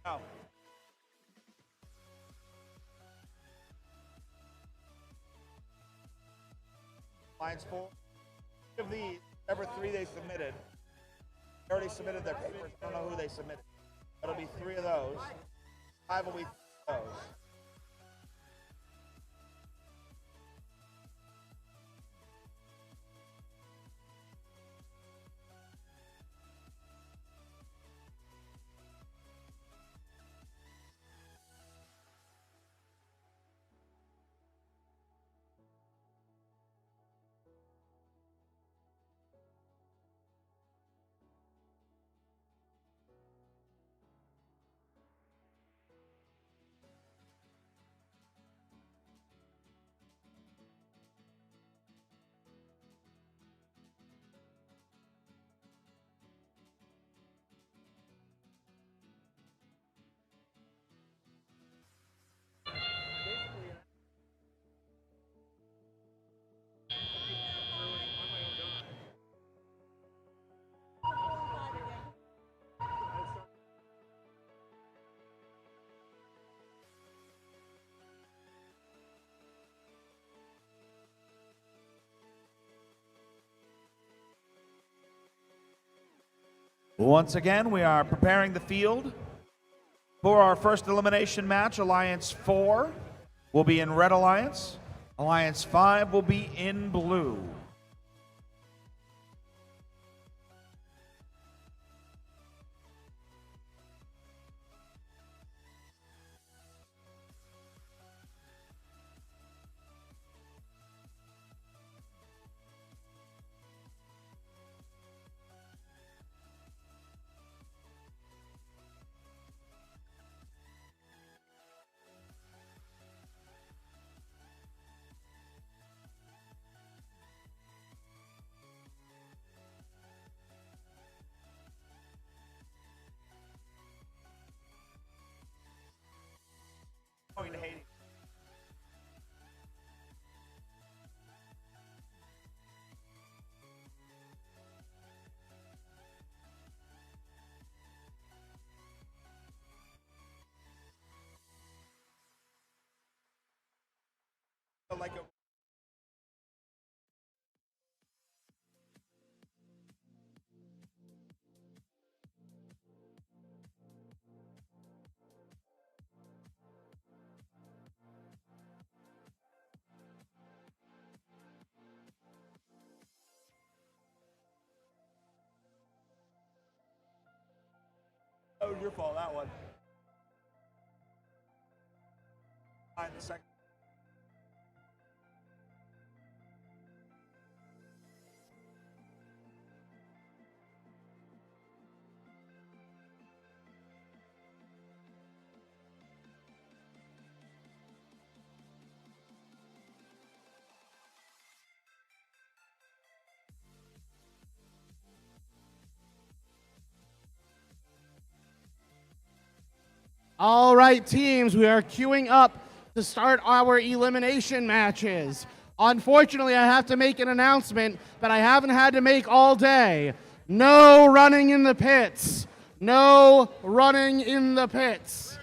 Now. Alliance 4. Of these, ever 3 they submitted. They already submitted their papers. I don't know who they submitted. That'll be 3 of those. 5 will be 3 of those. Once again, we are preparing the field for our first elimination match. Alliance 4 will be in red alliance. Alliance 5 will be in blue. was your fault, that one. Fine, the second. All right, teams, we are queuing up to start our elimination matches. Unfortunately, I have to make an announcement that I haven't had to make all day. No running in the pits. No running in the pits.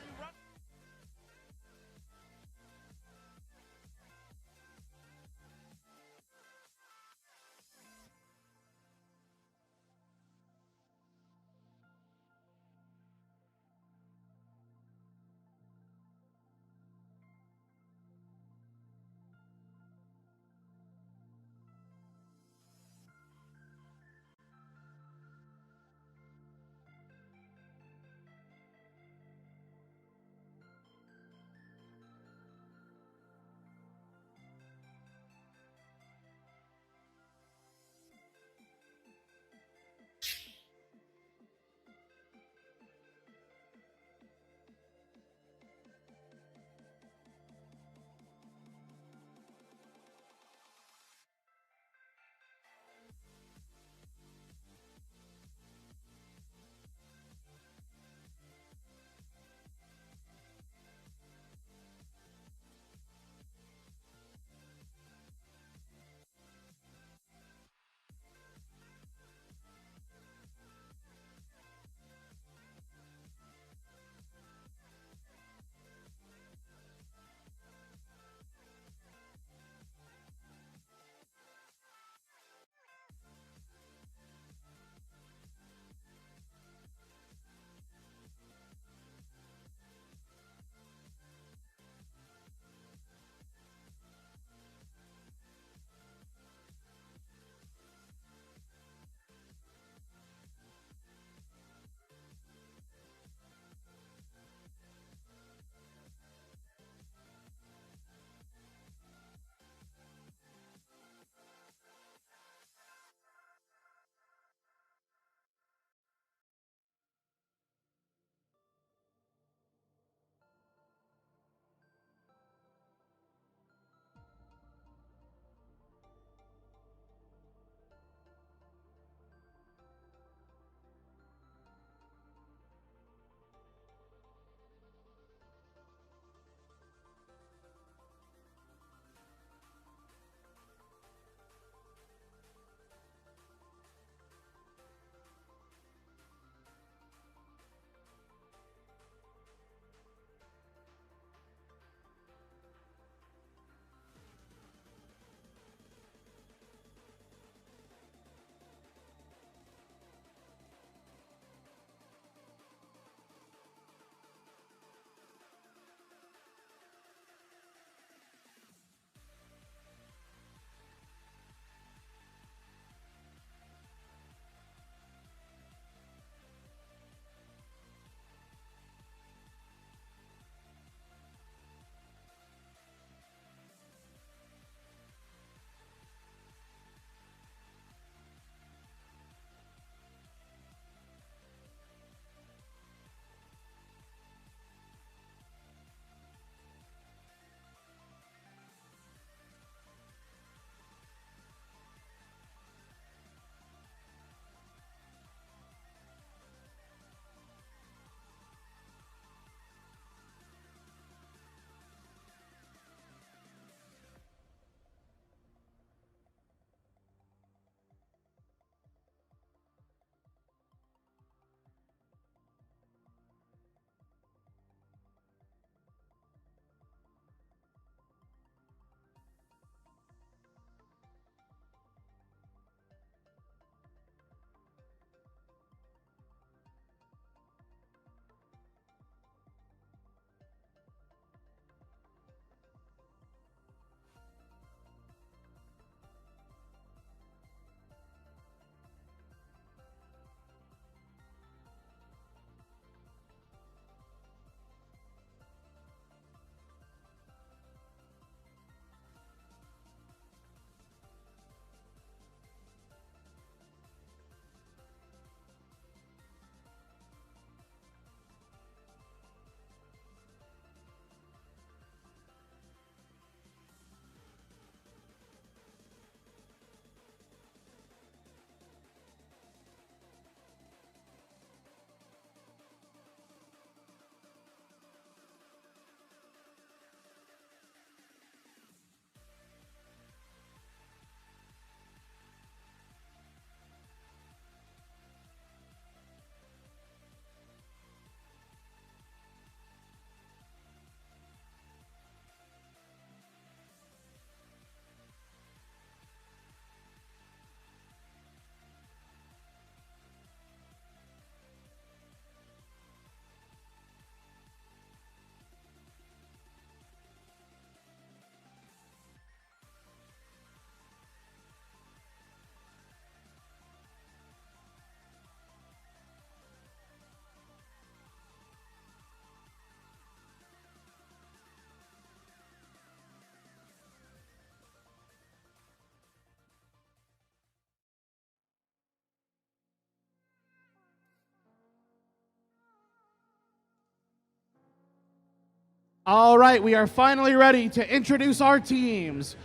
All right, we are finally ready to introduce our teams.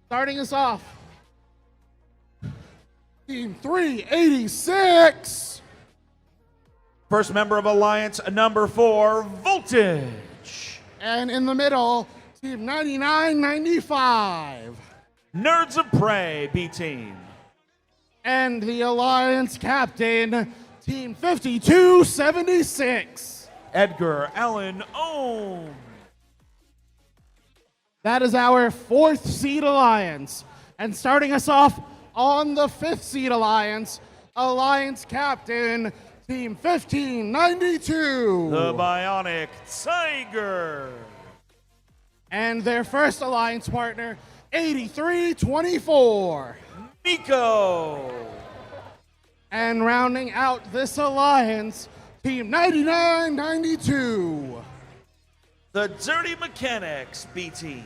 Starting us off, Team 386. First member of Alliance number 4, Voltage. And in the middle, Team 9995. Nerds of Prey, B team. And the Alliance captain, Team 5276. Edgar Allan Ohm. That is our 4th seed Alliance. And starting us off on the 5th seed Alliance, Alliance captain, Team 1592. The Bionic Tiger. And their first Alliance partner, 8324. Nico. And rounding out this Alliance, Team 9992. The Dirty Mechanics, B team.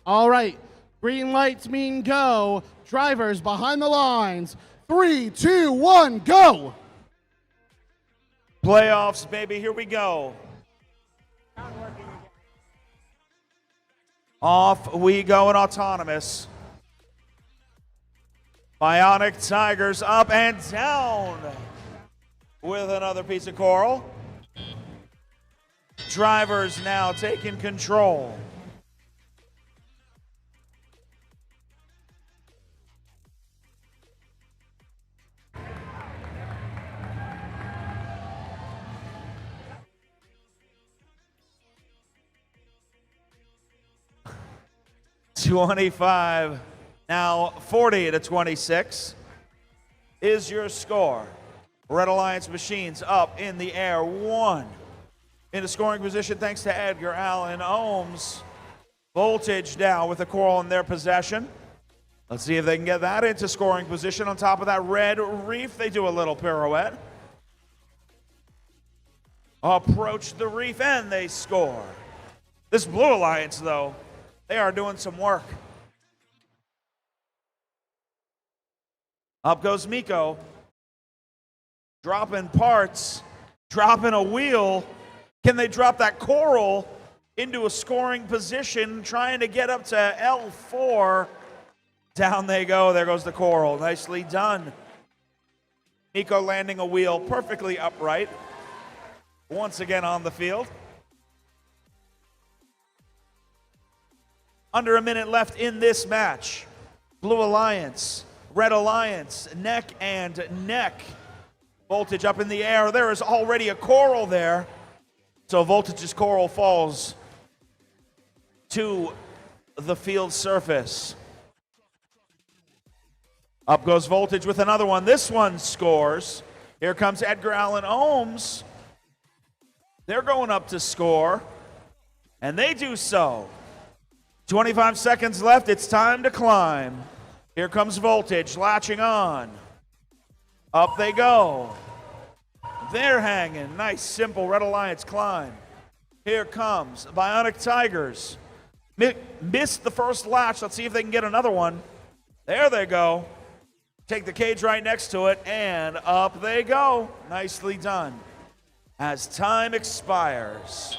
All right, green lights mean go. Drivers behind the lines. 3, 2, 1, go. Playoffs, baby, here we go. Off we go in autonomous. Bionic Tigers up and down with another piece of coral. Drivers now taking control. $25, now 40-26 is your score. Red Alliance machines up in the air, 1. Into scoring position thanks to Edgar Allan Ohms. Voltage now with the coral in their possession. Let's see if they can get that into scoring position on top of that red reef. They do a little pirouette. Approach the reef and they score. This Blue Alliance, though, they are doing some work. Up goes Miko. Dropping parts, dropping a wheel. Can they drop that coral into a scoring position, trying to get up to L4? Down they go. There goes the coral. Nicely done. Miko landing a wheel perfectly upright. Once again on the field. Under a minute left in this match. Blue Alliance, Red Alliance, neck and neck. Voltage up in the air. There is already a coral there. So Voltage's coral falls to the field surface. Up goes Voltage with another one. This one scores. Here comes Edgar Allan Ohms. They're going up to score, and they do so. 25 seconds left. It's time to climb. Here comes Voltage, latching on. Up they go. They're hanging. Nice, simple Red Alliance climb. Here comes Bionic Tigers. Missed the first latch. Let's see if they can get another one. There they go. Take the cage right next to it, and up they go. Nicely done. As time expires.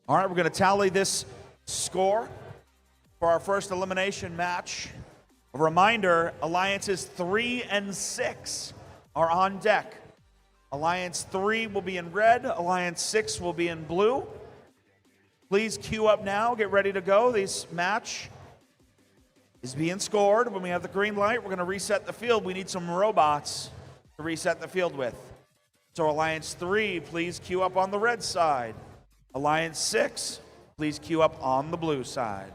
All right, we're going to tally this score for our first elimination match. A reminder, Alliances 3 and 6 are on deck. Alliance 3 will be in red. Alliance 6 will be in blue. Please queue up now. Get ready to go. This match is being scored. When we have the green light, we're going to reset the field. We need some robots to reset the field with. So Alliance 3, please queue up on the red side. Alliance 6, please queue up on the blue side.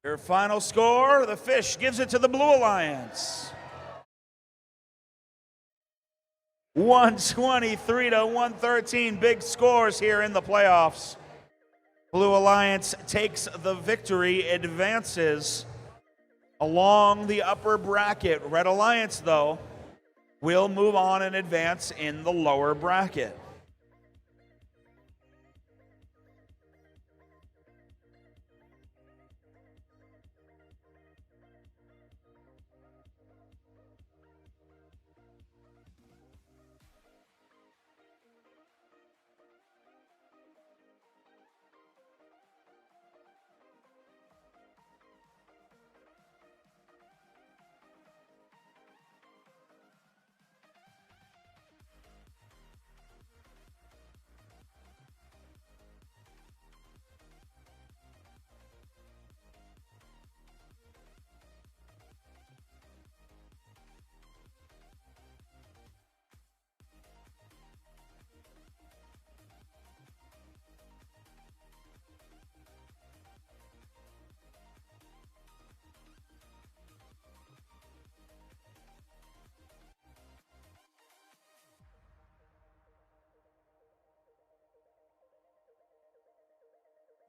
Your final score, the fish gives it to the Blue Alliance. 123 to 113, big scores here in the playoffs. Blue Alliance takes the victory, advances along the upper bracket. Red Alliance, though, will move on and advance in the lower bracket.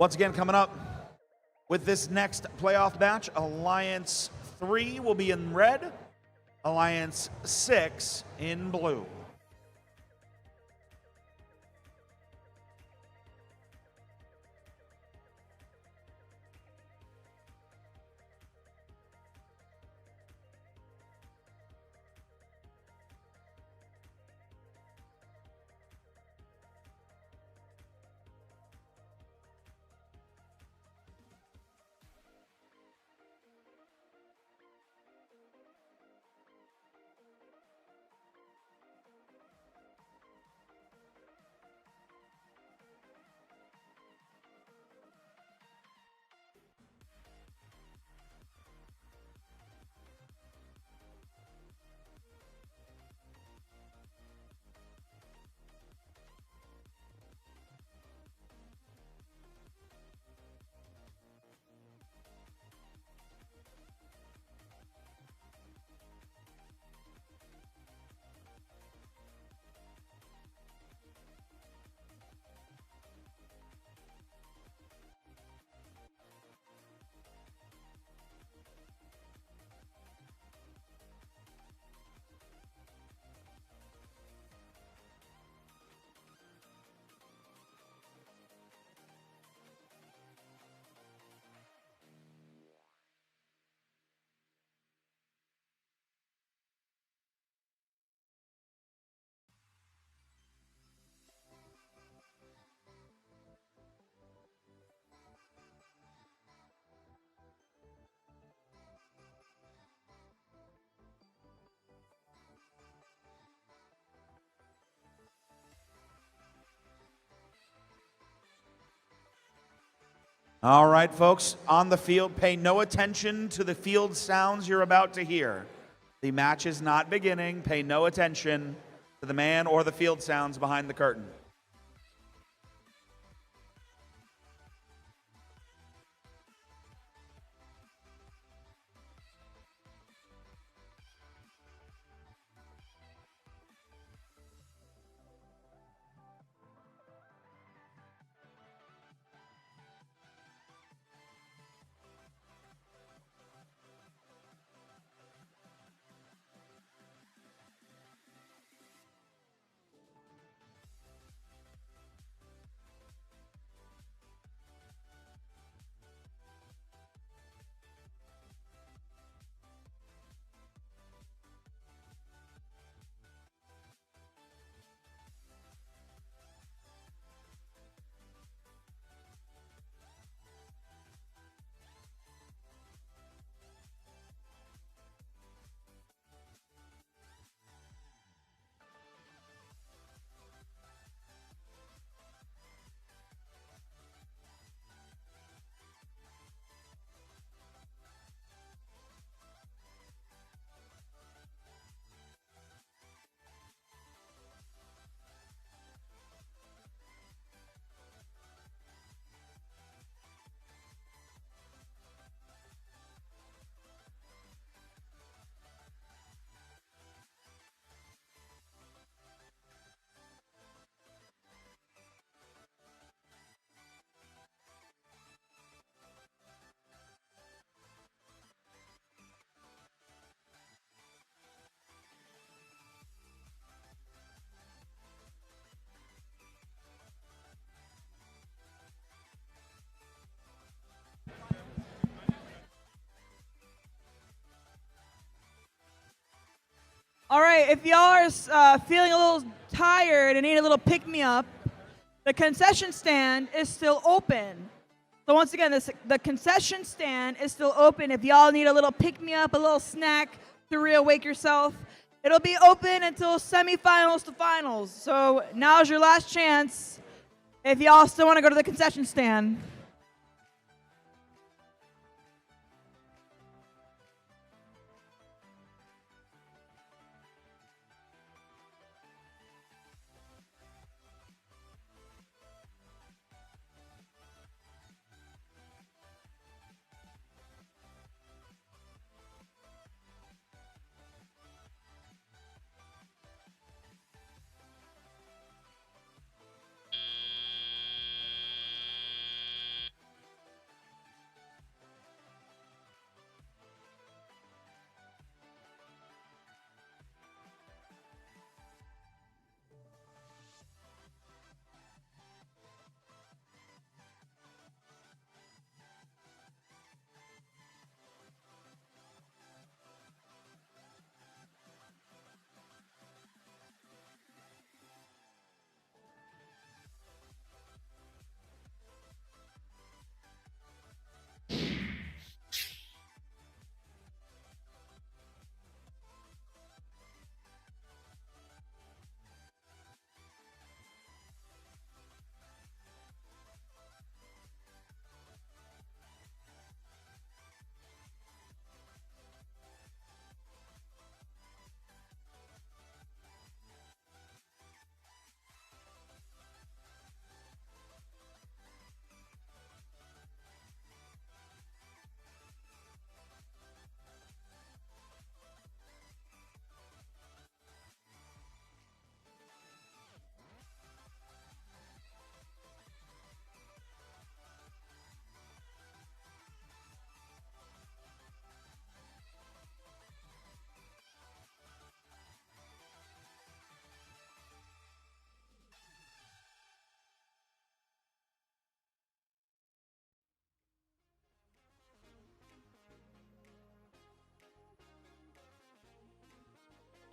Once again, coming up with this next playoff match, Alliance 3 will be in red, Alliance 6 in blue. All right, folks, on the field, pay no attention to the field sounds you're about to hear. The match is not beginning. Pay no attention to the man or the field sounds behind the curtain. All right, if y'all are feeling a little tired and need a little pick-me-up, the concession stand is still open. So once again, the concession stand is still open. If y'all need a little pick-me-up, a little snack to reawake yourself, it'll be open until semifinals to finals. So now's your last chance if y'all still want to go to the concession stand.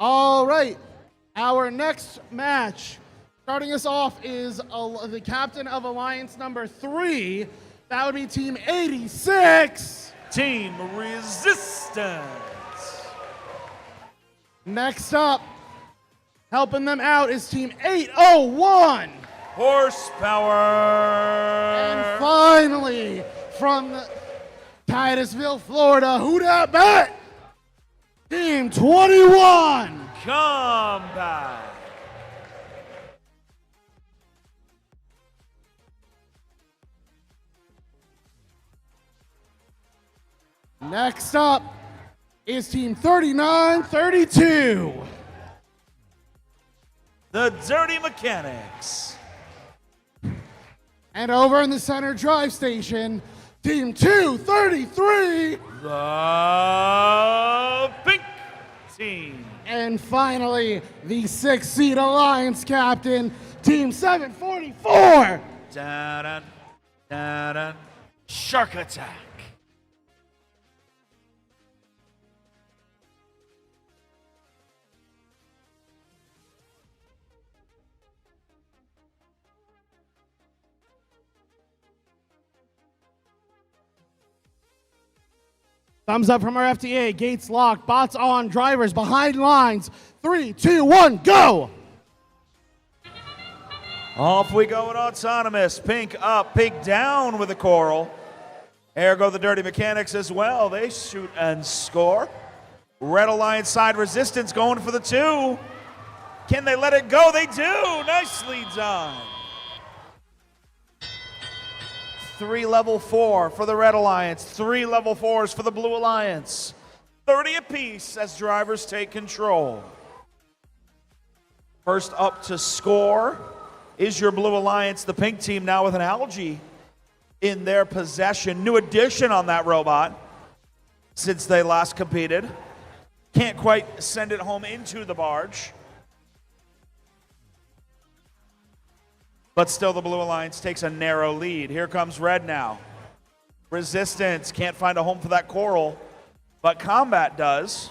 All right, our next match, starting us off, is the captain of Alliance number 3. That would be Team 86. Team Resistance. Next up, helping them out is Team 801. Horsepower. And finally, from Titusville, Florida, who dat bet? Team 21. Combat. Next up is Team 3932. The Dirty Mechanics. And over in the center drive station, Team 233. The Pink Team. And finally, the 6-seed Alliance captain, Team 744. Da-dun, da-dun. Shark Attack. Thumbs up from our FTA. Gates locked. Bots on. Drivers behind lines. 3, 2, 1, go! Off we go in autonomous. Pink up, pink down with the coral. Ergo the Dirty Mechanics as well. They shoot and score. Red Alliance side Resistance going for the 2. Can they let it go? They do. Nicely done. 3 level 4 for the Red Alliance. 3 level 4s for the Blue Alliance. 30 apiece as drivers take control. First up to score is your Blue Alliance. The pink team now with an algae in their possession. New addition on that robot since they last competed. Can't quite send it home into the barge. But still the Blue Alliance takes a narrow lead. Here comes red now. Resistance can't find a home for that coral, but Combat does.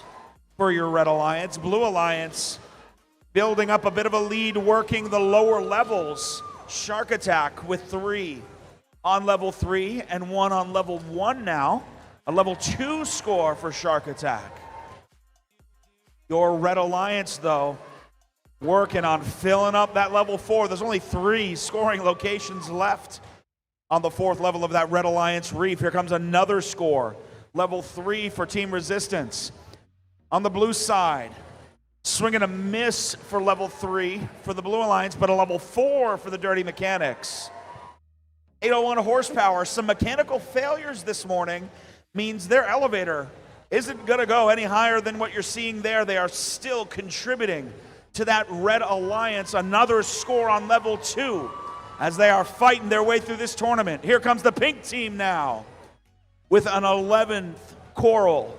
for your Red Alliance. Blue Alliance building up a bit of a lead, working the lower levels. Shark Attack with 3 on level 3 and 1 on level 1 now. A level 2 score for Shark Attack. Your Red Alliance, though, working on filling up that level 4. There's only 3 scoring locations left on the 4th level of that Red Alliance reef. Here comes another score. Level 3 for Team Resistance. On the blue side, swing and a miss for level 3 for the Blue Alliance, but a level 4 for the Dirty Mechanics. 801 horsepower. Some mechanical failures this morning means their elevator isn't going to go any higher than what you're seeing there. They are still contributing to that Red Alliance. Another score on level 2 as they are fighting their way through this tournament. Here comes the pink team now with an 11th coral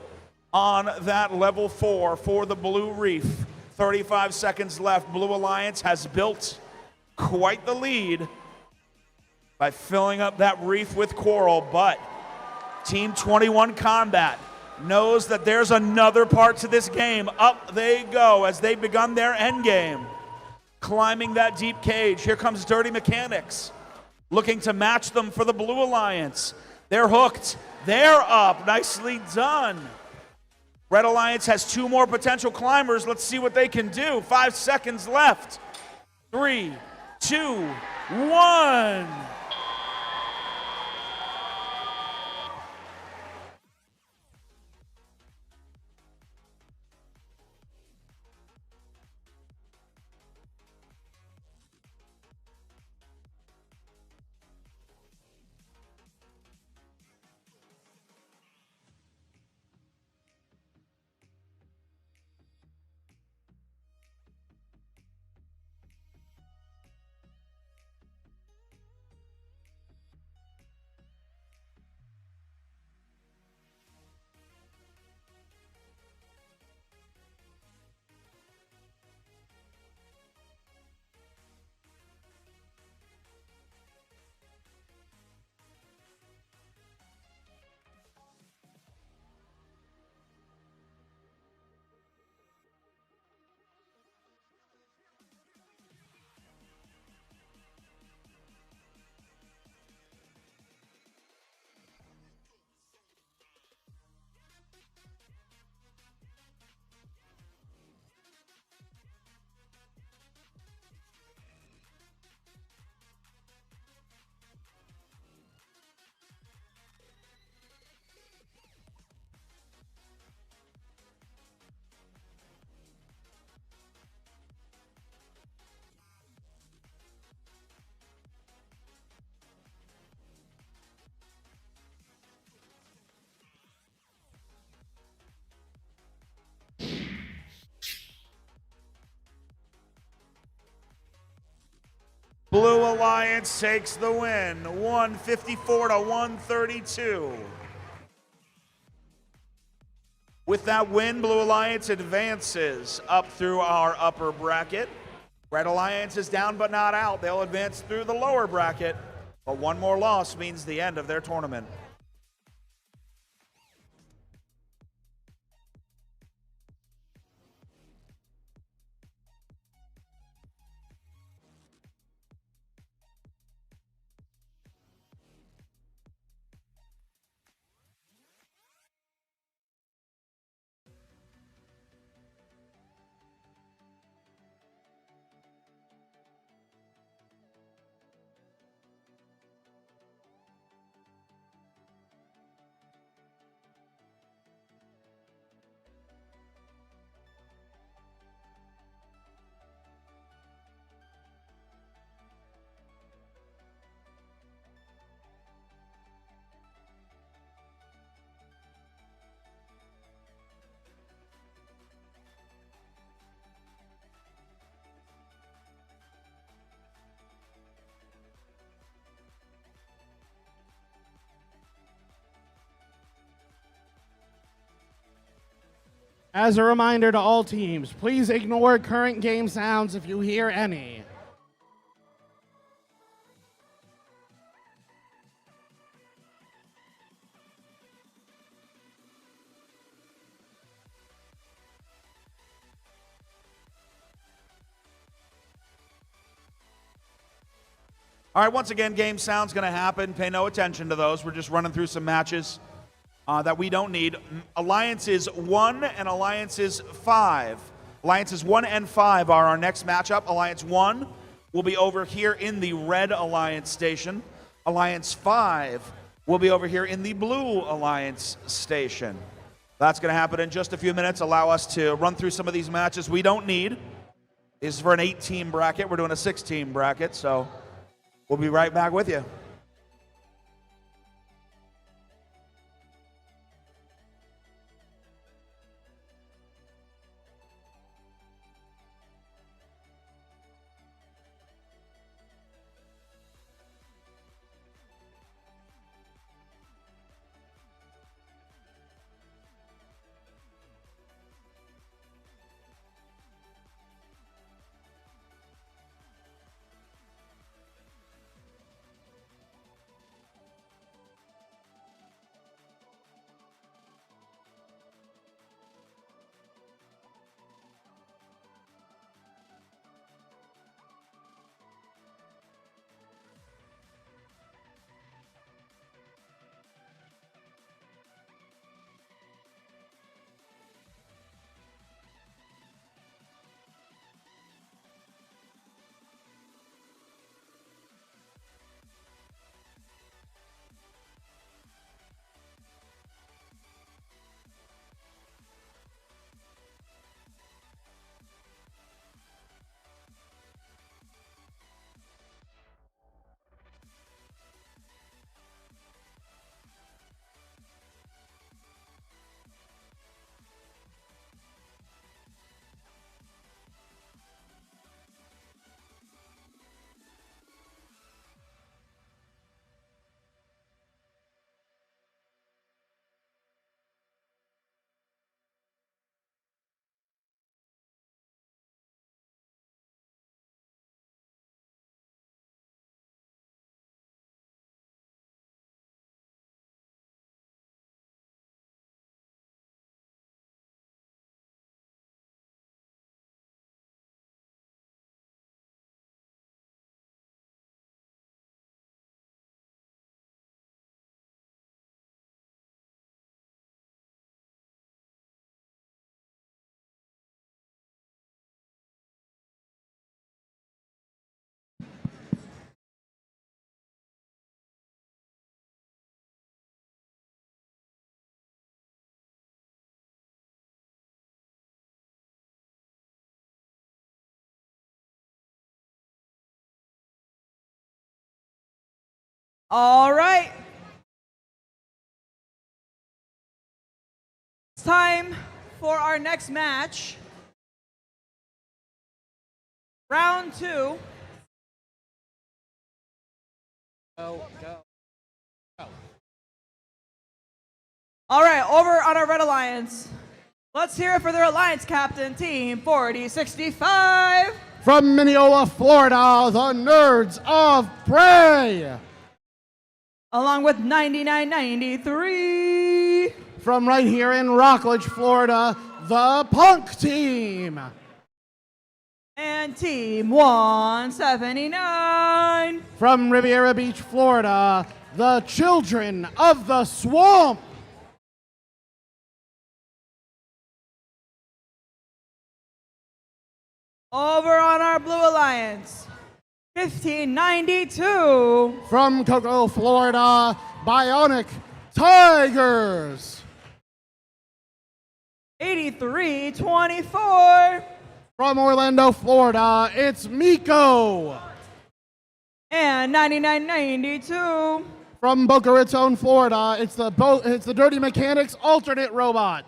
on that level 4 for the Blue Reef. 35 seconds left. Blue Alliance has built quite the lead by filling up that reef with coral, but Team 21 Combat knows that there's another part to this game. Up they go as they've begun their end game, climbing that deep cage. Here comes Dirty Mechanics, looking to match them for the Blue Alliance. They're hooked. They're up. Nicely done. Red Alliance has 2 more potential climbers. Let's see what they can do. 5 seconds left. 3, 2, 1. Blue Alliance takes the win, 154 to 132. With that win, Blue Alliance advances up through our upper bracket. Red Alliance is down but not out. They'll advance through the lower bracket, but one more loss means the end of their tournament. As a reminder to all teams, please ignore current game sounds if you hear any. All right, once again, game sound's going to happen. Pay no attention to those. We're just running through some matches that we don't need. Alliances 1 and Alliances 5. Alliances 1 and 5 are our next matchup. Alliance 1 will be over here in the red Alliance station. Alliance 5 will be over here in the blue Alliance station. That's going to happen in just a few minutes. Allow us to run through some of these matches we don't need. This is for an 8-team bracket. We're doing a 6-team bracket, so we'll be right back with you. All right. It's time for our next match. Round 2. Go, go, go. All right, over on our Red Alliance. Let's hear it for their Alliance captain, Team 4065. From Mineola, Florida, the Nerds of Prey. Along with 9993. From right here in Rockledge, Florida, the Punk Team. And Team 179. From Riviera Beach, Florida, the Children of the Swamp. Over on our Blue Alliance, 1592. From Cocoa, Florida, Bionic Tigers. 8324. From Orlando, Florida, it's Miko. And 9992. From Boca Raton, Florida, it's the Dirty Mechanics alternate robot.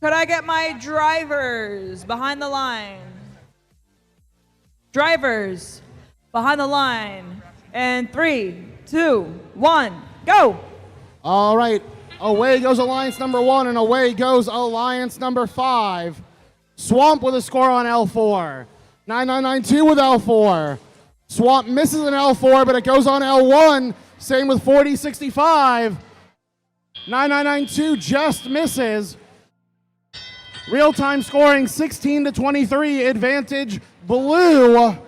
Could I get my drivers behind the line? Drivers behind the line. And 3, 2, 1, go! All right, away goes Alliance number 1, and away goes Alliance number 5. Swamp with a score on L4. 9992 with L4. Swamp misses an L4, but it goes on L1. Same with 4065. 9992 just misses. Real-time scoring 16 to 23, advantage blue.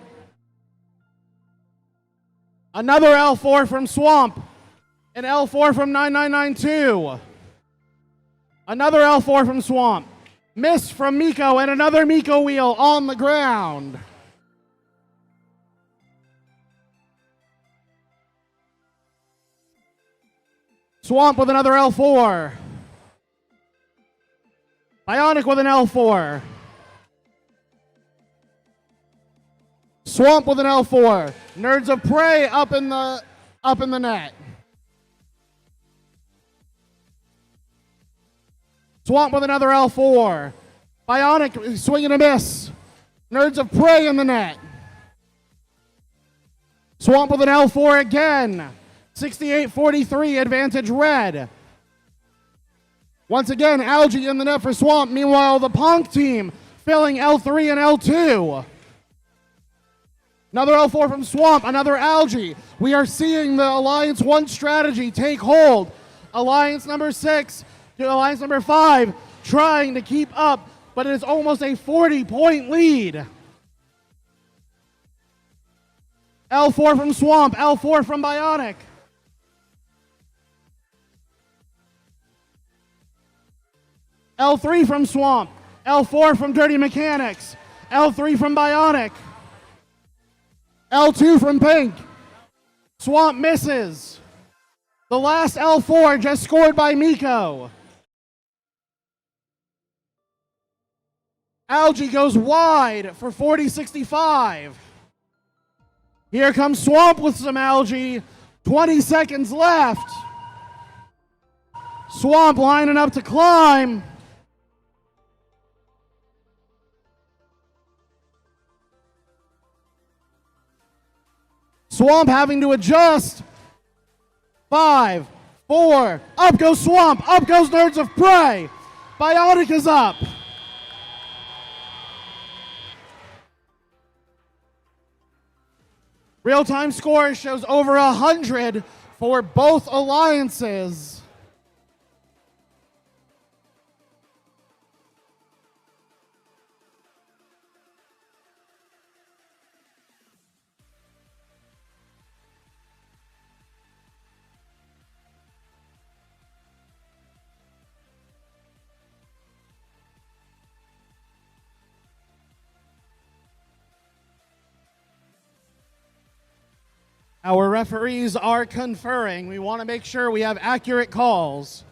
Another L4 from Swamp. An L4 from 9992. Another L4 from Swamp. Miss from Miko, and another Miko wheel on the ground. Swamp with another L4. Bionic with an L4. Swamp with an L4. Nerds of Prey up in the net. Swamp with another L4. Bionic swing and a miss. Nerds of Prey in the net. Swamp with an L4 again. 68-43, advantage red. Once again, Algae in the net for Swamp. Meanwhile, the Ponk team filling L3 and L2. Another L4 from Swamp, another Algae. We are seeing the Alliance 1 strategy take hold. Alliance number 6 to Alliance number 5 trying to keep up, but it is almost a 40-point lead. L4 from Swamp, L4 from Bionic. L3 from Swamp, L4 from Dirty Mechanics, L3 from Bionic, L2 from Pink. Swamp misses. The last L4 just scored by Miko. Algae goes wide for 40-65. Here comes Swamp with some Algae. 20 seconds left. Swamp lining up to climb. Swamp having to adjust. 5, 4, up goes Swamp, up goes Nerds of Prey. Bionic is up. Real-time score shows over 100 for both alliances. Our referees are conferring. We want to make sure we have accurate calls.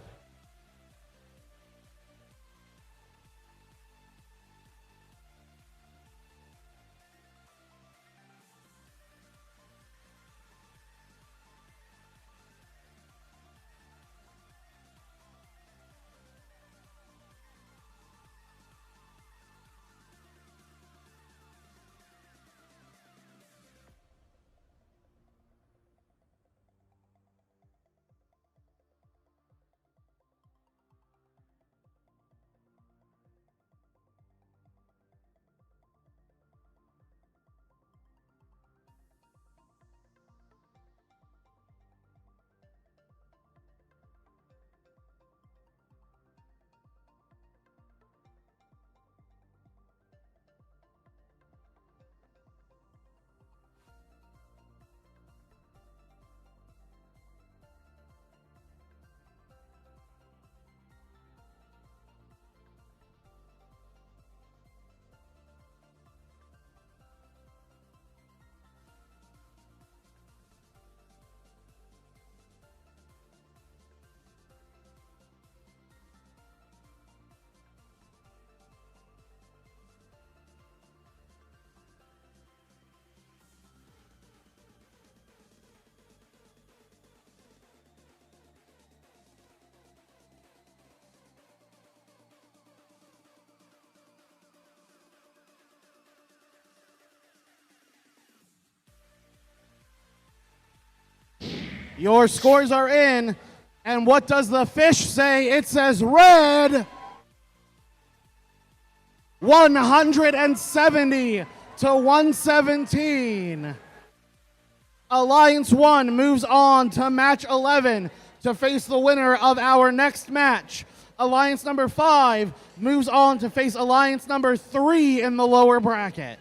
Your scores are in. And what does the fish say? It says red. 170 to 117. Alliance 1 moves on to match 11 to face the winner of our next match. Alliance number 5 moves on to face Alliance number 3 in the lower bracket.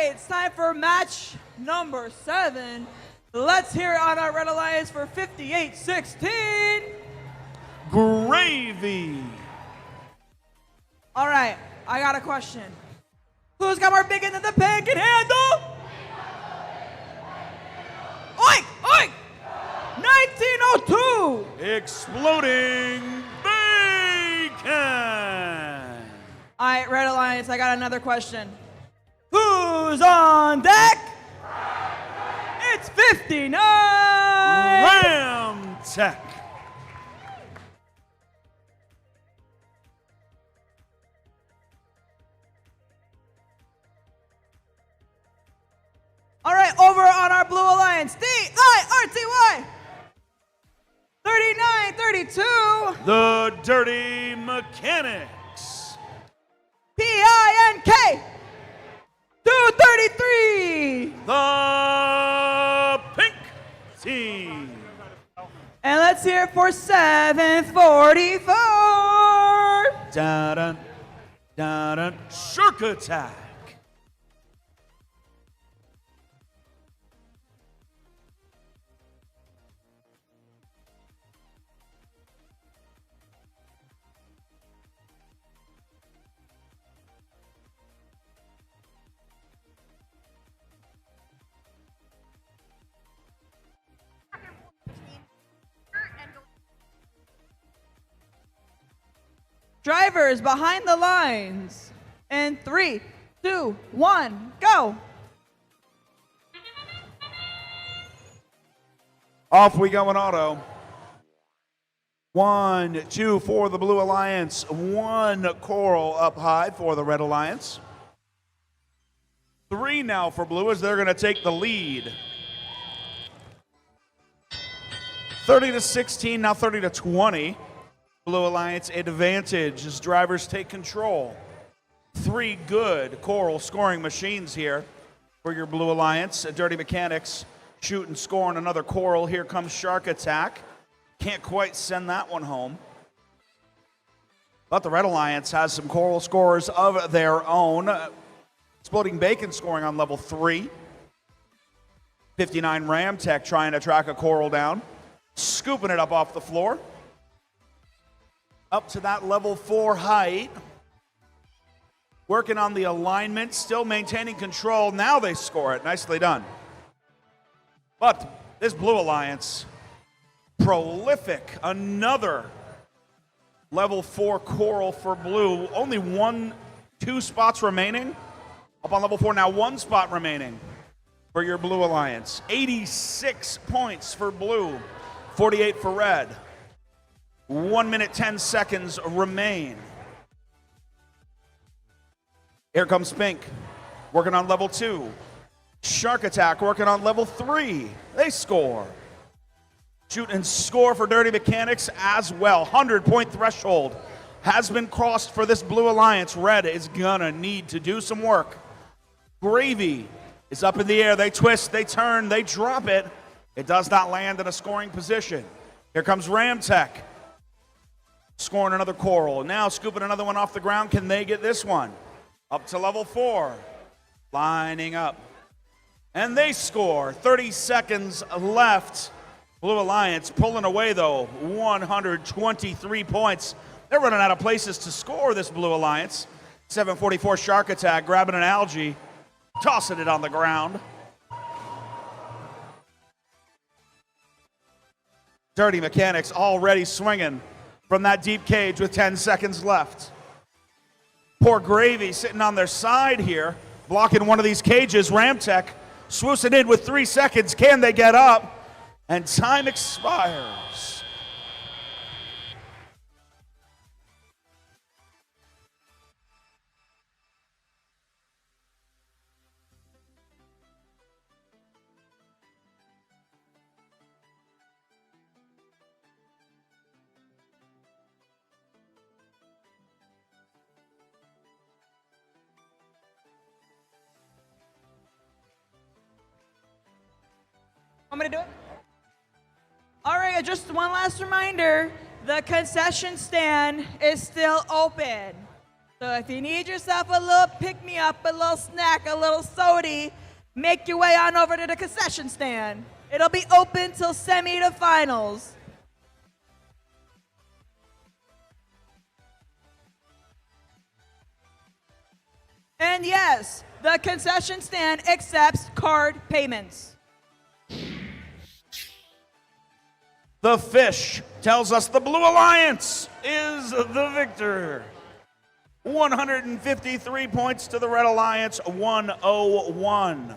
right, it's time for match number 7. Let's hear it on our Red Alliance for 58-16. Gravy. All right, I got a question. Who's got more bacon than the pan can handle? Oink, oink! 1902! Exploding bacon. All right, Red Alliance, I got another question. Who's on deck? It's 59! Ram Tech. All right, over on our Blue Alliance, D-I-R-T-Y. 39-32. The Dirty Mechanics. P-I-N-K. 233. The Pink Team. And let's hear it for 744. Da-dun, da-dun. Shark Attack. Drivers behind the lines. And 3, 2, 1, go. Off we go in auto. 1, 2 for the Blue Alliance. 1 Coral up high for the Red Alliance. 3 now for Blue as they're going to take the lead. 30-16, now 30-20. Blue Alliance advantage as drivers take control. 3 good Coral scoring machines here for your Blue Alliance. Dirty Mechanics shoot and score on another Coral. Here comes Shark Attack. Can't quite send that one home. But the Red Alliance has some Coral scores of their own. Exploding Bacon scoring on level 3. 59 Ram Tech trying to track a Coral down. Scooping it up off the floor. Up to that level 4 height. Working on the alignment, still maintaining control. Now they score it. Nicely done. But this Blue Alliance, prolific. Another level 4 Coral for Blue. Only 2 spots remaining. Up on level 4 now, 1 spot remaining for your Blue Alliance. 86 points for Blue, 48 for Red. 1 minute, 10 seconds remain. Here comes Pink, working on level 2. Shark Attack working on level 3. They score. Shoot and score for Dirty Mechanics as well. 100-point threshold has been crossed for this Blue Alliance. Red is gonna need to do some work. Gravy is up in the air. They twist, they turn, they drop it. It does not land in a scoring position. Here comes Ram Tech. Scoring another Coral. Now scooping another one off the ground. Can they get this one? Up to level 4. Lining up. And they score. 30 seconds left. Blue Alliance pulling away though. 123 points. They're running out of places to score, this Blue Alliance. 744 Shark Attack grabbing an algae. Tossing it on the ground. Dirty Mechanics already swinging from that deep cage with 10 seconds left. Poor Gravy sitting on their side here, blocking one of these cages. Ramtech swoosing in with 3 seconds. Can they get up? And time expires. Want me to do it? All right, just one last reminder. The concession stand is still open. So if you need yourself a little pick-me-up, a little snack, a little sody, make your way on over to the concession stand. It'll be open till semi to finals. And yes, the concession stand accepts card payments. The fish tells us the Blue Alliance is the victor. 153 points to the Red Alliance, 101.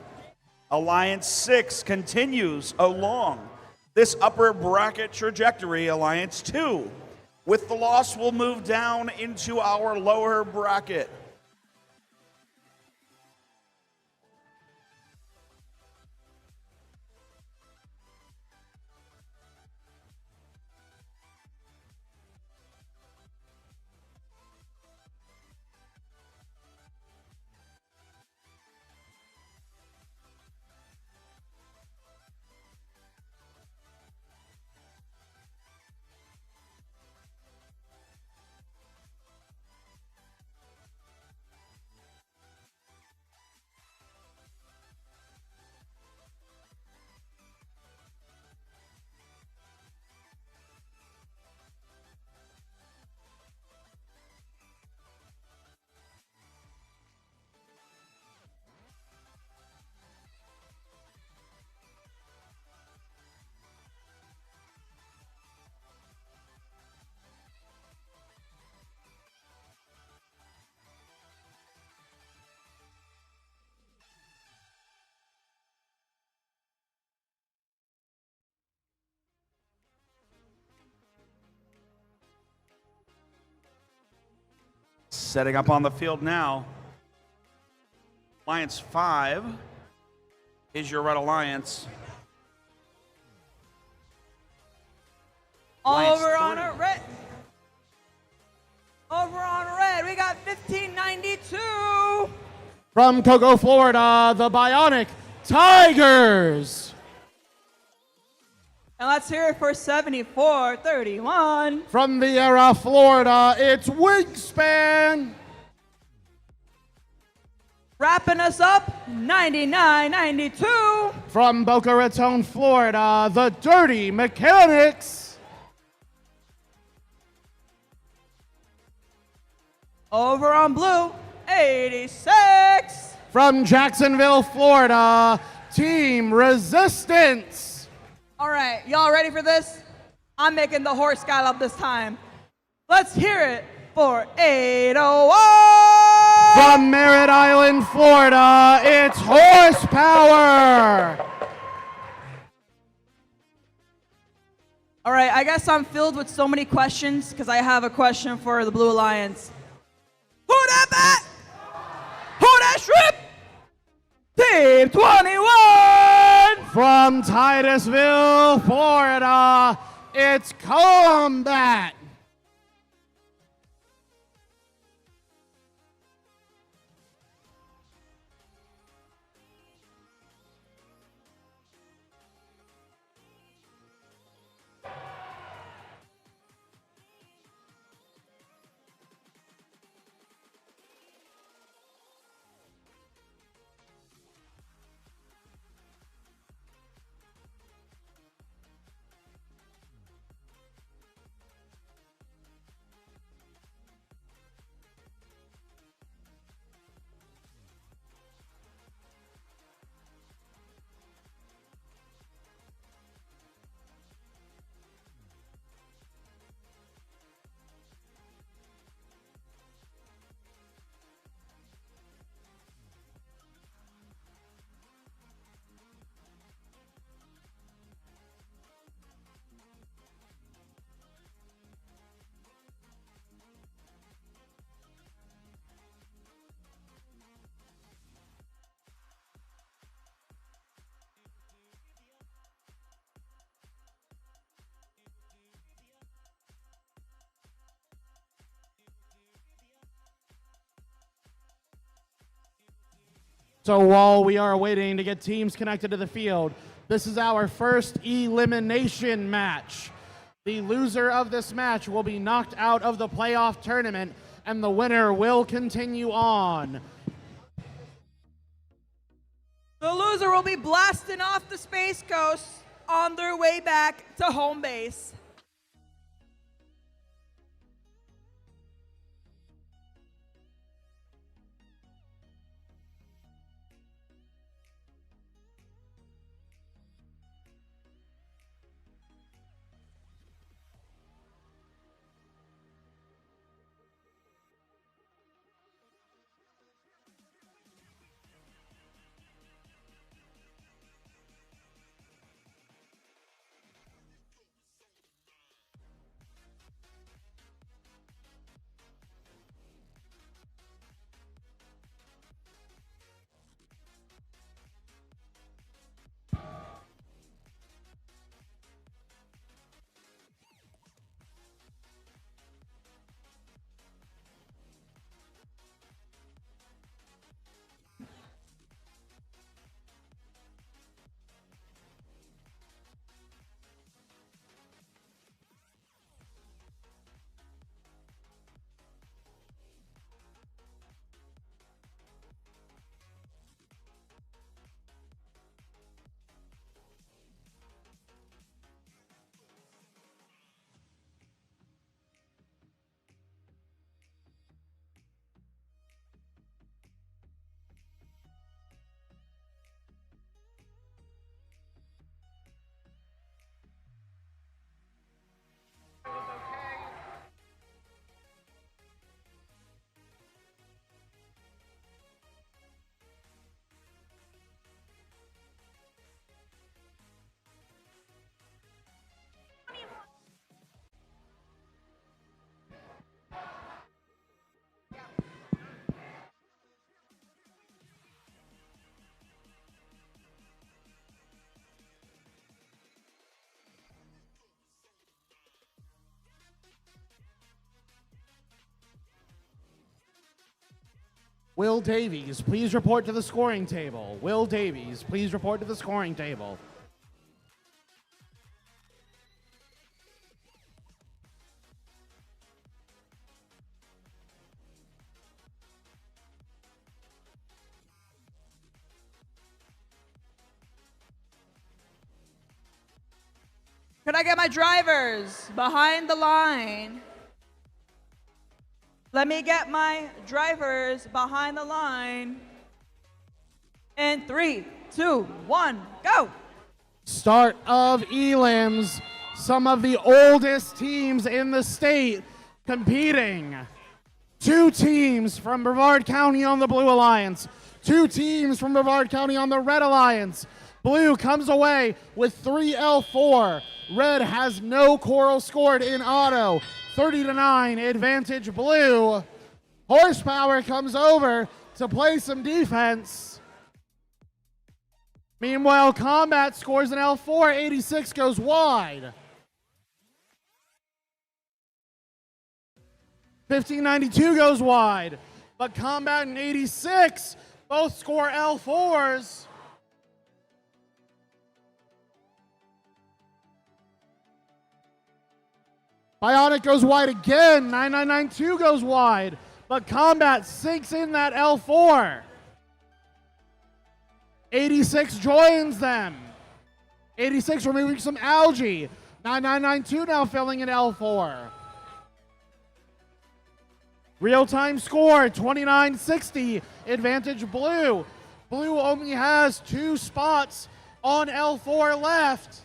Alliance 6 continues along this upper bracket trajectory. Alliance 2, with the loss, will move down into our lower bracket. Setting up on the field now. Alliance 5 is your Red Alliance. Over on a red. Over on red, we got 1592. From Cocoa, Florida, the Bionic Tigers. And let's hear it for 7431. From Vieira, Florida, it's Wingspan. Wrapping us up, 9992. From Boca Raton, Florida, the Dirty Mechanics. Over on blue, 86. From Jacksonville, Florida, Team Resistance. All right, y'all ready for this? I'm making the horse gallop this time. Let's hear it for 801. From Merritt Island, Florida, it's Horsepower. All right, I guess I'm filled with so many questions because I have a question for the Blue Alliance. Who that bat? Who that shrimp? Team 21. From Titusville, Florida, it's Combat. So while we are waiting to get teams connected to the field, this is our first elimination match. The loser of this match will be knocked out of the playoff tournament and the winner will continue on. The loser will be blasting off the Space Coast on their way back to home base. Will Davies, please report to the scoring table. Will Davies, please report to the scoring table. Can I get my drivers behind the line? Let me get my drivers behind the line. In 3, 2, 1, go! Start of elims. Some of the oldest teams in the state competing. 2 teams from Brevard County on the Blue Alliance. 2 teams from Brevard County on the Red Alliance. Blue comes away with 3L4. Red has no coral scored in auto. 30-9 advantage Blue. Horsepower comes over to play some defense. Meanwhile, Combat scores an L4. 86 goes wide. 1592 goes wide. But Combat and 86 both score L4s. Bionic goes wide again. 9992 goes wide. But Combat sinks in that L4. 86 joins them. 86 removing some algae. 9992 now filling an L4. Real-time score, 2960. Advantage Blue. Blue only has 2 spots on L4 left.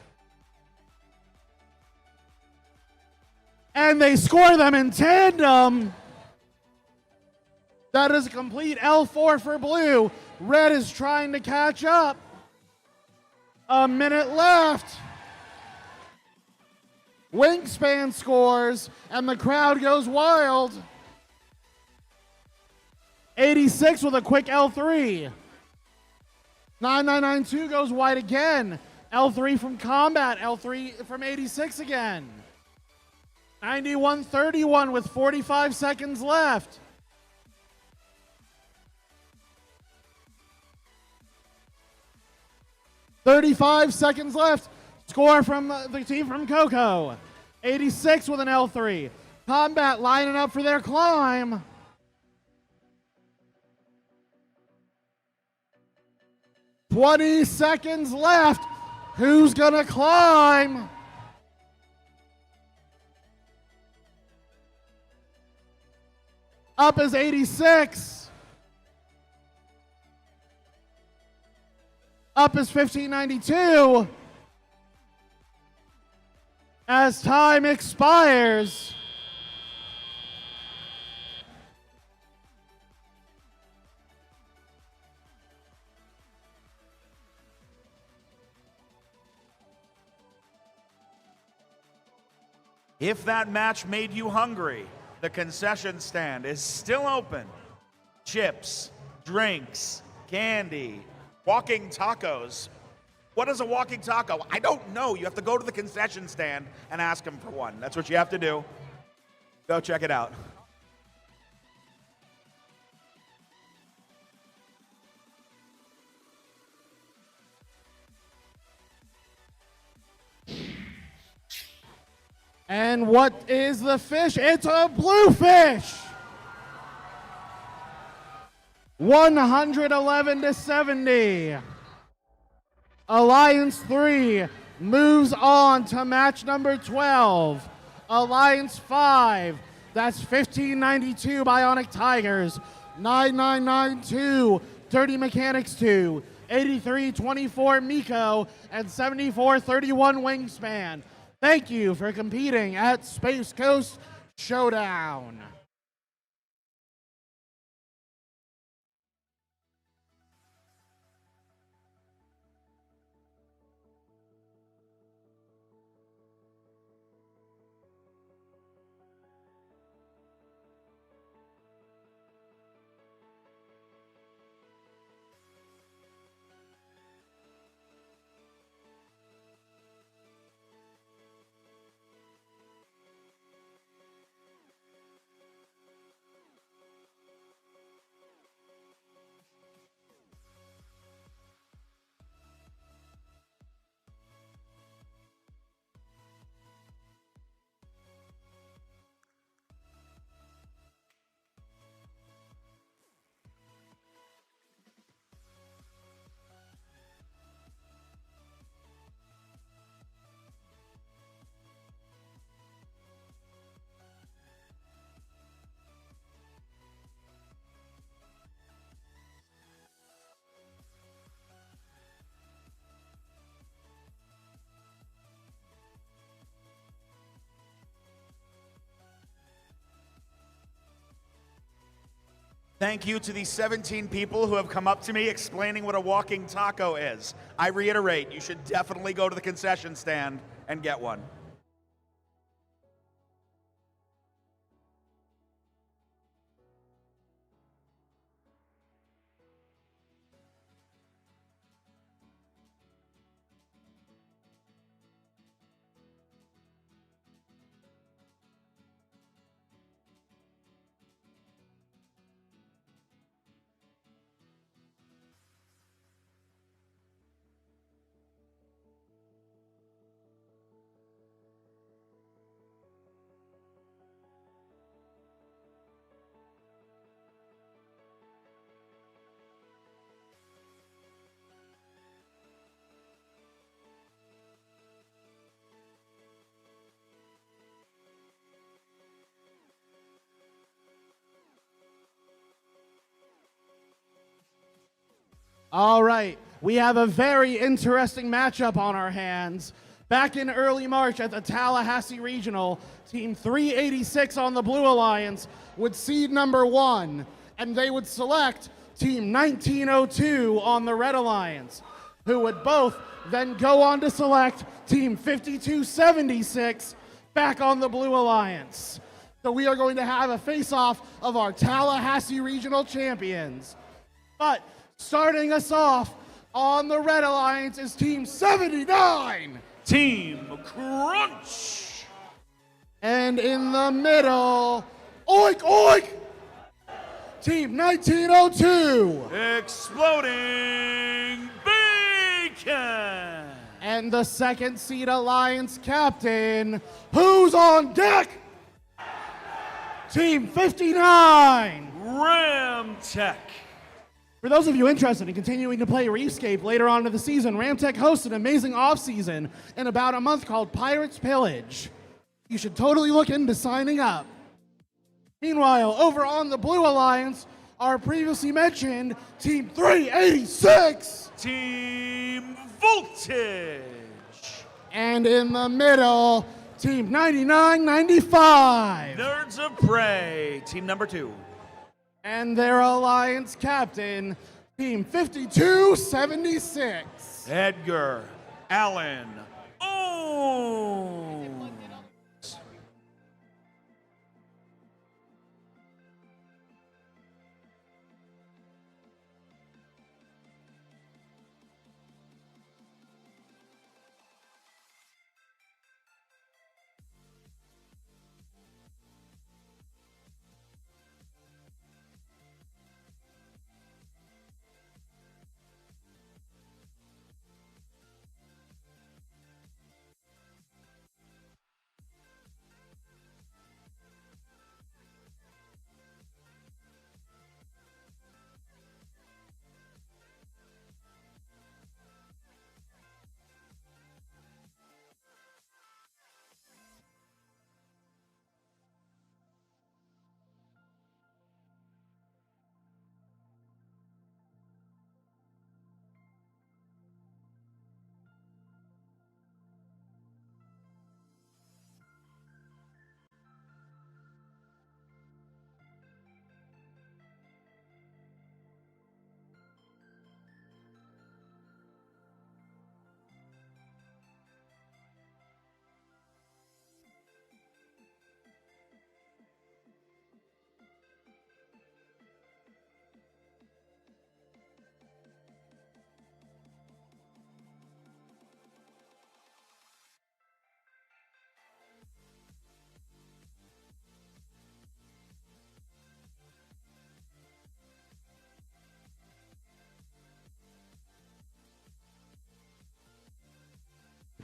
And they score them in tandem. That is a complete L4 for Blue. Red is trying to catch up. A minute left. Wingspan scores, and the crowd goes wild. 86 with a quick L3. 9992 goes wide again. L3 from Combat, L3 from 86 again. 9131 with 45 seconds left. $35 seconds left. Score from the team from Coco. 86 with an L3. Combat lining up for their climb. 20 seconds left. Who's gonna climb? Up is 86. Up is 1592. As time expires. If that match made you hungry, the concession stand is still open. Chips, drinks, candy, walking tacos. What is a walking taco? I don't know. You have to go to the concession stand and ask them for one. That's what you have to do. Go check it out. And what is the fish? It's a bluefish. 111 to 70. Alliance 3 moves on to match number 12. Alliance 5, that's 1592 Bionic Tigers, 9992 Dirty Mechanics 2, 8324 Miko, and 7431 Wingspan. Thank you for competing at Space Coast Showdown. Thank you to the 17 people who have come up to me explaining what a walking taco is. I reiterate, you should definitely go to the concession stand and get one. All right, we have a very interesting matchup on our hands. Back in early March at the Tallahassee Regional, Team 386 on the Blue Alliance would seed number 1, and they would select Team 1902 on the Red Alliance, who would both then go on to select Team 5276 back on the Blue Alliance. So we are going to have a face-off of our Tallahassee Regional champions. But starting us off on the Red Alliance is Team 79. Team Crunch. And in the middle, oink, oink, Team 1902. Exploding Bacon. And the second seed Alliance captain, who's on deck? Team 59. Ram Tech. For those of you interested in continuing to play Reefscape later on in the season, Ramtech hosts an amazing off-season in about a month called Pirates Pillage. You should totally look into signing up. Meanwhile, over on the Blue Alliance, our previously mentioned Team 386. Team Voltage. And in the middle, Team 9995. Nerds of Prey, team number 2. And their alliance captain, Team 5276. Edgar Allan Ohms.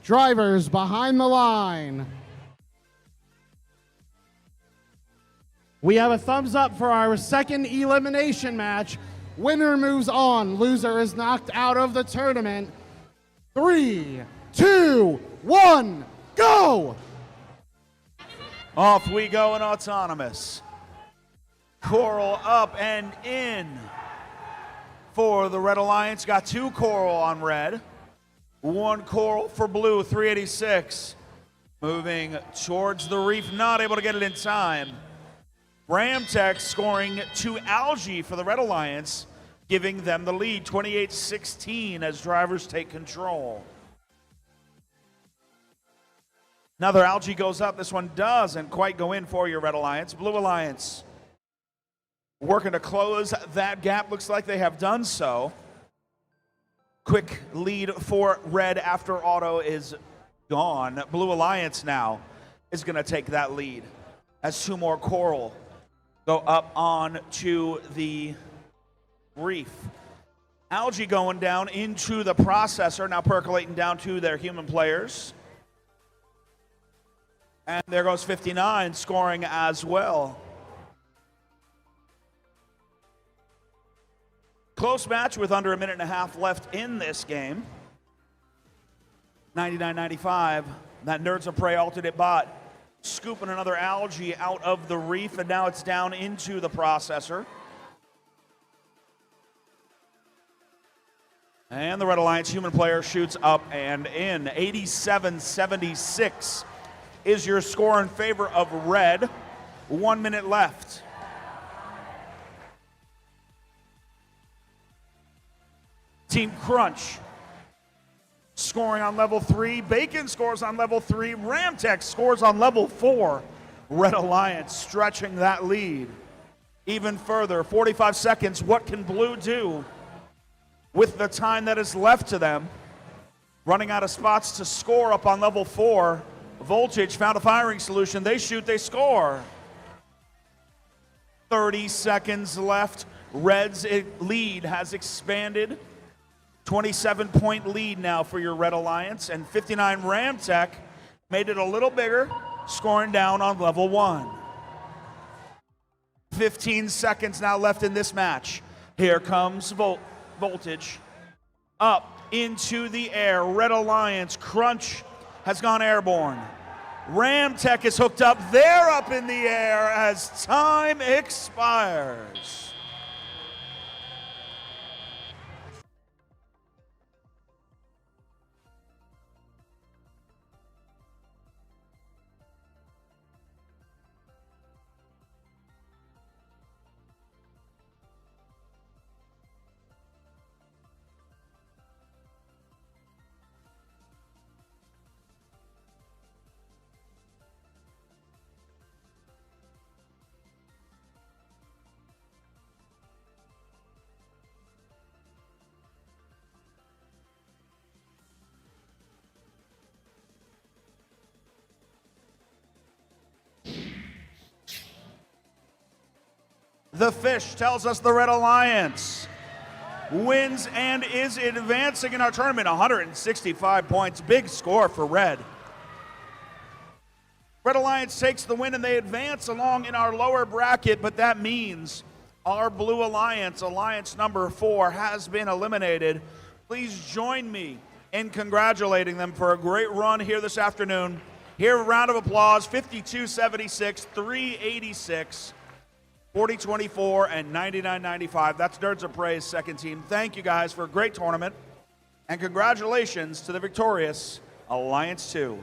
Drivers behind the line. We have a thumbs up for our second elimination match. Winner moves on. Loser is knocked out of the tournament. 3, 2, 1, go! Off we go in autonomous. Coral up and in for the Red Alliance. Got 2 coral on red. 1 coral for blue, 386. Moving towards the reef, not able to get it in time. Ramtech scoring 2 algae for the Red Alliance, giving them the lead, 28-16 as drivers take control. Another algae goes up. This one doesn't quite go in for your Red Alliance. Blue Alliance working to close that gap. Looks like they have done so. Quick lead for red after auto is gone. Blue Alliance now is going to take that lead as 2 more coral go up on to the reef. Algae going down into the processor, now percolating down to their human players. And there goes 59 scoring as well. Close match with under a minute and a half left in this game. 99.95, that Nerds of Prey alternate bot scooping another algae out of the reef, and now it's down into the processor. And the Red Alliance human player shoots up and in. 87-76 is your score in favor of red. 1 minute left. Team Crunch scoring on level 3. Bacon scores on level 3. Ramtech scores on level 4. Red Alliance stretching that lead even further. 45 seconds. What can Blue do with the time that is left to them? Running out of spots to score up on level 4. Voltage found a firing solution. They shoot, they score. 30 seconds left. Red's lead has expanded. 27-point lead now for your Red Alliance, and 59 Ramtech made it a little bigger, scoring down on level 1. 15 seconds now left in this match. Here comes Voltage up into the air. Red Alliance, Crunch has gone airborne. Ramtech is hooked up. They're up in the air as time expires. The fish tells us the Red Alliance wins and is advancing in our tournament. 165 points, big score for Red. Red Alliance takes the win and they advance along in our lower bracket, but that means our Blue Alliance, Alliance number 4, has been eliminated. Please join me in congratulating them for a great run here this afternoon. Here, a round of applause, 52-76, 386. 40-24 and 99-95. That's Nerds of Praise second team. Thank you guys for a great tournament. And congratulations to the victorious Alliance 2.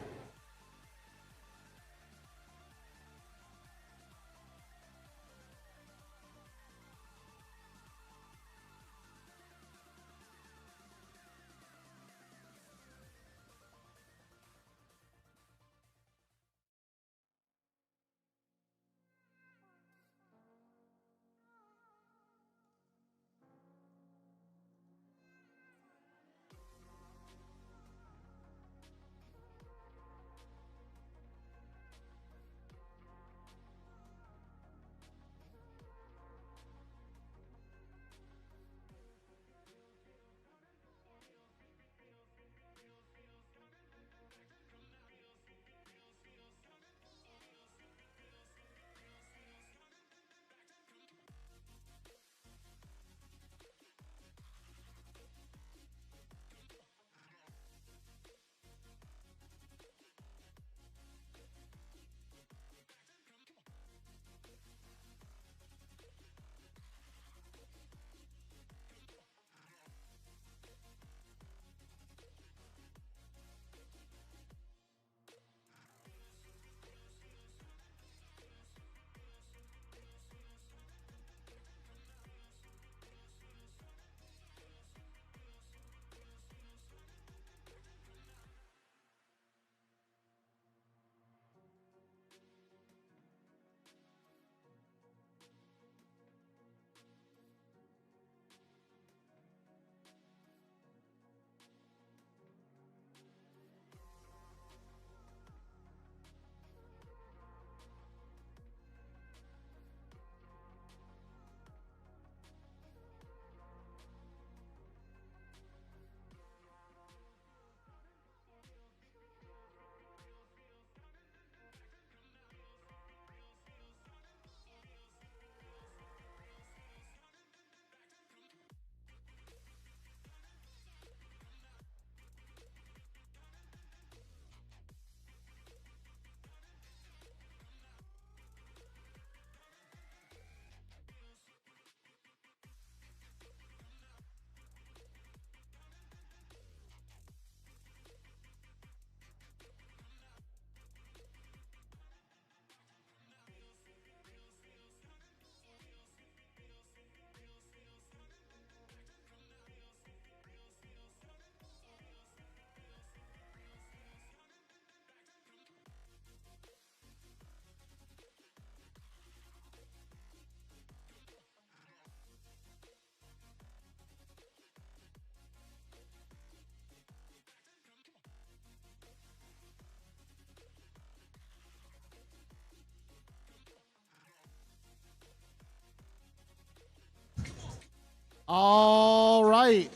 All right.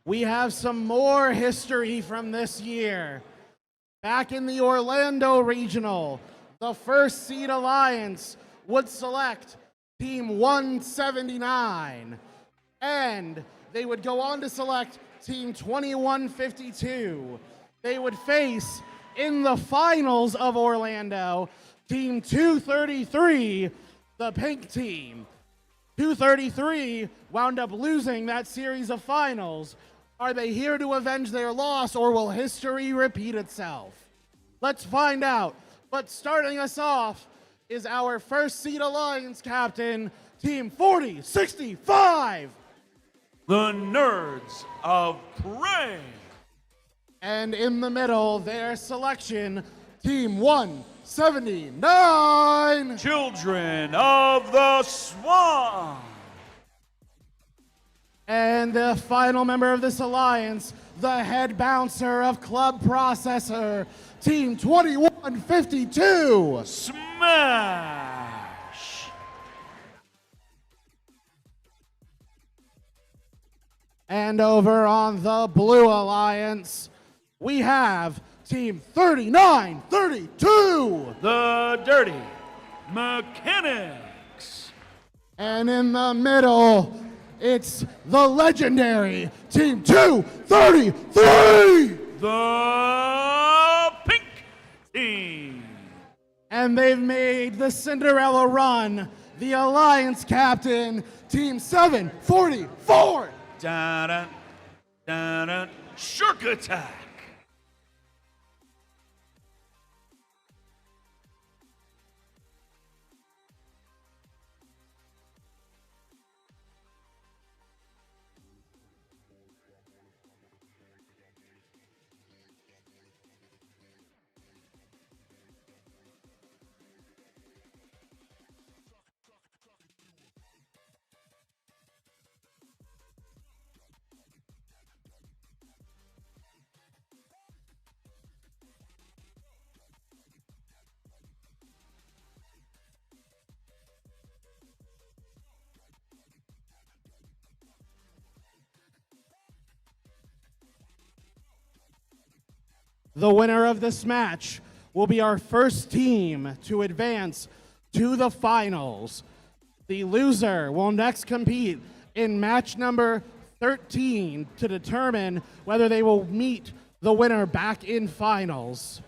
We have some more history from this year. Back in the Orlando Regional, the first seed alliance would select Team 179. And they would go on to select Team 2152. They would face, in the finals of Orlando, Team 233, the pink team. 233 wound up losing that series of finals. Are they here to avenge their loss, or will history repeat itself? Let's find out. But starting us off is our first seed alliance captain, Team 4065. The Nerds of Prey. And in the middle, their selection, Team 179. Children of the Swamp. And the final member of this alliance, the head bouncer of Club Processor, Team 2152. Smash. And over on the Blue Alliance, we have Team 3932. The Dirty Mechanics. And in the middle, it's the legendary Team 233. The Pink Team. And they've made the Cinderella run. The Alliance captain, Team 744. Da-da, da-da, Shark Attack. The winner of this match will be our first team to advance to the finals. The loser will next compete in match number 13 to determine whether they will meet the winner back in finals.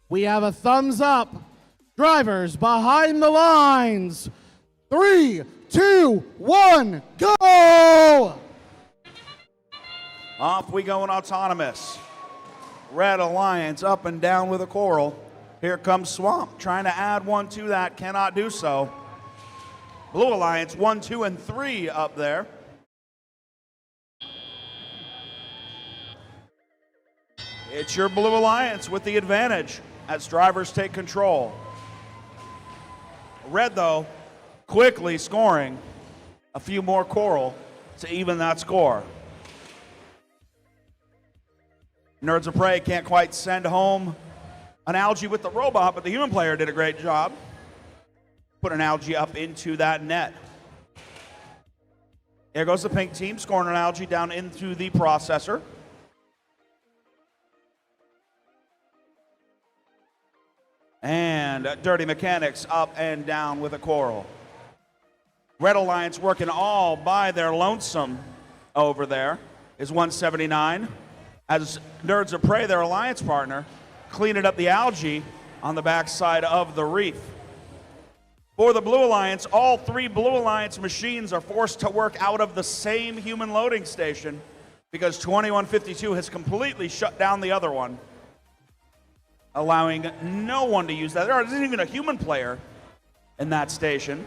We have a thumbs up. Drivers behind the lines. 3, 2, 1, go! Off we go in autonomous. Red Alliance up and down with a coral. Here comes Swamp, trying to add one to that, cannot do so. Blue Alliance 1, 2, and 3 up there. It's your Blue Alliance with the advantage as drivers take control. Red, though, quickly scoring a few more coral to even that score. Nerds of Prey can't quite send home an algae with the robot, but the human player did a great job. Put an algae up into that net. There goes the pink team, scoring an algae down into the processor. And Dirty Mechanics up and down with a coral. Red Alliance working all by their lonesome over there is 179. As Nerds of Prey, their alliance partner, cleaning up the algae on the backside of the reef. For the Blue Alliance, all 3 Blue Alliance machines are forced to work out of the same human loading station because 2152 has completely shut down the other one, allowing no one to use that. There isn't even a human player in that station.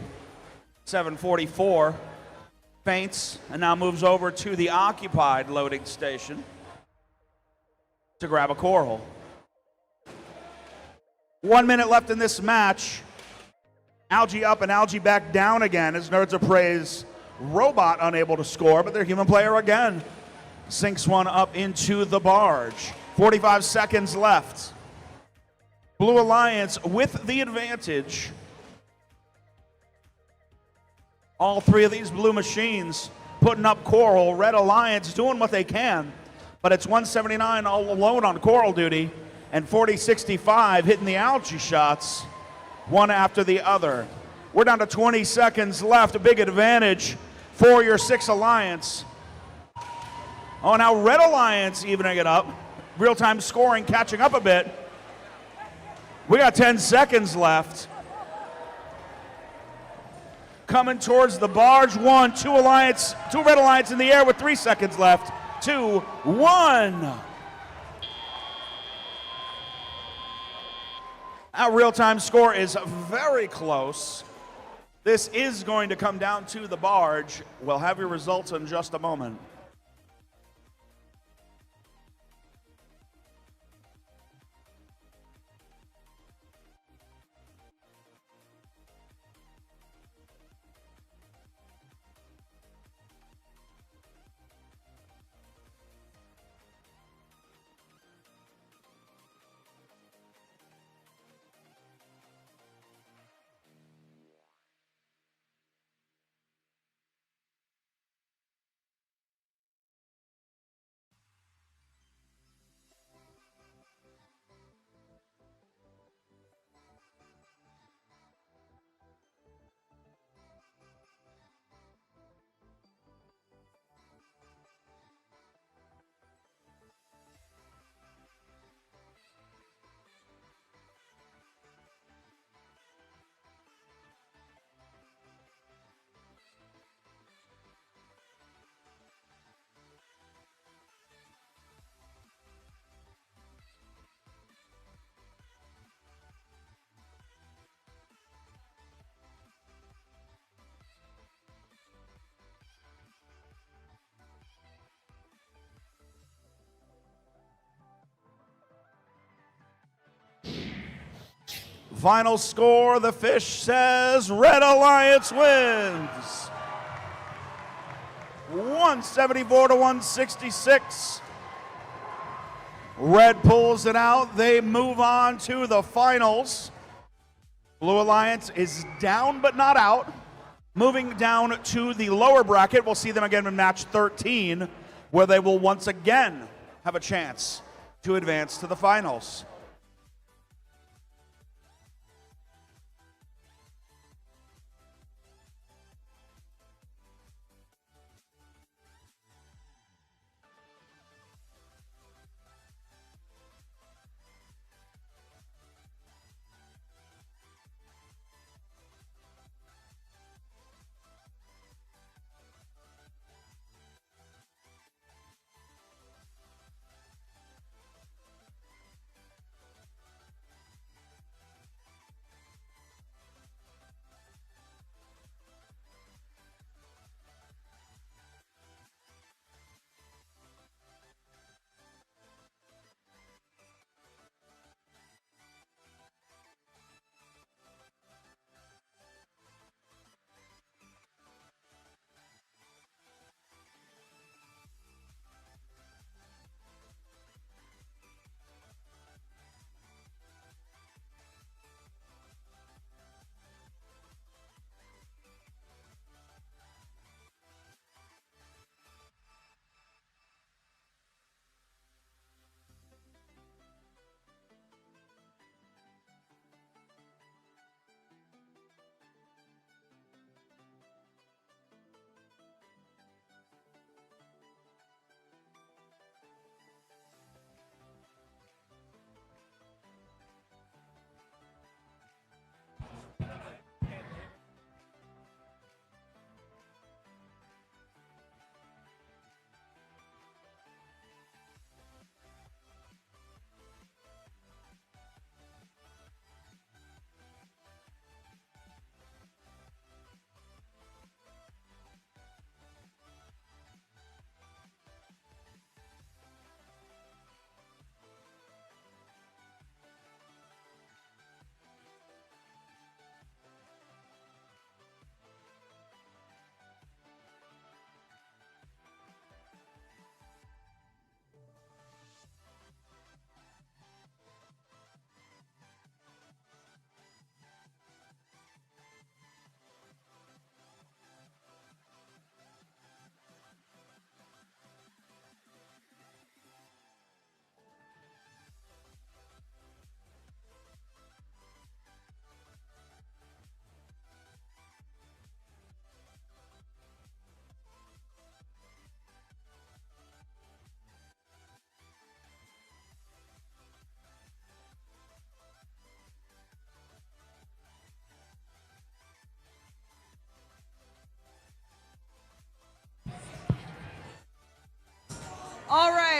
744 faints and now moves over to the occupied loading station to grab a coral. 1 minute left in this match. Algae up and algae back down again as Nerds of Prey's robot unable to score, but their human player again sinks one up into the barge. 45 seconds left. Blue Alliance with the advantage. All 3 of these blue machines putting up coral. Red Alliance doing what they can, but it's 179 all alone on coral duty, and 4065 hitting the algae shots one after the other. We're down to 20 seconds left, a big advantage for your 6 Alliance. Oh, now Red Alliance evening it up. Real-time scoring catching up a bit. We got 10 seconds left. Coming towards the barge, 1, 2 Alliance, 2 Red Alliance in the air with 3 seconds left. 2, 1. Our real-time score is very close. This is going to come down to the barge. We'll have your results in just a moment. Final score, the fish says Red Alliance wins. 174 to 166. Red pulls it out. They move on to the finals. Blue Alliance is down but not out. Moving down to the lower bracket, we'll see them again in match 13, where they will once again have a chance to advance to the finals.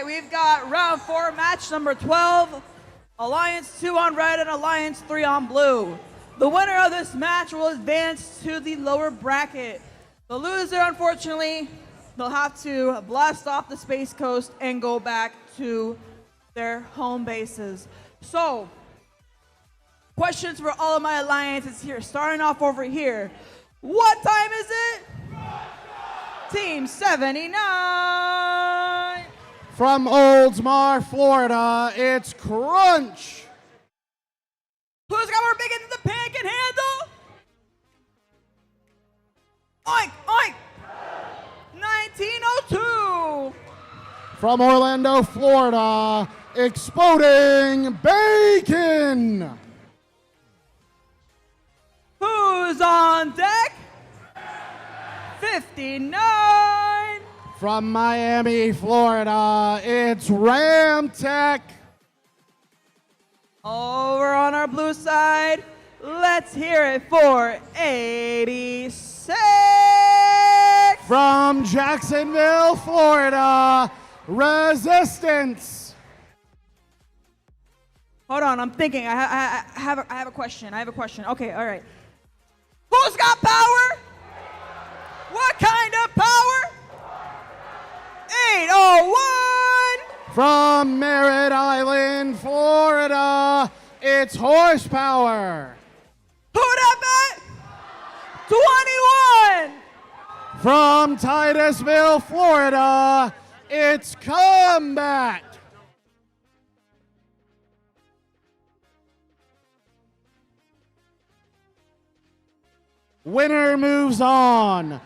right, we've got round 4, match number 12. Alliance 2 on red and Alliance 3 on blue. The winner of this match will advance to the lower bracket. The loser, unfortunately, they'll have to blast off the Space Coast and go back to their home bases. So, questions for all of my alliances here. Starting off over here. What time is it? Team 79. From Oldsmar, Florida, it's Crunch. Who's got more bacon than the pan can handle? Oink, oink. 1902. From Orlando, Florida, Exploding Bacon. Who's on deck? 59. From Miami, Florida, it's Ramtech. Over on our blue side, let's hear it for 86. From Jacksonville, Florida, Resistance. Hold on, I'm thinking. I have a question. Okay, all right. Who's got power? What kind of power? 801. From Merritt Island, Florida, it's Horsepower. Who that bet? 21. From Titusville, Florida, it's Combat. Winner moves on.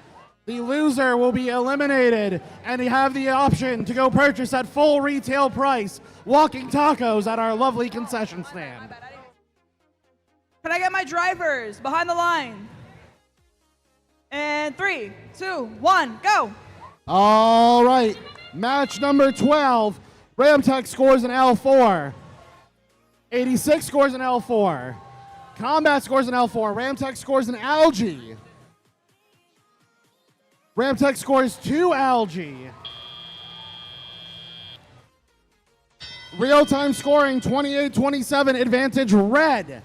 The loser will be eliminated, and you have the option to go purchase at full retail price walking tacos at our lovely concession stand. Can I get my drivers behind the line? And 3, 2, 1, go. All right, match number 12. Ramtech scores an L4. 86 scores an L4. Combat scores an L4. Ramtech scores an Algae. Ramtech scores 2 Algae. Real-time scoring, 28-27, advantage red.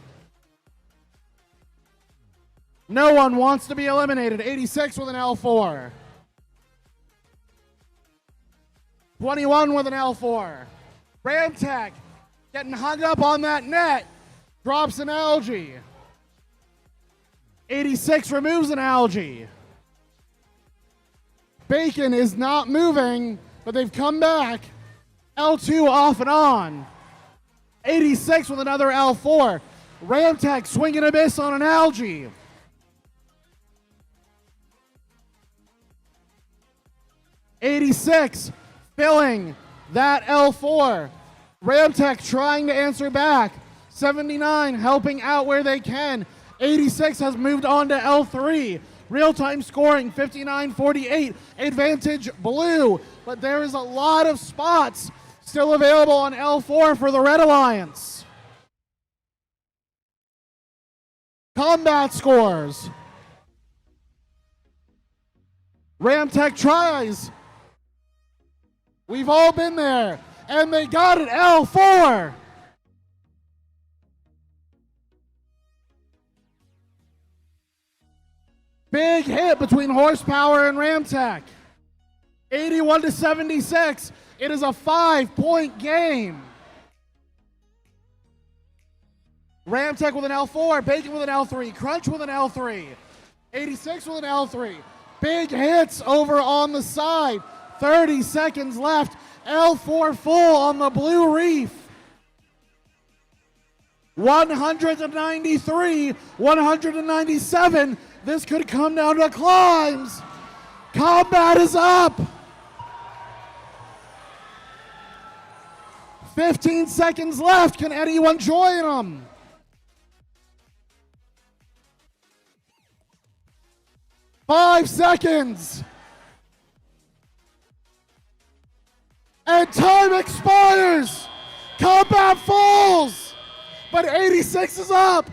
No one wants to be eliminated. 86 with an L4. 21 with an L4. Ramtech getting hung up on that net. Drops an Algae. 86 removes an Algae. Bacon is not moving, but they've come back. L2 off and on. 86 with another L4. Ramtech swinging a miss on an Algae. '86 filling that L4. Ramtech trying to answer back. 79 helping out where they can. 86 has moved on to L3. Real-time scoring, 59-48, advantage blue. But there is a lot of spots still available on L4 for the Red Alliance. Combat scores. Ramtech tries. We've all been there. And they got it, L4. Big hit between Horsepower and Ramtech. 81-76. It is a 5-point game. Ramtech with an L4, Bacon with an L3, Crunch with an L3, 86 with an L3. Big hits over on the side. 30 seconds left. L4 full on the blue reef. 193, 197. This could come down to climbs. Combat is up. 15 seconds left. Can anyone join them? Five seconds. And time expires. Combat falls. But 86 is up.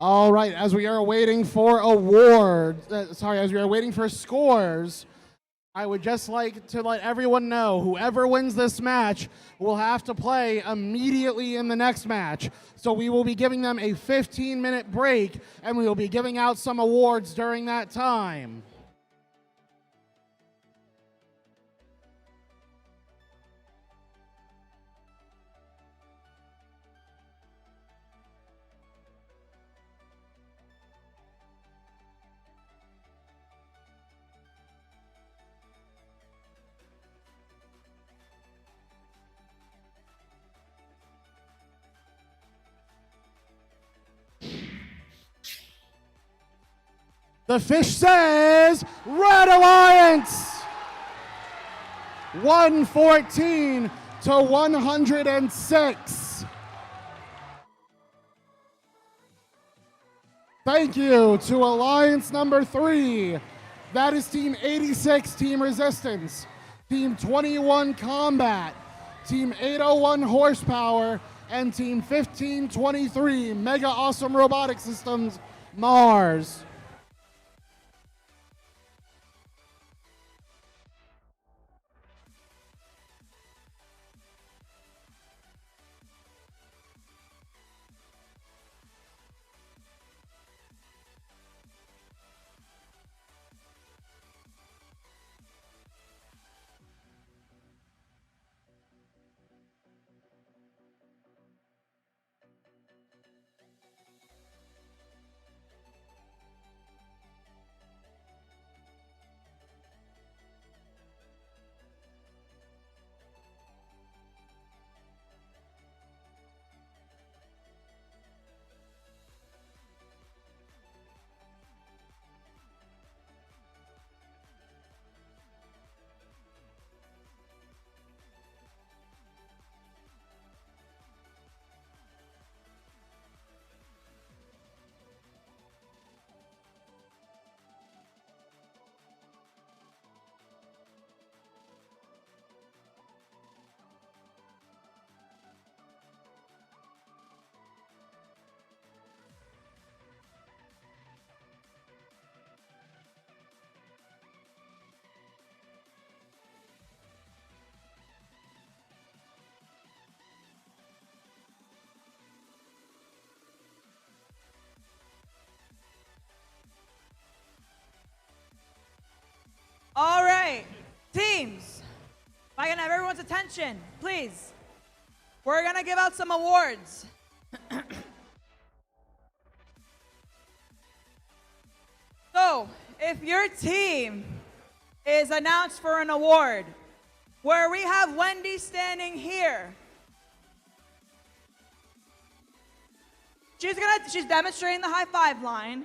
All right, as we are waiting for awards, as we are waiting for scores, I would just like to let everyone know whoever wins this match will have to play immediately in the next match. So we will be giving them a 15-minute break, and we will be giving out some awards during that time. The fish says Red Alliance 114 to 106. Thank you to Alliance number 3. That is Team 86, Team Resistance, Team 21 Combat, Team 801 Horsepower, and Team 1523 Mega Awesome Robotic Systems Mars. All right, teams, if I can have everyone's attention, please. We're gonna give out some awards. So, if your team is announced for an award, where we have Wendy standing here, she's demonstrating the high five line,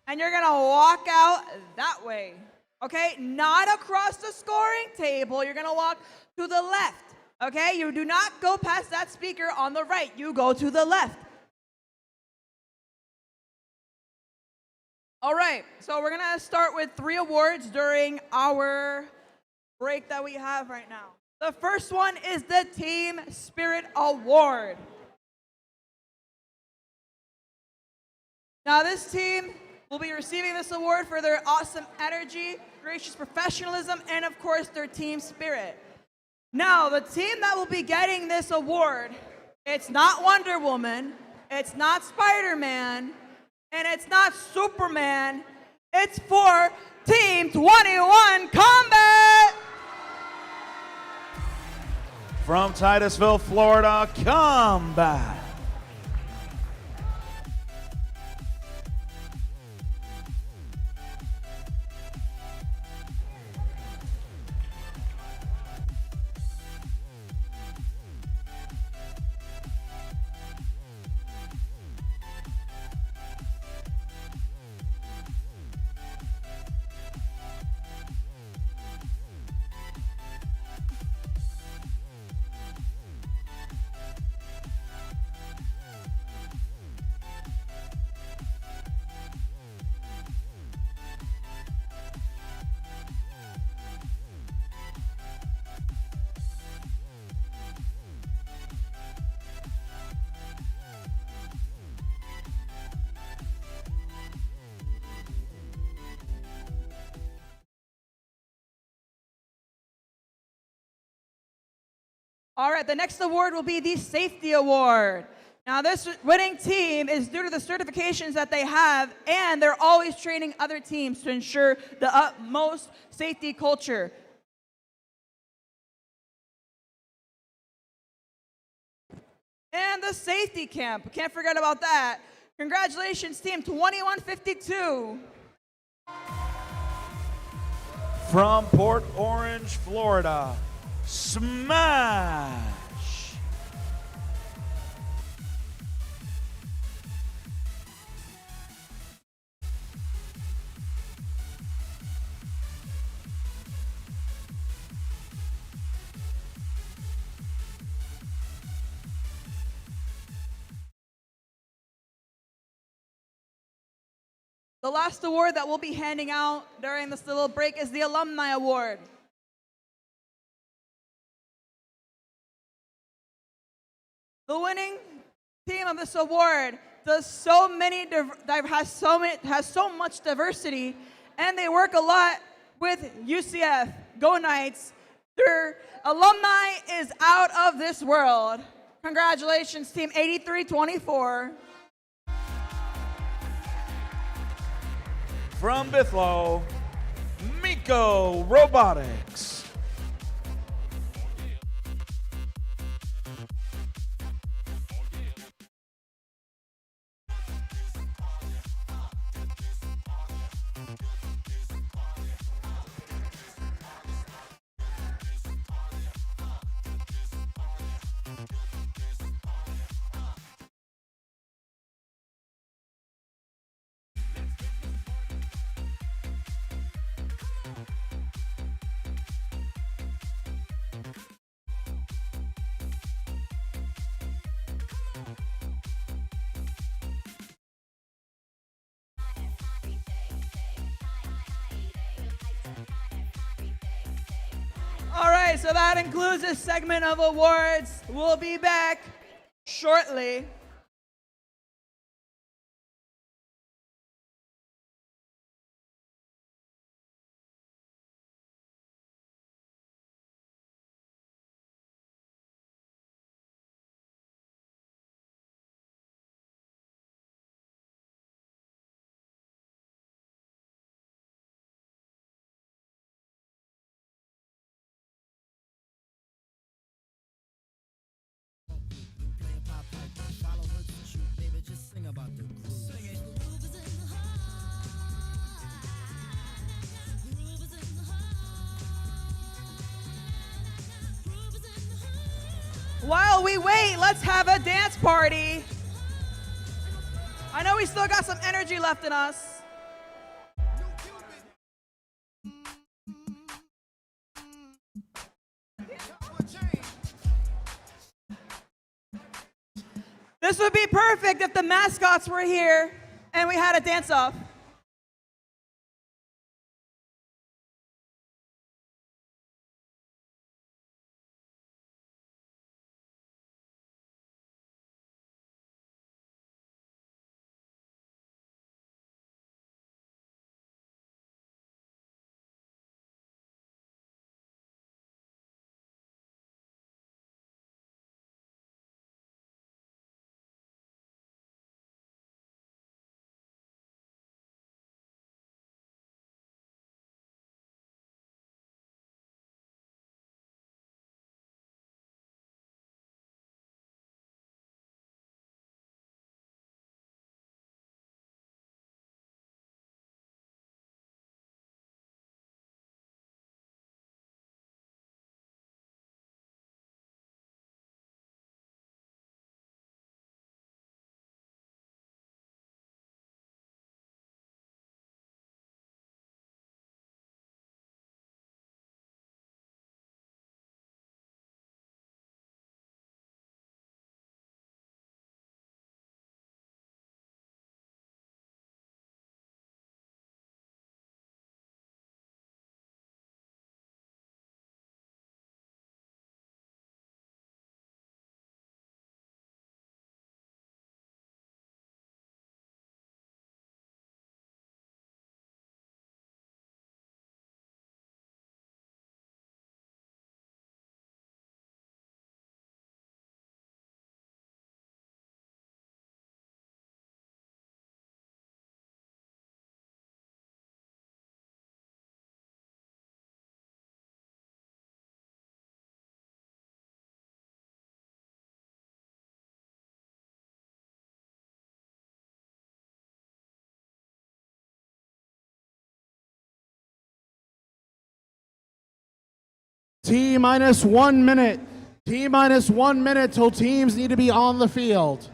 and you're gonna walk out that way. Okay, not across the scoring table. You're gonna walk to the left. Okay, you do not go past that speaker on the right. You go to the left. All right, so we're gonna start with 3 awards during our break that we have right now. The first one is the Team Spirit Award. Now this team will be receiving this award for their awesome energy, gracious professionalism, and of course their team spirit. Now, the team that will be getting this award, it's not Wonder Woman, it's not Spider-Man, and it's not Superman. It's for Team 21 Combat! From Titusville, Florida, Combat. All right, the next award will be the Safety Award. Now, this winning team is due to the certifications that they have, and they're always training other teams to ensure the utmost safety culture. And the safety camp, can't forget about that. Congratulations, team 2152. From Port Orange, Florida, Smash! The last award that we'll be handing out during this little break is the Alumni Award. The winning team of this award has so much diversity, and they work a lot with UCF. Go Knights! Their alumni is out of this world. Congratulations, team 8324. From Bithlo, Miko Robotics. All right, so that includes this segment of awards. We'll be back shortly. While we wait, let's have a dance party. I know we still got some energy left in us. This would be perfect if the mascots were here and we had a dance-off. T-minus 1 minute. T-minus 1 minute till teams need to be on the field.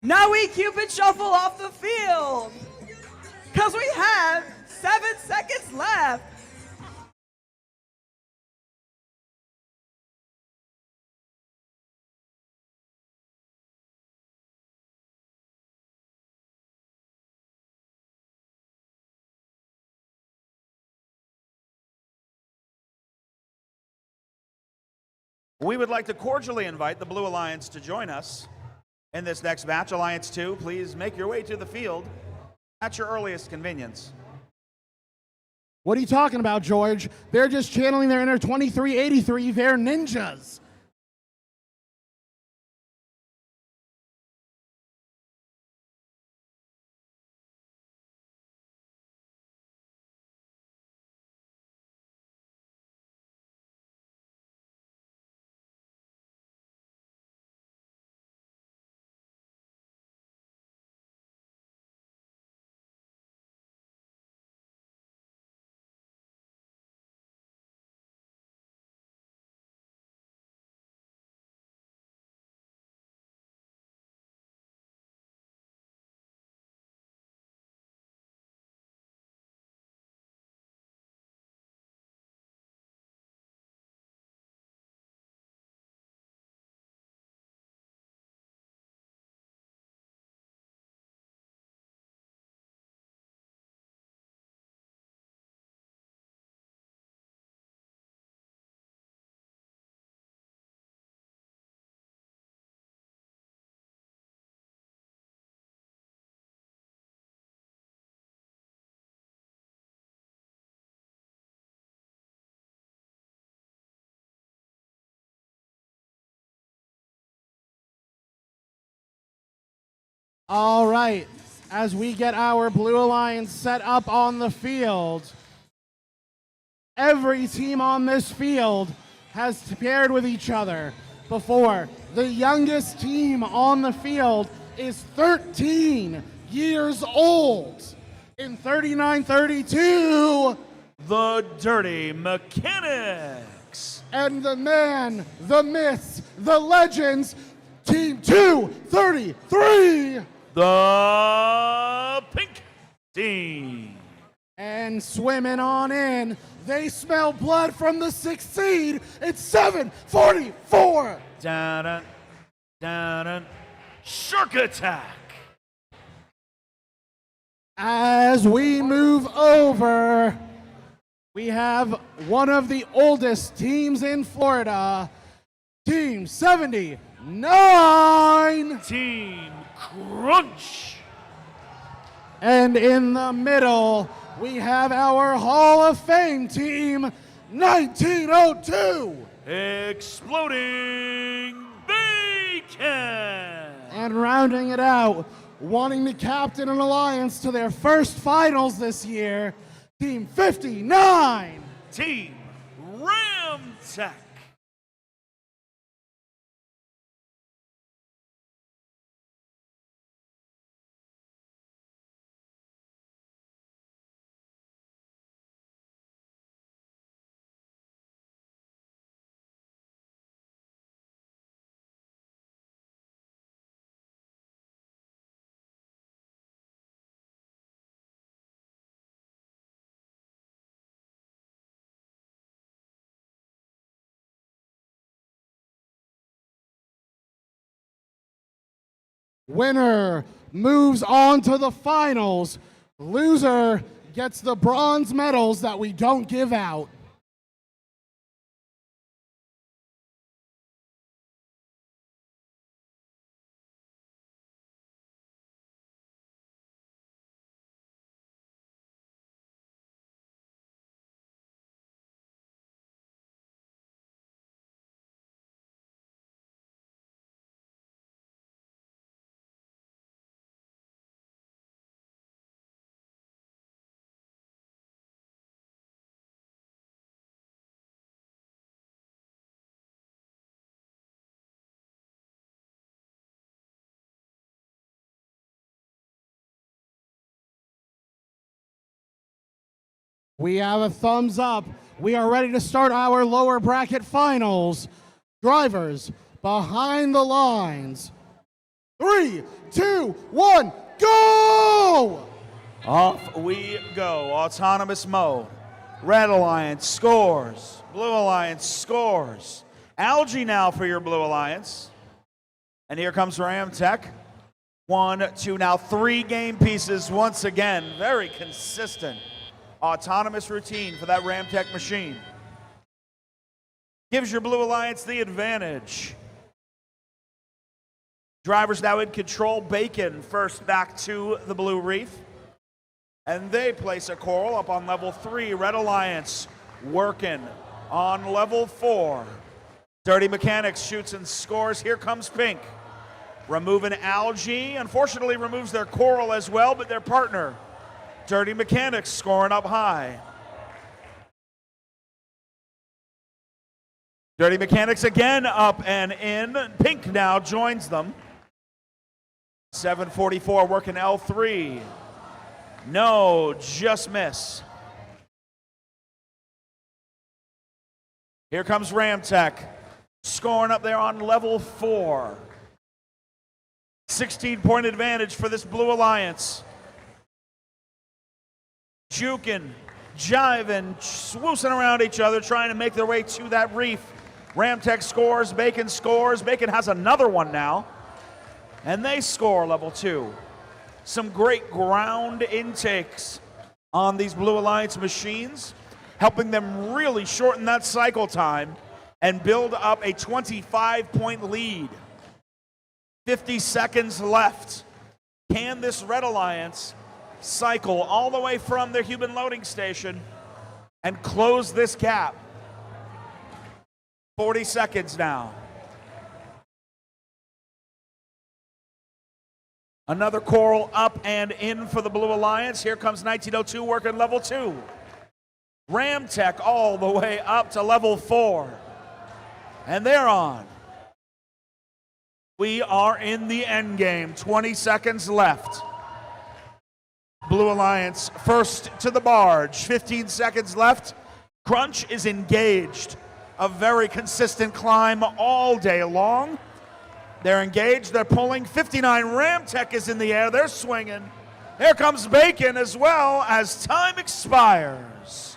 Now we Cupid shuffle off the field because we have 7 seconds left. We would like to cordially invite the Blue Alliance to join us in this next match. Alliance 2, please make your way to the field at your earliest convenience. What are you talking about, George? They're just channeling their inner 2383. They're ninjas. All right, as we get our Blue Alliance set up on the field, every team on this field has paired with each other before. The youngest team on the field is 13 years old. In 39-32, the Dirty Mechanics. And the man, the myths, the legends, Team 233. The Pink Team. And swimming on in, they smell blood from the 6th seed. It's 7:44. Dun-dun, dun-dun. Shark Attack. As we move over, we have one of the oldest teams in Florida, Team 79. Team Crunch. And in the middle, we have our Hall of Fame team, 1902. Exploding Bacon. And rounding it out, wanting to captain an alliance to their first finals this year, Team 59. Team Ramtech. Winner moves on to the finals. Loser gets the bronze medals that we don't give out. We have a thumbs up. We are ready to start our lower bracket finals. Drivers, behind the lines. 3, 2, 1, go! Off we go. Autonomous mode. Red Alliance scores. Blue Alliance scores. Algae now for your Blue Alliance. And here comes Ramtech. 1, 2, now 3 game pieces once again. Very consistent. Autonomous routine for that Ramtech machine. Gives your Blue Alliance the advantage. Drivers now in control. Bacon first back to the Blue Reef. And they place a coral up on level 3. Red Alliance working on level 4. Dirty Mechanics shoots and scores. Here comes Pink. Removing Algae. Unfortunately removes their coral as well, but their partner, Dirty Mechanics, scoring up high. Dirty Mechanics again up and in. Pink now joins them. 744 working L3. No, just miss. Here comes Ramtech, scoring up there on level 4. 16-point advantage for this Blue Alliance. Juking, jiving, swoosing around each other, trying to make their way to that reef. Ramtech scores, Bacon scores. Bacon has another one now. And they score level 2. Some great ground intakes on these Blue Alliance machines, helping them really shorten that cycle time and build up a 25-point lead. 50 seconds left. Can this Red Alliance cycle all the way from their human loading station and close this gap? 40 seconds now. Another coral up and in for the Blue Alliance. Here comes 1902 working level 2. Ramtech all the way up to level 4. And they're on. We are in the end game. 20 seconds left. Blue Alliance first to the barge. 15 seconds left. Crunch is engaged. A very consistent climb all day long. They're engaged. They're pulling. 59 Ramtech is in the air. They're swinging. Here comes Bacon as well as time expires.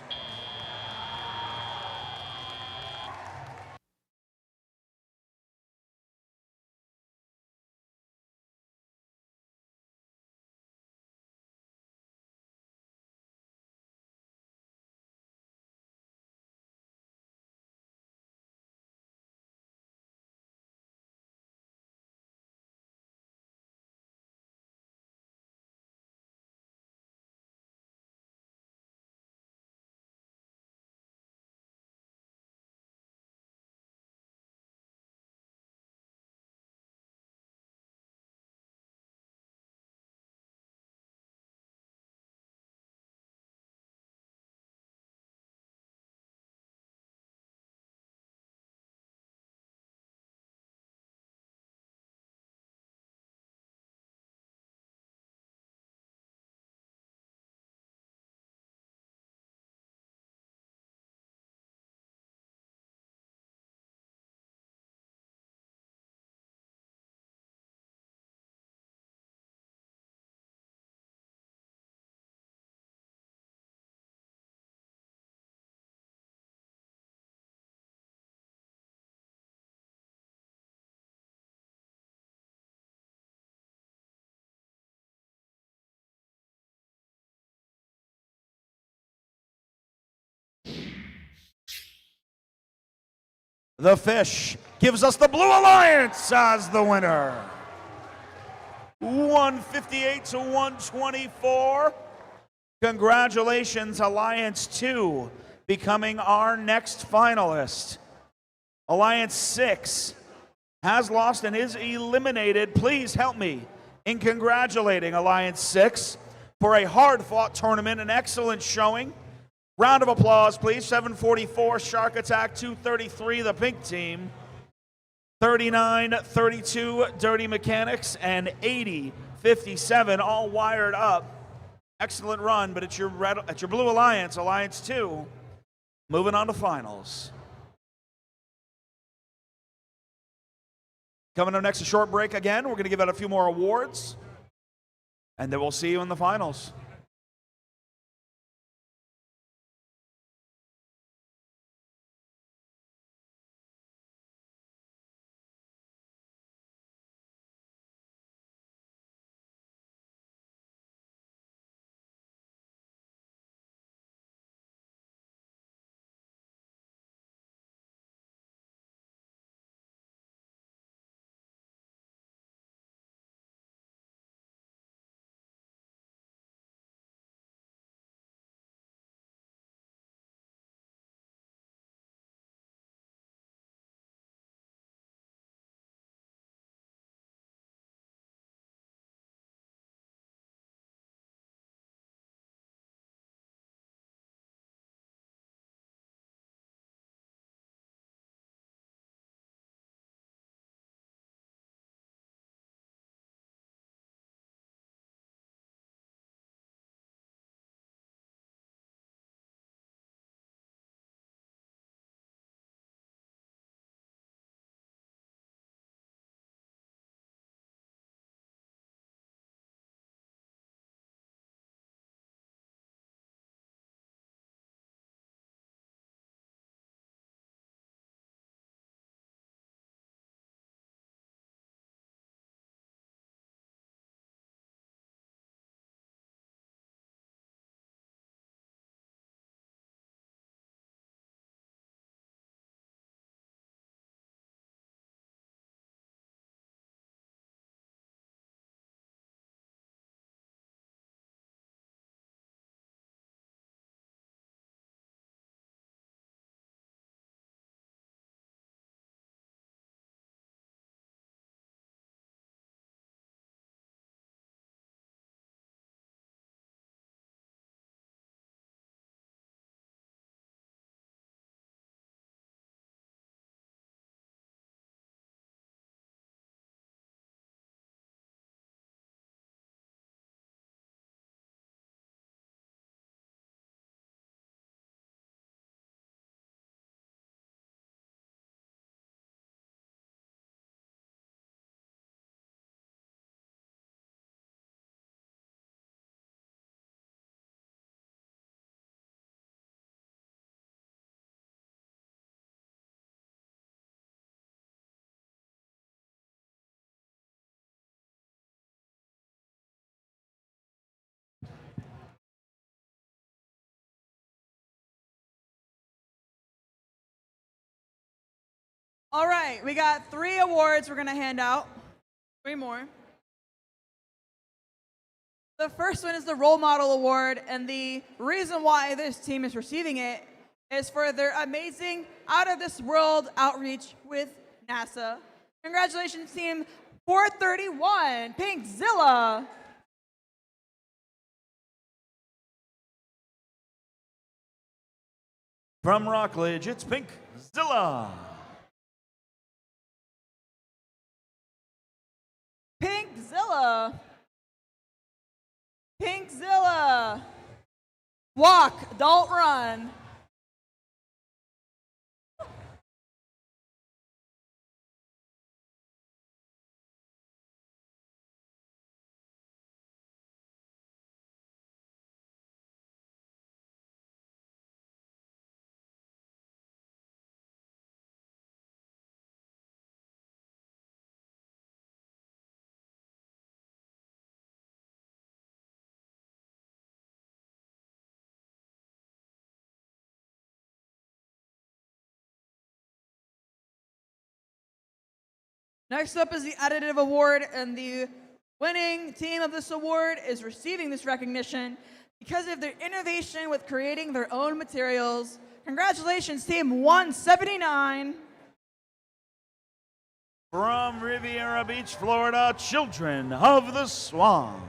The Fish gives us the Blue Alliance as the winner. 158 to 124. Congratulations, Alliance 2, becoming our next finalist. Alliance 6 has lost and is eliminated. Please help me in congratulating Alliance 6 for a hard-fought tournament, an excellent showing. Round of applause, please. 744 Shark Attack, 233 the pink team, 39-32 Dirty Mechanics, and 80-57 all wired up. Excellent run, but it's your Blue Alliance, Alliance 2, moving on to finals. Coming up next, a short break again. We're going to give out a few more awards, and then we'll see you in the finals. All right, we got 3 awards we're going to hand out. 3 more. The first one is the Role Model Award, and the reason why this team is receiving it is for their amazing out-of-this-world outreach with NASA. Congratulations, Team 431, Pinkzilla. From Rockledge, it's Pinkzilla. Pinkzilla. Pinkzilla. Walk, don't run. Next up is the additive award, and the winning team of this award is receiving this recognition because of their innovation with creating their own materials. Congratulations, Team 179. From Riviera Beach, Florida, Children of the Swan.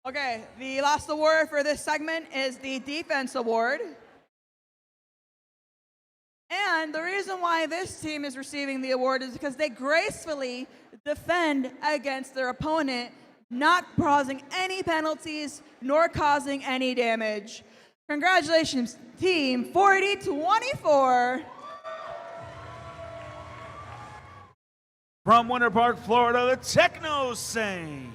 Okay, the last award for this segment is the Defense Award. And the reason why this team is receiving the award is because they gracefully defend against their opponent, not causing any penalties nor causing any damage. Congratulations, Team 4024. From Winter Park, Florida, the Techno Saints.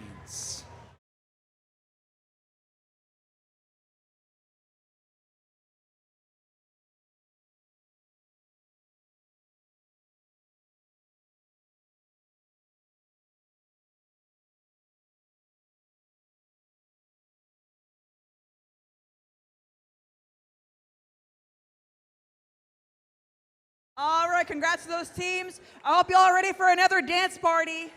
All right, congrats to those teams. I hope you all are ready for another dance party.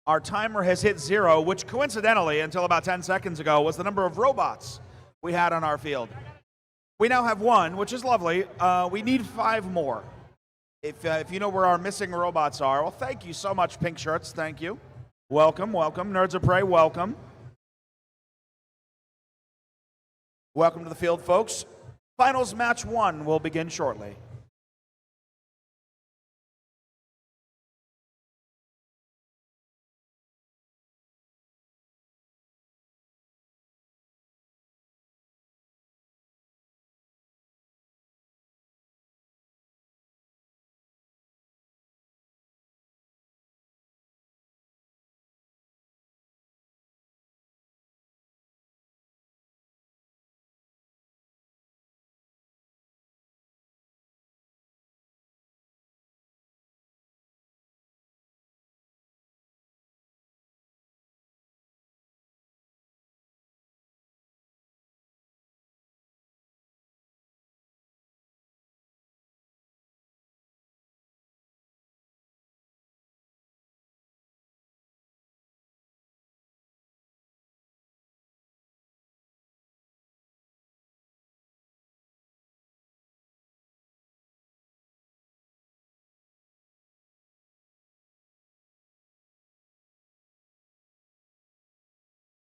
our timer has hit 0, which coincidentally, until about 10 seconds ago, was the number of robots we had on our field. We now have 1, which is lovely. We need 5 more. If you know where our missing robots are, well, thank you so much, Pink Shirts. Thank you. Welcome, welcome. Nerds of Prey, welcome. Welcome to the field, folks. Finals match 1 will begin shortly.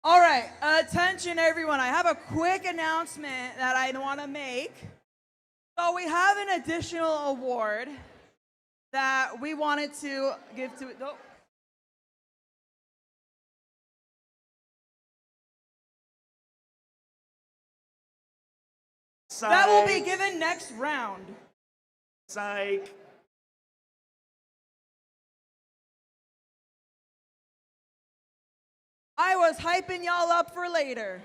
All right, attention everyone. I have a quick announcement that I want to make. So we have an additional award that we wanted to give to that will be given next round. Psych. I was hyping y'all up for later,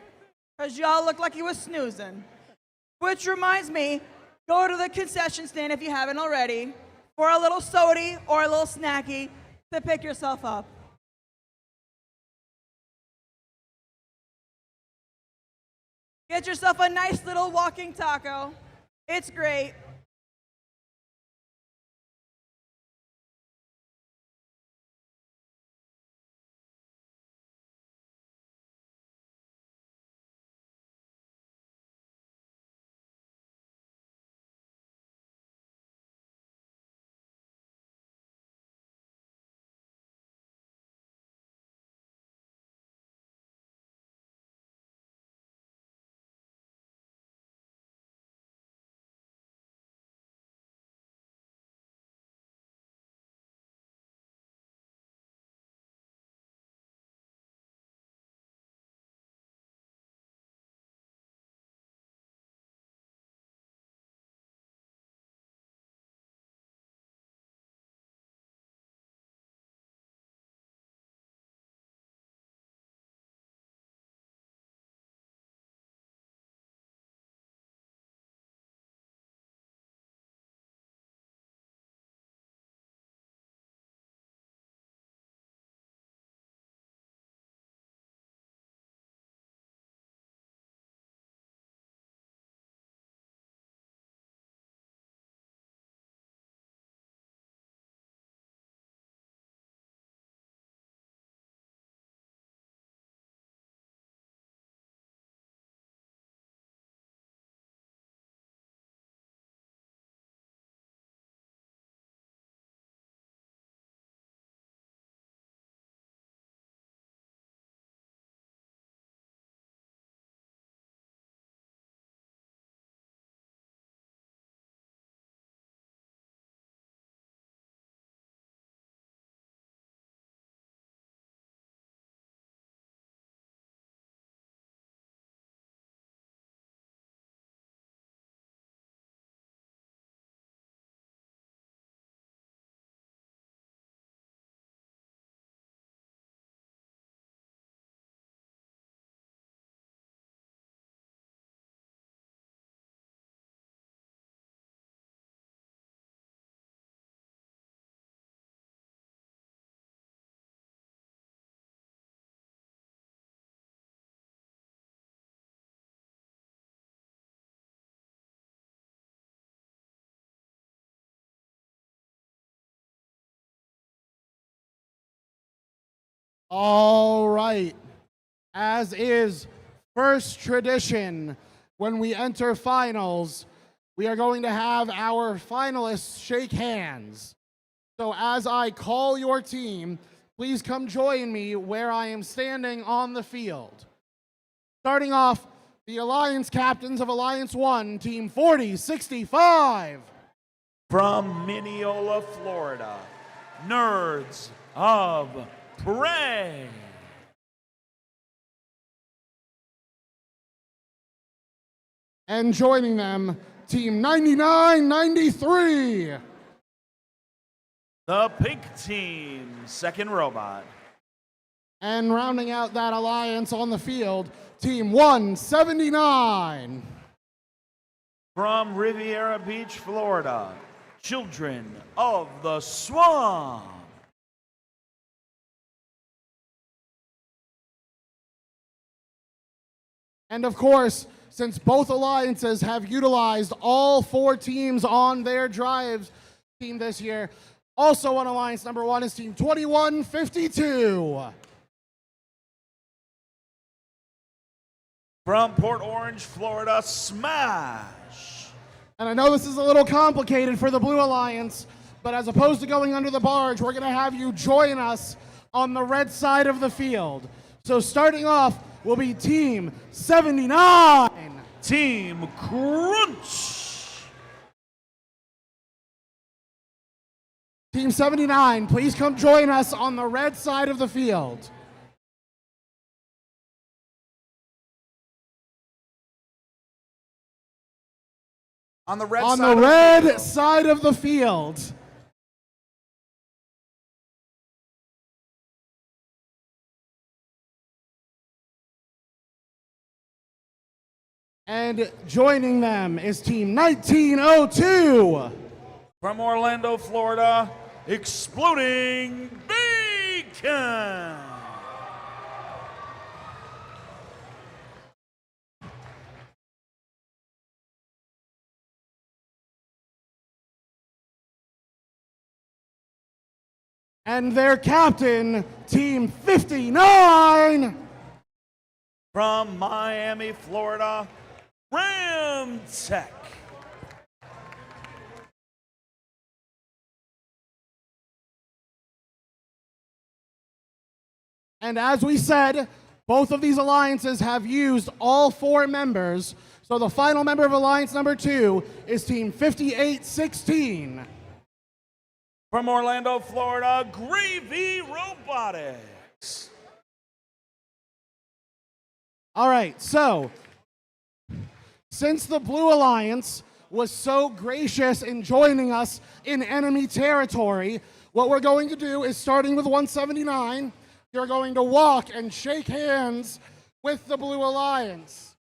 because y'all look like you was snoozing. Which reminds me, go to the concession stand if you haven't already, for a little sody or a little snacky to pick yourself up. Get yourself a nice little walking taco. It's great. All right. As is first tradition, when we enter finals, we are going to have our finalists shake hands. So as I call your team, please come join me where I am standing on the field. Starting off, the Alliance captains of Alliance 1, Team 4065. From Mineola, Florida, Nerds of Prey. And joining them, Team 9993. The Pink Team, Second Robot. And rounding out that alliance on the field, Team 179. From Riviera Beach, Florida, Children of the Swamp. And of course, since both alliances have utilized all 4 teams on their drives team this year, also on alliance number 1 is Team 2152. From Port Orange, Florida, Smash. And I know this is a little complicated for the Blue Alliance, but as opposed to going under the barge, we're going to have you join us on the red side of the field. So starting off will be Team 79. Team Crunch. Team 79, please come join us on the red side of the field. On the red on side the red side of the field. And joining them is Team 1902. From Orlando, Florida, Exploding Bacon. And their captain, Team 59. From Miami, Florida, Ram Tech. And as we said, both of these alliances have used all 4 members. So the final member of alliance number 2 is Team 5816. From Orlando, Florida, Gravy Robotics. All right, so since the Blue Alliance was so gracious in joining us in enemy territory, what we're going to do is, starting with 179, you're going to walk and shake hands with the Blue Alliance.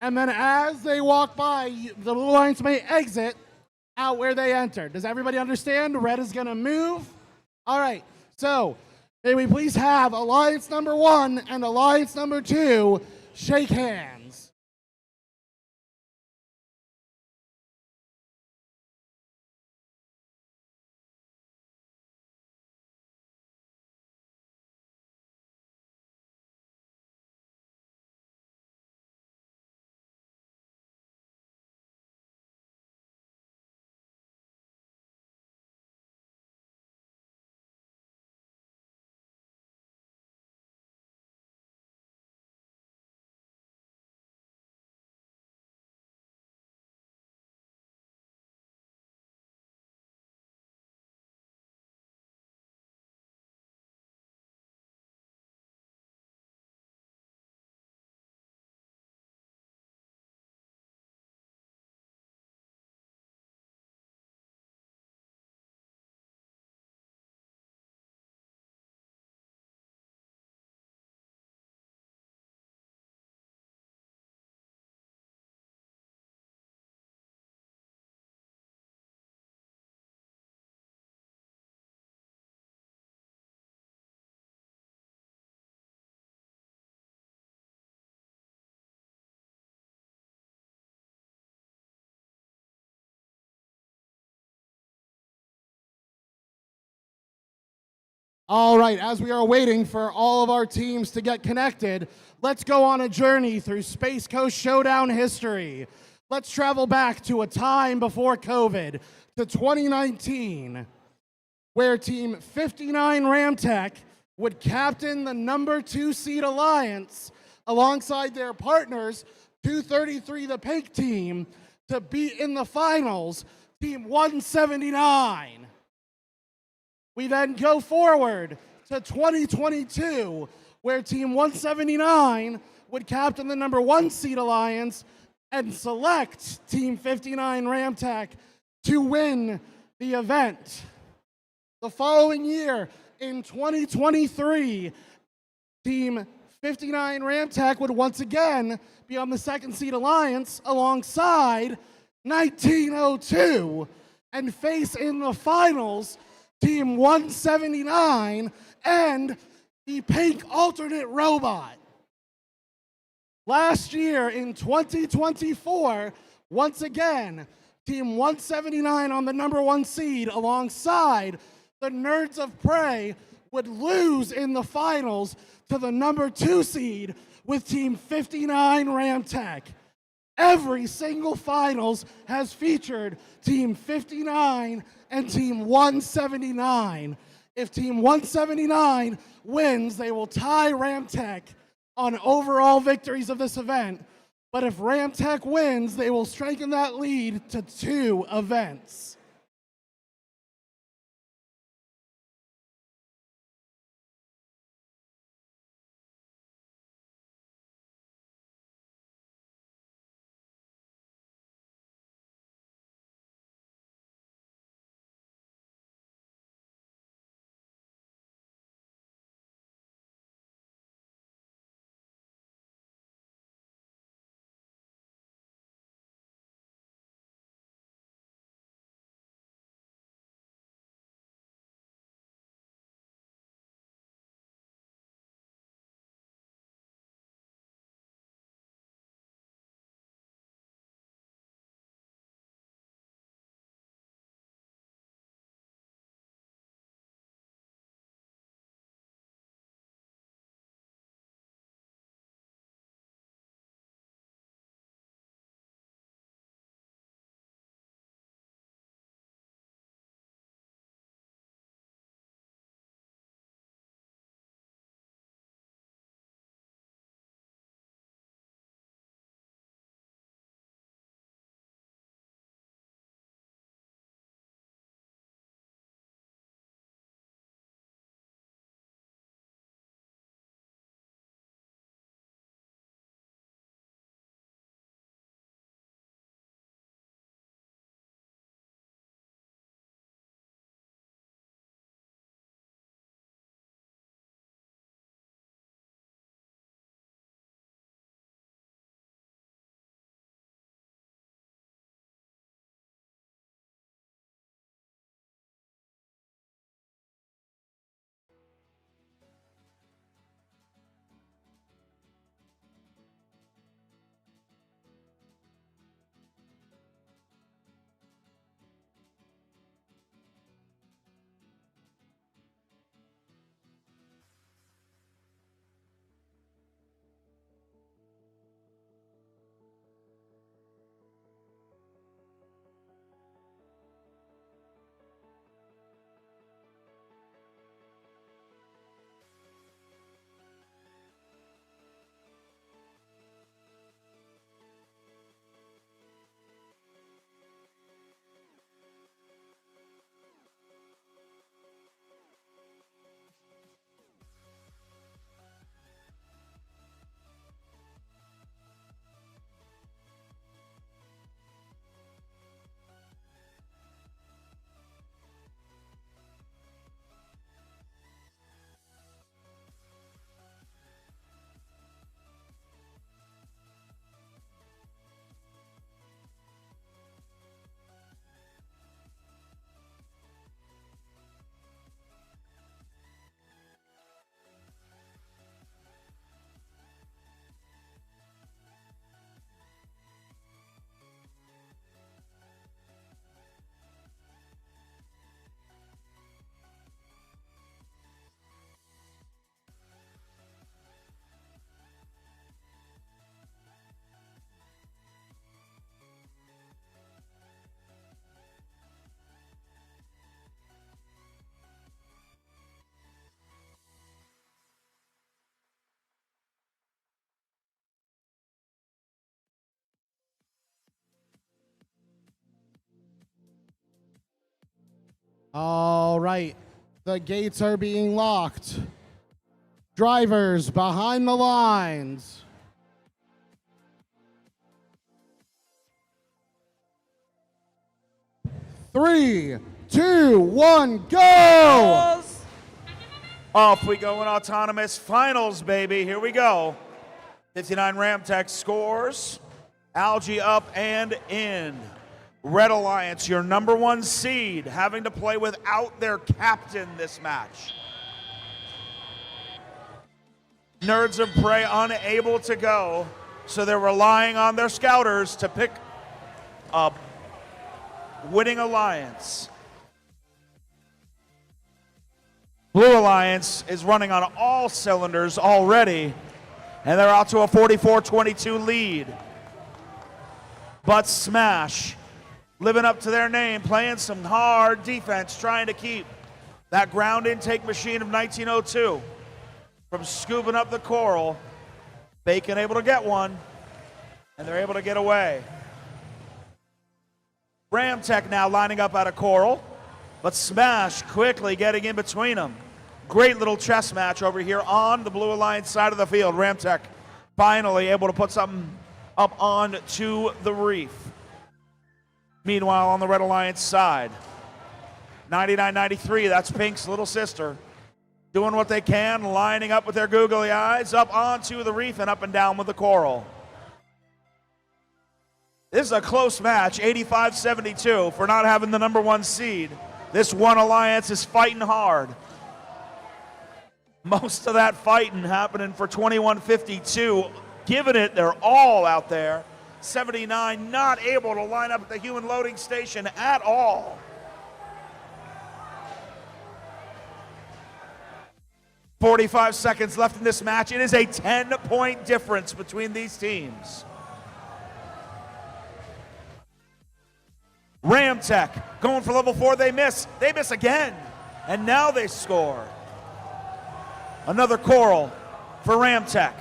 And then as they walk by, the Blue Alliance may exit out where they entered. Does everybody understand? Red is going to move. All right, so may we please have Alliance number 1 and Alliance number 2 shake hands. All right, as we are waiting for all of our teams to get connected, let's go on a journey through Space Coast Showdown history. Let's travel back to a time before COVID, to 2019, where Team 59 Ramtech would captain the number 2 seed Alliance alongside their partners, 233 the Pink Team, to beat in the finals Team 179. We then go forward to 2022, where Team 179 would captain the number 1 seed Alliance and select Team 59 Ramtech to win the event. The following year, in 2023, Team 59 Ramtech would once again be on the 2nd seed Alliance alongside 1902 and face in the finals Team 179 and the Pink Alternate Robot. Last year in 2024, once again, Team 179 on the number 1 seed alongside the Nerds of Prey would lose in the finals to the number 2 seed with Team 59 Ramtech. Every single finals has featured Team 59 and Team 179. If Team 179 wins, they will tie Ramtech on overall victories of this event. But if Ramtech wins, they will strengthen that lead to 2 events. All right. The gates are being locked. Drivers behind the lines. Three, two, one, go! Off we go in autonomous finals, baby. Here we go. 59 Ramtech scores. Algae up and in. Red Alliance, your number one seed, having to play without their captain this match. Nerds of Prey unable to go, so they're relying on their scouters to pick a winning alliance. Blue Alliance is running on all cylinders already, and they're out to a 44-22 lead. But Smash, living up to their name, playing some hard defense, trying to keep that ground intake machine of 1902 from scooping up the coral. Bacon able to get one, and they're able to get away. Ramtech now lining up out of coral, but Smash quickly getting in between them. Great little chess match over here on the Blue Alliance side of the field. Ramtech finally able to put something up on to the reef. Meanwhile, on the Red Alliance side, 99-93, that's Pink's little sister, doing what they can, lining up with their googly eyes, up onto the reef and up and down with the coral. This is a close match, 85-72 for not having the number one seed. This one alliance is fighting hard. Most of that fighting happening for 21-52, giving it their all out there. 79 not able to line up at the human loading station at all. .45 seconds left in this match. It is a 10-point difference between these teams. Ramtech going for level 4, they miss again, and now they score. Another coral for Ramtech.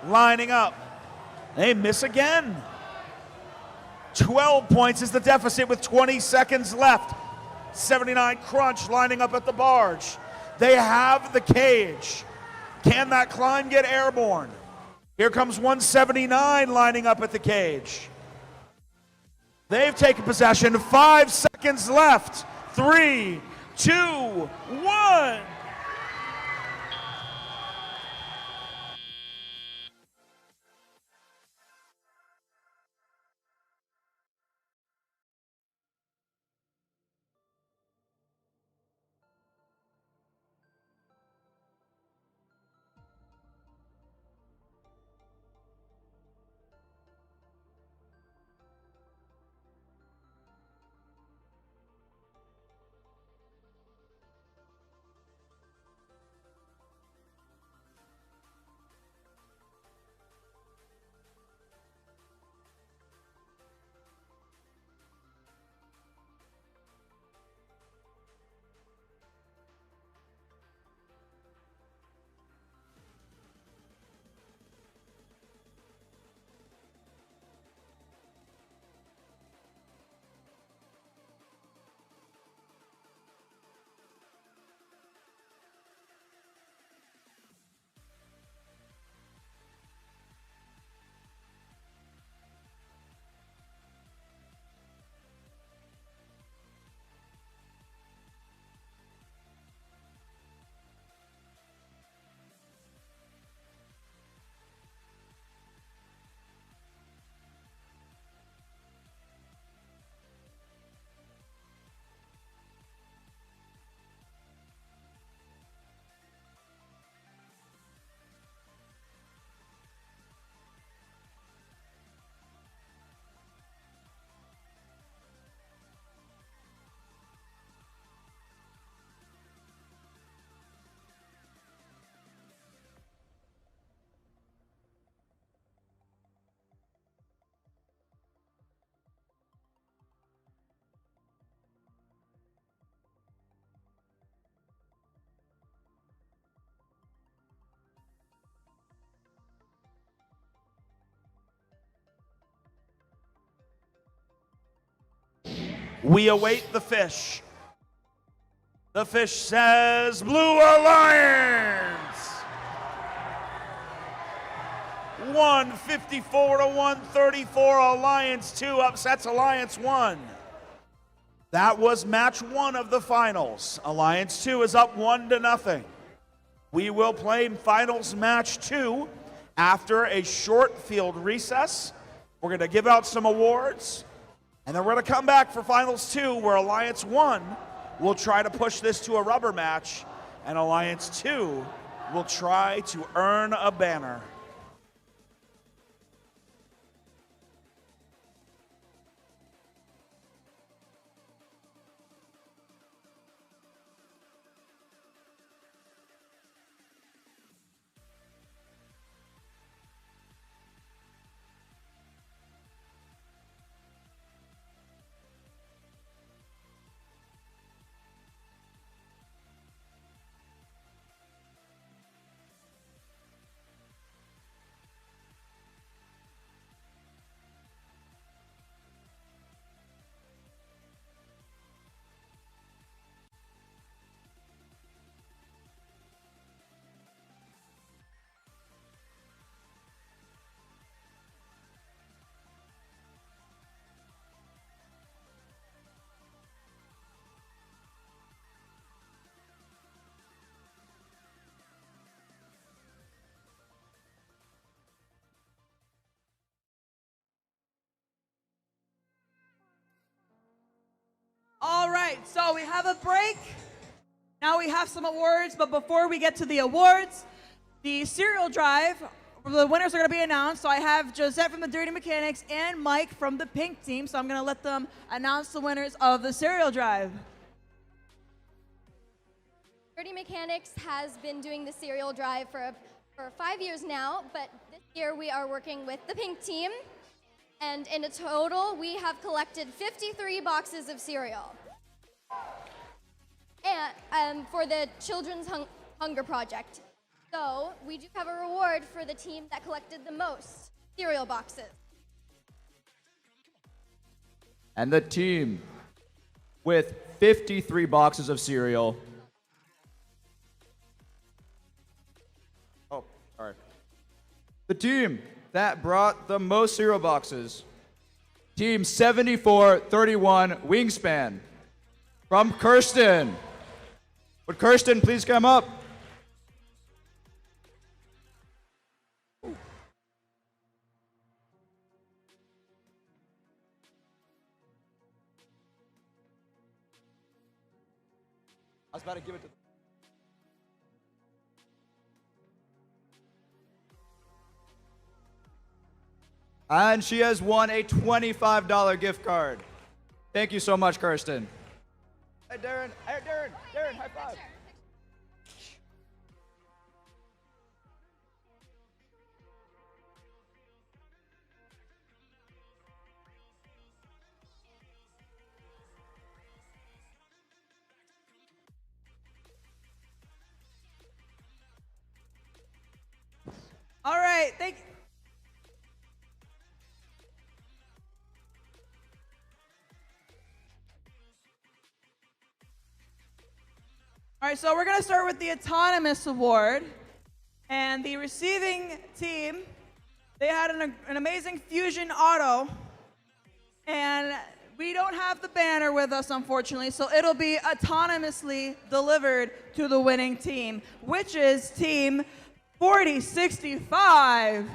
Lining up, they miss again. 12 points is the deficit with 20 seconds left. 79 Crunch lining up at the barge. They have the cage. Can that climb get airborne? Here comes 179 lining up at the cage. They've taken possession. 5 seconds left. 3, 2, 1. We await the fish. The fish says Blue Alliance. 154 to 134. Alliance 2 upsets Alliance 1. That was match 1 of the finals. Alliance 2 is up 1-0. We will play finals match 2 after a short field recess. We're going to give out some awards, and then we're going to come back for finals 2, where Alliance 1 will try to push this to a rubber match, and Alliance 2 will try to earn a banner. All right, so we have a break. Now we have some awards, but before we get to the awards, the cereal drive, the winners are going to be announced. So I have Josette from the Dirty Mechanics and Mike from the Pink team. So I'm going to let them announce the winners of the cereal drive. Dirty Mechanics has been doing the cereal drive for 5 years now, but this year we are working with the Pink team. And in a total, we have collected 53 boxes of cereal. And for the Children's Hunger Project. So we do have a reward for the team that collected the most cereal boxes. And the team with 53 boxes of cereal. Oh, sorry. The team that brought the most cereal boxes. Team 7431 Wingspan from Kirsten. Would Kirsten please come up? I was about to give it to. And she has won a $25 gift card. Thank you so much, Kirsten. Hey, Darren. Hey, Darren, high five. All right, thank you. All right, so we're going to start with the Autonomous Award. And the receiving team, they had an amazing Fusion Auto. And we don't have the banner with us, unfortunately, so it'll be autonomously delivered to the winning team, which is Team 4065.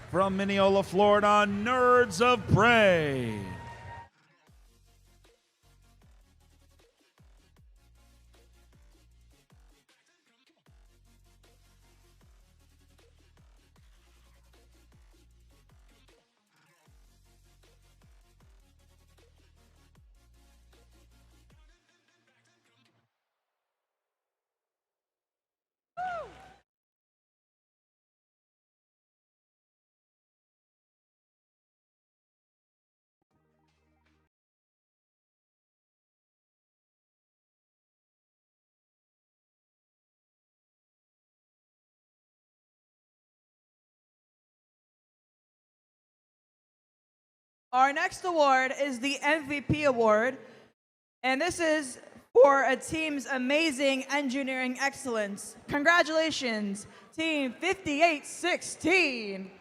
From Mineola, Florida, Nerds of Prey. Our next award is the MVP award, and this is for a team's amazing engineering excellence. Congratulations, Team 5816.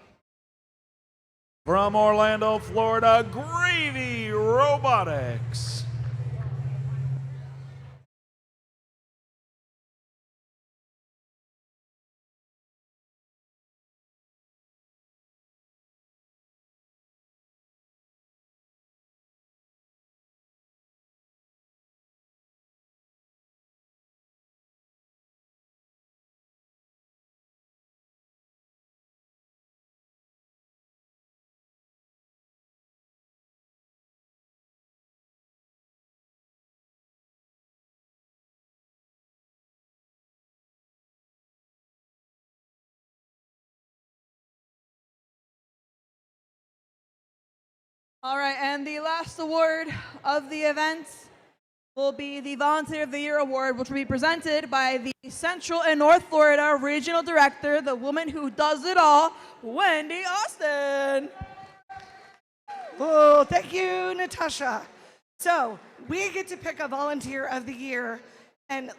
From Orlando, Florida, Gravy Robotics. All right, and the last award of the event will be the Volunteer of the Year Award, which will be presented by the Central and North Florida Regional Director, the woman who does it all, Wendy Austin. Oh, thank you, Natasha. So we get to pick a Volunteer of the Year, and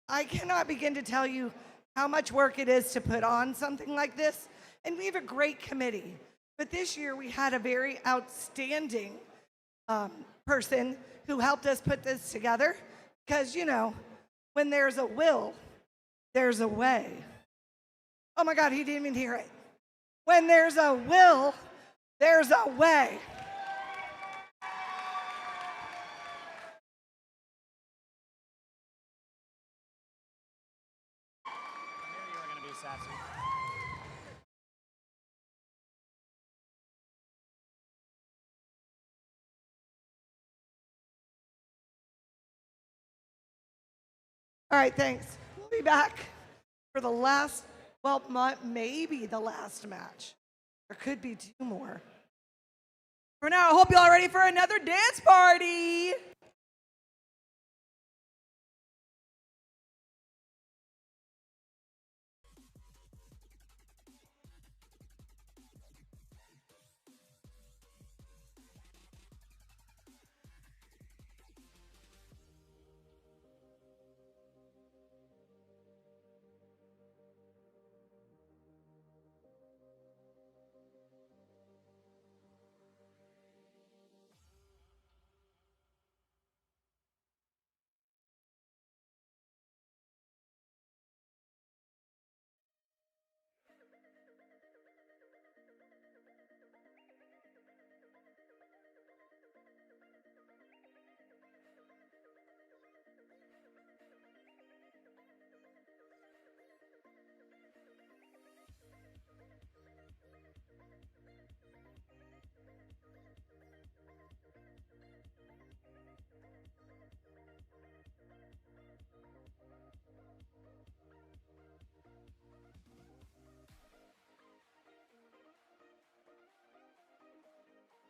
I cannot begin to tell you how much work it is to put on something like this. And we have a great committee. But this year we had a very outstanding person who helped us put this together. Because, you know, when there's a will, there's a way. Oh my God, he didn't even hear it. When there's a will, there's a way. All right, thanks. We'll be back for the last, well, maybe the last match. There could be two more. For now, I hope y'all are ready for another dance party.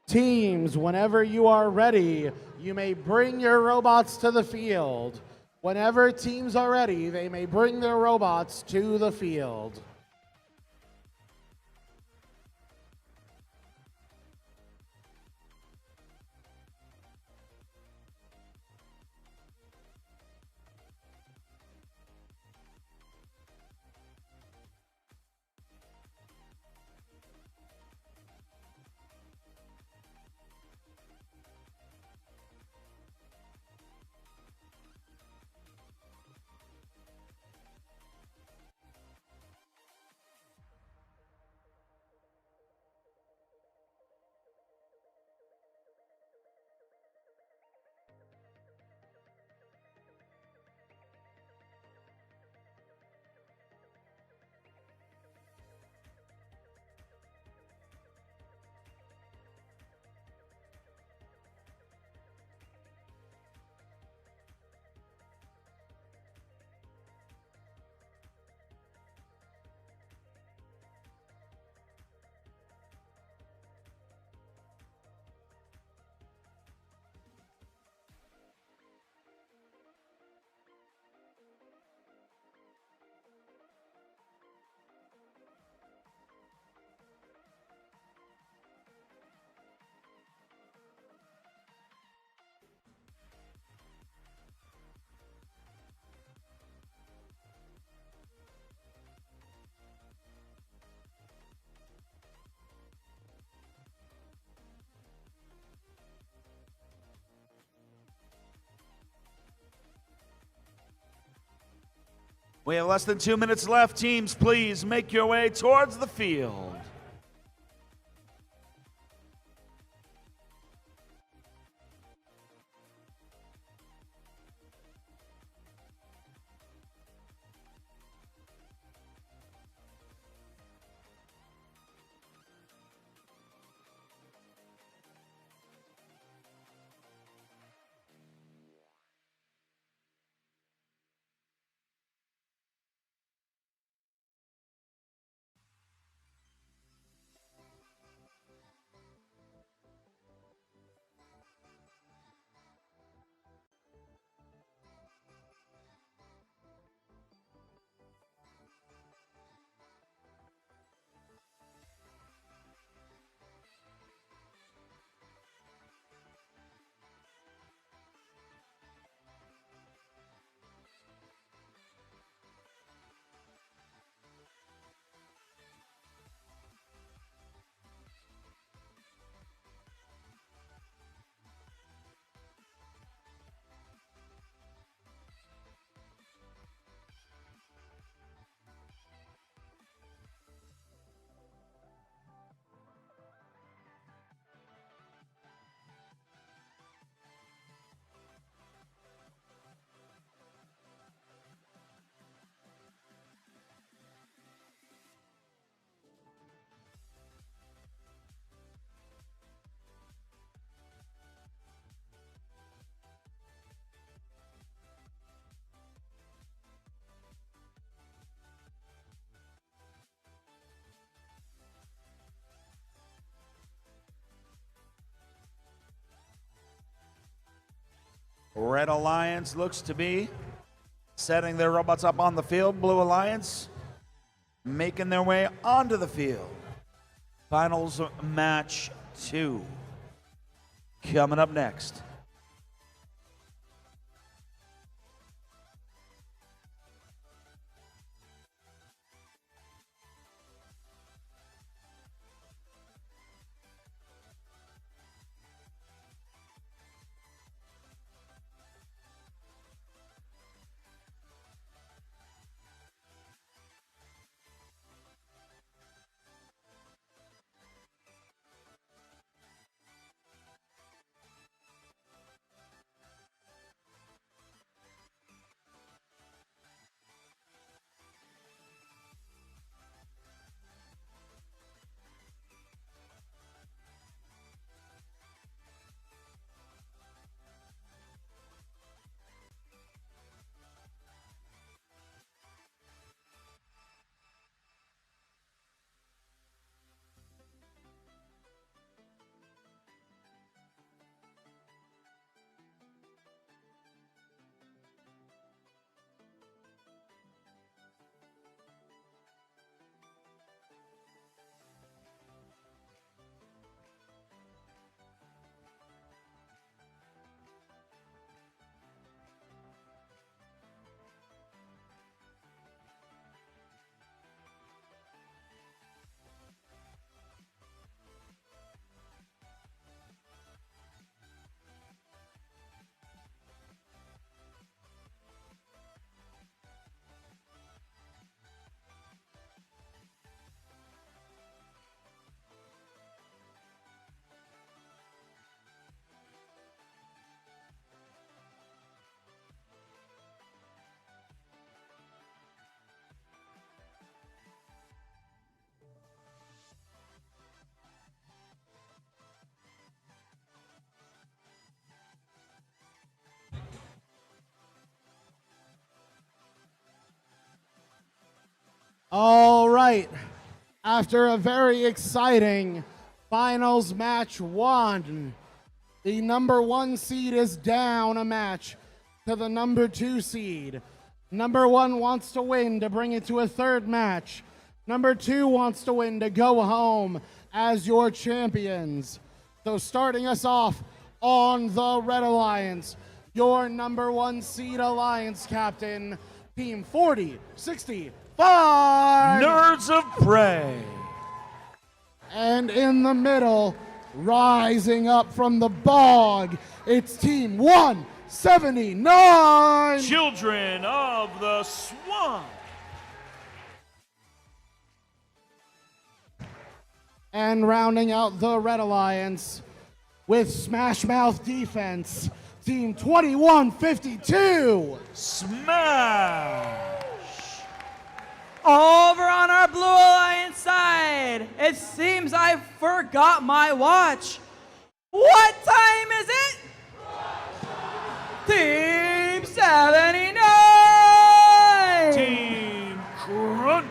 Teams, whenever you are ready, you may bring your robots to the field. Whenever teams are ready, they may bring their robots to the field. We have less than 2 minutes left. Teams, please make your way towards the field. Red Alliance looks to be setting their robots up on the field. Blue Alliance making their way onto the field. Finals match 2 coming up next. All right. After a very exciting finals match 1, the number 1 seed is down a match to the number 2 seed. Number 1 wants to win to bring it to a 3rd match. Number 2 wants to win to go home as your champions. So starting us off on the Red Alliance, your number 1 seed Alliance captain, Team 4065. Nerds of Prey. And in the middle, Rising up from the bog, it's Team 179. Children of the Swamp. And rounding out the Red Alliance with Smash Mouth defense, Team 2152. Smash. Over on our Blue Alliance side, it seems I forgot my watch. What time is it? Team 79! Team Crunch.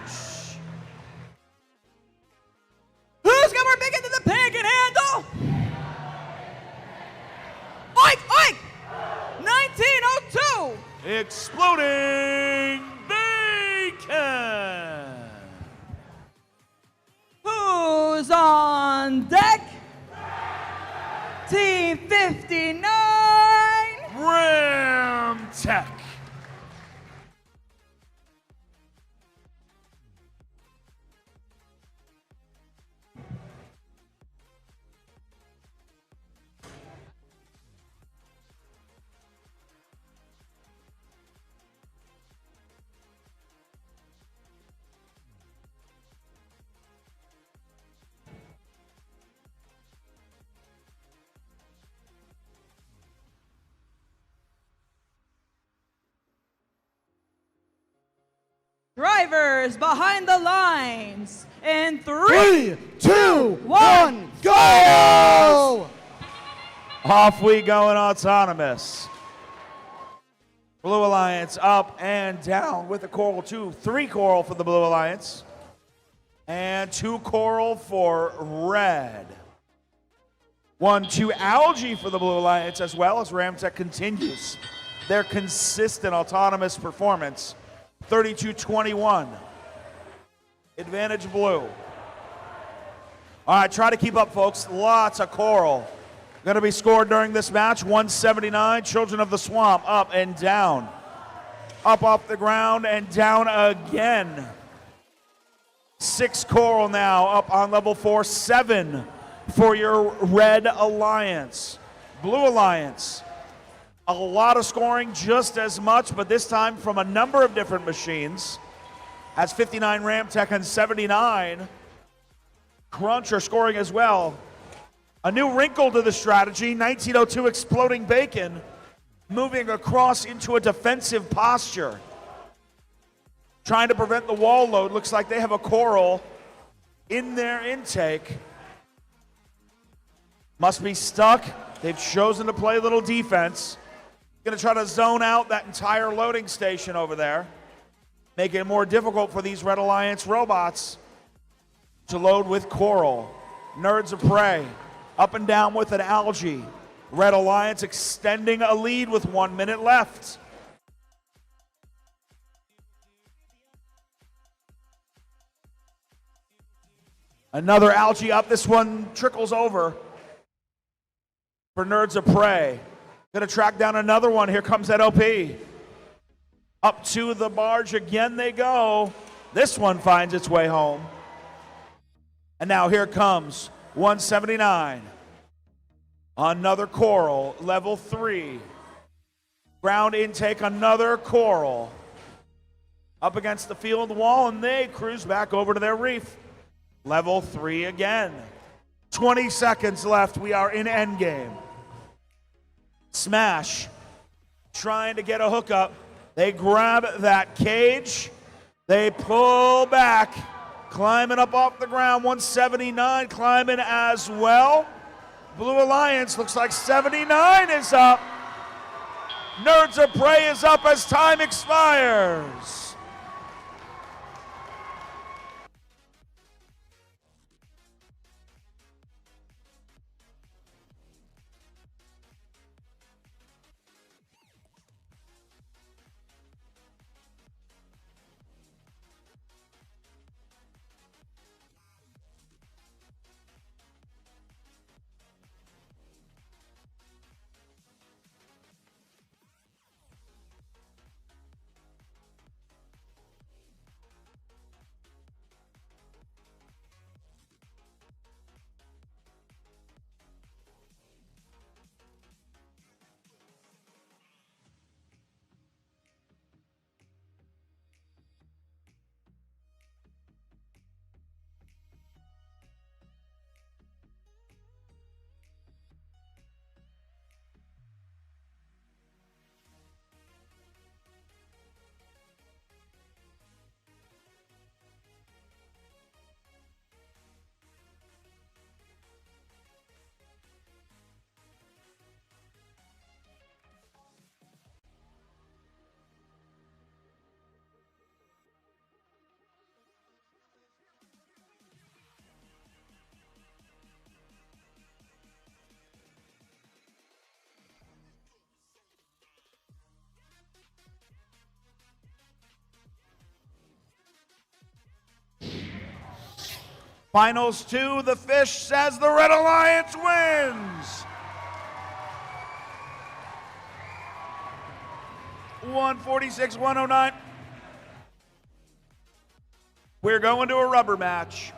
Who's got more bacon than the pan can handle? Oink, oink! 1902! Exploding Bacon. Who's on deck? Team 59! Ram Tech. Drivers behind the lines in 3, 2, 1, go! Off we go in autonomous. Blue Alliance up and down with a coral 2. 3 coral for the Blue Alliance. And 2 coral for red. 1, 2 algae for the Blue Alliance, as well as Ramtech continues their consistent autonomous performance. 32-21. Advantage blue. All right, try to keep up, folks. Lots of coral going to be scored during this match. 179, Children of the Swamp, up and down. Up off the ground and down again. 6 coral now, up on level 4. 7 for your Red Alliance. Blue Alliance, a lot of scoring, just as much, but this time from a number of different machines. As 59 Ramtech and 79 Crunch are scoring as well. A new wrinkle to the strategy, 1902 Exploding Bacon, moving across into a defensive posture. Trying to prevent the wall load. Looks like they have a coral in their intake. Must be stuck. They've chosen to play a little defense. Going to try to zone out that entire loading station over there, making it more difficult for these Red Alliance robots to load with coral. Nerds of Prey up and down with an algae. Red Alliance extending a lead with 1 minute left. Another algae up. This one trickles over for Nerds of Prey. Gonna track down another one. Here comes that OP. Up to the barge again they go. This one finds its way home. And now here comes 179. Another coral, level 3. Ground intake, another coral. Up against the field wall, and they cruise back over to their reef. Level 3 again. 20 seconds left. We are in endgame. Smash, trying to get a hookup. They grab that cage. They pull back, climbing up off the ground. 179 climbing as well. Blue Alliance looks like 79 is up. Nerds of Prey is up as time expires. Finals 2, the fish says the Red Alliance wins. 146-109. We're going to a rubber match.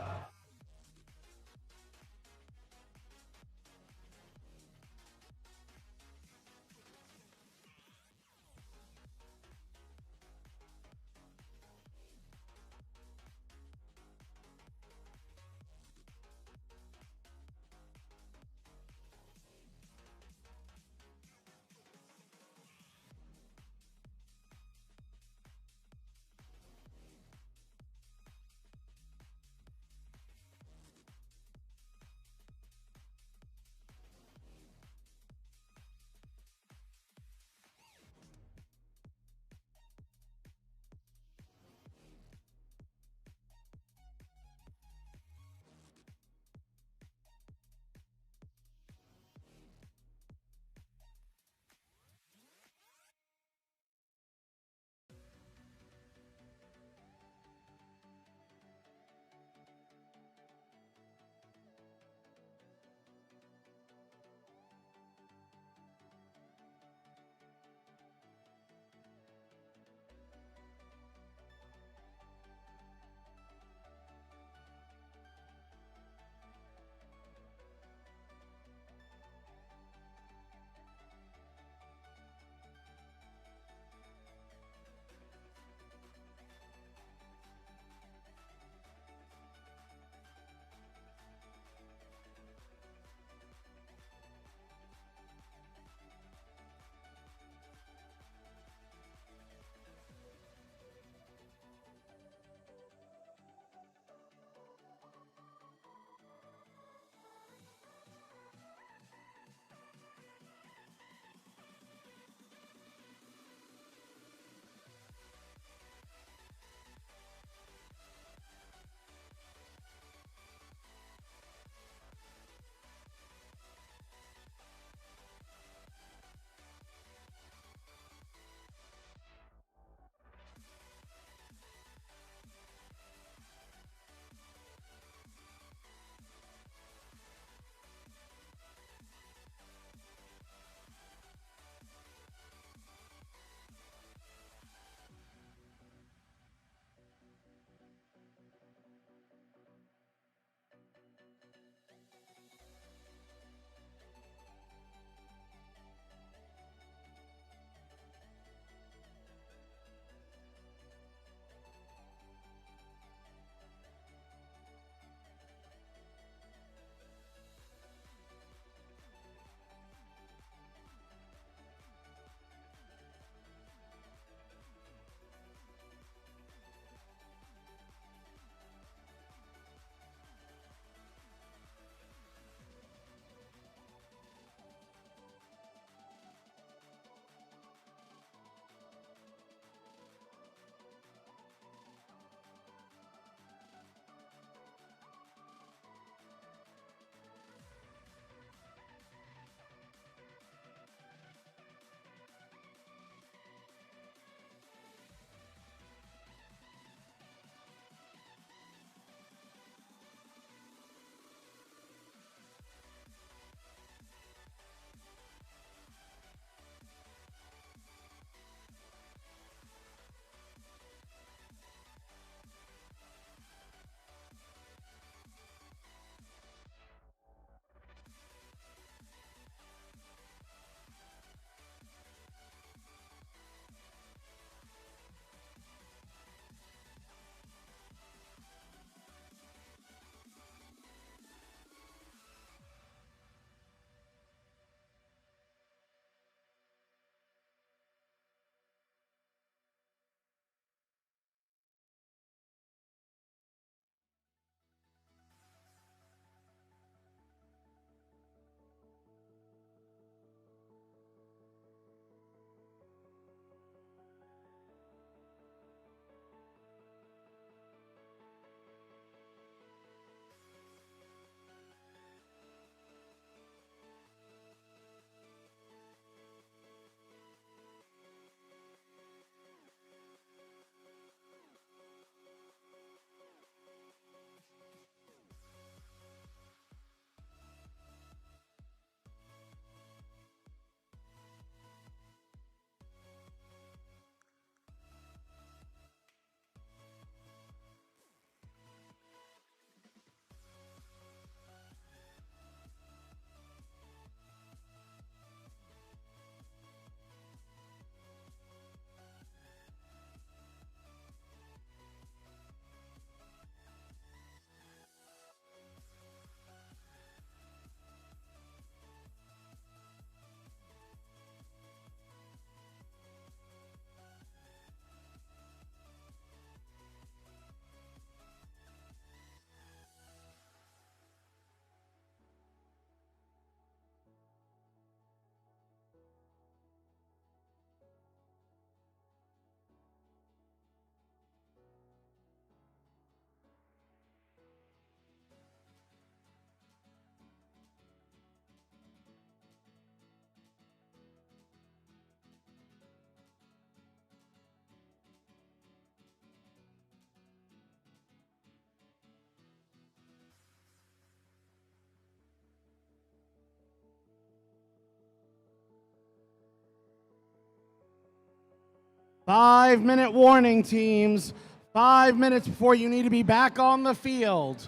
5-minute warning, teams. 5 minutes before you need to be back on the field.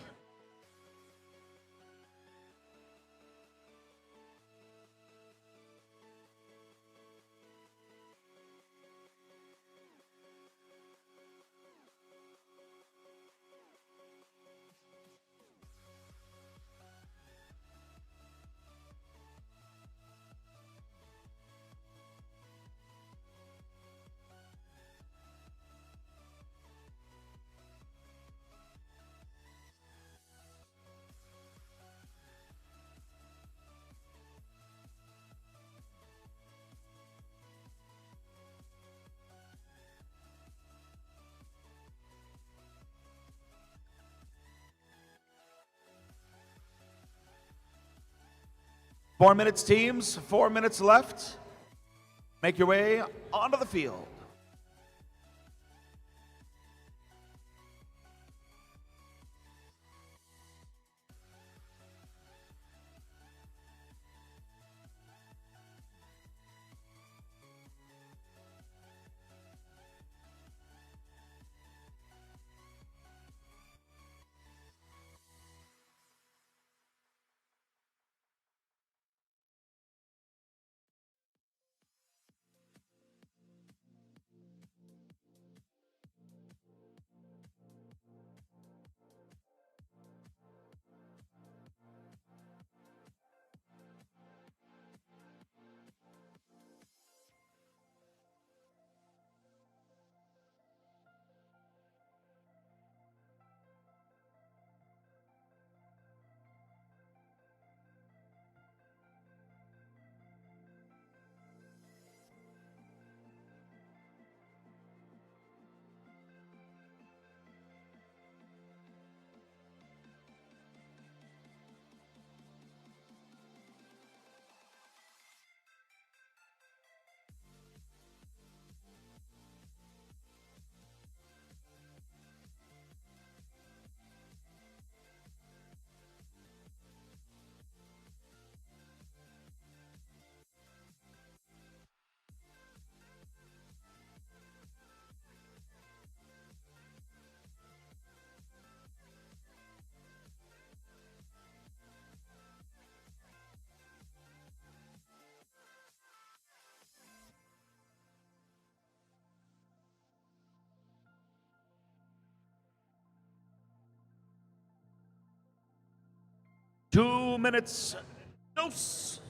Four minutes, teams. 4 minutes left. Make your way onto the field. Two minutes. Dose.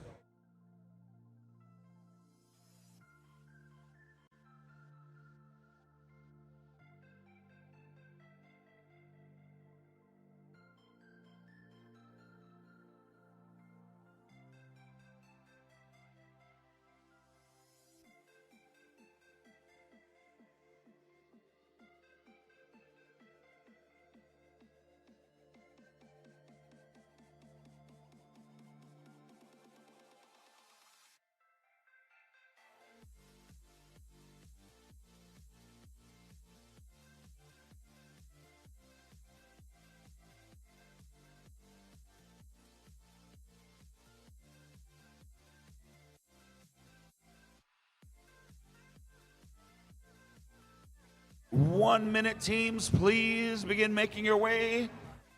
One minute, teams. Please begin making your way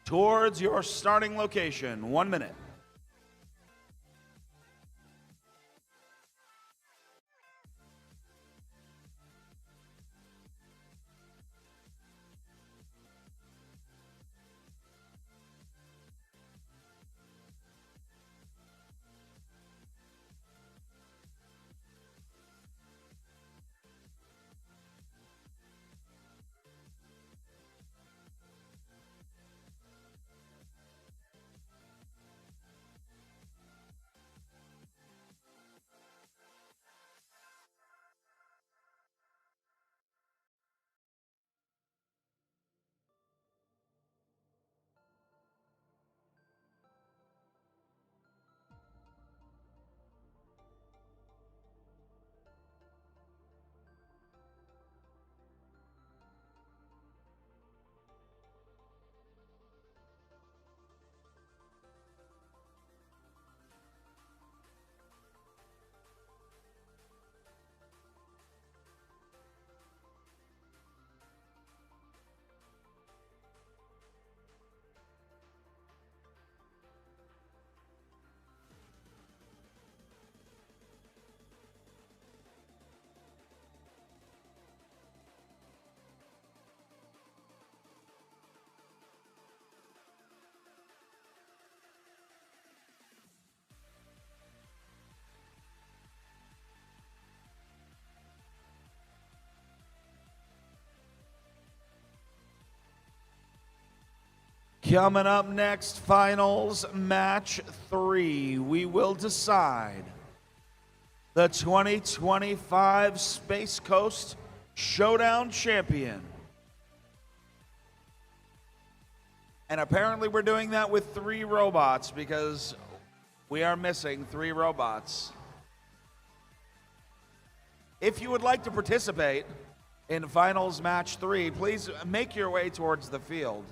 towards your starting location. 1 minute. Coming up next, finals match 3. We will decide the 2025 Space Coast Showdown champion. And apparently we're doing that with 3 robots because we are missing 3 robots. If you would like to participate in finals match 3, please make your way towards the field.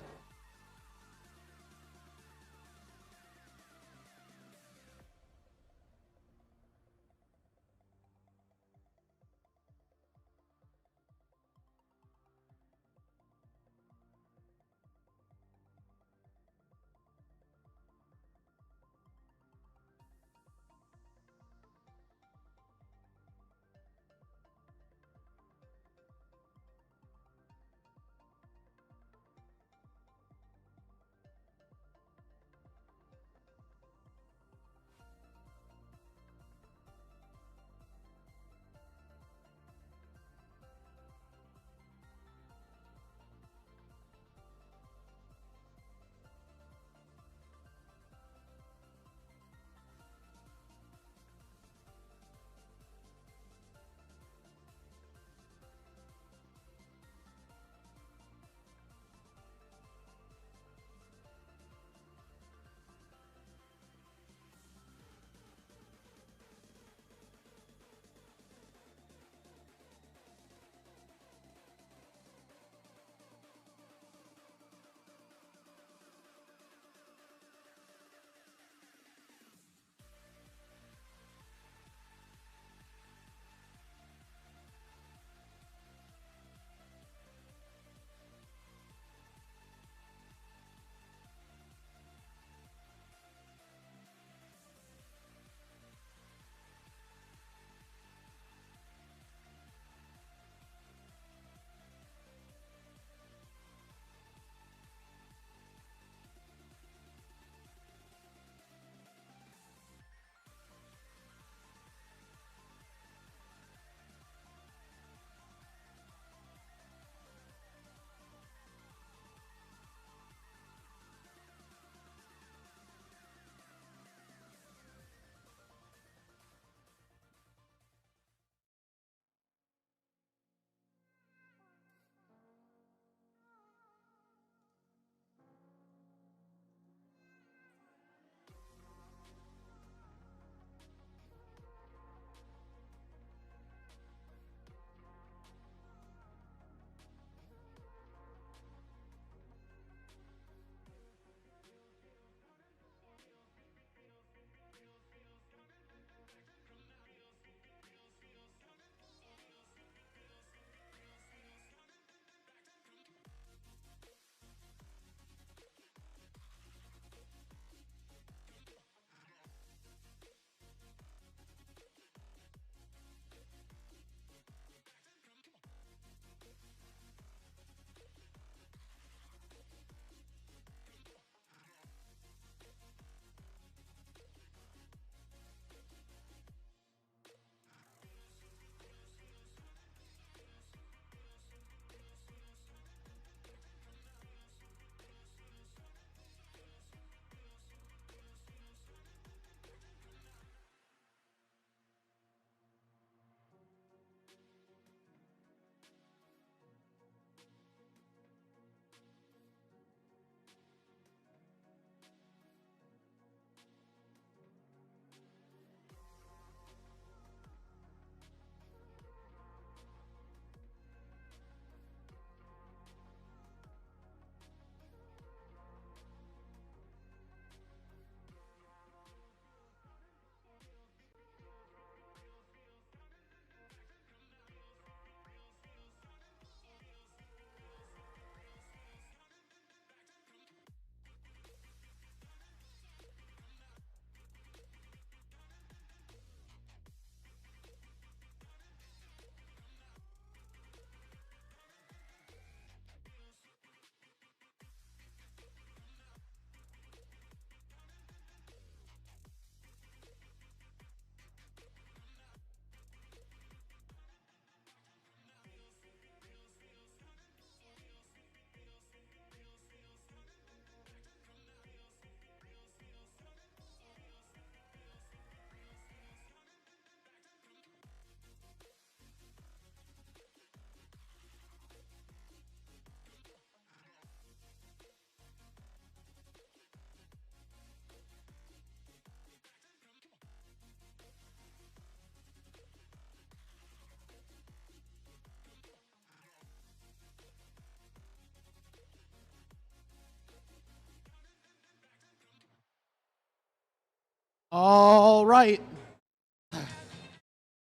All right.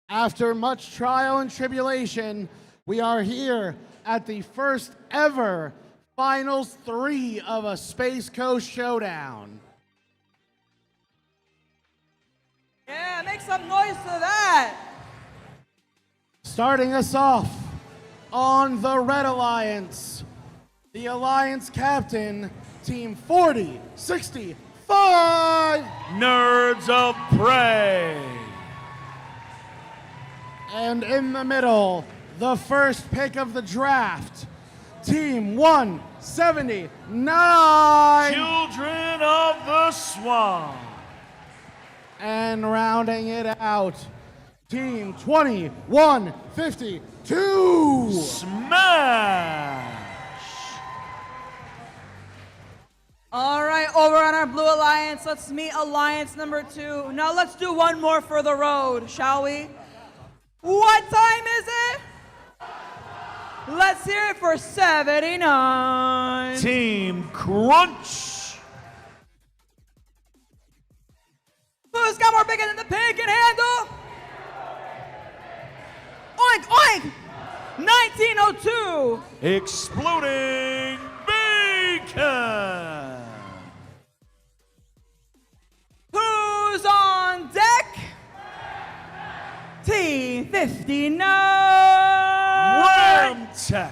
After much trial and tribulation, we are here at the first ever Finals 3 of a Space Coast Showdown. Yeah, make some noise for that. Starting us off on the Red Alliance, the Alliance captain, Team 4065. Nerds of Prey. And in the middle, the first pick of the draft, Team 179. Children of the Swamp. And rounding it out, Team 2152. Smash. All right, over on our Blue Alliance, let's meet Alliance number 2. Now let's do one more for the road, shall we? What time is it? Let's hear it for 79. Team Crunch. Who's got more bacon than the pig can handle? Oink, oink! 1902. Exploding Bacon. Who's on deck? Team 59. Ramtech.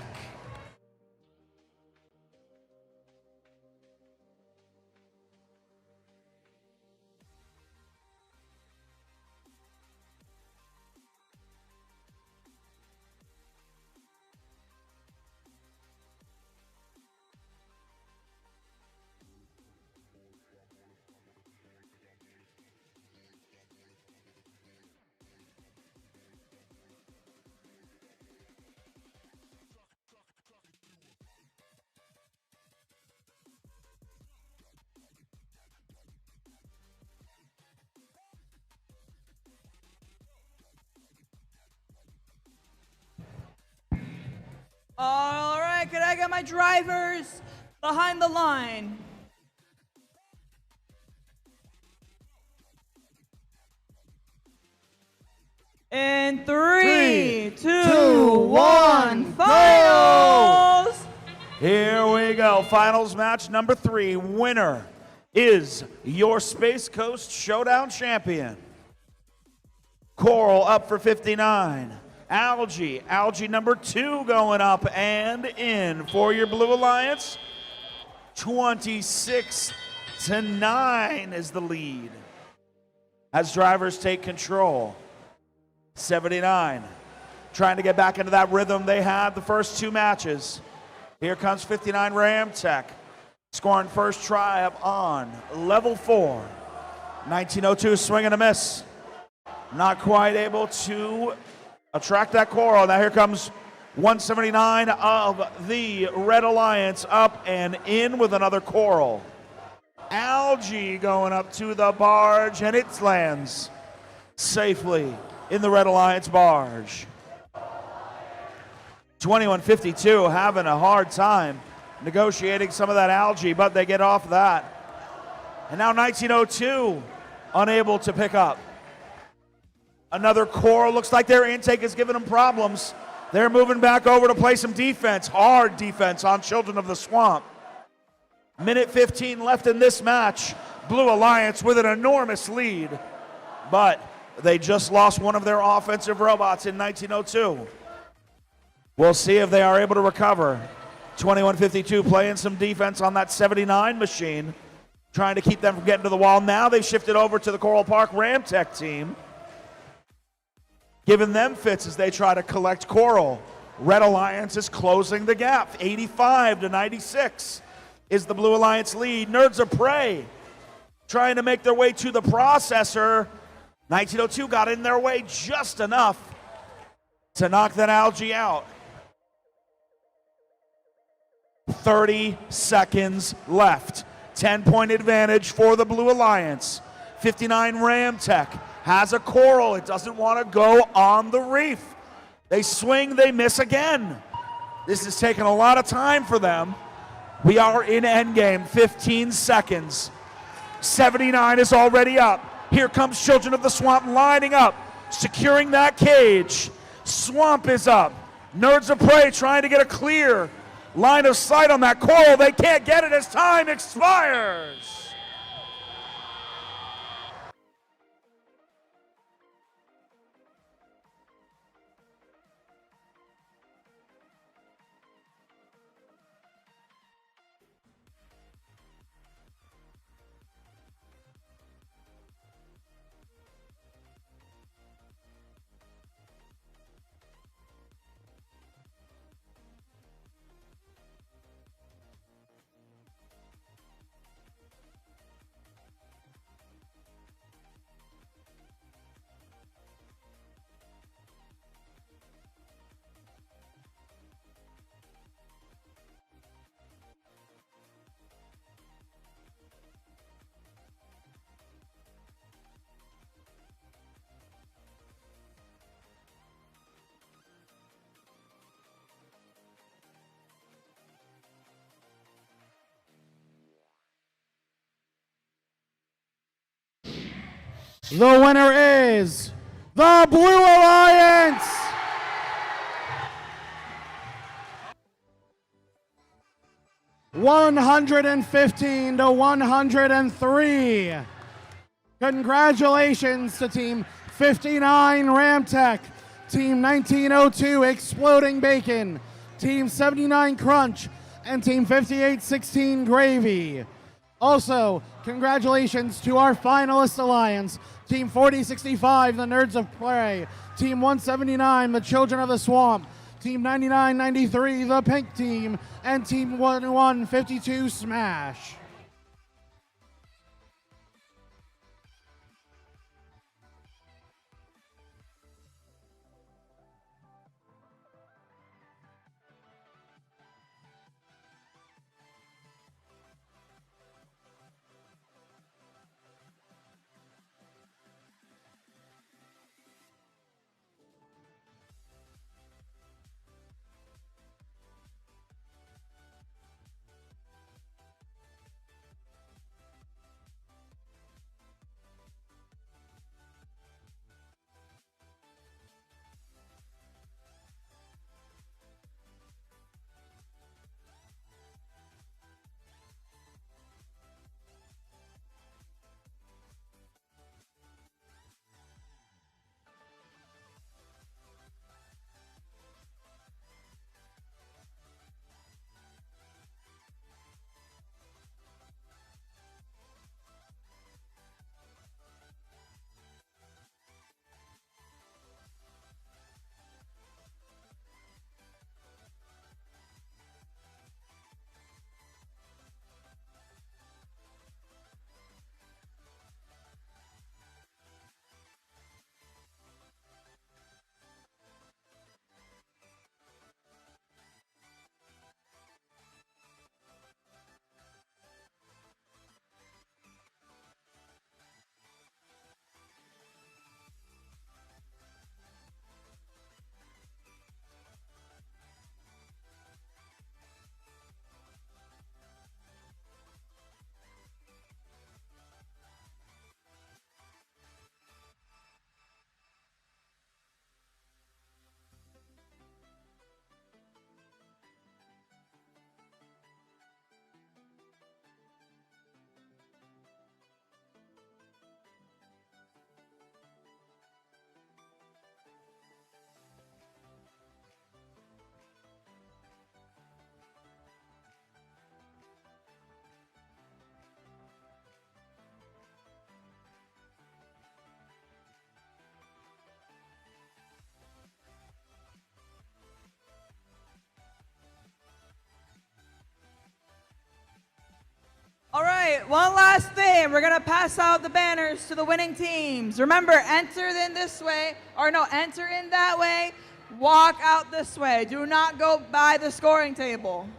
All right, could I get my drivers behind the line? In 3, 2, 1, finals! Here we go. Finals match number 3. Winner is your Space Coast Showdown champion. Coral up for 59. Algae number 2 going up and in for your Blue Alliance. 26-9 is the lead as drivers take control. 79 trying to get back into that rhythm they had the first 2 matches. Here comes 59 Ramtech scoring first try up on level 4. 1902 swing and a miss. Not quite able to attract that coral. Now here comes 179 of the Red Alliance up and in with another coral. Algae going up to the barge and it lands safely in the Red Alliance barge. 2152 having a hard time negotiating some of that algae, but they get off that. And now 1902 unable to pick up. Another coral. Looks like their intake is giving them problems. They're moving back over to play some defense. Hard defense on Children of the Swamp. Minute 15 left in this match. Blue Alliance with an enormous lead. But they just lost one of their offensive robots in 1902. We'll see if they are able to recover. 2152 playing some defense on that 79 machine, trying to keep them from getting to the wall. Now they've shifted over to the Coral Park Ramtech team, giving them fits as they try to collect coral. Red Alliance is closing the gap. 85-96 is the Blue Alliance lead. Nerds of Prey trying to make their way to the processor. 1902 got in their way just enough to knock that algae out. 30 seconds left. 10-point advantage for the Blue Alliance. 59 Ramtech has a coral. It doesn't want to go on the reef. They swing, they miss again. This is taking a lot of time for them. We are in endgame, 15 seconds. 79 is already up. Here comes Children of the Swamp lining up, securing that cage. Swamp is up. Nerds of Prey trying to get a clear line of sight on that coral. They can't get it as time expires. The winner is the Blue Alliance. $115 to 103. Congratulations to Team 59 Ramtech, Team 1902 Exploding Bacon, Team 79 Crunch, and Team 5816 Gravy. Also, congratulations to our finalist alliance, Team 4065, the Nerds of Prey, Team 179, the Children of the Swamp, Team 9993, the Pink Team, and Team 1152 Smash. All right, one last thing. We're going to pass out the banners to the winning teams. Remember, enter in this way, or no, enter in that way, walk out this way. Do not go by the scoring table.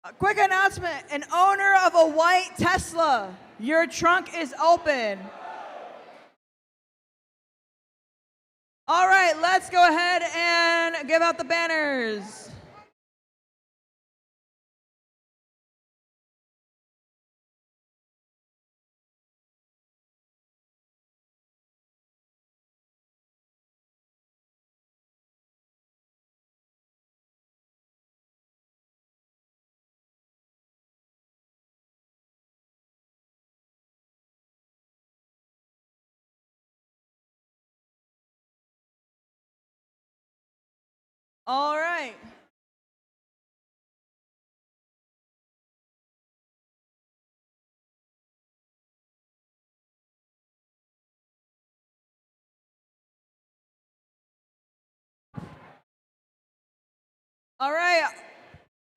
A quick announcement, an owner of a white Tesla, your trunk is open. All right, let's go ahead and give out the banners. All right. All right.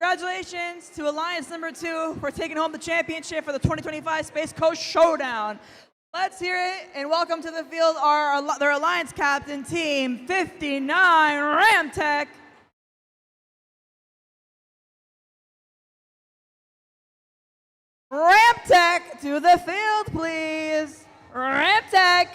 Congratulations to Alliance number 2 for taking home the championship for the 2025 Space Coast Showdown. Let's hear it and welcome to the field their Alliance captain, Team 59 Ramtech. Ramtech to the field, please. Ramtech.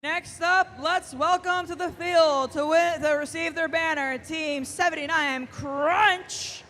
Next up, let's welcome to the field to receive their banner, Team 79 Crunch.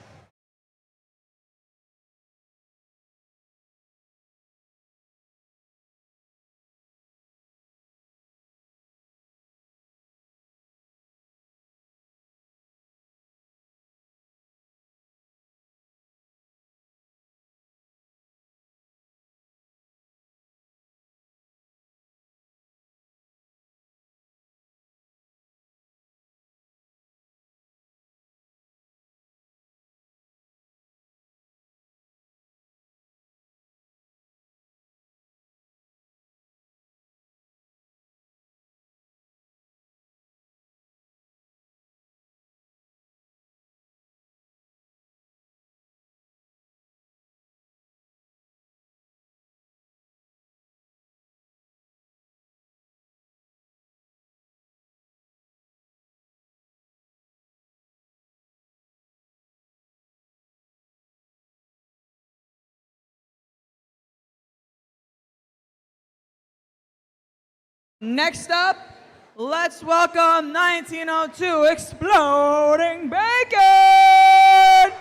Next up, let's welcome 1902 Exploding Bacon!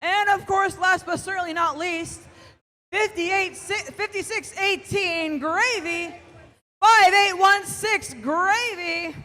And of course, last but certainly not least, 5618 Gravy, 5816 Gravy.